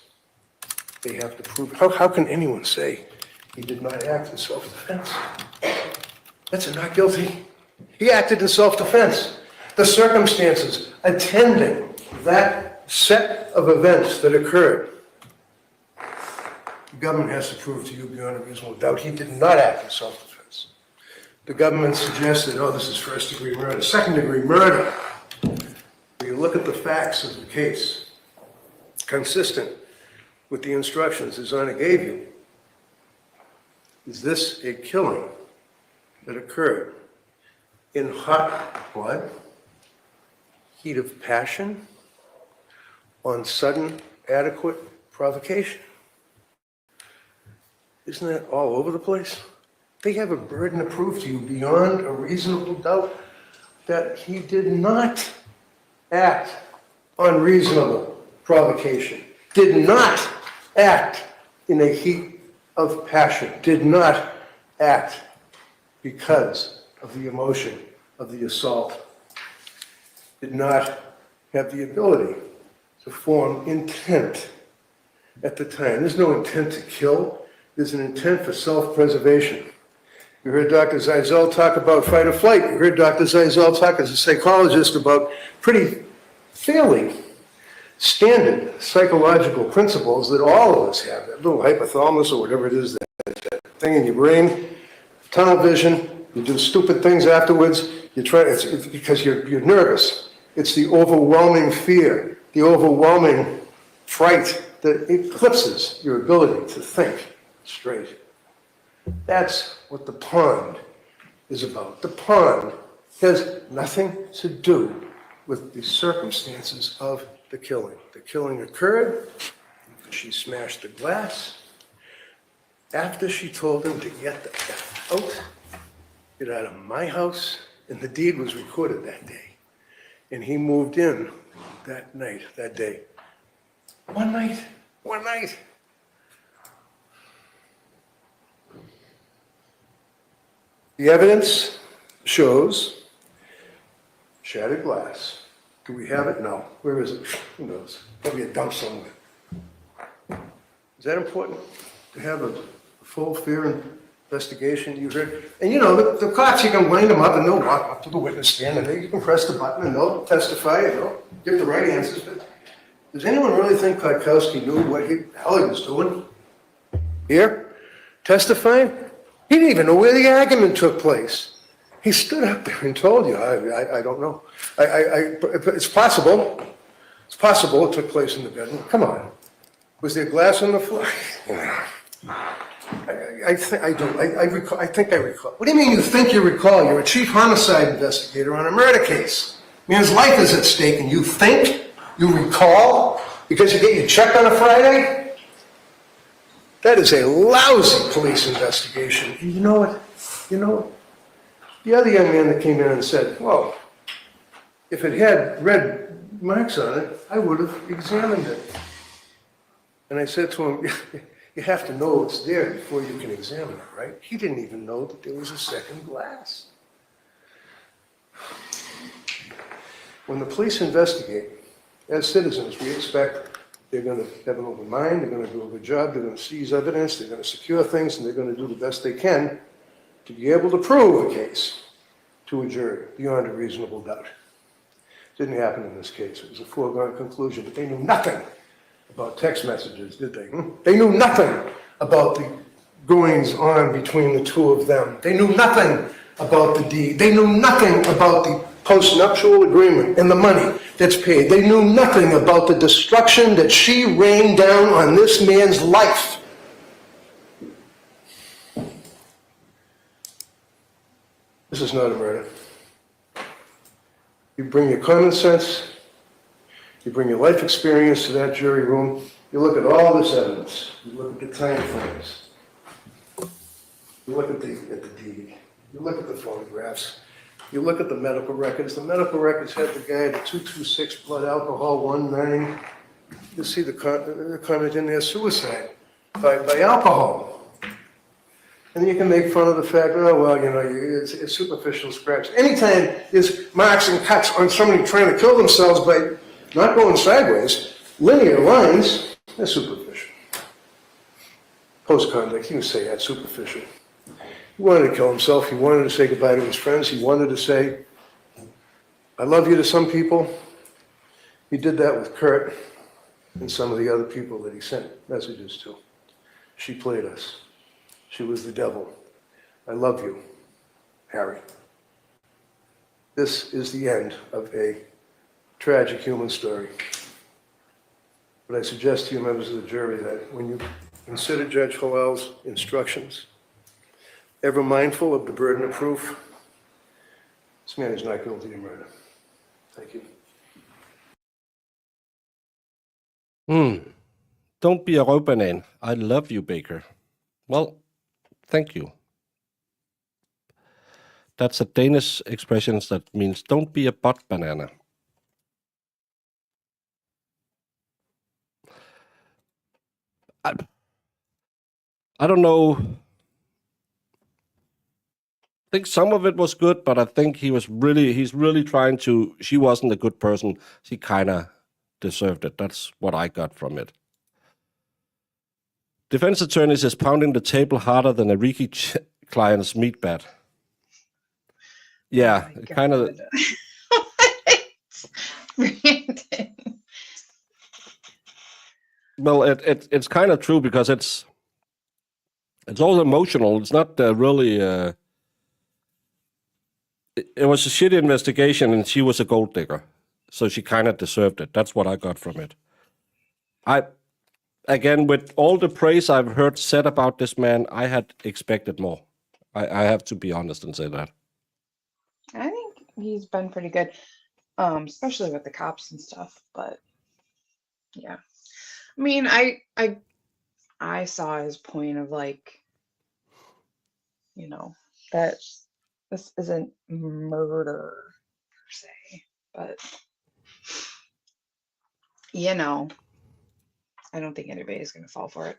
They have to prove. How can anyone say he did not act in self-defense? That's a not guilty. He acted in self-defense. The circumstances attending that set of events that occurred, the government has to prove to you beyond a reasonable doubt he did not act in self-defense. The government suggested, oh, this is first-degree murder, second-degree murder. When you look at the facts of the case, consistent with the instructions His Honor gave you, is this a killing that occurred in hot blood, heat of passion, on sudden, adequate provocation? Isn't that all over the place? They have a burden to prove to you beyond a reasonable doubt that he did not act on reasonable provocation, did not act in a heat of passion, did not act because of the emotion of the assault, did not have the ability to form intent at the time. There's no intent to kill. There's an intent for self-preservation. You heard Dr. Zeisel talk about fight or flight. You heard Dr. Zeisel talk as a psychologist about pretty fairly standard psychological principles that all of us have. That little hypothalamus or whatever it is, that thing in your brain, tunnel vision. You do stupid things afterwards. You try. It's because you're nervous. It's the overwhelming fear, the overwhelming fright that eclipses your ability to think straight. That's what the pond is about. The pond has nothing to do with the circumstances of the killing. The killing occurred. She smashed the glass after she told him to get the F out, get out of my house, and the deed was recorded that day. And he moved in that night, that day. One night. The evidence shows shattered glass. Do we have it? No. Where is it? Who knows? Probably a dump somewhere. Is that important to have a full fair investigation? You heard, and you know the cops. You can wind them up, and they'll walk up to the witness stand, and you can press the button, and they'll testify, and they'll give the right answers. But does anyone really think Kwiatkowski knew what the hell he was doing here, testifying? He didn't even know where the argument took place. He stood up there and told you, I don't know. It's possible. It's possible it took place in the bedroom. Come on. Was there glass on the floor? I think I recall. What do you mean you think you recall? You're a chief homicide investigator on a murder case. Man's life is at stake, and you think you recall because you get your check on a Friday? That is a lousy police investigation. And you know what? The other young man that came in and said, well, if it had red marks on it, I would have examined it. And I said to him, you have to know it's there before you can examine it, right? He didn't even know that there was a second glass. When the police investigate, as citizens, we expect they're going to have an open mind, they're going to do a good job, they're going to seize evidence, they're going to secure things, and they're going to do the best they can to be able to prove a case to a jury beyond a reasonable doubt. Didn't happen in this case. It was a foregone conclusion, but they knew nothing about text messages, did they? They knew nothing about the goings-on between the two of them. They knew nothing about the deed. They knew nothing about the post-nuptial agreement and the money that's paid. They knew nothing about the destruction that she rained down on this man's life. This is not a murder. You bring your common sense, you bring your life experience to that jury room, you look at all this evidence, you look at the time frames, you look at the deed, you look at the photographs, you look at the medical records. The medical records had the guy at 226 blood alcohol 19. You see the comment in there, suicide by alcohol. And you can make fun of the fact, oh, well, it's superficial scratch. Anytime there's marks and cuts on somebody trying to kill themselves by not going sideways, linear lines, they're superficial. Post-convict, you can say that's superficial. He wanted to kill himself. He wanted to say goodbye to his friends. He wanted to say, I love you to some people. He did that with Kurt and some of the other people that he sent messages to. She played us. She was the devil. I love you, Harry. This is the end of a tragic human story. But I suggest to you, members of the jury, that when you consider Judge Hallel's instructions, ever mindful of the burden of proof, this man is not guilty of murder. Thank you. Don't be a robanan. I love you, Baker. Well, thank you. That's a Danish expression that means don't be a butt banana. I don't know. I think some of it was good, but I think he's really trying to, she wasn't a good person. She kind of deserved it. That's what I got from it. Defense attorney is pounding the table harder than a Ricky client's meat bed. Yeah, Oh my kind of. God. Brandon. Well, it's kind of true because it's all emotional. It's not really. It was a shitty investigation, and she was a gold digger, so she kind of deserved it. That's what I got from it. Again, with all the praise I've heard said about this man, I had expected more. I have to be honest and say that. I think he's been pretty good, especially with the cops and stuff. But yeah, I mean, I saw his point of like, you know, that this isn't murder per se, but you know, I don't think anybody's gonna fall for it.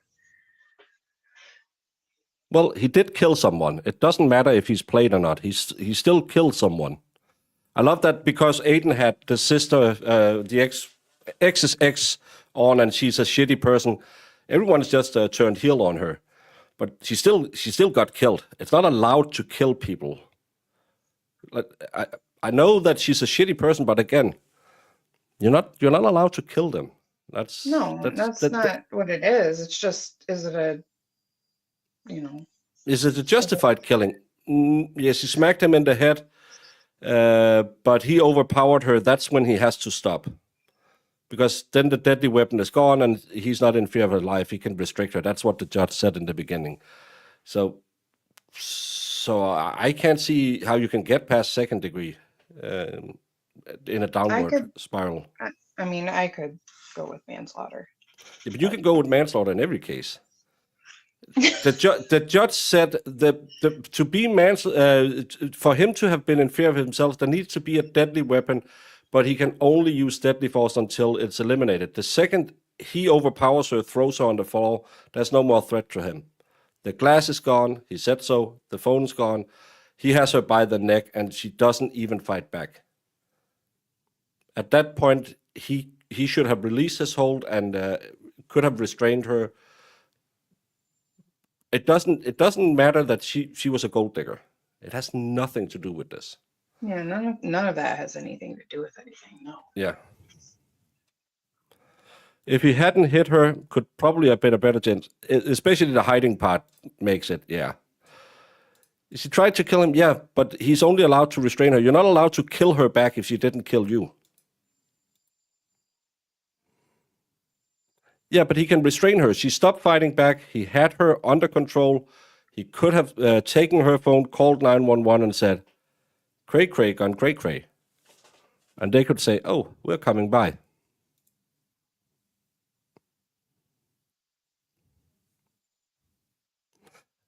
Well, he did kill someone. It doesn't matter if he's played or not. He still killed someone. I love that because Aiden had the sister, the ex's ex on, and she's a shitty person. Everyone's just turned heel on her, but she still got killed. It's not allowed to kill people. Like, I know that she's a shitty person, but again, you're not allowed to kill them. That's No, that's not what it is. It's just, is it a, you know, Is it a justified killing? Yes, he smacked him in the head, but he overpowered her. That's when he has to stop. Because then the deadly weapon is gone and he's not in fear of her life. He can restrict her. That's what the judge said in the beginning. So I can't see how you can get past second degree in a downward spiral. I mean, I could go with manslaughter. Yeah, but you can go with manslaughter in every case. The judge said that to be for him to have been in fear of himself, there needs to be a deadly weapon, but he can only use deadly force until it's eliminated. The second he overpowers her, throws her on the floor, there's no more threat to him. The glass is gone. He said so. The phone's gone. He has her by the neck, and she doesn't even fight back. At that point, he should have released his hold and could have restrained her. It doesn't matter that she was a gold digger. It has nothing to do with this. Yeah, none of that has anything to do with anything. No. Yeah. If he hadn't hit her, could probably have been a better chance. Especially the hiding part makes it, yeah. She tried to kill him, yeah, but he's only allowed to restrain her. You're not allowed to kill her back if she didn't kill you. Yeah, but he can restrain her. She stopped fighting back. He had her under control. He could have taken her phone, called 911 and said, "Cray cray gone cray cray." And they could say, "Oh, we're coming by."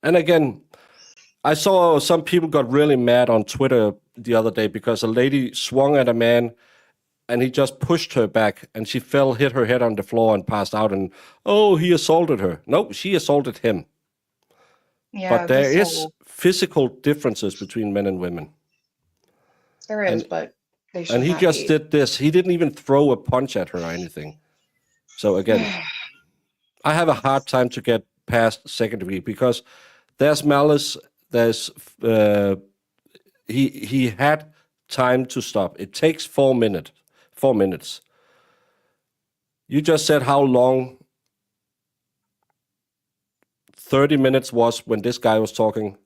And again, I saw some people got really mad on Twitter the other day because a lady swung at a man and he just pushed her back and she fell, hit her head on the floor and passed out. And, oh, he assaulted her. No, she assaulted him. Yeah, but there is physical differences between men and women. There is, but they should And he not just be. did this. He didn't even throw a punch at her or anything. So again, I have a hard time to get past second degree because there's malice. There's he had time to stop. It takes 4 minutes. 4 minutes. You just said how long 30 minutes was when this guy was talking.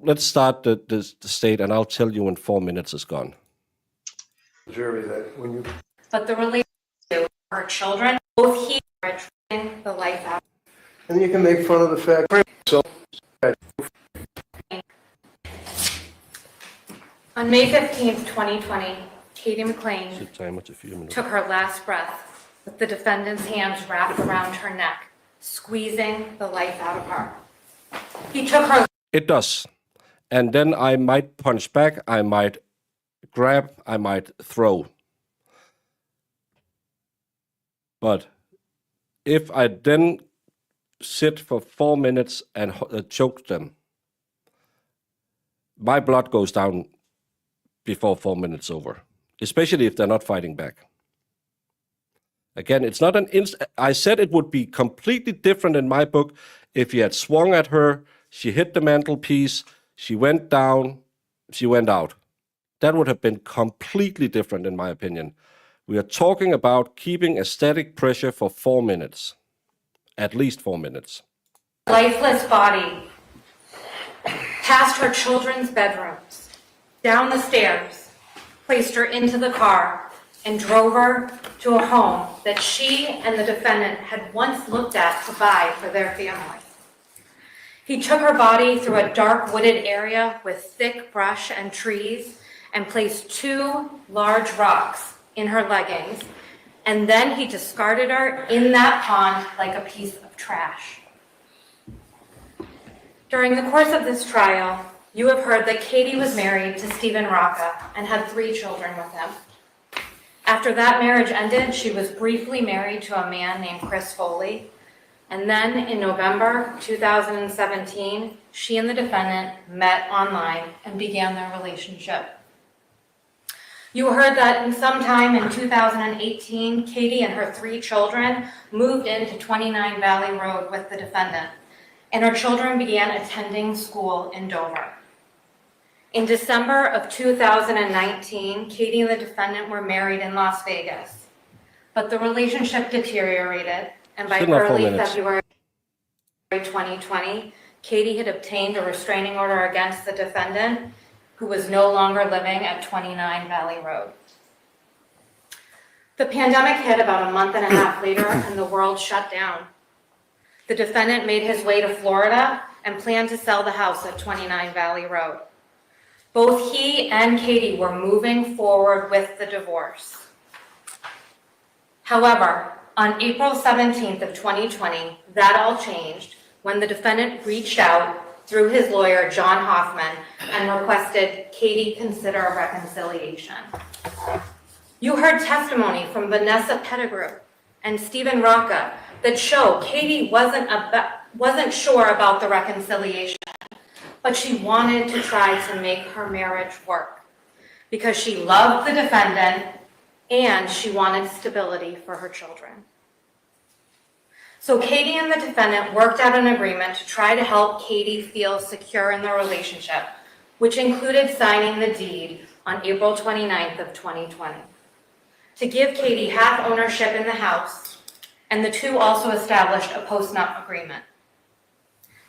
Let's start the state, and I'll tell you when 4 minutes is gone. Jury, that when you But the relationship to our children, both he are treating the life out. and you can make fun of the fact. So On May 15th, 2020, Katie McLean Sit time, it's a few minutes. took her last breath with the defendant's hands wrapped around her neck, squeezing the life out of her. He took her. It does. And then I might punch back, I might grab, I might throw. But if I then sit for 4 minutes and choke them, my blood goes down before 4 minutes over, especially if they're not fighting back. Again, it's not I said it would be completely different in my book if he had swung at her, she hit the mantelpiece, she went down, she went out. That would have been completely different in my opinion. We are talking about keeping a static pressure for 4 minutes. At least 4 minutes. Lifeless body, past her children's bedrooms, down the stairs, placed her into the car, and drove her to a home that she and the defendant had once looked at to buy for their family. He took her body through a dark wooded area with thick brush and trees and placed 2 large rocks in her leggings, and then he discarded her in that pond like a piece of trash. During the course of this trial, you have heard that Katie was married to Stephen Rocca and had 3 children with him. After that marriage ended, she was briefly married to a man named Chris Foley, and then in November 2017, she and the defendant met online and began their relationship. You heard that sometime in 2018, Katie and her 3 children moved into 29 Valley Road with the defendant, and her children began attending school in Dover. In December of 2019, Katie and the defendant were married in Las Vegas, but the relationship deteriorated, and by early February 2020, Katie had obtained a restraining order against the defendant, who was no longer living at 29 Valley Road. The pandemic hit about a month and a half later, and the world shut down. The defendant made his way to Florida and planned to sell the house at 29 Valley Road. Both he and Katie were moving forward with the divorce. However, on April 17th of 2020, that all changed when the defendant reached out through his lawyer, John Hoffman, and requested Katie consider a reconciliation. You heard testimony from Vanessa Pettigrew and Stephen Rocca that show Katie wasn't sure about the reconciliation, but she wanted to try to make her marriage work because she loved the defendant and she wanted stability for her children. So Katie and the defendant worked out an agreement to try to help Katie feel secure in the relationship, which included signing the deed on April 29th of 2020. To give Katie half ownership in the house, and the 2 also established a post-nup agreement.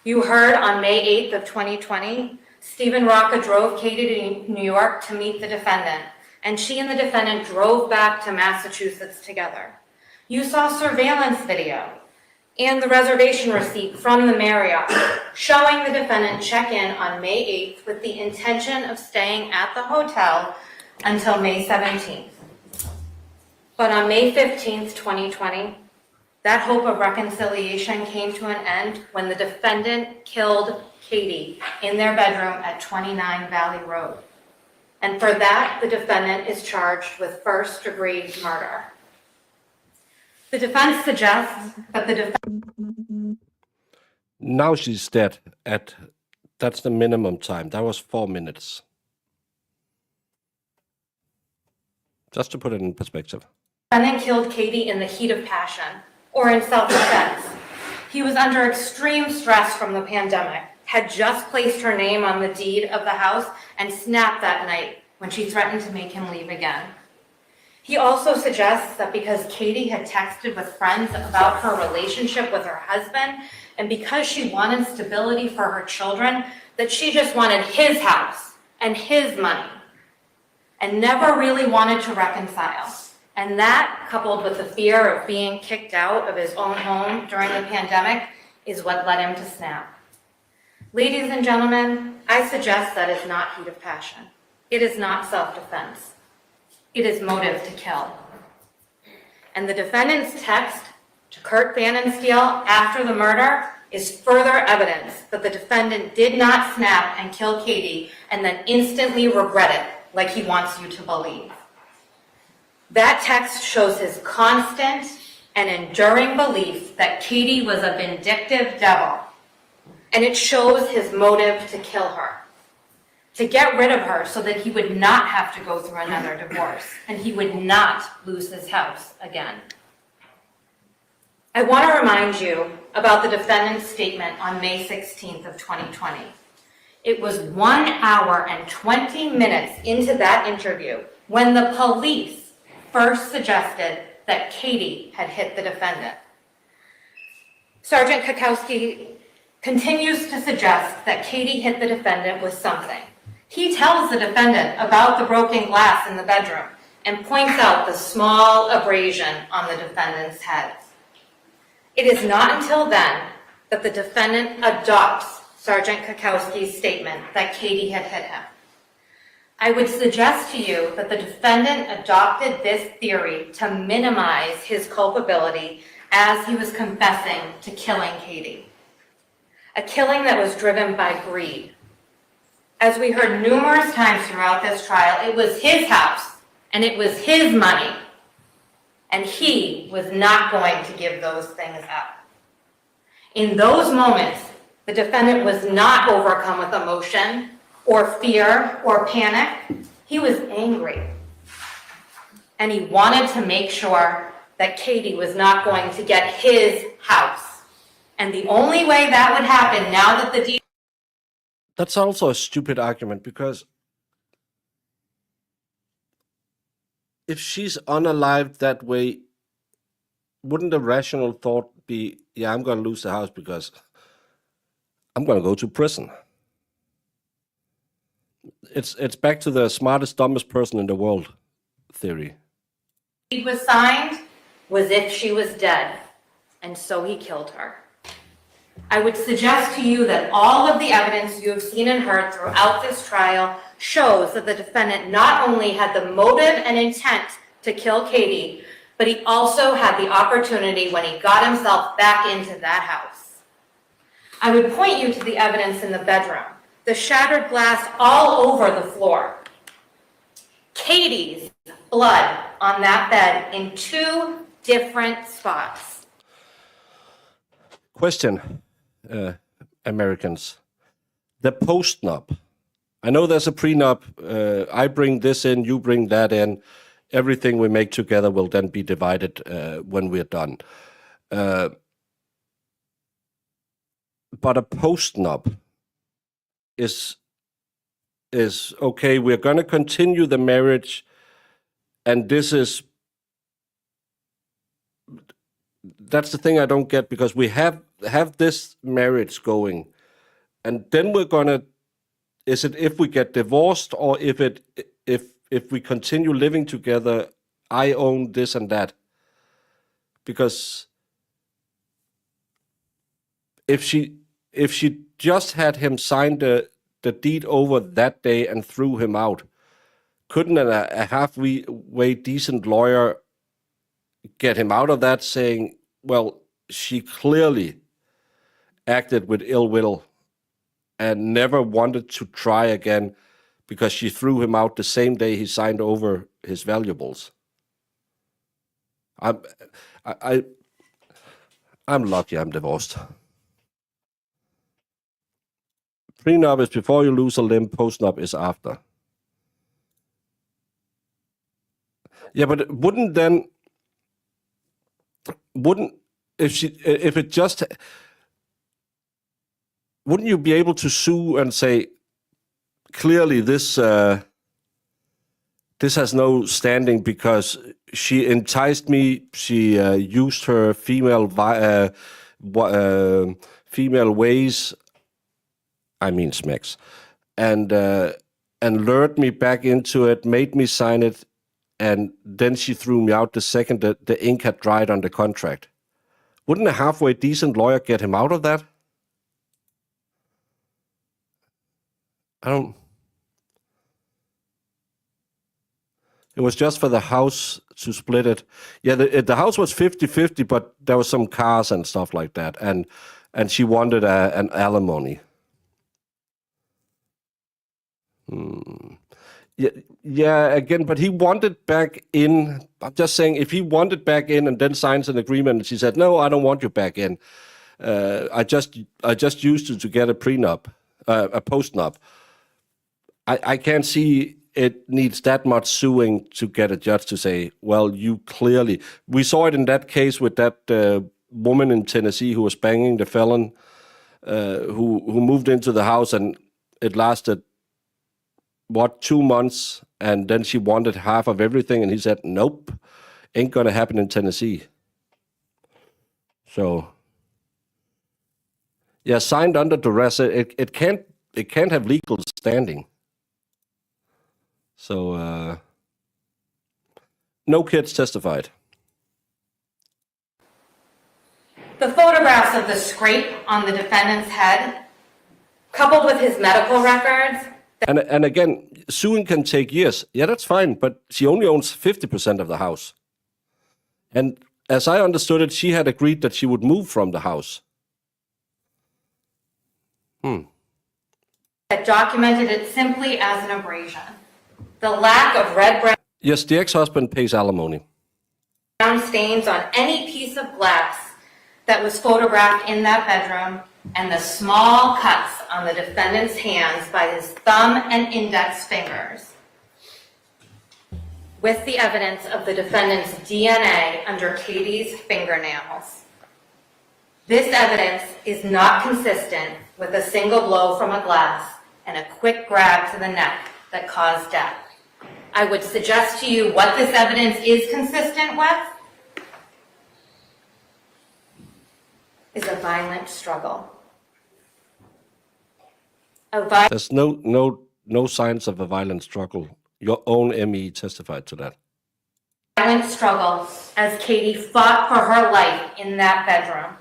You heard on May 8th of 2020, Stephen Rocca drove Katie to New York to meet the defendant, and she and the defendant drove back to Massachusetts together. You saw surveillance video and the reservation receipt from the Marriott showing the defendant check in on May 8th with the intention of staying at the hotel until May 17th. But on May 15th, 2020, that hope of reconciliation came to an end when the defendant killed Katie in their bedroom at 29 Valley Road. And for that, the defendant is charged with first-degree murder. The defense suggests that the defendant... Now she's dead. That's the minimum time. That was 4 minutes. Just to put it in perspective. The defendant killed Katie in the heat of passion, or in self-defense. He was under extreme stress from the pandemic, had just placed her name on the deed of the house, and snapped that night when she threatened to make him leave again. He also suggests that because Katie had texted with friends about her relationship with her husband, and because she wanted stability for her children, that she just wanted his house and his money, and never really wanted to reconcile. And that, coupled with the fear of being kicked out of his own home during the pandemic, is what led him to snap. Ladies and gentlemen, I suggest that is not heat of passion. It is not self-defense. It is motive to kill. And the defendant's text to Kurt Vandensteel after the murder is further evidence that the defendant did not snap and kill Katie and then instantly regret it like he wants you to believe. That text shows his constant and enduring belief that Katie was a vindictive devil, and it shows his motive to kill her, to get rid of her so that he would not have to go through another divorce and he would not lose his house again. I want to remind you about the defendant's statement on May 16th of 2020. It was 1 hour and 20 minutes into that interview when the police first suggested that Katie had hit the defendant. Sergeant Kakowski continues to suggest that Katie hit the defendant with something. He tells the defendant about the broken glass in the bedroom and points out the small abrasion on the defendant's head. It is not until then that the defendant adopts Sergeant Kakowski's statement that Katie had hit him. I would suggest to you that the defendant adopted this theory to minimize his culpability as he was confessing to killing Katie. A killing that was driven by greed. As we heard numerous times throughout this trial, it was his house and it was his money, and he was not going to give those things up. In those moments, the defendant was not overcome with emotion or fear or panic. He was angry. And he wanted to make sure that Katie was not going to get his house. And the only way that would happen now that the That's also a stupid argument, because if she's unalived that way, wouldn't the rational thought be, yeah, I'm going to lose the house because I'm going to go to prison? It's back to the smartest, dumbest person in the world theory. deed was signed was if she was dead, and so he killed her. I would suggest to you that all of the evidence you have seen and heard throughout this trial shows that the defendant not only had the motive and intent to kill Katie, but he also had the opportunity when he got himself back into that house. I would point you to the evidence in the bedroom, the shattered glass all over the floor, Katie's blood on that bed in 2 different spots. Question, Americans. The post-nup. I know there's a prenup. I bring this in, you bring that in. Everything we make together will then be divided when we're done. But a post-nup is okay, we're going to continue the marriage, and that's the thing I don't get, because we have this marriage going, and then we're going to, is it if we get divorced, or if we continue living together, I own this and that? Because if she just had him sign the deed over that day and threw him out, couldn't a halfway decent lawyer get him out of that, saying, well, she clearly acted with ill will and never wanted to try again because she threw him out the same day he signed over his valuables? I'm lucky I'm divorced. Prenup is before you lose a limb, postnup is after. Yeah, but wouldn't you be able to sue and say, clearly this has no standing because she enticed me, she used her female ways, I mean smecks, and lured me back into it, made me sign it, and then she threw me out the second the ink had dried on the contract. Wouldn't a halfway decent lawyer get him out of that? It was just for the house to split it. Yeah, the house was 50-50, but there was some cars and stuff like that, and she wanted an alimony. Yeah, again, but he wanted back in. I'm just saying, if he wanted back in and then signs an agreement, and she said, no, I don't want you back in. I just used you to get a prenup, a postnup. I can't see it needs that much suing to get a judge to say, well, you clearly. We saw it in that case with that woman in Tennessee who was banging the felon who moved into the house, and it lasted, 2 months, and then she wanted half of everything, and he said, nope, ain't gonna happen in Tennessee. So, yeah, signed under duress, it can't have legal standing. So, no kids testified. The photographs of the scrape on the defendant's head, coupled with his medical records. And again, suing can take years. Yeah, that's fine, but she only owns 50% of the house. And as I understood it, she had agreed that she would move from the house. That documented it simply as an abrasion. The lack of red-brown Yes, the ex-husband pays alimony. stains on any piece of glass that was photographed in that bedroom, and the small cuts on the defendant's hands by his thumb and index fingers, with the evidence of the defendant's DNA under Katie's fingernails. This evidence is not consistent with a single blow from a glass and a quick grab to the neck that caused death. I would suggest to you what this evidence is consistent with is a violent struggle. There's no signs of a violent struggle. Your own ME testified to that. Violent struggle as Katie fought for her life in that bedroom.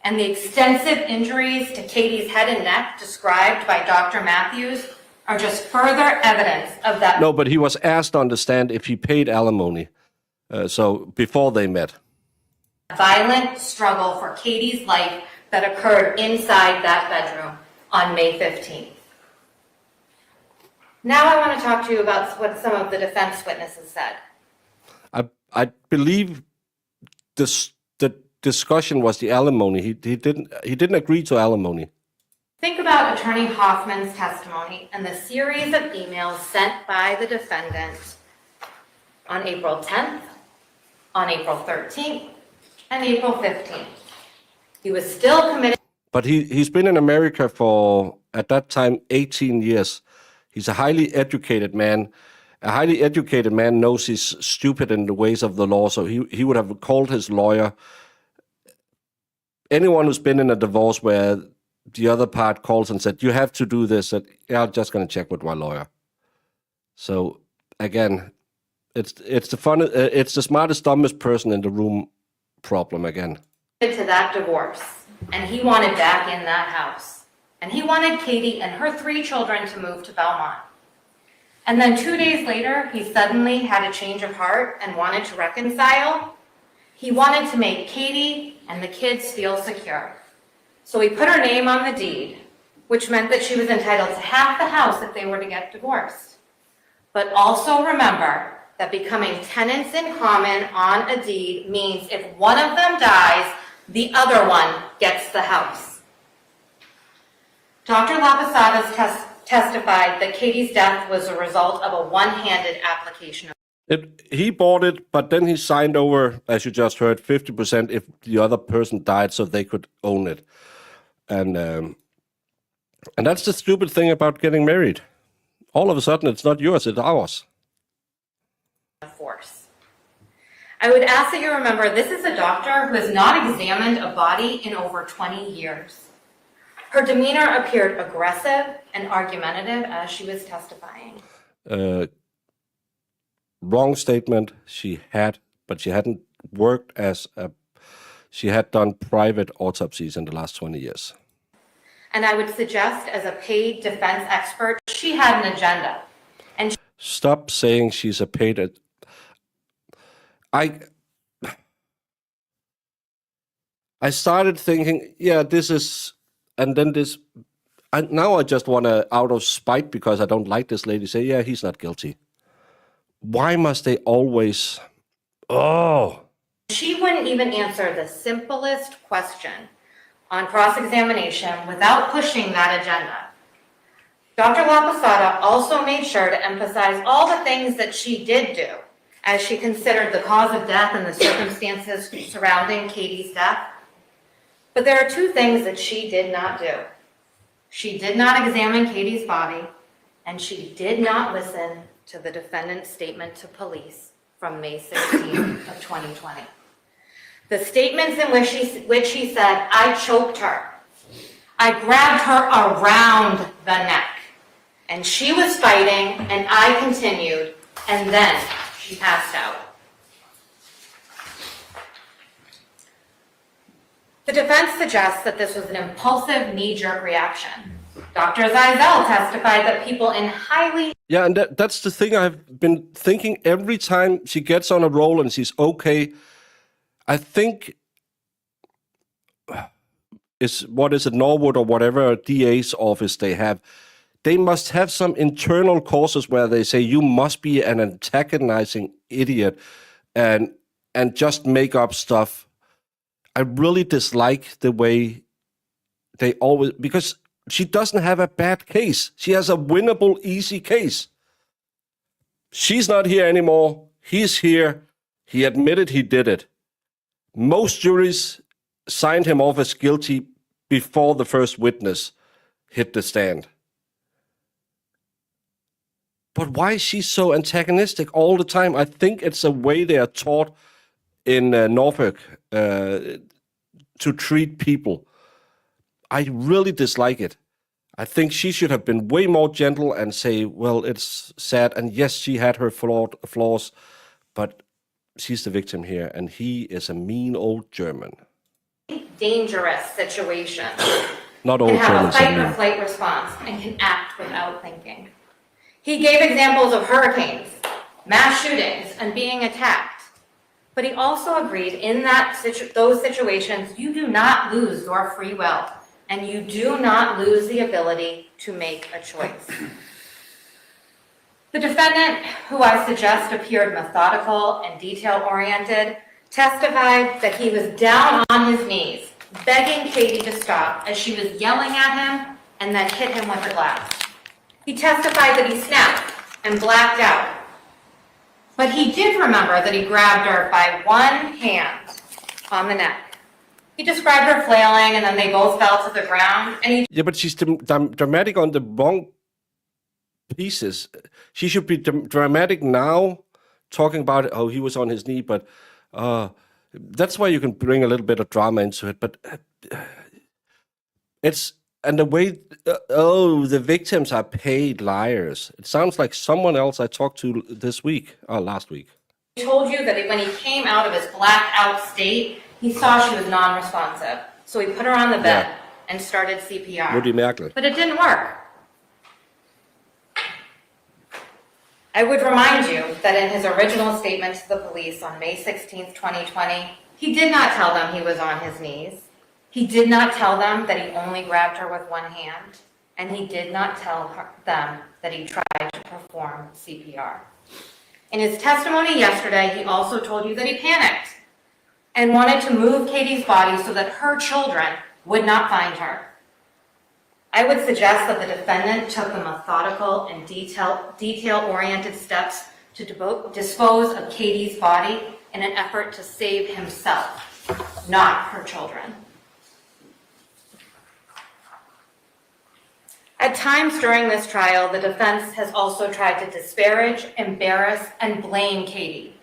And the extensive injuries to Katie's head and neck described by Dr. Matthews are just further evidence of that. No, but he was asked on the stand if he paid alimony. So before they met. Violent struggle for Katie's life that occurred inside that bedroom on May 15th. Now I want to talk to you about what some of the defense witnesses said. I believe the discussion was the alimony. He didn't agree to alimony. Think about Attorney Hoffman's testimony and the series of emails sent by the defendant on April 10th, on April 13th, and April 15th. He was still committed. But he's been in America for, at that time, 18 years. He's a highly educated man. A highly educated man knows he's stupid in the ways of the law, so he would have called his lawyer. Anyone who's been in a divorce where the other part calls and said, you have to do this, said, yeah, I'm just going to check with my lawyer. So, again, it's the smartest, dumbest person in the room problem again. To that divorce, and he wanted back in that house. And he wanted Katie and her 3 children to move to Belmont. And then 2 days later, he suddenly had a change of heart and wanted to reconcile. He wanted to make Katie and the kids feel secure. So he put her name on the deed, which meant that she was entitled to half the house if they were to get divorced. But also remember that becoming tenants in common on a deed means if one of them dies, the other one gets the house. Dr. Laposadas testified that Katie's death was a result of a one-handed application. He bought it, but then he signed over, as you just heard, 50% if the other person died, so they could own it. And that's the stupid thing about getting married. All of a sudden, it's not yours, it's ours. Force. I would ask that you remember this is a doctor who has not examined a body in over 20 years. Her demeanor appeared aggressive and argumentative as she was testifying. Wrong statement. She hadn't worked she had done private autopsies in the last 20 years. And I would suggest, as a paid defense expert, she had an agenda. And Stop saying she's a paid. I started thinking, yeah, this is, and then this, and now I just want to, out of spite because I don't like this lady, say, yeah, he's not guilty. Why must they always, she wouldn't even answer the simplest question on cross-examination without pushing that agenda. Dr. Laposada also made sure to emphasize all the things that she did do as she considered the cause of death and the circumstances surrounding Katie's death. But there are two things that she did not do. She did not examine Katie's body, and she did not listen to the defendant's statement to police from May 16th of 2020. The statements in which he said, "I choked her. I grabbed her around the neck, and she was fighting, and I continued, and then she passed out." The defense suggests that this was an impulsive, knee-jerk reaction. Dr. Zeisel testified that people in highly... Yeah, and that's the thing I've been thinking every time she gets on a roll and she's okay. I think, what is it, Norwood or whatever DA's office they have, they must have some internal courses where they say you must be an antagonizing idiot and just make up stuff. I really dislike the way they always, because she doesn't have a bad case. She has a winnable, easy case. She's not here anymore. He's here. He admitted he did it. Most juries signed him off as guilty before the first witness hit the stand. But why is she so antagonistic all the time? I think it's a way they are taught in Norfolk to treat people. I really dislike it. I think she should have been way more gentle and say, well, it's sad. And yes, she had her flaws, but she's the victim here. And he is a mean old German. dangerous situation. Not all can have a Germans fight are or mean. flight response and can act without thinking. He gave examples of hurricanes, mass shootings, and being attacked. But he also agreed in those situations, you do not lose your free will, and you do not lose the ability to make a choice. The defendant, who I suggest appeared methodical and detail-oriented, testified that he was down on his knees, begging Katie to stop as she was yelling at him and then hit him with a glass. He testified that he snapped and blacked out. But he did remember that he grabbed her by one hand on the neck. He described her flailing, and then they both fell to the ground. And Yeah, but she's dramatic on the wrong pieces. She should be dramatic now, talking about, oh, he was on his knee, but that's why you can bring a little bit of drama into it. But it's, and the way, the victims are paid liars. It sounds like someone else I talked to last week. he told you that when he came out of his blacked out state, he saw she was non-responsive. So he put her on the bed and started CPR. Would be merkelig. But it didn't work. I would remind you that in his original statement to the police on May 16th, 2020, he did not tell them he was on his knees. He did not tell them that he only grabbed her with one hand. And he did not tell them that he tried to perform CPR. In his testimony yesterday, he also told you that he panicked and wanted to move Katie's body so that her children would not find her. I would suggest that the defendant took the methodical and detail-oriented steps to dispose of Katie's body in an effort to save himself, not her children. At times during this trial, the defense has also tried to disparage, embarrass, and blame Katie.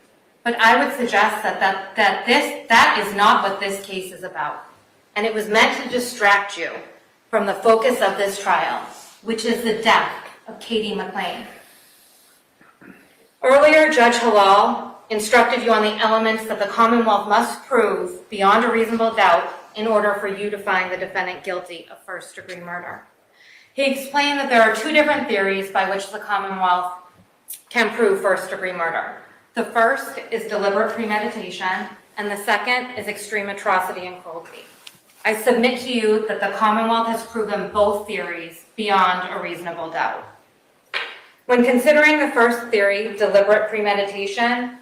But I would suggest that is not what this case is about. And it was meant to distract you from the focus of this trial, which is the death of Katie McLean. Earlier, Judge Halal instructed you on the elements that the Commonwealth must prove beyond a reasonable doubt in order for you to find the defendant guilty of first-degree murder. He explained that there are two different theories by which the Commonwealth can prove first-degree murder. The first is deliberate premeditation, and the second is extreme atrocity and cruelty. I submit to you that the Commonwealth has proven both theories beyond a reasonable doubt. When considering the first theory, deliberate premeditation,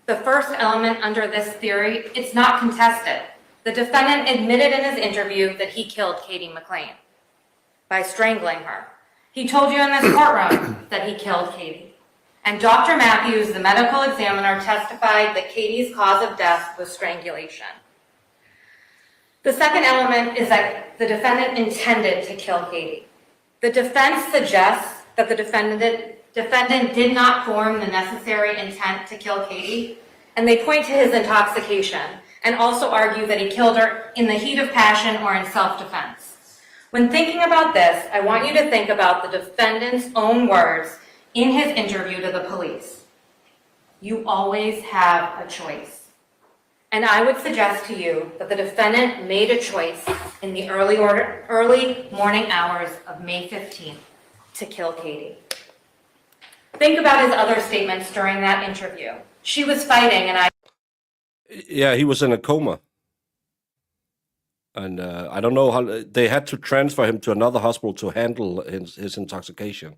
the first element under this theory, it's not contested. The defendant admitted in his interview that he killed Katie McLean by strangling her. He told you in this courtroom that he killed Katie. And Dr. Matthews, the medical examiner, testified that Katie's cause of death was strangulation. The second element is that the defendant intended to kill Katie. The defense suggests that the defendant did not form the necessary intent to kill Katie, and they point to his intoxication and also argue that he killed her in the heat of passion or in self-defense. When thinking about this, I want you to think about the defendant's own words in his interview to the police. You always have a choice. And I would suggest to you that the defendant made a choice in the early morning hours of May 15th to kill Katie. Think about his other statements during that interview. She was fighting and Yeah, he was in a coma. And I don't know how they had to transfer him to another hospital to handle his intoxication.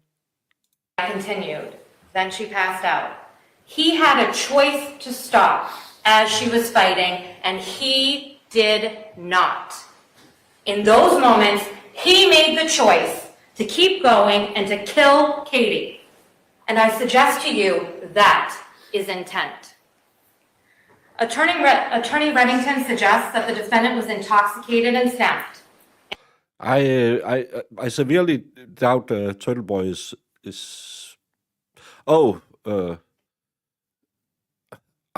I continued. Then she passed out. He had a choice to stop as she was fighting, and he did not. In those moments, he made the choice to keep going and to kill Katie. And I suggest to you that is intent. Attorney Reddington suggests that the defendant was intoxicated and snapped. I severely doubt Turtle Boy is. Oh, I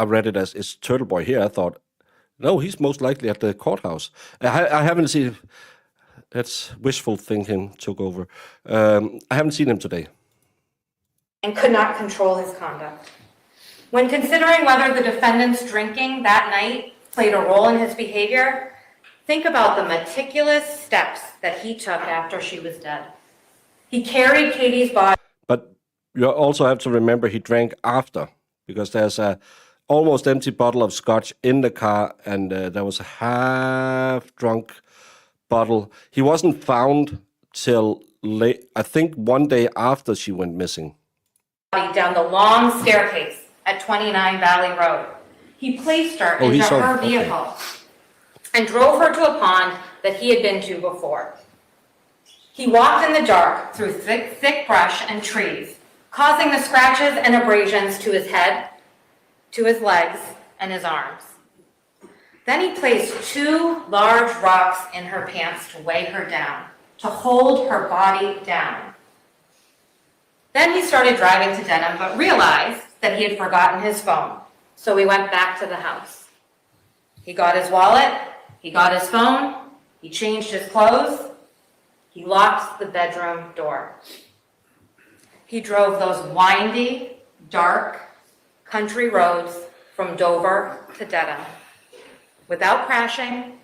read it as is Turtle Boy here. I thought, no, he's most likely at the courthouse. I haven't seen. That's wishful thinking took over. I haven't seen him today. And could not control his conduct. When considering whether the defendant's drinking that night played a role in his behavior, think about the meticulous steps that he took after she was dead. He carried Katie's body. But you also have to remember he drank after, because there's a almost empty bottle of scotch in the car, and there was a half-drunk bottle. He wasn't found till late, I think 1 day after she went missing. Down the long staircase at 29 Valley Road. He placed her into her vehicle and drove her to a pond that he had been to before. He walked in the dark through thick brush and trees, causing the scratches and abrasions to his head, to his legs, and his arms. Then he placed 2 large rocks in her pants to weigh her down, to hold her body down. Then he started driving to Denham, but realized that he had forgotten his phone, so he went back to the house. He got his wallet, he got his phone, he changed his clothes, he locked the bedroom door. He drove those windy, dark, country roads from Dover to Dedham, without crashing,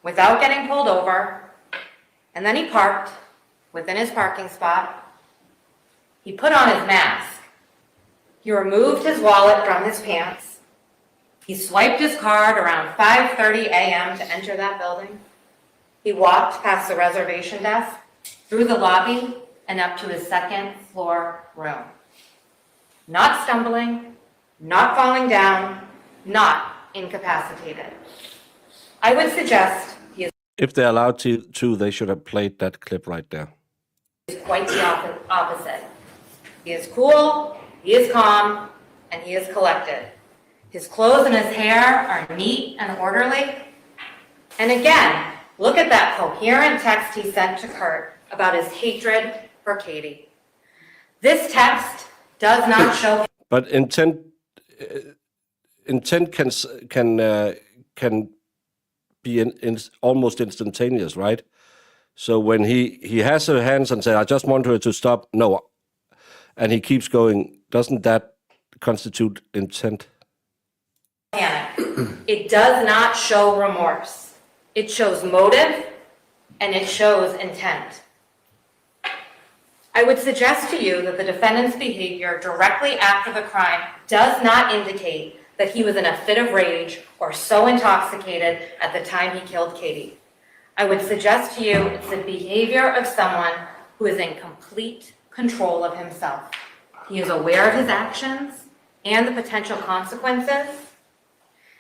without getting pulled over, and then he parked within his parking spot. He put on his mask. He removed his wallet from his pants. He swiped his card around 5:30 a.m. to enter that building. He walked past the reservation desk, through the lobby, and up to his second floor room. Not stumbling, not falling down, not incapacitated. I would suggest he is If they're allowed to, they should have played that clip right there. quite the opposite. He is cool, he is calm, and he is collected. His clothes and his hair are neat and orderly. And again, look at that coherent text he sent to Kurt about his hatred for Katie. This text does not show. But intent can be almost instantaneous, right? So when he has her hands and says, "I just want her to stop," no, and he keeps going, doesn't that constitute intent? It does not show remorse. It shows motive, and it shows intent. I would suggest to you that the defendant's behavior directly after the crime does not indicate that he was in a fit of rage or so intoxicated at the time he killed Katie. I would suggest to you it's the behavior of someone who is in complete control of himself. He is aware of his actions and the potential consequences,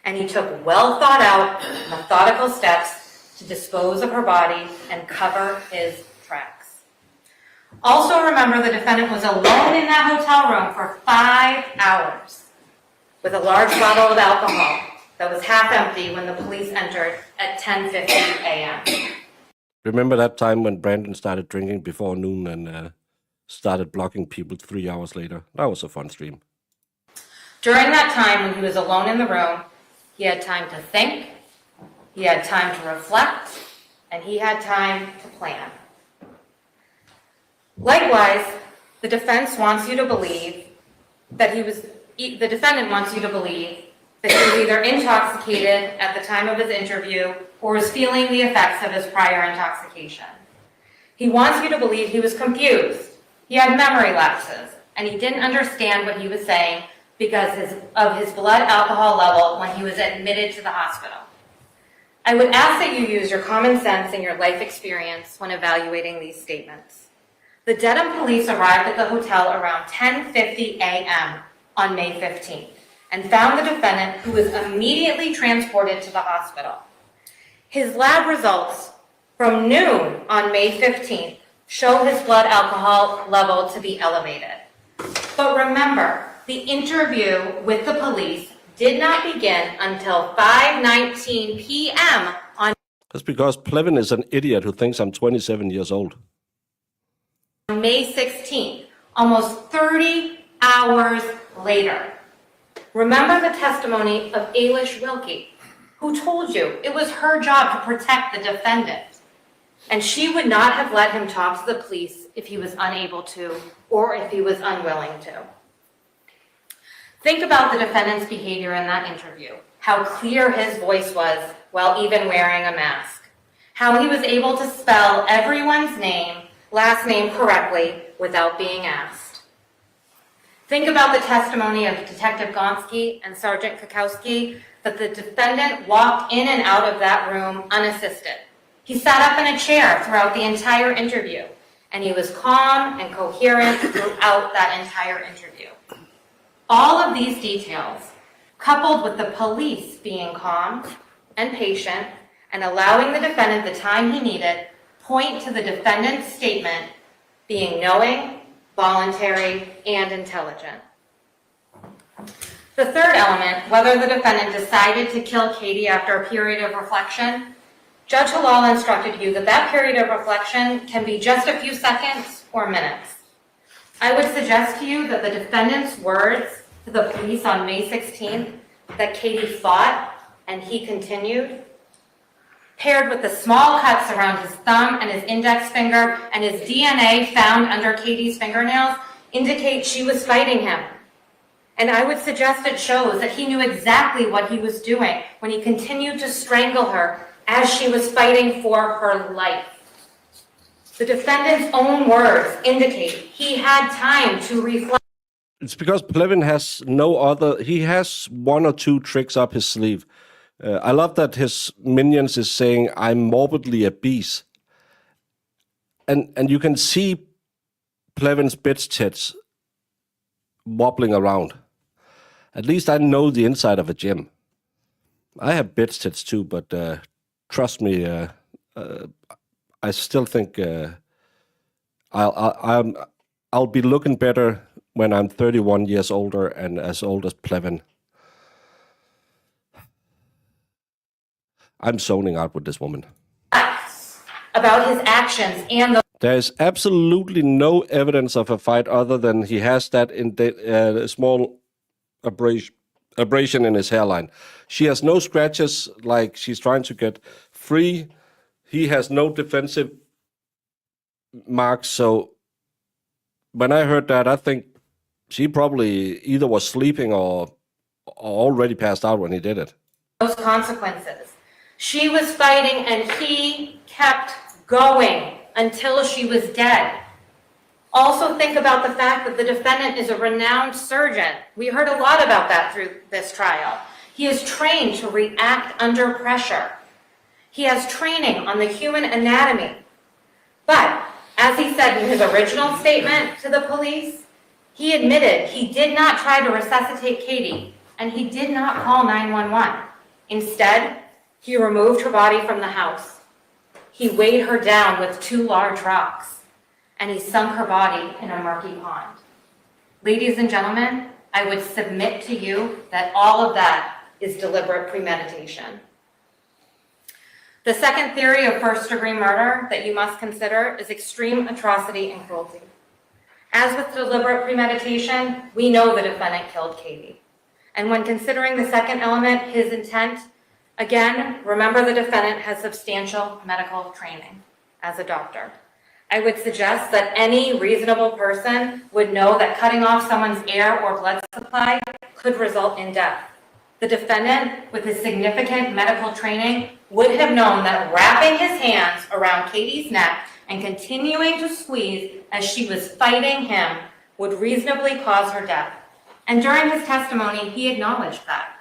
and he took well thought out, methodical steps to dispose of her body and cover his tracks. Also remember the defendant was alone in that hotel room for 5 hours with a large bottle of alcohol that was half empty when the police entered at 10:50 a.m. Remember that time when Brandon started drinking before noon and started blocking people 3 hours later? That was a fun stream. During that time when he was alone in the room, he had time to think, he had time to reflect, and he had time to plan. Likewise, the defense wants you to believe that the defendant wants you to believe that he was either intoxicated at the time of his interview or was feeling the effects of his prior intoxication. He wants you to believe he was confused, he had memory lapses, and he didn't understand what he was saying because of his blood alcohol level when he was admitted to the hospital. I would ask that you use your common sense and your life experience when evaluating these statements. The Dedham police arrived at the hotel around 10:50 a.m. on May 15th and found the defendant, who was immediately transported to the hospital. His lab results from noon on May 15th show his blood alcohol level to be elevated. But remember, the interview with the police did not begin until 5:19 p.m. on That's because Plevin is an idiot who thinks I'm 27 years old. May 16th, almost 30 hours later. Remember the testimony of Ailish Wilkie, who told you it was her job to protect the defendant, and she would not have let him talk to the police if he was unable to or if he was unwilling to. Think about the defendant's behavior in that interview, how clear his voice was while even wearing a mask, how he was able to spell everyone's last name correctly without being asked. Think about the testimony of Detective Gonski and Sergeant Kakowski that the defendant walked in and out of that room unassisted. He sat up in a chair throughout the entire interview, and he was calm and coherent throughout that entire interview. All of these details, coupled with the police being calm and patient and allowing the defendant the time he needed, point to the defendant's statement being knowing, voluntary, and intelligent. The third element, whether the defendant decided to kill Katie after a period of reflection, Judge Halal instructed you that that period of reflection can be just a few seconds or minutes. I would suggest to you that the defendant's words to the police on May 16th, that Katie fought and he continued, paired with the small cuts around his thumb and his index finger and his DNA found under Katie's fingernails, indicate she was fighting him. And I would suggest it shows that he knew exactly what he was doing when he continued to strangle her as she was fighting for her life. The defendant's own words indicate he had time to reflect. It's because Plevin has he has one or two tricks up his sleeve. I love that his minions is saying, I'm morbidly obese. And you can see Plevin's bitch tits wobbling around. At least I know the inside of a gym. I have bitch tits too, but trust me, I still think I'll be looking better when I'm 31 years older and as old as Plevin. I'm zoning out with this woman. About his actions and the There is absolutely no evidence of a fight other than he has that small abrasion in his hairline. She has no scratches like she's trying to get free. He has no defensive marks. So when I heard that, I think she probably either was sleeping or already passed out when he did it. those consequences. She was fighting and he kept going until she was dead. Also think about the fact that the defendant is a renowned surgeon. We heard a lot about that through this trial. He is trained to react under pressure. He has training on the human anatomy. But as he said in his original statement to the police, he admitted he did not try to resuscitate Katie and he did not call 911. Instead, he removed her body from the house. He weighed her down with 2 large rocks. and he sunk her body in a murky pond. Ladies and gentlemen, I would submit to you that all of that is deliberate premeditation. The second theory of first-degree murder that you must consider is extreme atrocity and cruelty. As with deliberate premeditation, we know the defendant killed Katie. And when considering the second element, his intent, again, remember the defendant has substantial medical training as a doctor. I would suggest that any reasonable person would know that cutting off someone's air or blood supply could result in death. The defendant, with his significant medical training, would have known that wrapping his hands around Katie's neck and continuing to squeeze as she was fighting him would reasonably cause her death. And during his testimony, he acknowledged that.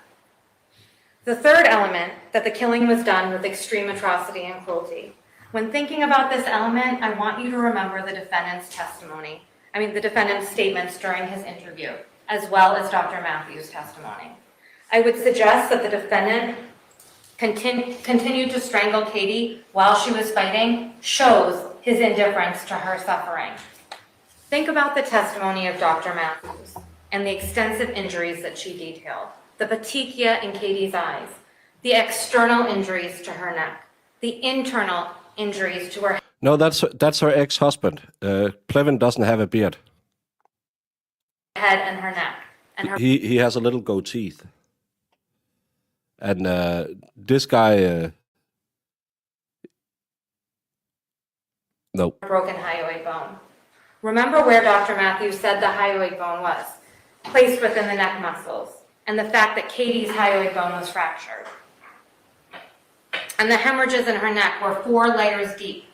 The third element, that the killing was done with extreme atrocity and cruelty. When thinking about this element, I want you to remember the defendant's the defendant's statements during his interview, as well as Dr. Matthews' testimony. I would suggest that the defendant continued to strangle Katie while she was fighting shows his indifference to her suffering. Think about the testimony of Dr. Matthews and the extensive injuries that she detailed, the petechia in Katie's eyes, the external injuries to her neck, the internal injuries to her. No, that's her ex-husband. Plevin doesn't have a beard. Head and her neck. And her He has a little goatee. And this guy, no. broken hyoid bone. Remember where Dr. Matthews said the hyoid bone was, placed within the neck muscles, and the fact that Katie's hyoid bone was fractured. And the hemorrhages in her neck were 4 layers deep.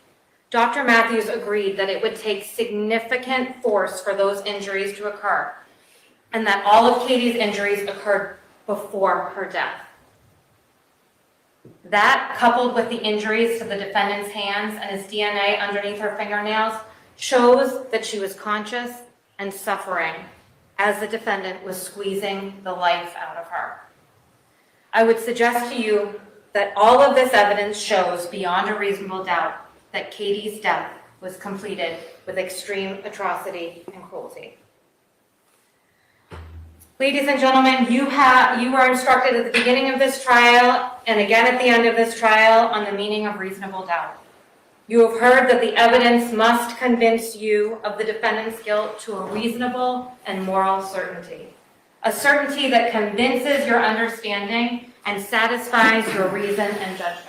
Dr. Matthews agreed that it would take significant force for those injuries to occur, and that all of Katie's injuries occurred before her death. That, coupled with the injuries to the defendant's hands and his DNA underneath her fingernails, shows that she was conscious and suffering as the defendant was squeezing the life out of her. I would suggest to you that all of this evidence shows beyond a reasonable doubt that Katie's death was completed with extreme atrocity and cruelty. Ladies and gentlemen, you were instructed at the beginning of this trial and again at the end of this trial on the meaning of reasonable doubt. You have heard that the evidence must convince you of the defendant's guilt to a reasonable and moral certainty, a certainty that convinces your understanding and satisfies your reason and judgment.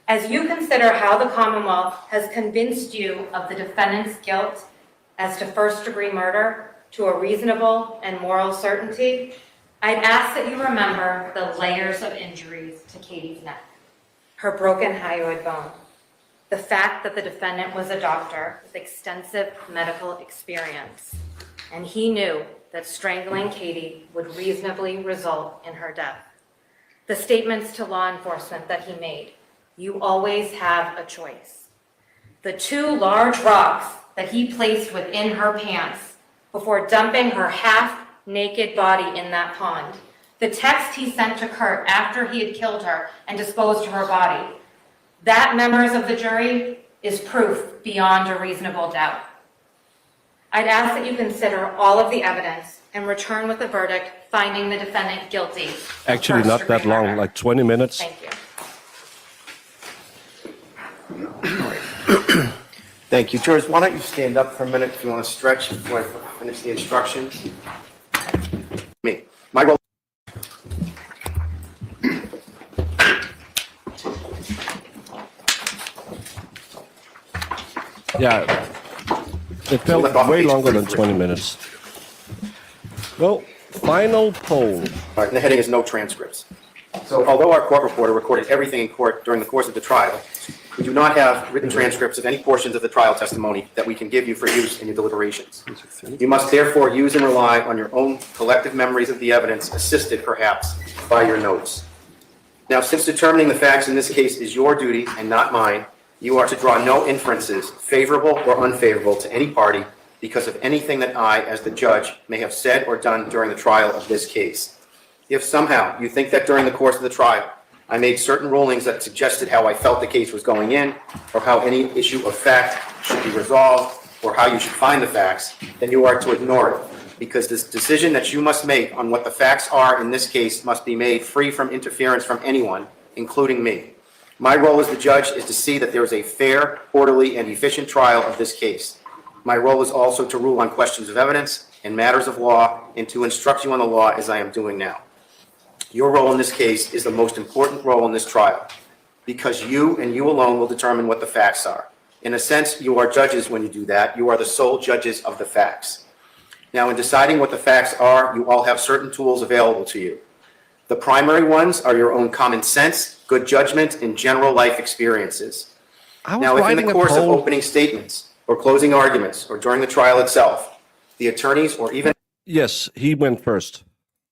As you consider how the Commonwealth has convinced you of the defendant's guilt as to first-degree murder to a reasonable and moral certainty, I'd ask that you remember the layers of injuries to Katie's neck, her broken hyoid bone, the fact that the defendant was a doctor with extensive medical experience, and he knew that strangling Katie would reasonably result in her death. The statements to law enforcement that he made, you always have a choice. The 2 large rocks that he placed within her pants before dumping her half-naked body in that pond. The text he sent to Kurt after he had killed her and disposed of her body. That, members of the jury, is proof beyond a reasonable doubt. I'd ask that you consider all of the evidence and return with a verdict finding the defendant guilty. Actually, not that long, murder. like 20 minutes. Thank you. Thank you. Jurors, why don't you stand up for a minute if you want to stretch before I finish the instructions? Me. My role. Yeah, it felt way longer than 20 minutes. Well, final poll. All right, and the heading is no transcripts. So although our court reporter recorded everything in court during the course of the trial, we do not have written transcripts of any portions of the trial testimony that we can give you for use in your deliberations. You must therefore use and rely on your own collective memories of the evidence, assisted perhaps by your notes. Now, since determining the facts in this case is your duty and not mine, you are to draw no inferences, favorable or unfavorable, to any party because of anything that I, as the judge, may have said or done during the trial of this case. If somehow you think that during the course of the trial I made certain rulings that suggested how I felt the case was going in or how any issue of fact should be resolved, or how you should find the facts, then you are to ignore it, because this decision that you must make on what the facts are in this case must be made free from interference from anyone, including me. My role as the judge is to see that there is a fair, orderly, and efficient trial of this case. My role is also to rule on questions of evidence and matters of law, and to instruct you on the law as I am doing now. Your role in this case is the most important role in this trial, because you and you alone will determine what the facts are. In a sense, you are judges when you do that. You are the sole judges of the facts. Now, in deciding what the facts are, you all have certain tools available to you. The primary ones are your own common sense, good judgment, and general life experiences. Now, if in the course of opening statements, or closing arguments, or during the trial itself, the attorneys or even Yes, he went first.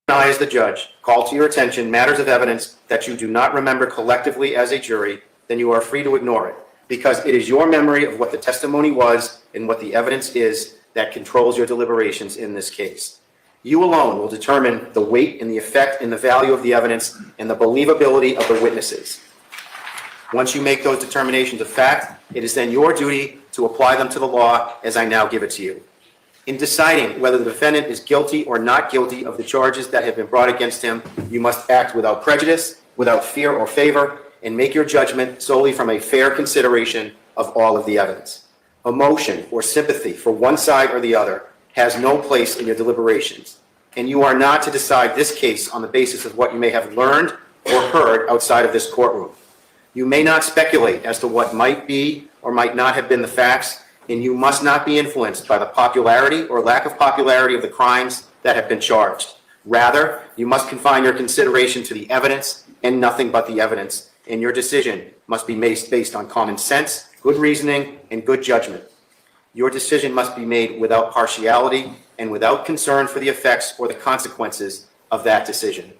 I, as the judge, call to your attention matters of evidence that you do not remember collectively as a jury, then you are free to ignore it, because it is your memory of what the testimony was and what the evidence is that controls your deliberations in this case. You alone will determine the weight and the effect and the value of the evidence and the believability of the witnesses. Once you make those determinations of fact, it is then your duty to apply them to the law as I now give it to you. In deciding whether the defendant is guilty or not guilty of the charges that have been brought against him, you must act without prejudice, without fear or favor, and make your judgment solely from a fair consideration of all of the evidence. Emotion or sympathy for one side or the other has no place in your deliberations, and you are not to decide this case on the basis of what you may have learned or heard outside of this courtroom. You may not speculate as to what might be or might not have been the facts, and you must not be influenced by the popularity or lack of popularity of the crimes that have been charged. Rather, you must confine your consideration to the evidence and nothing but the evidence, and your decision must be based on common sense, good reasoning, and good judgment. Your decision must be made without partiality and without concern for the effects or the consequences of that decision.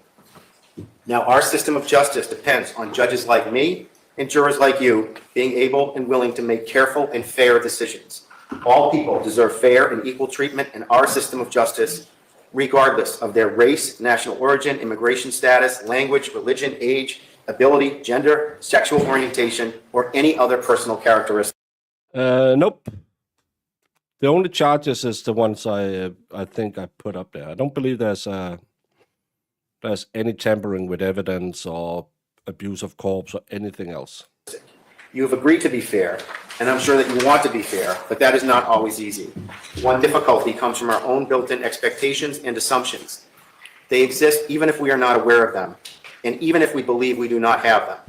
Now, our system of justice depends on judges like me and jurors like you being able and willing to make careful and fair decisions. All people deserve fair and equal treatment in our system of justice, regardless of their race, national origin, immigration status, language, religion, age, ability, gender, sexual orientation, or any other personal characteristic. Nope. The only charges is the ones I think I put up there. I don't believe there's any tampering with evidence or abuse of corpse or anything else. You have agreed to be fair, and I'm sure that you want to be fair, but that is not always easy. One difficulty comes from our own built-in expectations and assumptions. They exist even if we are not aware of them, and even if we believe we do not have them.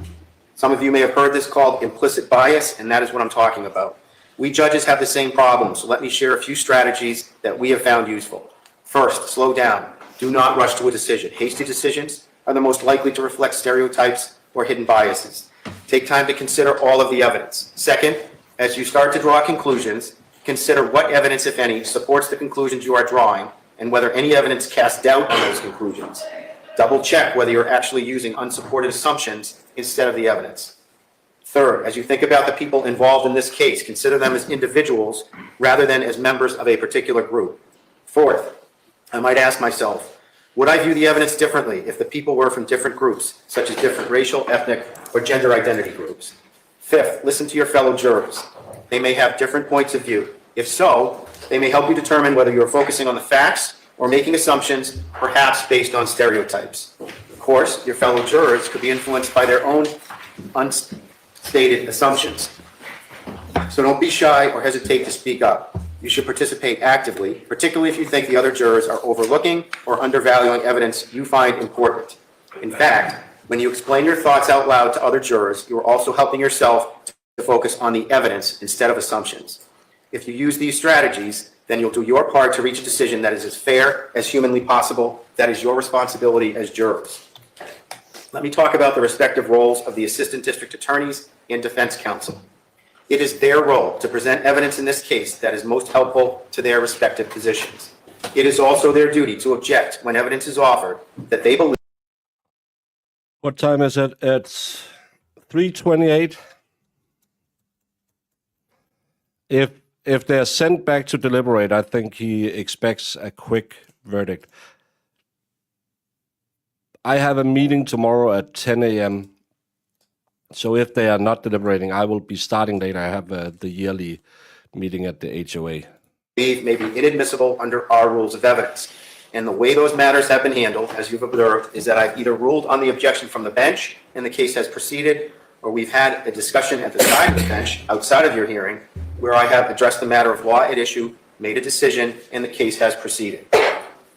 Some of you may have heard this called implicit bias, and that is what I'm talking about. We judges have the same problem, so let me share a few strategies that we have found useful. First, slow down. Do not rush to a decision. Hasty decisions are the most likely to reflect stereotypes or hidden biases. Take time to consider all of the evidence. Second, as you start to draw conclusions, consider what evidence, if any, supports the conclusions you are drawing and whether any evidence casts doubt on those conclusions. Double check whether you're actually using unsupported assumptions instead of the evidence. Third, as you think about the people involved in this case, consider them as individuals rather than as members of a particular group. Fourth, I might ask myself, would I view the evidence differently if the people were from different groups, such as different racial, ethnic, or gender identity groups? Fifth, listen to your fellow jurors. They may have different points of view. If so, they may help you determine whether you're focusing on the facts or making assumptions, perhaps based on stereotypes. Of course, your fellow jurors could be influenced by their own unstated assumptions. So don't be shy or hesitate to speak up. You should participate actively, particularly if you think the other jurors are overlooking or undervaluing evidence you find important. In fact, when you explain your thoughts out loud to other jurors, you are also helping yourself to focus on the evidence instead of assumptions. If you use these strategies, then you'll do your part to reach a decision that is as fair as humanly possible. That is your responsibility as jurors. Let me talk about the respective roles of the assistant district attorneys and defense counsel. It is their role to present evidence in this case that is most helpful to their respective positions. It is also their duty to object when evidence is offered that they believe. What time is it? It's 3:28. If they're sent back to deliberate, I think he expects a quick verdict. I have a meeting tomorrow at 10 a.m. So if they are not deliberating, I will be starting late. I have the yearly meeting at the HOA. May be inadmissible under our rules of evidence. And the way those matters have been handled, as you've observed, is that I've either ruled on the objection from the bench and the case has proceeded, or we've had a discussion at the side of the bench outside of your hearing where I have addressed the matter of law at issue, made a decision, and the case has proceeded.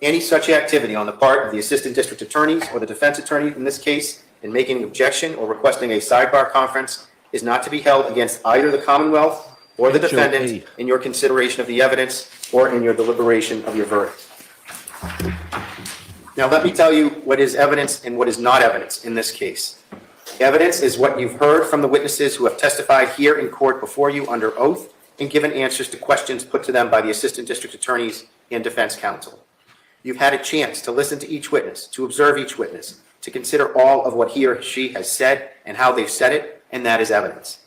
Any such activity on the part of the assistant district attorneys or the defense attorney in this case in making an objection or requesting a sidebar conference is not to be held against either the Commonwealth or the defendant in your consideration of the evidence or in your deliberation of your verdict. Now, let me tell you what is evidence and what is not evidence in this case. Evidence is what you've heard from the witnesses who have testified here in court before you under oath and given answers to questions put to them by the assistant district attorneys and defense counsel. You've had a chance to listen to each witness, to observe each witness, to consider all of what he or she has said and how they've said it, and that is evidence.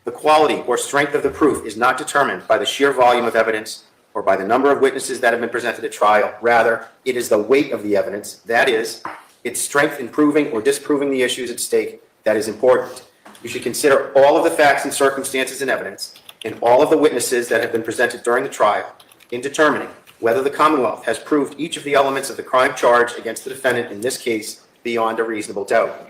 The quality or strength of the proof is not determined by the sheer volume of evidence or by the number of witnesses that have been presented at trial. Rather, it is the weight of the evidence, that is, its strength in proving or disproving the issues at stake, that is important. You should consider all of the facts and circumstances and evidence and all of the witnesses that have been presented during the trial in determining whether the Commonwealth has proved each of the elements of the crime charged against the defendant in this case beyond a reasonable doubt.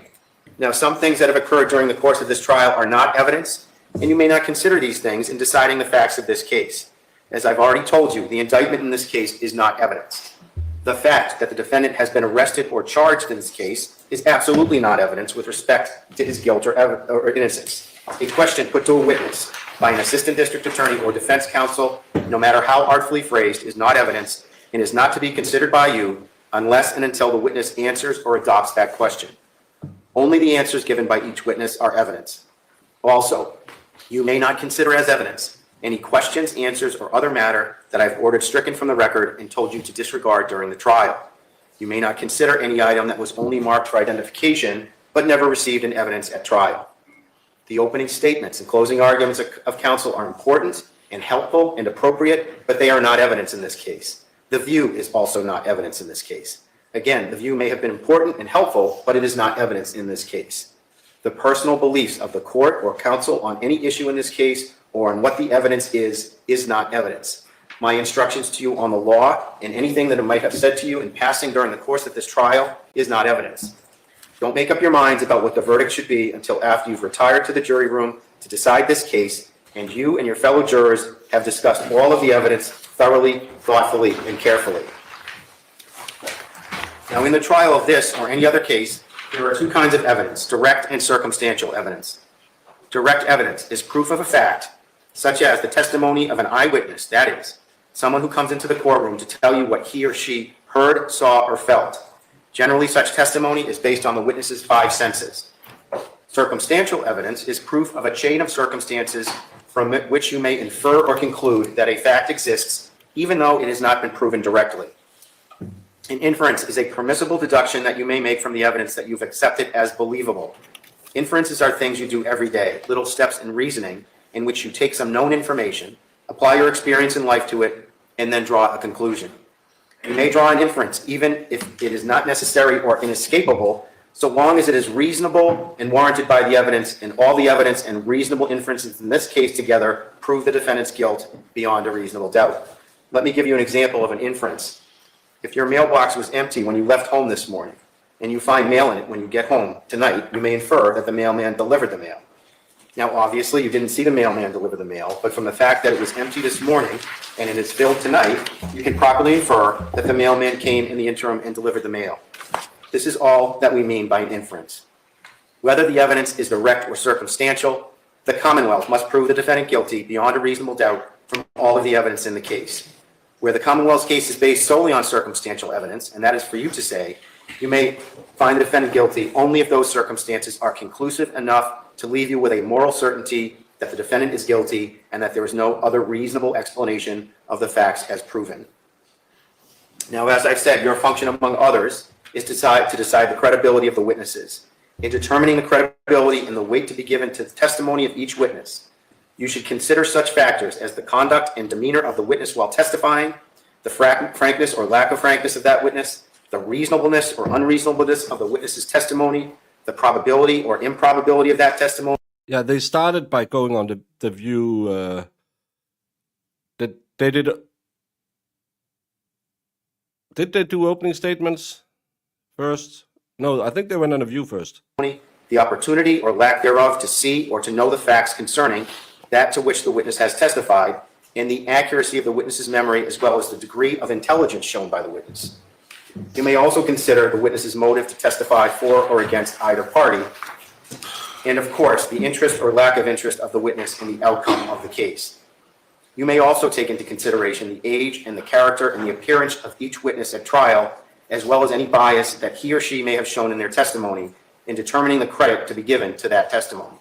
Now, some things that have occurred during the course of this trial are not evidence, and you may not consider these things in deciding the facts of this case. As I've already told you, the indictment in this case is not evidence. The fact that the defendant has been arrested or charged in this case is absolutely not evidence with respect to his guilt or innocence. A question put to a witness by an assistant district attorney or defense counsel, no matter how artfully phrased, is not evidence and is not to be considered by you unless and until the witness answers or adopts that question. Only the answers given by each witness are evidence. Also, you may not consider as evidence any questions, answers, or other matter that I've ordered stricken from the record and told you to disregard during the trial. You may not consider any item that was only marked for identification but never received in evidence at trial. The opening statements and closing arguments of counsel are important and helpful and appropriate, but they are not evidence in this case. The view is also not evidence in this case. Again, the view may have been important and helpful, but it is not evidence in this case. The personal beliefs of the court or counsel on any issue in this case or on what the evidence is not evidence. My instructions to you on the law and anything that it might have said to you in passing during the course of this trial is not evidence. Don't make up your minds about what the verdict should be until after you've retired to the jury room to decide this case and you and your fellow jurors have discussed all of the evidence thoroughly, thoughtfully, and carefully. Now, in the trial of this or any other case, there are two kinds of evidence, direct and circumstantial evidence. Direct evidence is proof of a fact, such as the testimony of an eyewitness, that is, someone who comes into the courtroom to tell you what he or she heard, saw, or felt. Generally, such testimony is based on the witness's five senses. Circumstantial evidence is proof of a chain of circumstances from which you may infer or conclude that a fact exists, even though it has not been proven directly. An inference is a permissible deduction that you may make from the evidence that you've accepted as believable. Inferences are things you do every day, little steps in reasoning in which you take some known information, apply your experience in life to it, and then draw a conclusion. You may draw an inference even if it is not necessary or inescapable, so long as it is reasonable and warranted by the evidence, and all the evidence and reasonable inferences in this case together prove the defendant's guilt beyond a reasonable doubt. Let me give you an example of an inference. If your mailbox was empty when you left home this morning, and you find mail in it when you get home tonight, you may infer that the mailman delivered the mail. Now, obviously, you didn't see the mailman deliver the mail, but from the fact that it was empty this morning and it is filled tonight, you can properly infer that the mailman came in the interim and delivered the mail. This is all that we mean by an inference. Whether the evidence is direct or circumstantial, the Commonwealth must prove the defendant guilty beyond a reasonable doubt from all of the evidence in the case. Where the Commonwealth's case is based solely on circumstantial evidence, and that is for you to say, you may find the defendant guilty only if those circumstances are conclusive enough to leave you with a moral certainty that the defendant is guilty and that there is no other reasonable explanation of the facts as proven. Now, as I've said, your function, among others, is to decide the credibility of the witnesses. In determining the credibility and the weight to be given to the testimony of each witness, you should consider such factors as the conduct and demeanor of the witness while testifying, the frankness or lack of frankness of that witness, the reasonableness or unreasonableness of the witness's testimony, the probability or improbability of that testimony. Yeah, they started by going on the view they did. Did they do opening statements first? No, I think they went on a view first. The opportunity or lack thereof to see or to know the facts concerning that to which the witness has testified, and the accuracy of the witness's memory, as well as the degree of intelligence shown by the witness. You may also consider the witness's motive to testify for or against either party, and of course, the interest or lack of interest of the witness in the outcome of the case. You may also take into consideration the age and the character and the appearance of each witness at trial, as well as any bias that he or she may have shown in their testimony in determining the credit to be given to that testimony.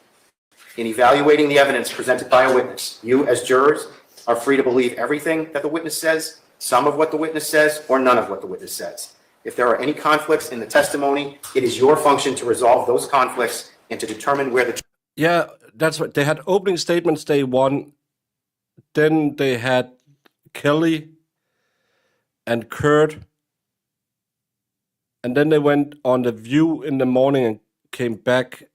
In evaluating the evidence presented by a witness, you as jurors are free to believe everything that the witness says, some of what the witness says, or none of what the witness says. If there are any conflicts in the testimony, it is your function to resolve those conflicts and to determine where the... Yeah, that's what they had. Opening statements day one. Then they had Kelly and Kurt. And then they went on the view in the morning and came back.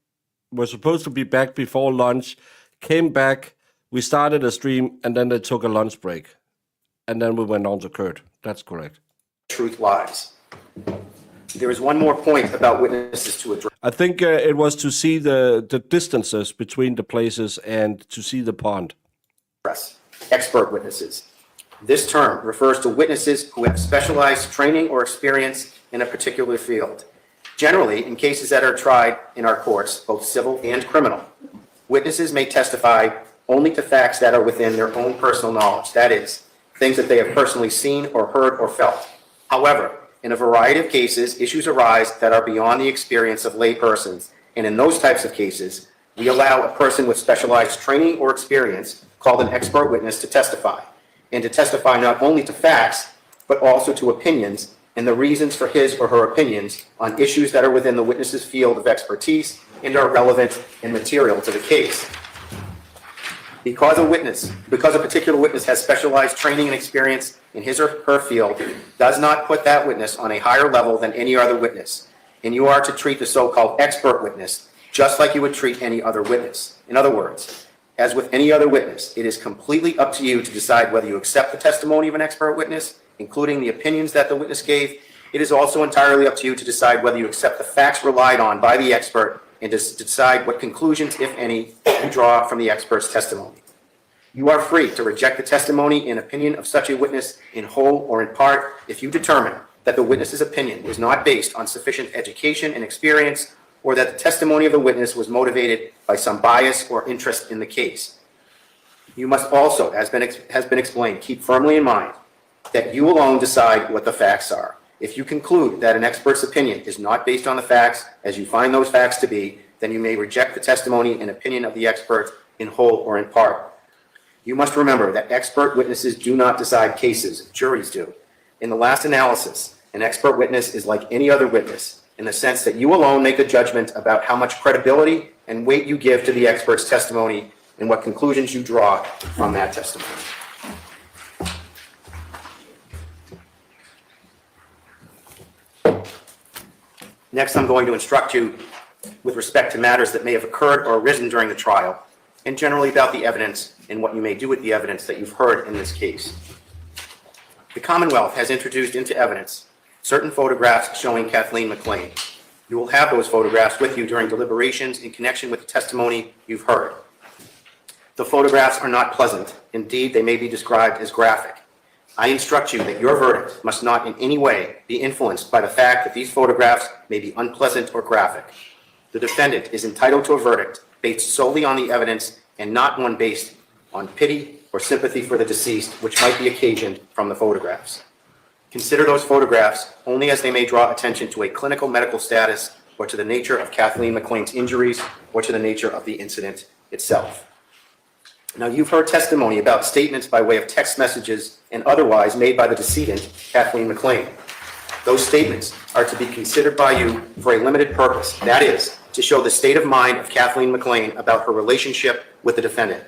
Were supposed to be back before lunch. Came back. We started a stream and then they took a lunch break. And then we went on to Kurt. That's correct. Truth lies. There is one more point about witnesses to address. I think it was to see the distances between the places and to see the pond. Expert witnesses. This term refers to witnesses who have specialized training or experience in a particular field. Generally, in cases that are tried in our courts, both civil and criminal, witnesses may testify only to facts that are within their own personal knowledge. That is, things that they have personally seen or heard or felt. However, in a variety of cases, issues arise that are beyond the experience of lay persons, and in those types of cases, we allow a person with specialized training or experience, called an expert witness, to testify, and to testify not only to facts, but also to opinions and the reasons for his or her opinions on issues that are within the witness's field of expertise and are relevant and material to the case. Because a particular witness has specialized training and experience in his or her field, does not put that witness on a higher level than any other witness, and you are to treat the so-called expert witness just like you would treat any other witness. In other words, as with any other witness, it is completely up to you to decide whether you accept the testimony of an expert witness, including the opinions that the witness gave. It is also entirely up to you to decide whether you accept the facts relied on by the expert and to decide what conclusions, if any, you draw from the expert's testimony. You are free to reject the testimony and opinion of such a witness in whole or in part if you determine that the witness's opinion was not based on sufficient education and experience, or that the testimony of the witness was motivated by some bias or interest in the case. You must also, as has been explained, keep firmly in mind that you alone decide what the facts are. If you conclude that an expert's opinion is not based on the facts as you find those facts to be, then you may reject the testimony and opinion of the expert in whole or in part. You must remember that expert witnesses do not decide cases, juries do. In the last analysis, an expert witness is like any other witness, in the sense that you alone make the judgment about how much credibility and weight you give to the expert's testimony and what conclusions you draw from that testimony. Next, I'm going to instruct you with respect to matters that may have occurred or arisen during the trial, and generally about the evidence and what you may do with the evidence that you've heard in this case. The Commonwealth has introduced into evidence certain photographs showing Kathleen McLean. You will have those photographs with you during deliberations in connection with the testimony you've heard. The photographs are not pleasant. Indeed, they may be described as graphic. I instruct you that your verdict must not in any way be influenced by the fact that these photographs may be unpleasant or graphic. The defendant is entitled to a verdict based solely on the evidence and not one based on pity or sympathy for the deceased, which might be occasioned from the photographs. Consider those photographs only as they may draw attention to a clinical medical status or to the nature of Kathleen McLean's injuries or to the nature of the incident itself. Now, you've heard testimony about statements by way of text messages and otherwise made by the decedent, Kathleen McLean. Those statements are to be considered by you for a limited purpose, that is, to show the state of mind of Kathleen McLean about her relationship with the defendant.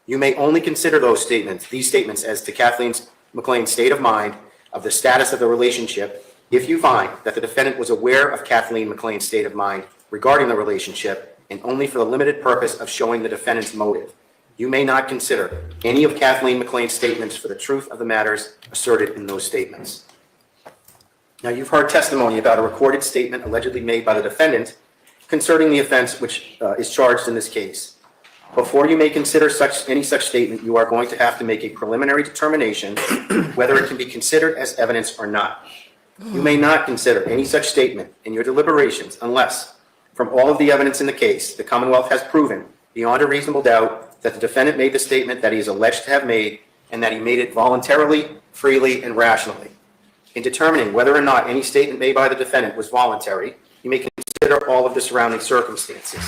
You may only consider these statements as to Kathleen McLean's state of mind of the status of the relationship if you find that the defendant was aware of Kathleen McLean's state of mind regarding the relationship and only for the limited purpose of showing the defendant's motive. You may not consider any of Kathleen McLean's statements for the truth of the matters asserted in those statements. Now, you've heard testimony about a recorded statement allegedly made by the defendant concerning the offense which is charged in this case. Before you may consider any such statement, you are going to have to make a preliminary determination whether it can be considered as evidence or not. You may not consider any such statement in your deliberations unless, from all of the evidence in the case, the Commonwealth has proven beyond a reasonable doubt that the defendant made the statement that he is alleged to have made and that he made it voluntarily, freely, and rationally. In determining whether or not any statement made by the defendant was voluntary, you may consider all of the surrounding circumstances.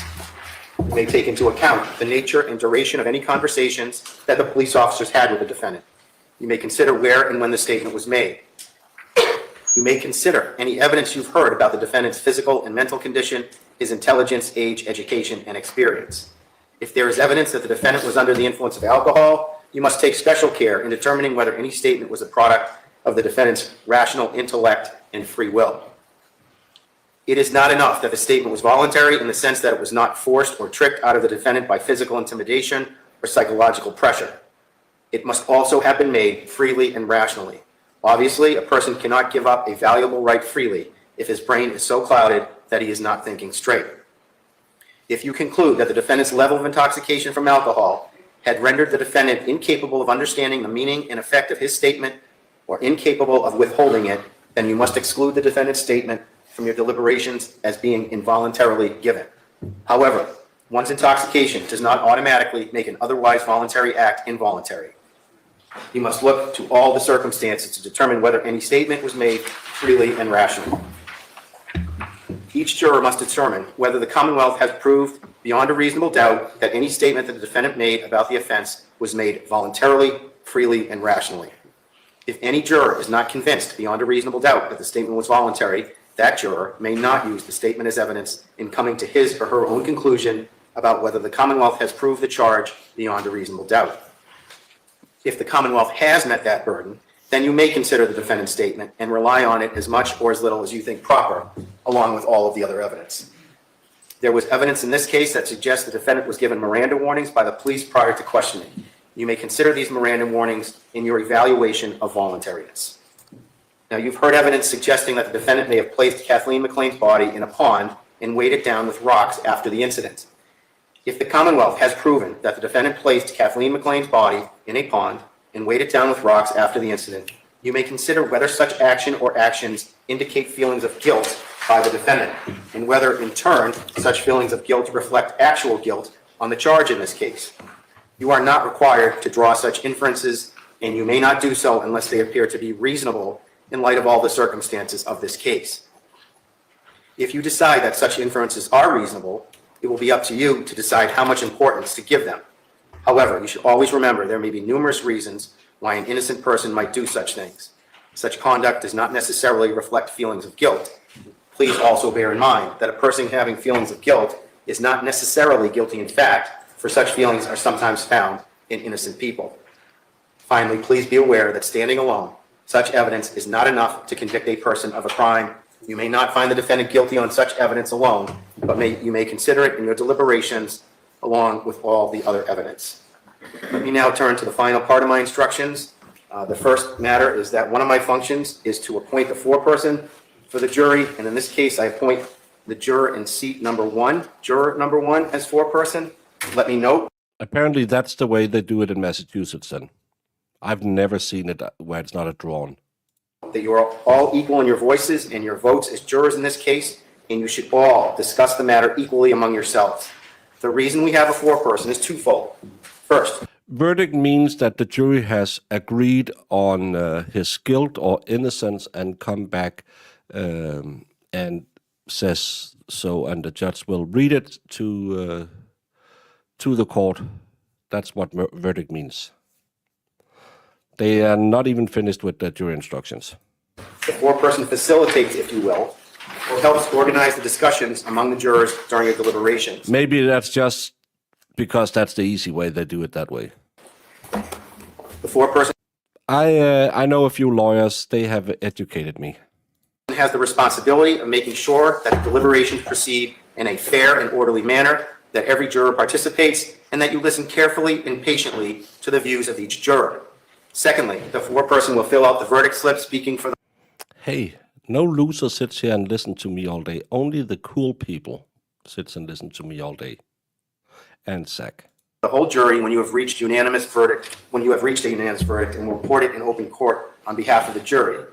You may take into account the nature and duration of any conversations that the police officers had with the defendant. You may consider where and when the statement was made. You may consider any evidence you've heard about the defendant's physical and mental condition, his intelligence, age, education, and experience. If there is evidence that the defendant was under the influence of alcohol, you must take special care in determining whether any statement was a product of the defendant's rational intellect and free will. It is not enough that the statement was voluntary in the sense that it was not forced or tricked out of the defendant by physical intimidation or psychological pressure. It must also have been made freely and rationally. Obviously, a person cannot give up a valuable right freely if his brain is so clouded that he is not thinking straight. If you conclude that the defendant's level of intoxication from alcohol had rendered the defendant incapable of understanding the meaning and effect of his statement or incapable of withholding it, then you must exclude the defendant's statement from your deliberations as being involuntarily given. However, one's intoxication does not automatically make an otherwise voluntary act involuntary. You must look to all the circumstances to determine whether any statement was made freely and rationally. Each juror must determine whether the Commonwealth has proved beyond a reasonable doubt that any statement that the defendant made about the offense was made voluntarily, freely, and rationally. If any juror is not convinced beyond a reasonable doubt that the statement was voluntary, that juror may not use the statement as evidence in coming to his or her own conclusion about whether the Commonwealth has proved the charge beyond a reasonable doubt. If the Commonwealth has met that burden, then you may consider the defendant's statement and rely on it as much or as little as you think proper, along with all of the other evidence. There was evidence in this case that suggests the defendant was given Miranda warnings by the police prior to questioning. You may consider these Miranda warnings in your evaluation of voluntariness. Now, you've heard evidence suggesting that the defendant may have placed Kathleen McLean's body in a pond and weighed it down with rocks after the incident. If the Commonwealth has proven that the defendant placed Kathleen McLean's body in a pond and weighed it down with rocks after the incident, you may consider whether such action or actions indicate feelings of guilt by the defendant, and whether, in turn, such feelings of guilt reflect actual guilt on the charge in this case. You are not required to draw such inferences, and you may not do so unless they appear to be reasonable in light of all the circumstances of this case. If you decide that such inferences are reasonable, it will be up to you to decide how much importance to give them. However, you should always remember there may be numerous reasons why an innocent person might do such things. Such conduct does not necessarily reflect feelings of guilt. Please also bear in mind that a person having feelings of guilt is not necessarily guilty in fact, for such feelings are sometimes found in innocent people. Finally, please be aware that standing alone, such evidence is not enough to convict a person of a crime. You may not find the defendant guilty on such evidence alone, but you may consider it in your deliberations along with all the other evidence. Let me now turn to the final part of my instructions. The first matter is that one of my functions is to appoint the foreperson for the jury, and in this case, I appoint the juror in seat number one, juror number one, as foreperson. Let me note. Apparently, that's the way they do it in Massachusetts, then. I've never seen it where it's not a drawn. That you are all equal in your voices and your votes as jurors in this case, and you should all discuss the matter equally among yourselves. The reason we have a foreperson is twofold. First, verdict means that the jury has agreed on his guilt or innocence and come back and says so, and the judge will read it to the court. That's what verdict means. They are not even finished with the jury instructions. The foreperson facilitates, if you will, or helps organize the discussions among the jurors during your deliberations. Maybe that's just because that's the easy way. They do it that way. The foreperson I know a few lawyers. They have educated me. Has the responsibility of making sure that the deliberations proceed in a fair and orderly manner, that every juror participates, and that you listen carefully and patiently to the views of each juror. Secondly, the foreperson will fill out the verdict slip speaking for the Hey, no loser sits here and listen to me all day. Only the cool people sits and listen to me all day. And Zach. the whole jury when you have reached a unanimous verdict, and will report it in open court on behalf of the jury.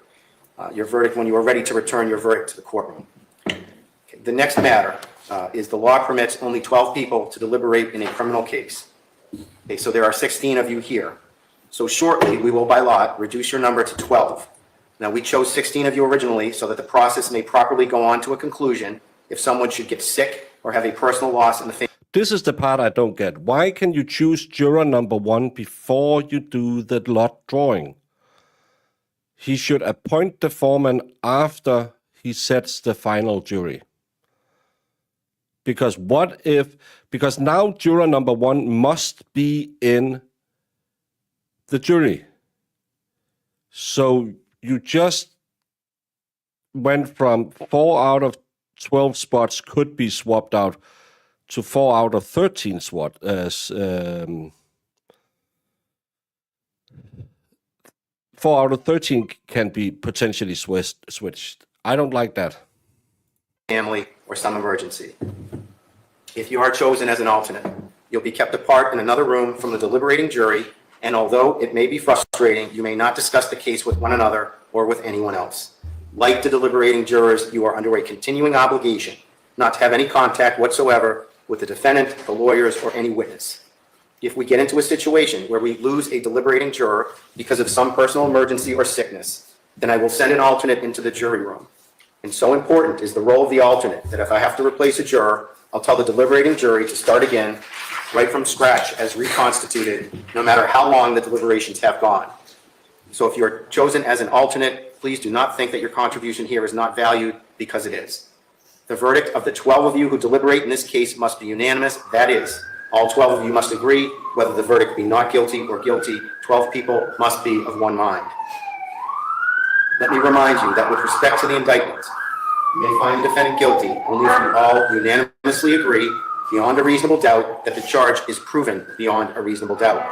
Your verdict when you are ready to return your verdict to the courtroom. Okay, the next matter is the law permits only 12 people to deliberate in a criminal case. Okay, so there are 16 of you here. So shortly, we will by lot reduce your number to 12. Now, we chose 16 of you originally so that the process may properly go on to a conclusion if someone should get sick or have a personal loss in the family. This is the part I don't get. Why can you choose juror number 1 before you do the lot drawing? He should appoint the foreman after he sets the final jury. Because because now juror number 1 must be in the jury. So you just went from 4 out of 12 spots could be swapped out to 4 out of 13 4 out of 13 can be potentially switched. I don't like that. Family or some emergency. If you are chosen as an alternate, you'll be kept apart in another room from the deliberating jury, and although it may be frustrating, you may not discuss the case with one another or with anyone else. Like the deliberating jurors, you are under a continuing obligation not to have any contact whatsoever with the defendant, the lawyers, or any witness. If we get into a situation where we lose a deliberating juror because of some personal emergency or sickness, then I will send an alternate into the jury room. And so important is the role of the alternate that if I have to replace a juror, I'll tell the deliberating jury to start again, right from scratch as reconstituted, no matter how long the deliberations have gone. So if you're chosen as an alternate, please do not think that your contribution here is not valued, because it is. The verdict of the 12 of you who deliberate in this case must be unanimous. That is, all 12 of you must agree whether the verdict be not guilty or guilty. 12 people must be of one mind. Let me remind you that with respect to the indictment, you may find the defendant guilty only if you all unanimously agree beyond a reasonable doubt that the charge is proven beyond a reasonable doubt.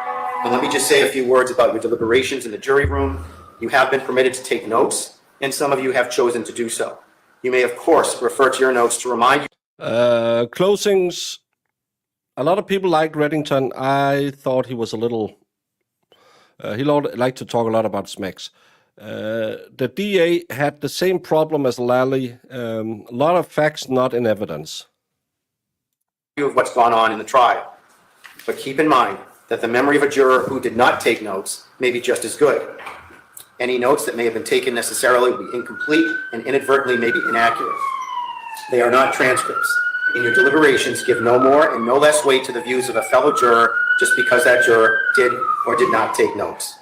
And let me just say a few words about your deliberations in the jury room. You have been permitted to take notes, and some of you have chosen to do so. You may, of course, refer to your notes to remind you. Closings. A lot of people liked Reddington. I thought he was a little... he liked to talk a lot about smacks. The DA had the same problem as Lally. A lot of facts not in evidence. Of what's gone on in the trial. But keep in mind that the memory of a juror who did not take notes may be just as good. Any notes that may have been taken necessarily will be incomplete and inadvertently may be inaccurate. They are not transcripts. In your deliberations, give no more and no less weight to the views of a fellow juror just because that juror did or did not take notes.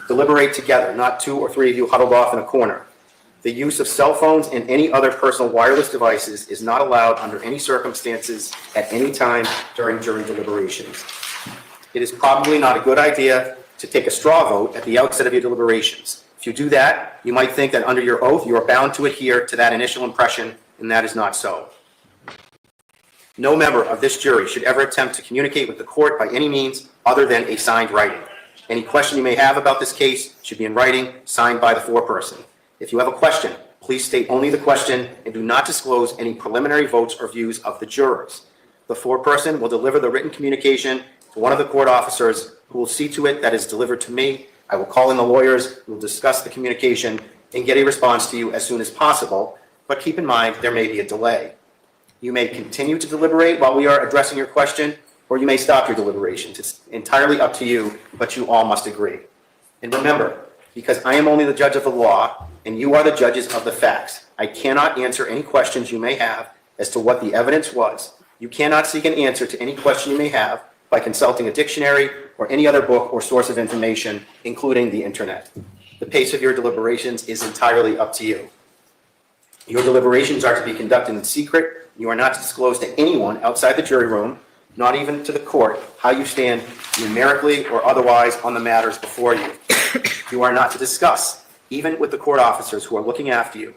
Deliberate together, not 2 or 3 of you huddled off in a corner. The use of cell phones and any other personal wireless devices is not allowed under any circumstances at any time during jury deliberations. It is probably not a good idea to take a straw vote at the outset of your deliberations. If you do that, you might think that under your oath you are bound to adhere to that initial impression, and that is not so. No member of this jury should ever attempt to communicate with the court by any means other than a signed writing. Any question you may have about this case should be in writing, signed by the foreperson. If you have a question, please state only the question and do not disclose any preliminary votes or views of the jurors. The foreperson will deliver the written communication to one of the court officers who will see to it that is delivered to me. I will call in the lawyers who will discuss the communication and get a response to you as soon as possible, but keep in mind there may be a delay. You may continue to deliberate while we are addressing your question, or you may stop your deliberations. It's entirely up to you, but you all must agree. And remember, because I am only the judge of the law and you are the judges of the facts, I cannot answer any questions you may have as to what the evidence was. You cannot seek an answer to any question you may have by consulting a dictionary or any other book or source of information, including the internet. The pace of your deliberations is entirely up to you. Your deliberations are to be conducted in secret. You are not to disclose to anyone outside the jury room, not even to the court, how you stand numerically or otherwise on the matters before you. You are not to discuss, even with the court officers who are looking after you,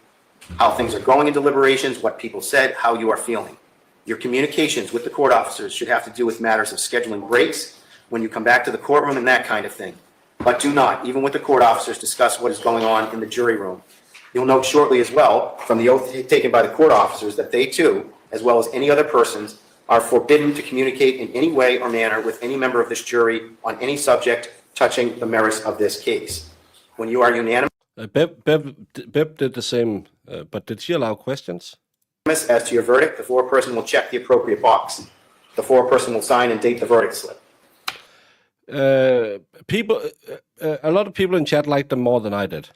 how things are going in deliberations, what people said, how you are feeling. Your communications with the court officers should have to do with matters of scheduling breaks, when you come back to the courtroom and that kind of thing. But do not, even with the court officers, discuss what is going on in the jury room. You'll note shortly as well from the oath taken by the court officers that they too, as well as any other persons, are forbidden to communicate in any way or manner with any member of this jury on any subject touching the merits of this case. When you are unanimous Bev did the same, but did she allow questions? as to your verdict, the foreperson will check the appropriate box. The foreperson will sign and date the verdict slip. A lot of people in chat liked them more than I did.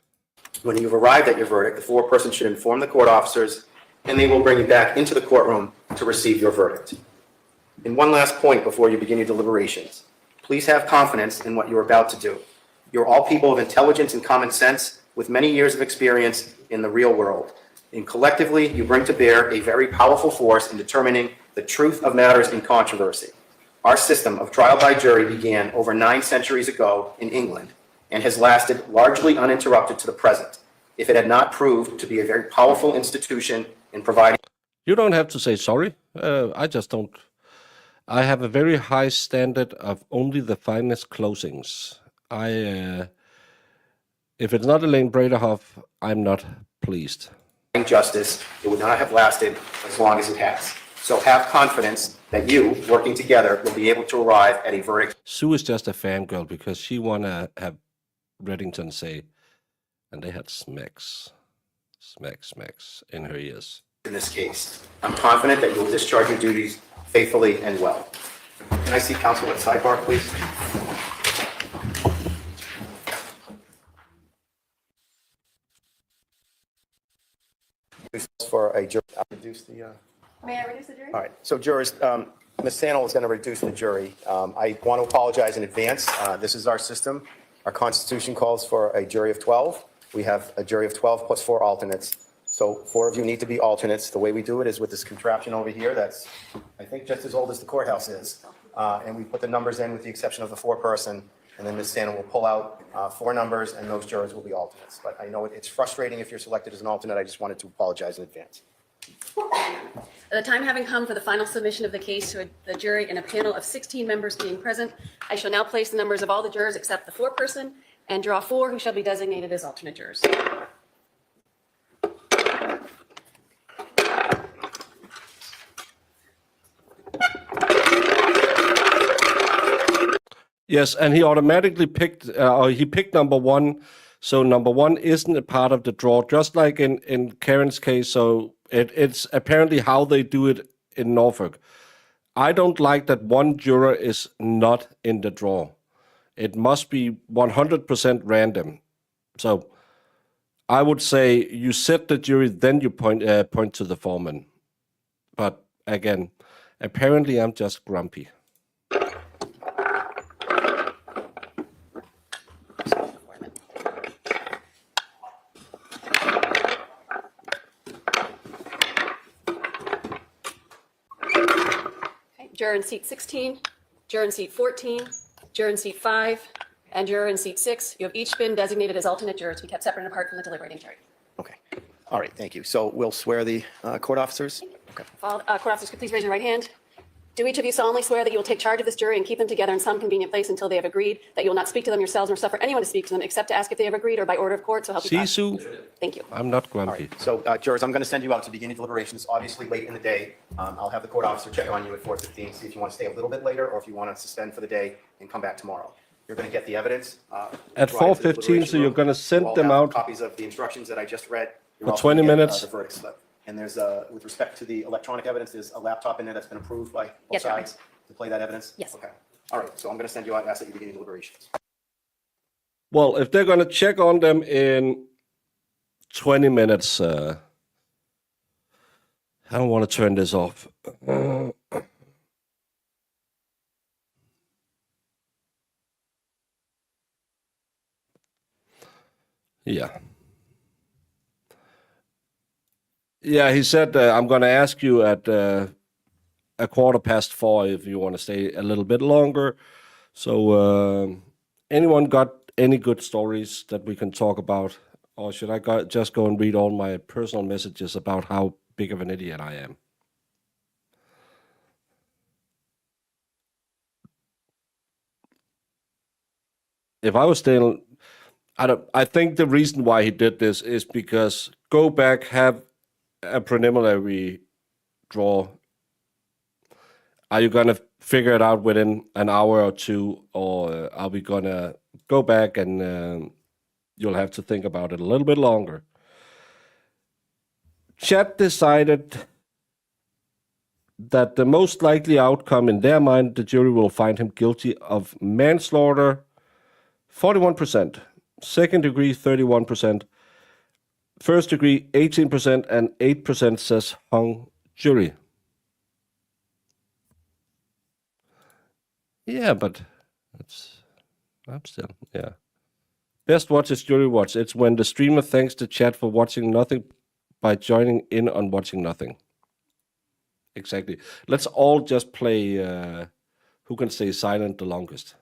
When you've arrived at your verdict, the foreperson should inform the court officers, and they will bring you back into the courtroom to receive your verdict. And one last point before you begin your deliberations. Please have confidence in what you're about to do. You're all people of intelligence and common sense with many years of experience in the real world. And collectively, you bring to bear a very powerful force in determining the truth of matters in controversy. Our system of trial by jury began over 9 centuries ago in England and has lasted largely uninterrupted to the present. If it had not proved to be a very powerful institution in providing... You don't have to say sorry. I just don't. I have a very high standard of only the finest closings. If it's not Elaine Braderhoff, I'm not pleased. Justice, it would not have lasted as long as it has. So have confidence that you, working together, will be able to arrive at a verdict. Sue is just a fangirl because she want to have Reddington say, and they had smacks in her ears. In this case, I'm confident that you will discharge your duties faithfully and well. Can I see counsel at sidebar, please? For a jury, I'll reduce the. May I reduce the jury? All right. So jurors, Ms. Sandel is going to reduce the jury. I want to apologize in advance. This is our system. Our Constitution calls for a jury of 12. We have a jury of 12 plus 4 alternates. So 4 of you need to be alternates. The way we do it is with this contraption over here that's, I think, just as old as the courthouse is. And we put the numbers in with the exception of the foreperson. And then Ms. Sandel will pull out 4 numbers, and those jurors will be alternates. But I know it's frustrating if you're selected as an alternate. I just wanted to apologize in advance. The time having come for the final submission of the case to the jury and a panel of 16 members being present, I shall now place the numbers of all the jurors except the foreperson and draw 4 who shall be designated as alternate jurors. Yes, and he automatically picked, he picked number 1, so number 1 isn't a part of the draw, just like in Karen's case, so it's apparently how they do it in Norfolk. I don't like that one juror is not in the draw. It must be 100% random. So I would say you set the jury, then you point to the foreman. But again, apparently I'm just grumpy. Juror in seat 16, juror in seat 14, juror in seat 5, and juror in seat 6. You have each been designated as alternate jurors to be kept separate and apart from the deliberating jury. Okay. All right. Thank you. So we'll swear the court officers. Okay. Court officers, could please raise your right hand. Do each of you solemnly swear that you will take charge of this jury and keep them together in some convenient place until they have agreed, that you will not speak to them yourselves nor suffer anyone to speak to them except to ask if they have agreed or by order of court, so help you God. Sue? Thank you. I'm not grumpy. So jurors, I'm going to send you out to begin your deliberations, obviously late in the day. I'll have the court officer check on you at 4:15, see if you want to stay a little bit later or if you want to suspend for the day and come back tomorrow. You're going to get the evidence. At 4:15, so you're going to send them out copies of the instructions that I just read. for 20 minutes. The verdict slip. And there's, with respect to the electronic evidence, there's a laptop in there that's been approved by both Yes, Your Honor. sides to play that evidence? Yes. Okay. All right. So I'm going to send you out and ask that you begin your deliberations. Well, if they're going to check on them in 20 minutes, I don't want to turn this off. Yeah. Yeah, he said, I'm going to ask you at 4:15 if you want to stay a little bit longer. So, anyone got any good stories that we can talk about? Or should I just go and read all my personal messages about how big of an idiot I am? if I was still, I think the reason why he did this is because go back, have a preliminary draw. Are you gonna figure it out within an hour or two, or are we gonna go back and you'll have to think about it a little bit longer? Chat decided that the most likely outcome in their mind, the jury will find him guilty of manslaughter, 41%, second degree, 31%, first degree, 18%, and 8% says hung jury. Yeah, but I'm still, yeah. Best watch is jury watch. It's when the streamer thanks the chat for watching nothing by joining in on watching nothing. Exactly. Let's all just play who can stay silent the longest.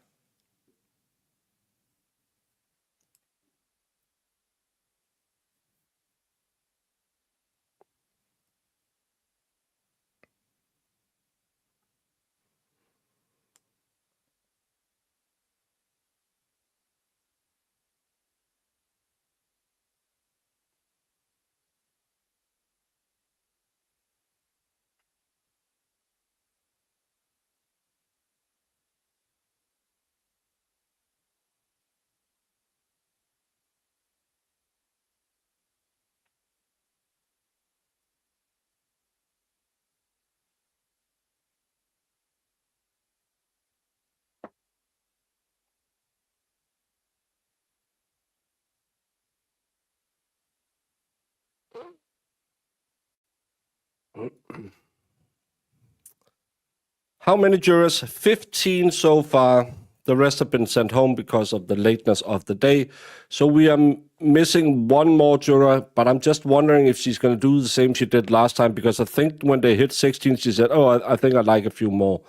How many jurors? 15 so far. The rest have been sent home because of the lateness of the day. So we are missing one more juror, but I'm just wondering if she's going to do the same she did last time, because I think when they hit 16, she said, oh, I think I'd like a few more.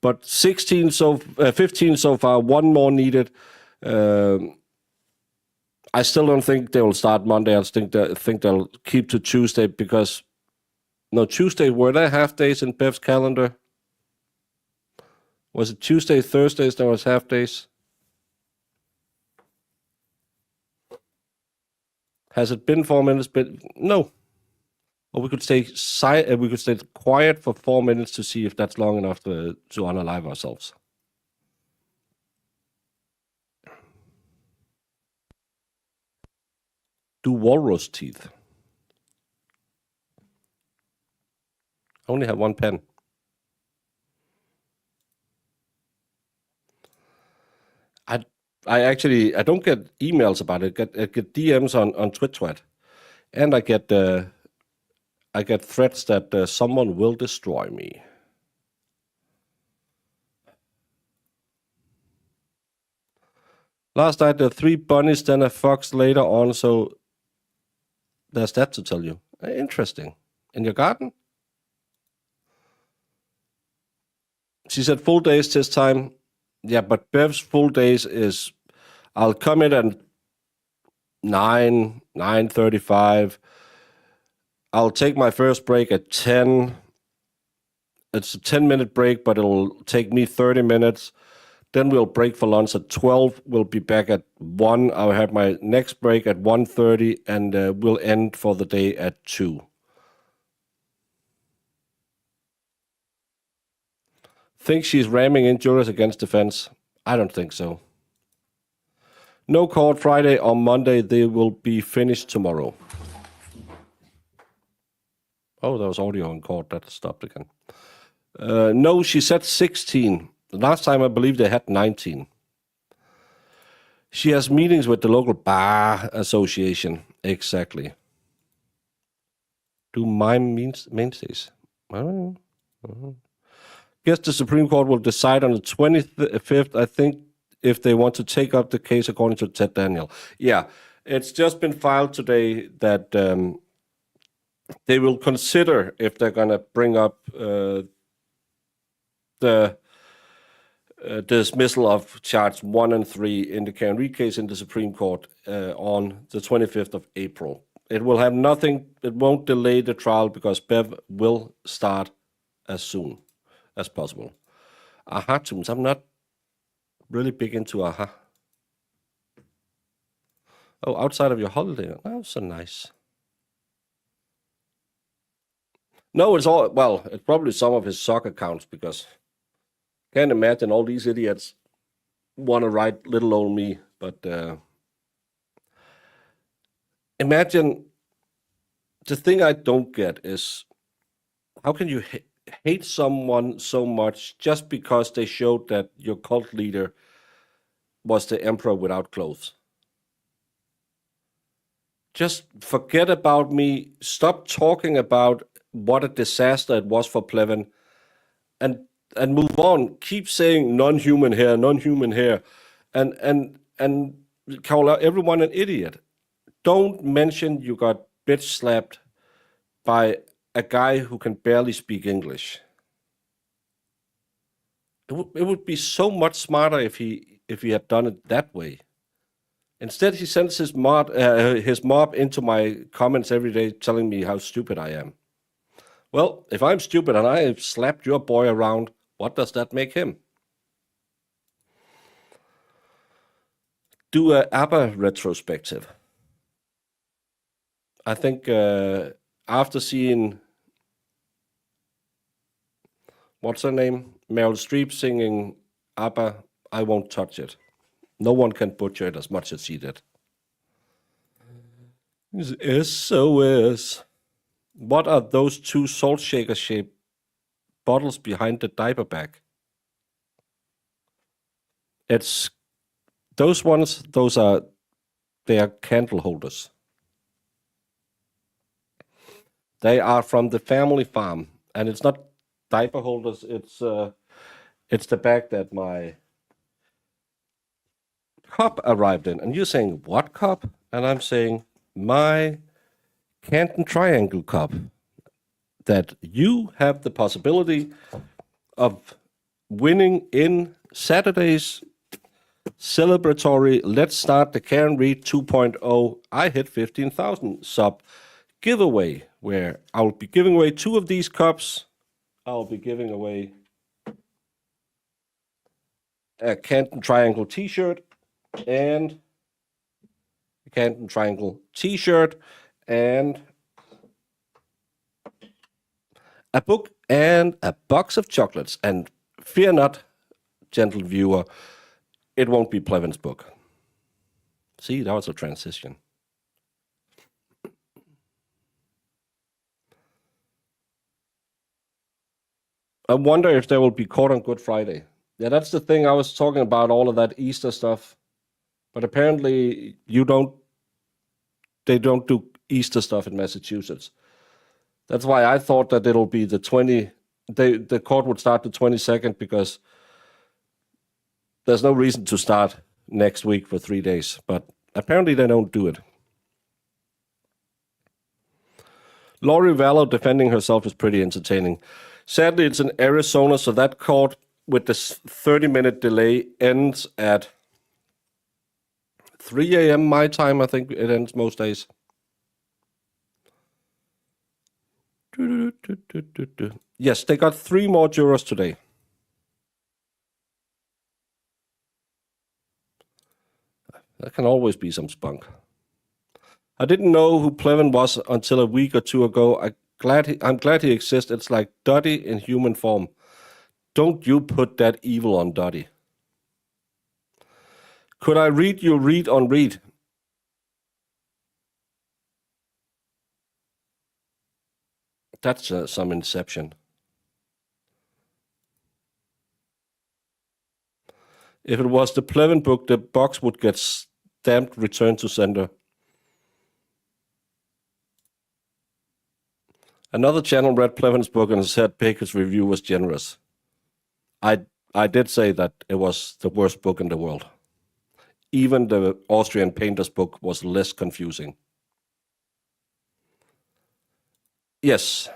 But 15 so far, one more needed. I still don't think they will start Monday. I think they'll keep to Tuesday because, no, Tuesday, were there half days in Bev's calendar? Was it Tuesday, Thursdays, there was half days? Has it been 4 minutes? But no. Or we could stay quiet for 4 minutes to see if that's long enough to unalive ourselves. Do walrus teeth. I only have one pen. I don't get emails about it. I get DMs on TwitChat, and I get threats that someone will destroy me. Last night there were 3 bunnies, then a fox later on. So there's that to tell you. Interesting. In your garden? She said full days this time. Yeah, but Bev's full days is, I'll come in at 9:35. I'll take my first break at 10. It's a 10-minute break, but it'll take me 30 minutes. Then we'll break for lunch at 12. We'll be back at 1. I'll have my next break at 1:30, and we'll end for the day at 2. Think she's ramming in jurors against defense? I don't think so. No court Friday or Monday. They will be finished tomorrow. Oh, there was audio in court. That stopped again. No, she said 16. Last time I believe they had 19. She has meetings with the local bar association. Exactly. Do mime mainstays? I don't know. Guess the Supreme Court will decide on the 25th, I think, if they want to take up the case according to Ted Daniel. Yeah, it's just been filed today that they will consider if they're going to bring up the dismissal of charge 1 and 3 in the Karen Reed case in the Supreme Court on the 25th of April. It will have nothing, it won't delay the trial because Bev will start as soon as possible. Aha tunes. I'm not really big into aha. Oh, outside of your holiday. Oh, so nice. No, it's all, well, it's probably some of his sock accounts because can't imagine all these idiots want to write little old me. But imagine the thing I don't get is how can you hate someone so much just because they showed that your cult leader was the emperor without clothes? Just forget about me. Stop talking about what a disaster it was for Plevin, and move on. Keep saying non-human here, and call everyone an idiot. Don't mention you got bitch slapped by a guy who can barely speak English. It would be so much smarter if he had done it that way. Instead, he sends his mob into my comments every day telling me how stupid I am. Well, if I'm stupid and I have slapped your boy around, what does that make him? Do a ABBA retrospective. I think after seeing, what's her name? Meryl Streep singing ABBA, I won't touch it. No one can butcher it as much as she did. SOS. What are those two salt shaker shaped bottles behind the diaper bag? It's those ones, they are candle holders. They are from the family farm, and it's not diaper holders, it's the bag that my cup arrived in. And you're saying, what cup? And I'm saying, my Canton Triangle cup that you have the possibility of winning in Saturday's celebratory Let's Start the Karen Read 2.0 I Hit 15,000 sub giveaway, where I'll be giving away 2 of these cups. I'll be giving away a Canton Triangle t-shirt and a Canton Triangle t-shirt and a book and a box of chocolates. And fear not, gentle viewer, it won't be Plevin's book. See, that was a transition. I wonder if there will be court on Good Friday. Yeah, that's the thing. I was talking about all of that Easter stuff, but apparently they don't do Easter stuff in Massachusetts. That's why I thought that it'll be the court would start the 22nd, because there's no reason to start next week for 3 days, but apparently they don't do it. Lori Vallow defending herself is pretty entertaining. Sadly, it's in Arizona, so that court with this 30-minute delay ends at 3 a.m. my time. I think it ends most days. Yes, they got 3 more jurors today. There can always be some spunk. I didn't know who Plevin was until a week or 2 ago. I'm glad he exists. It's like Dottie in human form. Don't you put that evil on Dottie. Could I read your read on read? That's some inception. If it was the Plevin book, the box would get stamped return to sender. Another channel read Plevin's book and said Baker's review was generous. I did say that it was the worst book in the world. Even the Austrian painter's book was less confusing. Yes.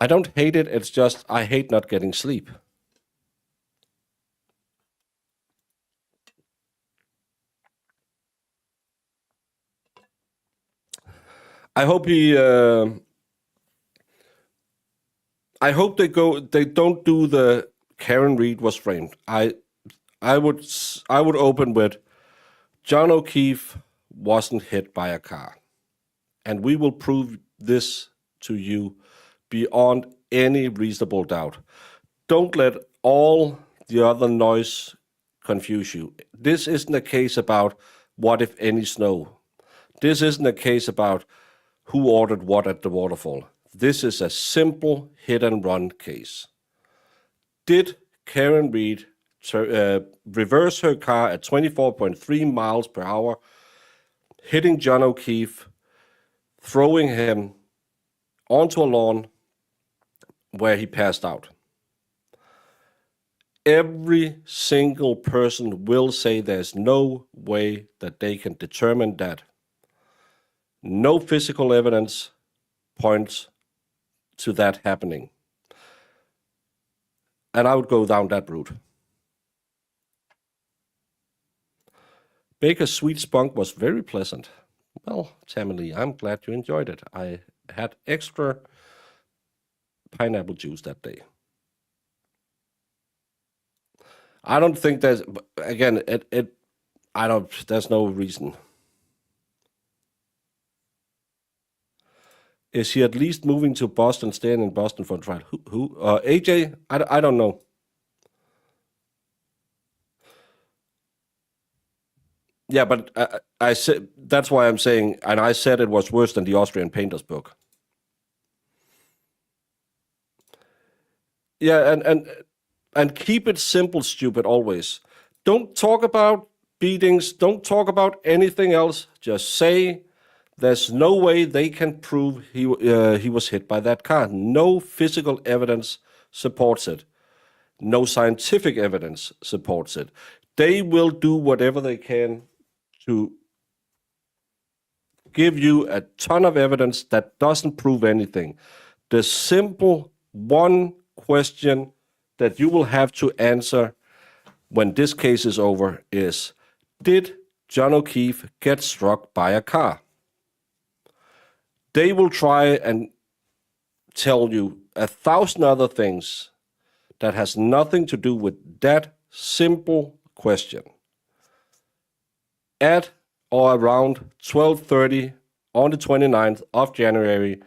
I don't hate it, it's just I hate not getting sleep. I hope I hope they don't do the Karen Read was framed. I would open with John O'Keefe wasn't hit by a car. And we will prove this to you beyond any reasonable doubt. Don't let all the other noise confuse you. This isn't a case about what if any snow. This isn't a case about who ordered what at the waterfall. This is a simple hit and run case. Did Karen Reed reverse her car at 24.3 miles per hour, hitting John O'Keefe, throwing him onto a lawn where he passed out? Every single person will say there's no way that they can determine that. No physical evidence points to that happening. And I would go down that route. Baker's sweet spunk was very pleasant. Well, Tammy Lee, I'm glad you enjoyed it. I had extra pineapple juice that day. I don't think there's, again, there's no reason. Is he at least moving to Boston, staying in Boston for a trial? Who? AJ? I don't know. Yeah, but I said, that's why I'm saying, and I said it was worse than the Austrian Painter's book. Yeah, and keep it simple, stupid, always. Don't talk about beatings. Don't talk about anything else. Just say there's no way they can prove he was hit by that car. No physical evidence supports it. No scientific evidence supports it. They will do whatever they can to give you a ton of evidence that doesn't prove anything. The simple one question that you will have to answer when this case is over is, did John O'Keefe get struck by a car? They will try and tell you 1,000 other things that has nothing to do with that simple question. At or around 12:30 on the 29th of January,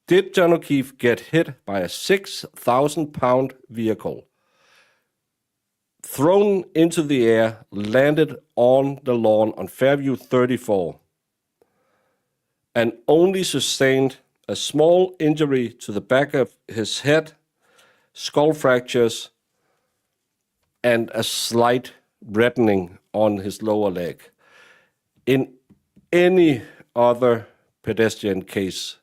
did John O'Keefe get hit by a 6,000-pound vehicle, thrown into the air, landed on the lawn on Fairview 34, and only sustained a small injury to the back of his head, skull fractures, and a slight reddening on his lower leg? In any other pedestrian case,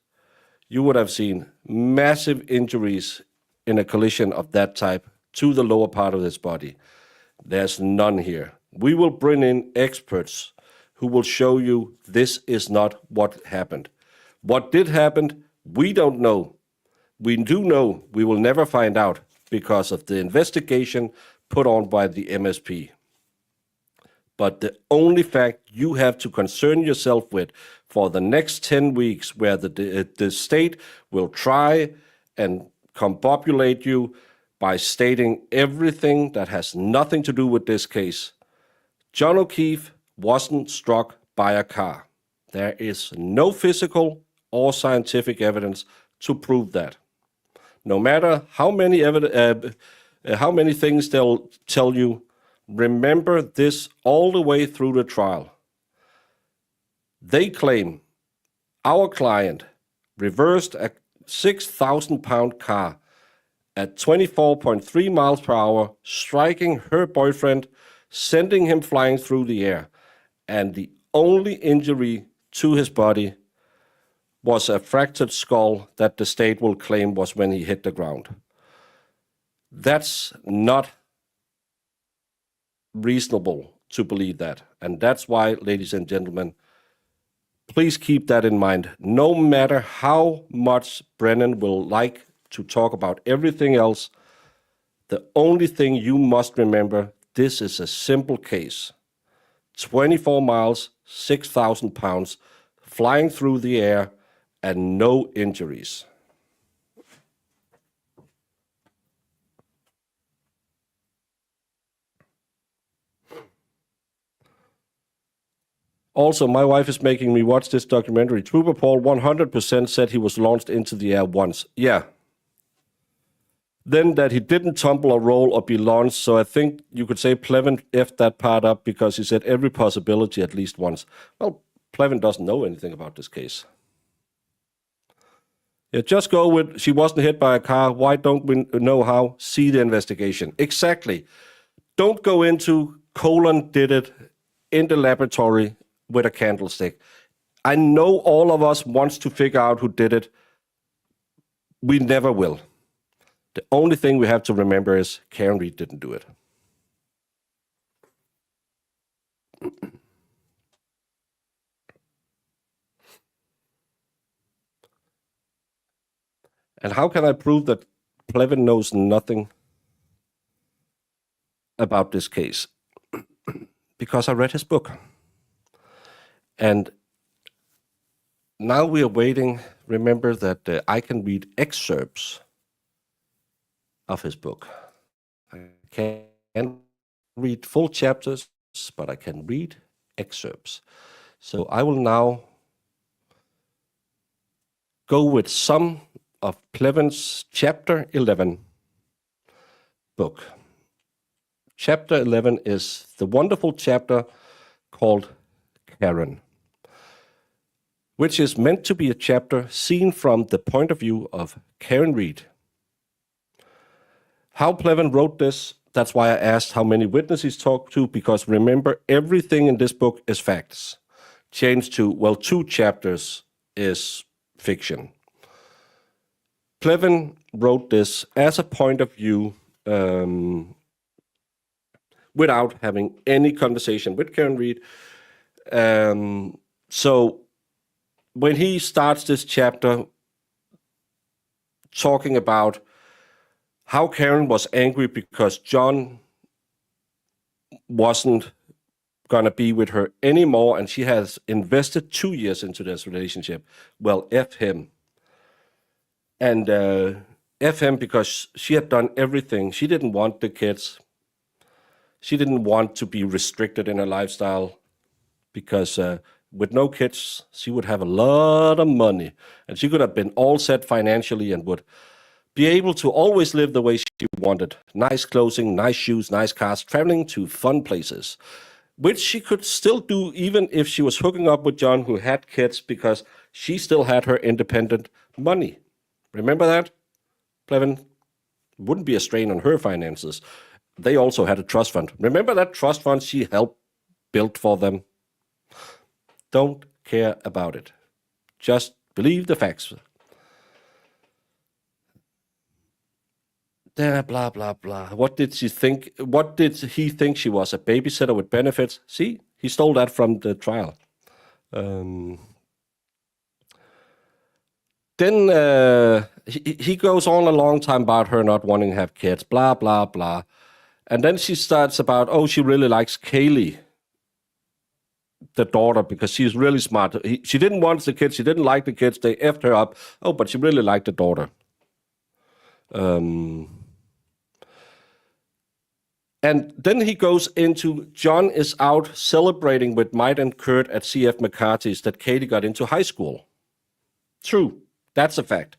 you would have seen massive injuries in a collision of that type to the lower part of his body. There's none here. We will bring in experts who will show you this is not what happened. What did happen, we don't know. We do know we will never find out because of the investigation put on by the MSP. But the only fact you have to concern yourself with for the next 10 weeks, where the state will try and combobulate you by stating everything that has nothing to do with this case. John O'Keefe wasn't struck by a car. There is no physical or scientific evidence to prove that. No matter how many things they'll tell you, remember this all the way through the trial. They claim our client reversed a 6,000-pound car at 24.3 miles per hour, striking her boyfriend, sending him flying through the air. And the only injury to his body was a fractured skull that the state will claim was when he hit the ground. That's not reasonable to believe that. And that's why, ladies and gentlemen, please keep that in mind. No matter how much Brennan will like to talk about everything else, the only thing you must remember, this is a simple case. 24 miles, 6,000 pounds, flying through the air, and no injuries. Also, my wife is making me watch this documentary. Trooper Paul 100% said he was launched into the air once. Yeah. Then that he didn't tumble or roll or be launched, so I think you could say Plevin effed that part up because he said every possibility at least once. Well, Plevin doesn't know anything about this case. Yeah, just go with, she wasn't hit by a car. Why don't we know how? See the investigation. Exactly. Don't go into Colin did it in the laboratory with a candlestick. I know all of us wants to figure out who did it. We never will. The only thing we have to remember is Karen Reed didn't do it. And how can I prove that Plevin knows nothing about this case? Because I read his book. And now we are waiting. Remember that I can read excerpts of his book. I can't read full chapters, but I can read excerpts. So I will now go with some of Plevin's chapter 11 book. Chapter 11 is the wonderful chapter called Karen, which is meant to be a chapter seen from the point of view of Karen Reed. How Plevin wrote this, that's why I asked how many witnesses talked to, because remember, everything in this book is facts. Changed to, well, 2 chapters is fiction. Plevin wrote this as a point of view without having any conversation with Karen Reed. So when he starts this chapter talking about how Karen was angry because John wasn't going to be with her anymore, and she has invested 2 years into this relationship. Well, F him. And F him because she had done everything. She didn't want the kids. She didn't want to be restricted in her lifestyle because with no kids, she would have a lot of money. And she could have been all set financially and would be able to always live the way she wanted. Nice clothing, nice shoes, nice cars, traveling to fun places, which she could still do even if she was hooking up with John, who had kids, because she still had her independent money. Remember that? Plevin wouldn't be a strain on her finances. They also had a trust fund. Remember that trust fund she helped build for them? Don't care about it. Just believe the facts. Blah, blah, blah. What did she think? What did he think she was? A babysitter with benefits? See, he stole that from the trial. Then he goes on a long time about her not wanting to have kids, blah, blah, blah. And then she starts about, oh, she really likes Kaylee, the daughter, because she's really smart. She didn't want the kids. She didn't like the kids. They effed her up. Oh, but she really liked the daughter. And then he goes into, John is out celebrating with Mike and Kurt at C.F. McCarthy's that Katie got into high school. True. That's a fact.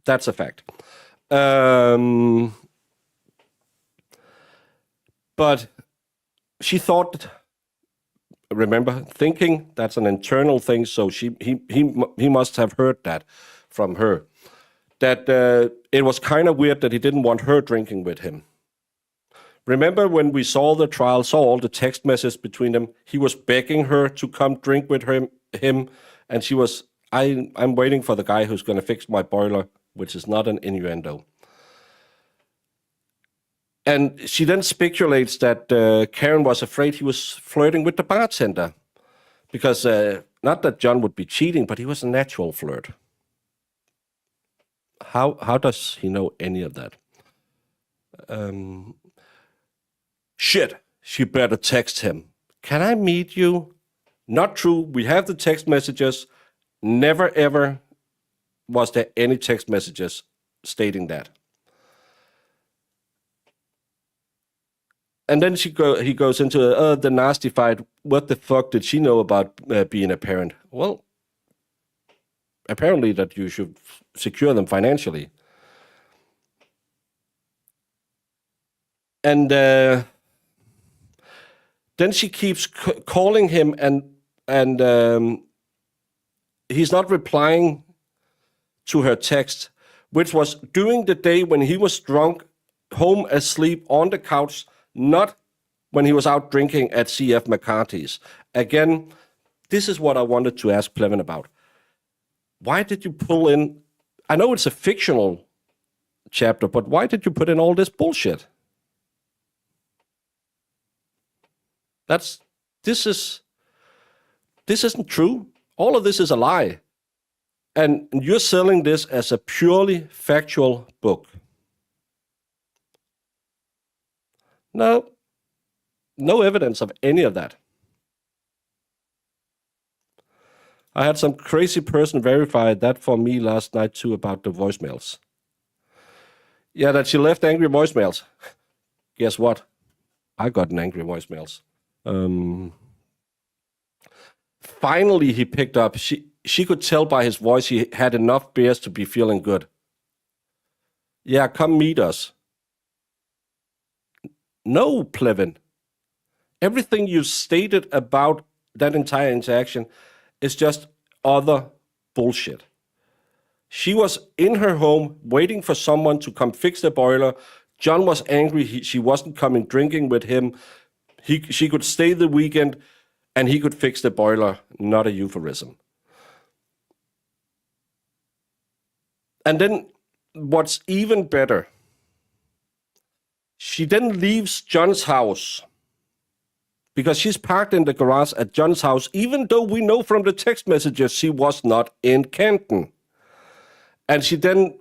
That's a fact. But she thought, remember, thinking, that's an internal thing, so he must have heard that from her. That it was kind of weird that he didn't want her drinking with him. Remember when we saw the trial, saw all the text messages between them, he was begging her to come drink with him, and she was, I'm waiting for the guy who's going to fix my boiler, which is not an innuendo. And she then speculates that Karen was afraid he was flirting with the bartender, because not that John would be cheating, but he was a natural flirt. How does he know any of that? Shit, she better text him. Can I meet you? Not true. We have the text messages. Never, ever was there any text messages stating that. And then he goes into the nasty fight. What the fuck did she know about being a parent? Well, apparently that you should secure them financially. And then she keeps calling him, and he's not replying to her text, which was during the day when he was drunk, home asleep on the couch, not when he was out drinking at C.F. McCarthy's. Again, this is what I wanted to ask Plevin about. Why did you pull in, I know it's a fictional chapter, but why did you put in all this bullshit? This isn't true. All of this is a lie. And you're selling this as a purely factual book. No evidence of any of that. I had some crazy person verify that for me last night too about the voicemails. Yeah, that she left angry voicemails. Guess what? I got an angry voicemails. Finally, he picked up. She could tell by his voice he had enough beers to be feeling good. Yeah, come meet us. No, Plevin. Everything you stated about that entire interaction is just other bullshit. She was in her home waiting for someone to come fix the boiler. John was angry she wasn't coming drinking with him. She could stay the weekend and he could fix the boiler, not a euphemism. And then what's even better, she then leaves John's house because she's parked in the garage at John's house, even though we know from the text messages she was not in Canton. And she then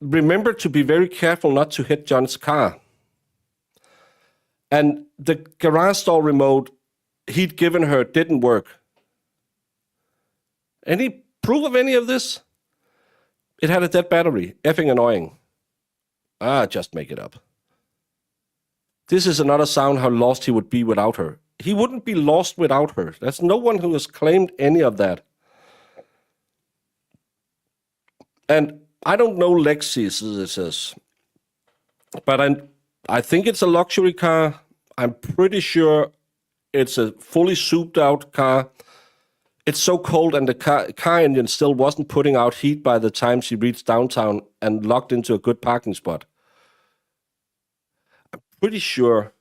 remembered to be very careful not to hit John's car. And the garage door remote he'd given her didn't work. Any proof of any of this? It had a dead battery. Effing annoying. Just make it up. This is another sound how lost he would be without her. He wouldn't be lost without her. There's no one who has claimed any of that. And I don't know Lexus, but I think it's a luxury car. I'm pretty sure it's a fully souped out car. It's so cold and the car engine still wasn't putting out heat by the time she reached downtown and locked into a good parking spot. I'm pretty sure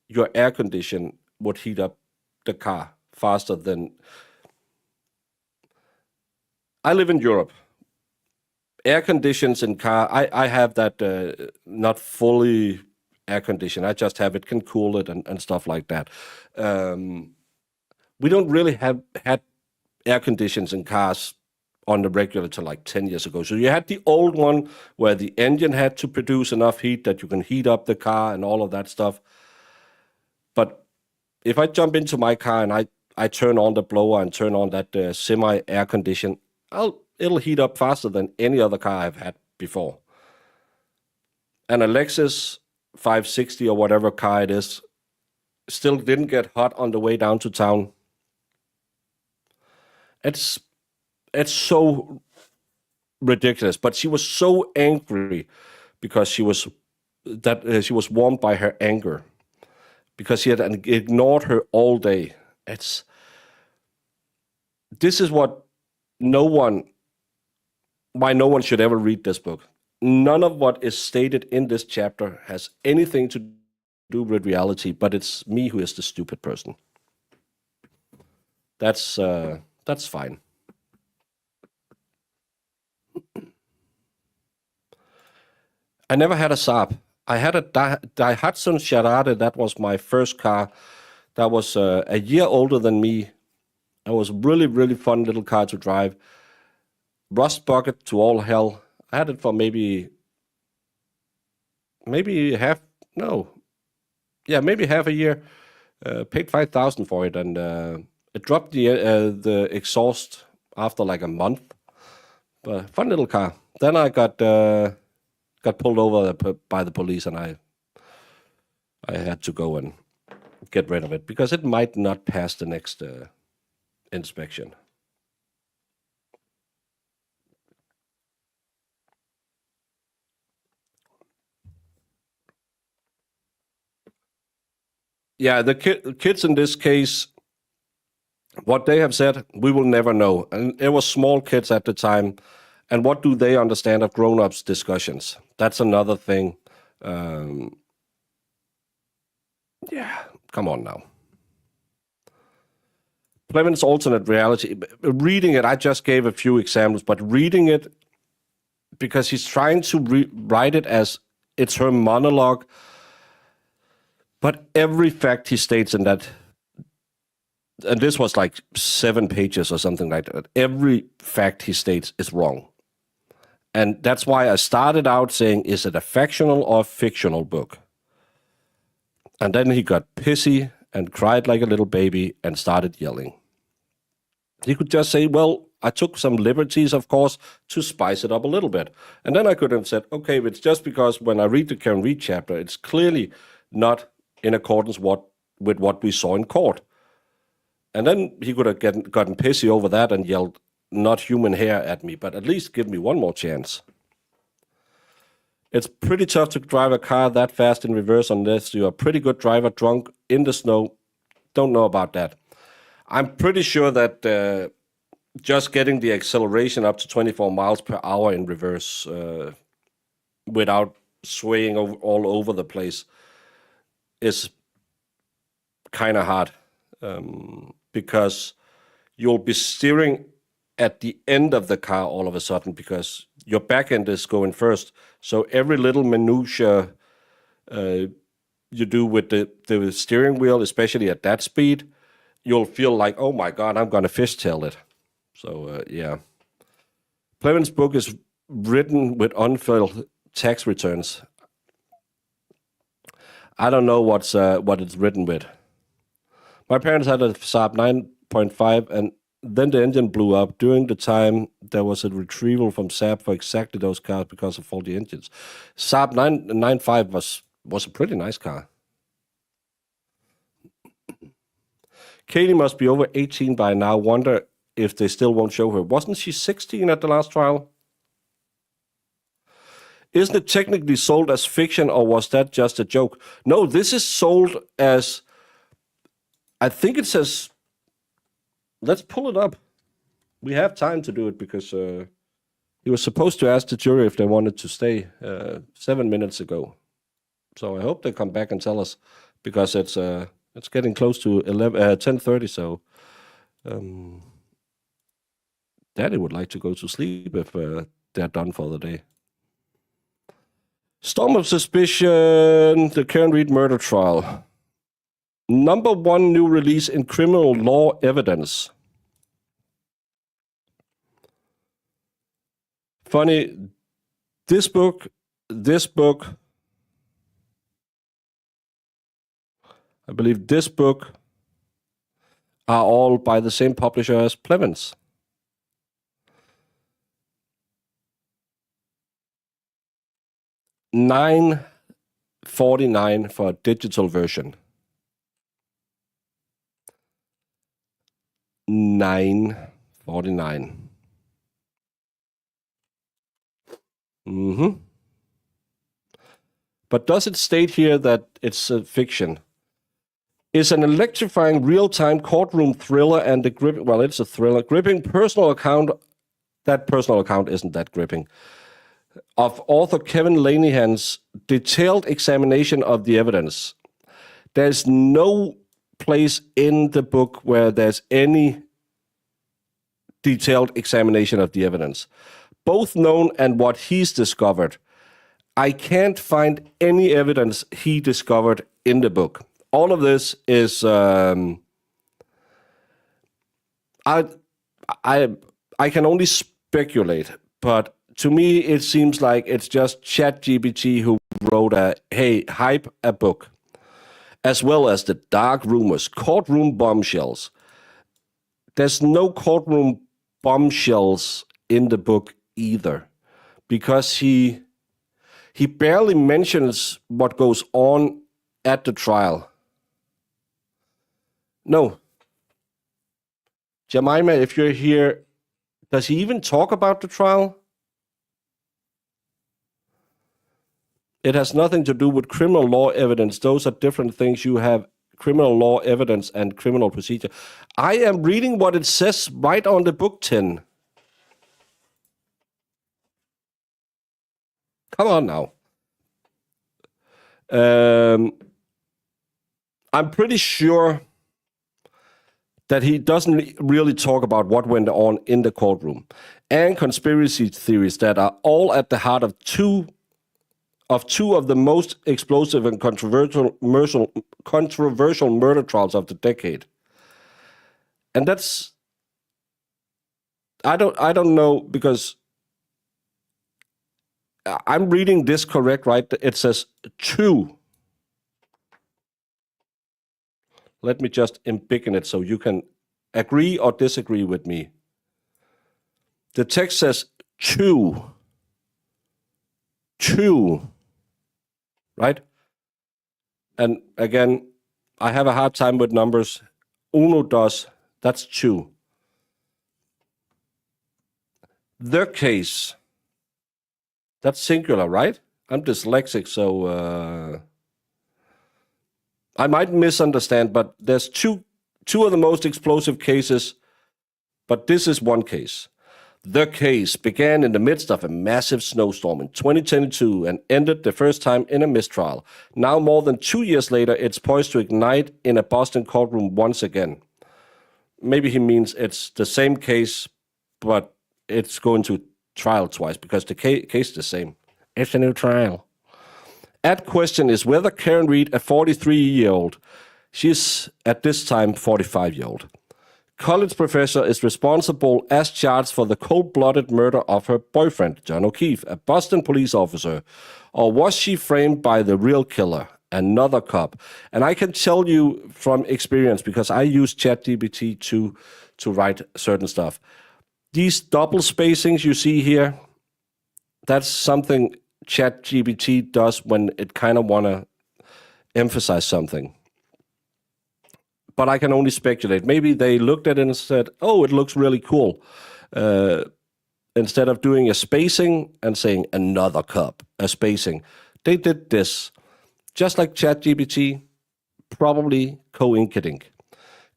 your air condition would heat up the car faster than... I live in Europe. Air conditions in car, I have that not fully air conditioned. I just have it, can cool it and stuff like that. We don't really have had air conditions in cars on the regular till like 10 years ago. So you had the old one where the engine had to produce enough heat that you can heat up the car and all of that stuff. But if I jump into my car and I turn on the blower and turn on that semi-air condition, it'll heat up faster than any other car I've had before. And a Lexus 560 or whatever car it is still didn't get hot on the way down to town. It's so ridiculous. But she was so angry because she was warmed by her anger because he had ignored her all day. This is why no one should ever read this book. None of what is stated in this chapter has anything to do with reality, but it's me who is the stupid person. That's fine. I never had a Saab. I had a Daihatsu Charade. That was my first car. That was a year older than me. It was a really, really fun little car to drive. Rust bucket to all hell. I had it for maybe half a year. Paid $5,000 for it, and it dropped the exhaust after like a month. But fun little car. Then I got pulled over by the police, and I had to go and get rid of it because it might not pass the next inspection. Yeah, the kids in this case, what they have said, we will never know. And it was small kids at the time. And what do they understand of grown-ups discussions? That's another thing. Yeah, come on now. Plevin's alternate reality. Reading it, I just gave a few examples, but reading it, because he's trying to write it as it's her monologue, but every fact he states in that, and this was like 7 pages or something like that, every fact he states is wrong. And that's why I started out saying, is it a factional or fictional book? And then he got pissy and cried like a little baby and started yelling. He could just say, well, I took some liberties, of course, to spice it up a little bit. And then I could have said, okay, it's just because when I read the Karen Reed chapter, it's clearly not in accordance with what we saw in court. And then he could have gotten pissy over that and yelled, not human hair at me, but at least give me one more chance. It's pretty tough to drive a car that fast in reverse unless you're a pretty good driver, drunk, in the snow. Don't know about that. I'm pretty sure that just getting the acceleration up to 24 miles per hour in reverse without swaying all over the place is kind of hard because you'll be steering at the end of the car all of a sudden because your back end is going first. So every little minutia you do with the steering wheel, especially at that speed, you'll feel like, oh my God, I'm going to fishtail it. So yeah. Plevin's book is written with unfilled tax returns. I don't know what it's written with. My parents had a Saab 9.5 and then the engine blew up. During the time, there was a retrieval from Saab for exactly those cars because of faulty engines. Saab 9.5 was a pretty nice car. Katie must be over 18 by now. Wonder if they still won't show her. Wasn't she 16 at the last trial? Isn't it technically sold as fiction or was that just a joke? No, this is sold as, I think it says, let's pull it up. We have time to do it because he was supposed to ask the jury if they wanted to stay 7 minutes ago. So I hope they come back and tell us because it's getting close to 10:30. So Daddy would like to go to sleep if they're done for the day. Storm of Suspicion, the Karen Reed murder trial. Number 1 new release in criminal law evidence. Funny, this book, I believe this book are all by the same publisher as Plevin's. $9.49 for a digital version. $9.49. But does it state here that it's a fiction? It's an electrifying real-time courtroom thriller and the gripping, well, it's a thriller, gripping personal account. That personal account isn't that gripping. Of author Kevin Lanihan's detailed examination of the evidence. There's no place in the book where there's any detailed examination of the evidence. Both known and what he's discovered. I can't find any evidence he discovered in the book. All of this is I can only speculate, but to me it seems like it's just ChatGPT who wrote hype a book, as well as the dark rumors, courtroom bombshells. There's no courtroom bombshells in the book either, because he barely mentions what goes on at the trial? No. Jemima, if you're here, does he even talk about the trial? It has nothing to do with criminal law evidence. Those are different things. You have criminal law evidence and criminal procedure. I am reading what it says right on the book 10. Come on now. I'm pretty sure that he doesn't really talk about what went on in the courtroom and conspiracy theories that are all at the heart of two of the most explosive and controversial murder trials of the decade. And that's, I don't know, because I'm reading this correct, right? It says two. Let me just embiggen it so you can agree or disagree with me. The text says two. Two. Right? And again, I have a hard time with numbers. Uno does. That's two. The case. That's singular, right? I'm dyslexic, so I might misunderstand, but there's two of the most explosive cases, but this is one case. The case began in the midst of a massive snowstorm in 2022 and ended the first time in a mistrial. Now, more than 2 years later, it's poised to ignite in a Boston courtroom once again. Maybe he means it's the same case, but it's going to trial twice because the case is the same. It's a new trial. At question is whether Karen Reed, a 43-year-old, she's at this time 45-year-old, college professor, is responsible as charged for the cold-blooded murder of her boyfriend, John O'Keefe, a Boston police officer, or was she framed by the real killer, another cop? And I can tell you from experience, because I use ChatGPT to write certain stuff. These double spacings you see here, that's something ChatGPT does when it kind of want to emphasize something. But I can only speculate. Maybe they looked at it and said, oh, it looks really cool. Instead of doing a spacing and saying another cup, a spacing, they did this. Just like ChatGPT, probably co-inking,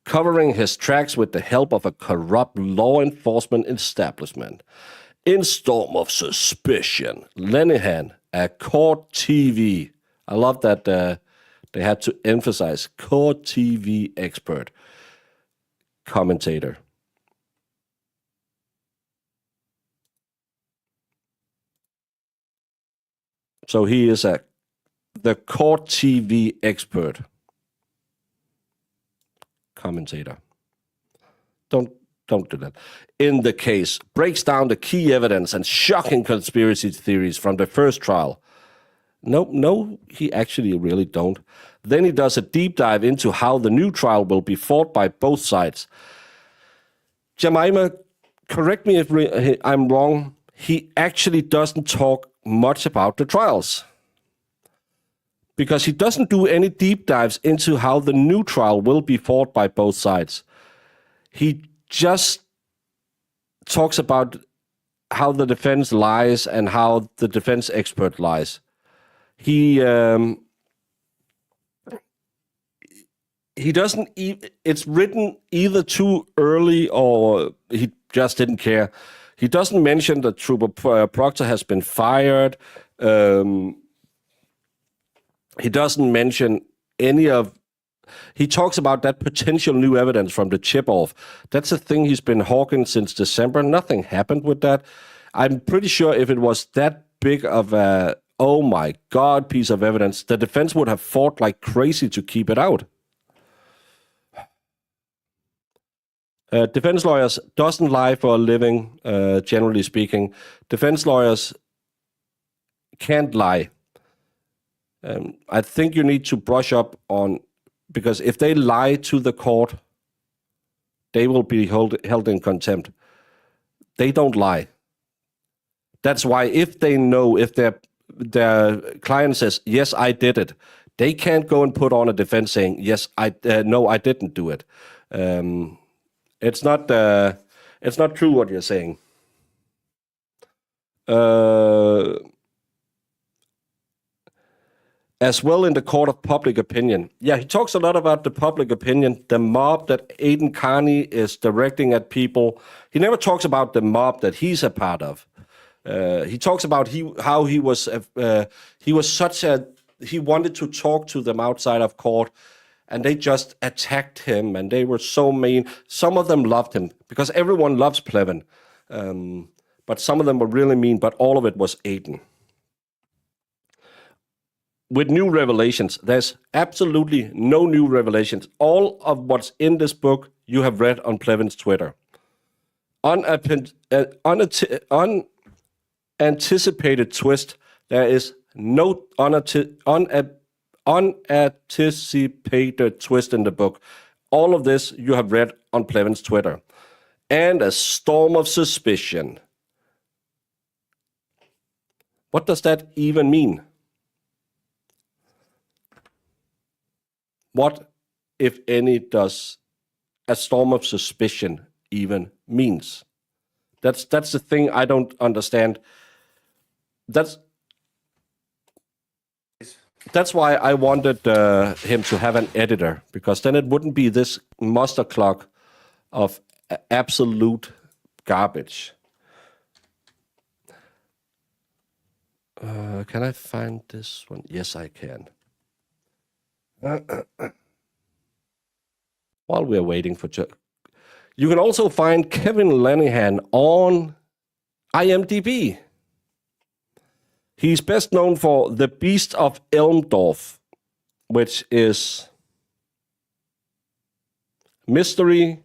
covering his tracks with the help of a corrupt law enforcement establishment. In storm of suspicion, Lenihan, a court TV, I love that they had to emphasize, court TV expert, commentator. So he is the court TV expert, commentator. Don't do that. In the case, breaks down the key evidence and shocking conspiracy theories from the first trial. No, he actually really don't. Then he does a deep dive into how the new trial will be fought by both sides. Jemima, correct me if I'm wrong. He actually doesn't talk much about the trials, because he doesn't do any deep dives into how the new trial will be fought by both sides. He just talks about how the defense lies and how the defense expert lies. He doesn't. It's written either too early or he just didn't care. He doesn't mention that Trooper Proctor has been fired. He doesn't mention any of. He talks about that potential new evidence from the chip-off. That's a thing he's been hawking since December. Nothing happened with that. I'm pretty sure if it was that big of a, oh my God, piece of evidence, the defense would have fought like crazy to keep it out. Defense lawyers doesn't lie for a living, generally speaking. Defense lawyers can't lie. I think you need to brush up on, because if they lie to the court, they will be held in contempt. They don't lie. That's why if they know, if their client says, yes, I did it, They can't go and put on a defense saying, yes, no, I didn't do it. It's not true what you're saying. As well in the court of public opinion. Yeah, he talks a lot about the public opinion, the mob that Aidan Carney is directing at people. He never talks about the mob that he's a part of. He talks about how he was he wanted to talk to them outside of court, and they just attacked him, and they were so mean. Some of them loved him, because everyone loves Plevin. But some of them were really mean, but all of it was Aidan. With new revelations, there's absolutely no new revelations. All of what's in this book, you have read on Plevin's Twitter. Unanticipated twist. There is no unanticipated twist in the book. All of this you have read on Plevin's Twitter. And a storm of suspicion. What does that even mean? What, if any, does a storm of suspicion even means? That's the thing I don't understand. That's why I wanted him to have an editor, because then it wouldn't be this muster clock of absolute garbage. Can I find this one? Yes, I can. While we're waiting for you can also find Kevin Lenihan on IMDb. He's best known for The Beast of Elmdorf, which is mystery,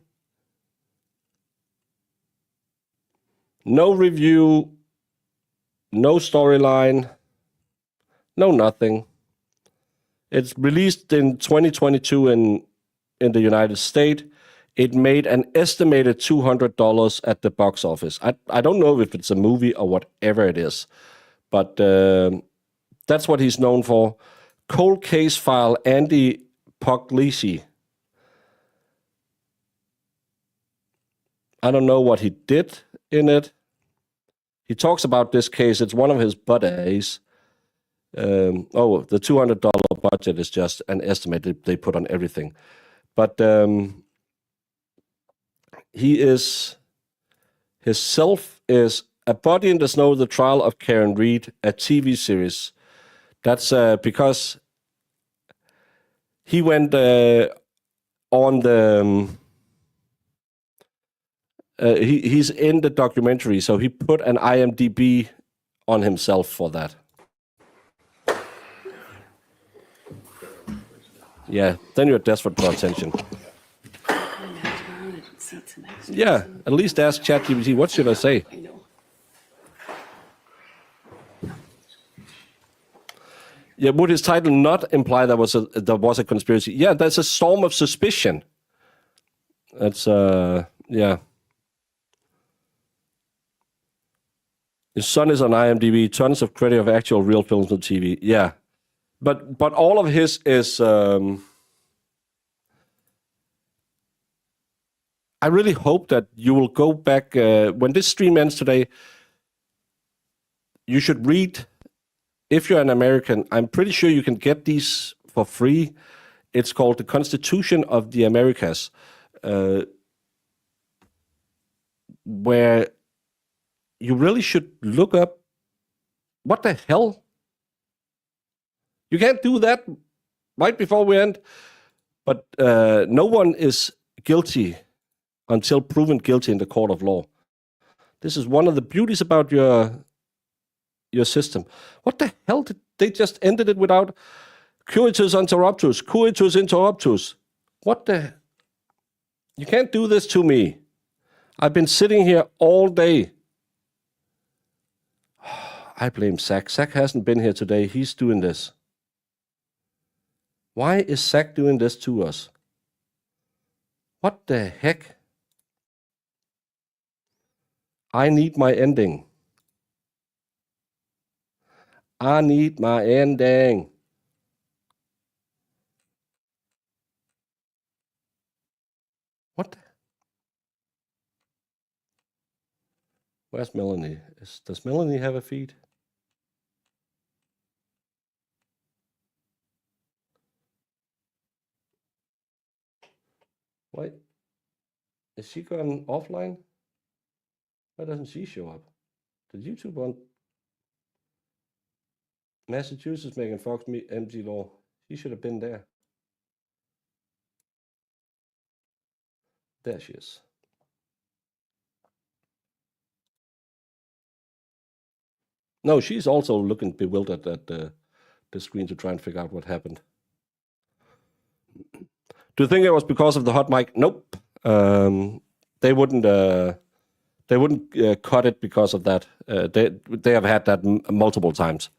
no review, no storyline, no nothing. It's released in 2022 in the United States. It made an estimated $200 at the box office. I don't know if it's a movie or whatever it is, but that's what he's known for. Cold Case File, Andy Puglisi. I don't know what he did in it. He talks about this case. It's one of his buddies. The $200 budget is just an estimate they put on everything. But his self is A Body in the Snow, The Trial of Karen Reed, a TV series. That's because he went on the... he's in the documentary, so he put an IMDb on himself for that. Yeah, then you're desperate for attention. Yeah, at least ask ChatGPT, what should I say? Yeah, would his title not imply there was a conspiracy? Yeah, there's a storm of suspicion. That's yeah. His son is on IMDb, tons of credit of actual real films on TV. Yeah. But all of his is I really hope that you will go back when this stream ends today. You should read, if you're an American, I'm pretty sure you can get these for free. It's called The Constitution of the Americas, where you really should look up what the hell. You can't do that right before we end. But no one is guilty until proven guilty in the court of law. This is one of the beauties about your system. What the hell did they just ended it without coitus interruptus, coitus interruptus? What the? You can't do this to me. I've been sitting here all day. I blame Zach. Zach hasn't been here today. He's doing this. Why is Zach doing this to us? What the heck? I need my ending. I need my ending. Where's Melanie? Does Melanie have a feed? Why? Is she gone offline? Why doesn't she show up? Did YouTube want Massachusetts Megan Fox MG Law? She should have been there. There she is. No, she's also looking bewildered at the screen to try and figure out what happened. Do you think it was because of the hot mic? Nope. They wouldn't cut it because of that. They have had that multiple times.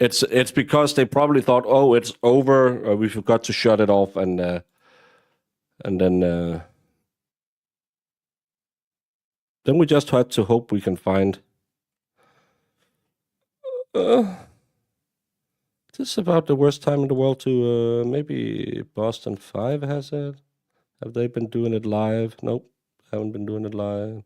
It's because they probably thought, oh, it's over. We forgot to shut it off, and then we just had to hope we can find. This is about the worst time in the world to maybe Boston 5 has it. Have they been doing it live? Nope, haven't been doing it live.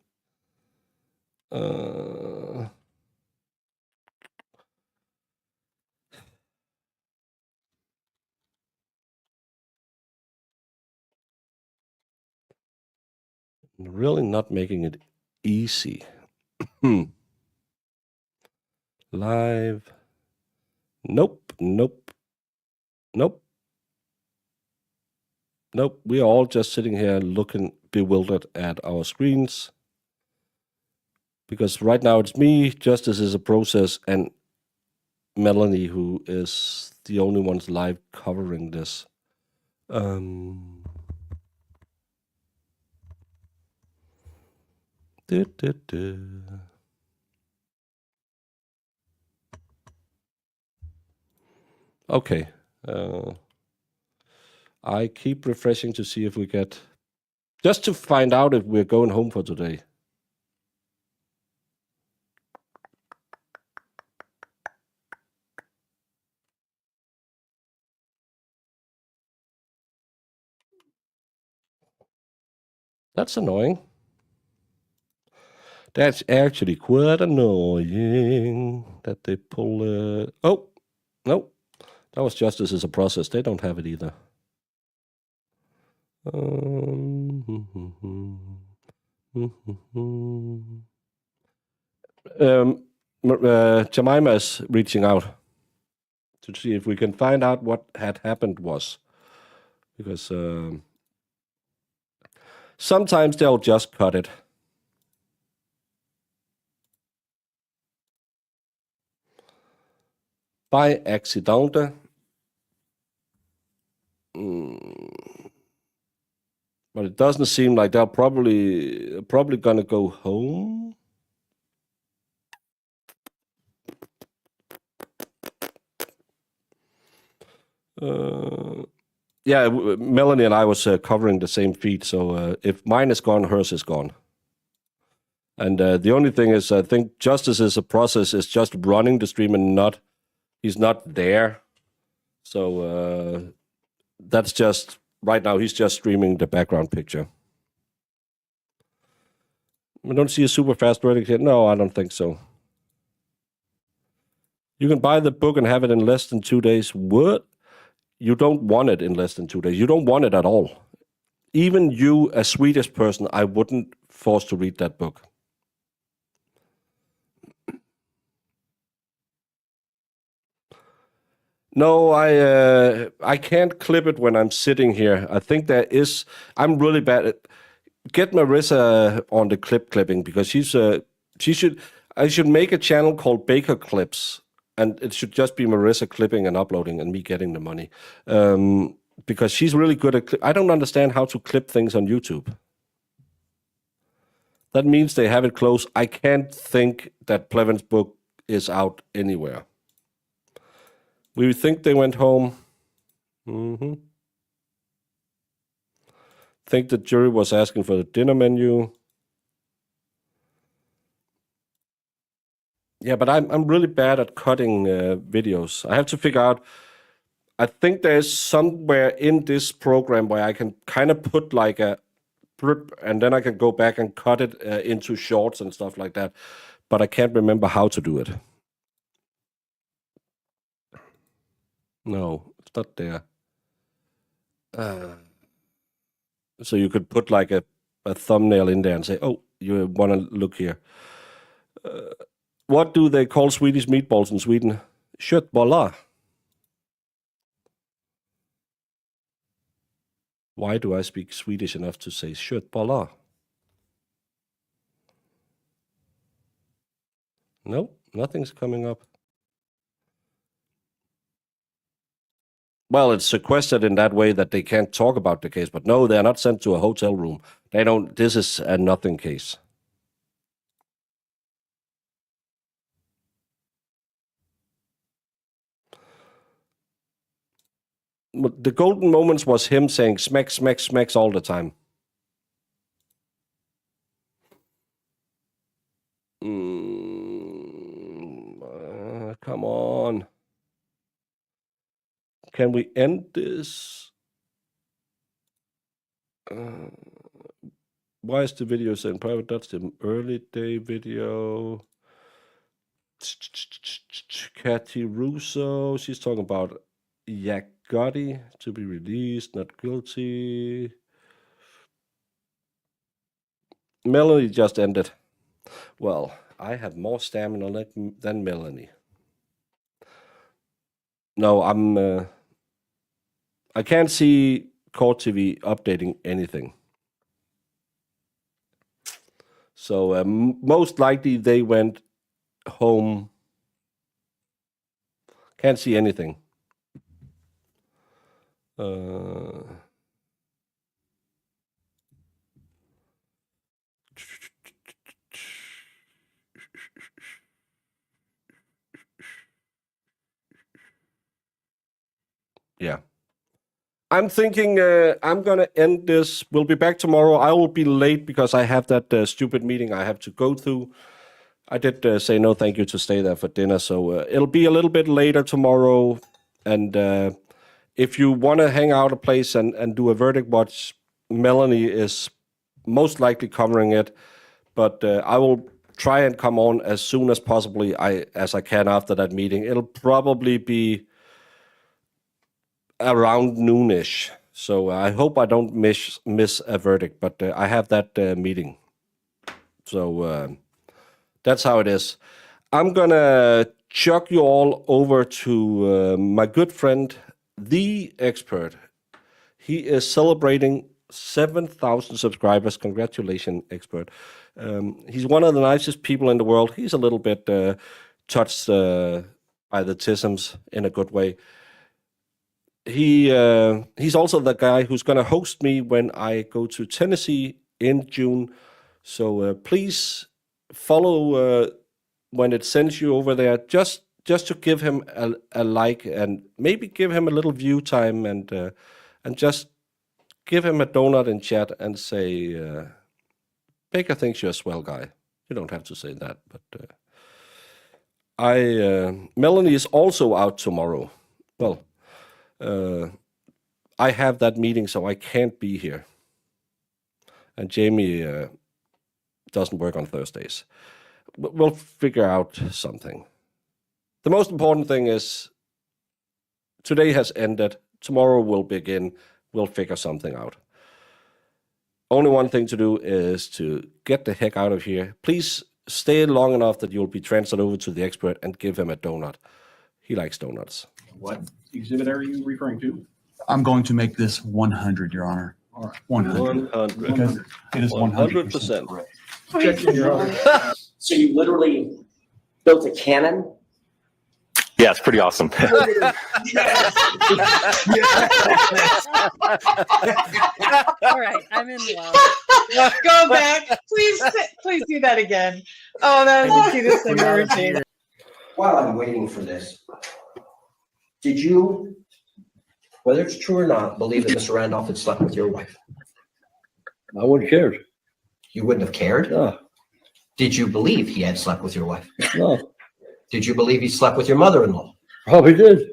Really not making it easy. Live. Nope. We are all just sitting here looking bewildered at our screens. Because right now it's me, Justice is a process, and Melanie, who is the only ones live covering this. Okay. I keep refreshing to see if we get... Just to find out if we're going home for today. That's annoying. That's actually quite annoying that they pull... Oh, no. That was Justice as a process. They don't have it either. Jemima is reaching out to see if we can find out what had happened was. Because sometimes they'll just cut it. By accident. But it doesn't seem like they're probably gonna go home. Yeah, Melanie and I was covering the same feed, so if mine is gone, hers is gone. And the only thing is, I think Justice is a process is just running the stream and he's not there. So that's just, right now he's just streaming the background picture. I don't see a super fast verdict yet. No, I don't think so. You can buy the book and have it in less than 2 days. What? You don't want it in less than 2 days. You don't want it at all. Even you, a Swedish person, I wouldn't force to read that book. No, I can't clip it when I'm sitting here. I think I'm really bad at... Get Marissa on the clipping because I should make a channel called Baker Clips, and it should just be Marissa clipping and uploading and me getting the money. Because she's really good at I don't understand how to clip things on YouTube. That means they have it close. I can't think that Plevin's book is out anywhere. We think they went home. Think the jury was asking for the dinner menu. Yeah, but I'm really bad at cutting videos. I have to figure out I think there's somewhere in this program where I can kind of put like a blip, and then I can go back and cut it into shorts and stuff like that. But I can't remember how to do it. No, it's not there. So you could put like a thumbnail in there and say, oh, you want to look here. What do they call Swedish meatballs in Sweden? Köttbollar. Why do I speak Swedish enough to say köttbollar? No, nothing's coming up. Well, it's sequestered in that way that they can't talk about the case, but no, they're not sent to a hotel room. They don't. This is a nothing case. The golden moments was him saying smack, smack, smacks all the time. Come on. Can we end this? Why is the video saying private? That's the early day video. Cathy Russo, she's talking about Gotti to be released, not guilty. Melanie just ended. Well, I have more stamina than Melanie. No, I can't see Court TV updating anything. So most likely they went home. Can't see anything. Yeah. I'm thinking I'm going to end this. We'll be back tomorrow. I will be late because I have that stupid meeting I have to go to. I did say no thank you to stay there for dinner, so it'll be a little bit later tomorrow. And if you want to hang out a place and do a verdict watch, Melanie is most likely covering it. But I will try and come on as soon as possibly as I can after that meeting. It'll probably be around noonish. So I hope I don't miss a verdict, but I have that meeting. So that's how it is. I'm going to chuck you all over to my good friend, the expert. He is celebrating 7,000 subscribers. Congratulations, expert. He's one of the nicest people in the world. He's a little bit touched by the tisms in a good way. He's also the guy who's going to host me when I go to Tennessee in June. So please follow when it sends you over there, just to give him a like and maybe give him a little view time and just give him a donut in chat and say, Baker thinks you're a swell guy. You don't have to say that, but Melanie is also out tomorrow. Well, I have that meeting, so I can't be here. And Jamie doesn't work on Thursdays. We'll figure out something. The most important thing is today has ended. Tomorrow will begin. We'll figure something out. Only one thing to do is to get the heck out of here. Please stay long enough that you'll be transferred over to the expert and give him a donut. He likes donuts. What exhibit are you referring to? I'm going to make this 100, Your Honor. All right. 100. 100. Because it is 100% correct. Check your honor. So you literally built a cannon? Yeah, it's pretty awesome. All right, I'm in love. Go back. Please do that again. Oh, that was the cutest thing I've ever seen. While I'm waiting for this, did you, whether it's true or not, believe that Mr. Randolph had slept with your wife? I wouldn't have cared. You wouldn't have cared? No. Did you believe he had slept with your wife? No. Did you believe he slept with your mother-in-law? Probably did.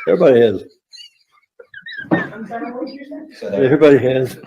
Everybody has. So there. Everybody has.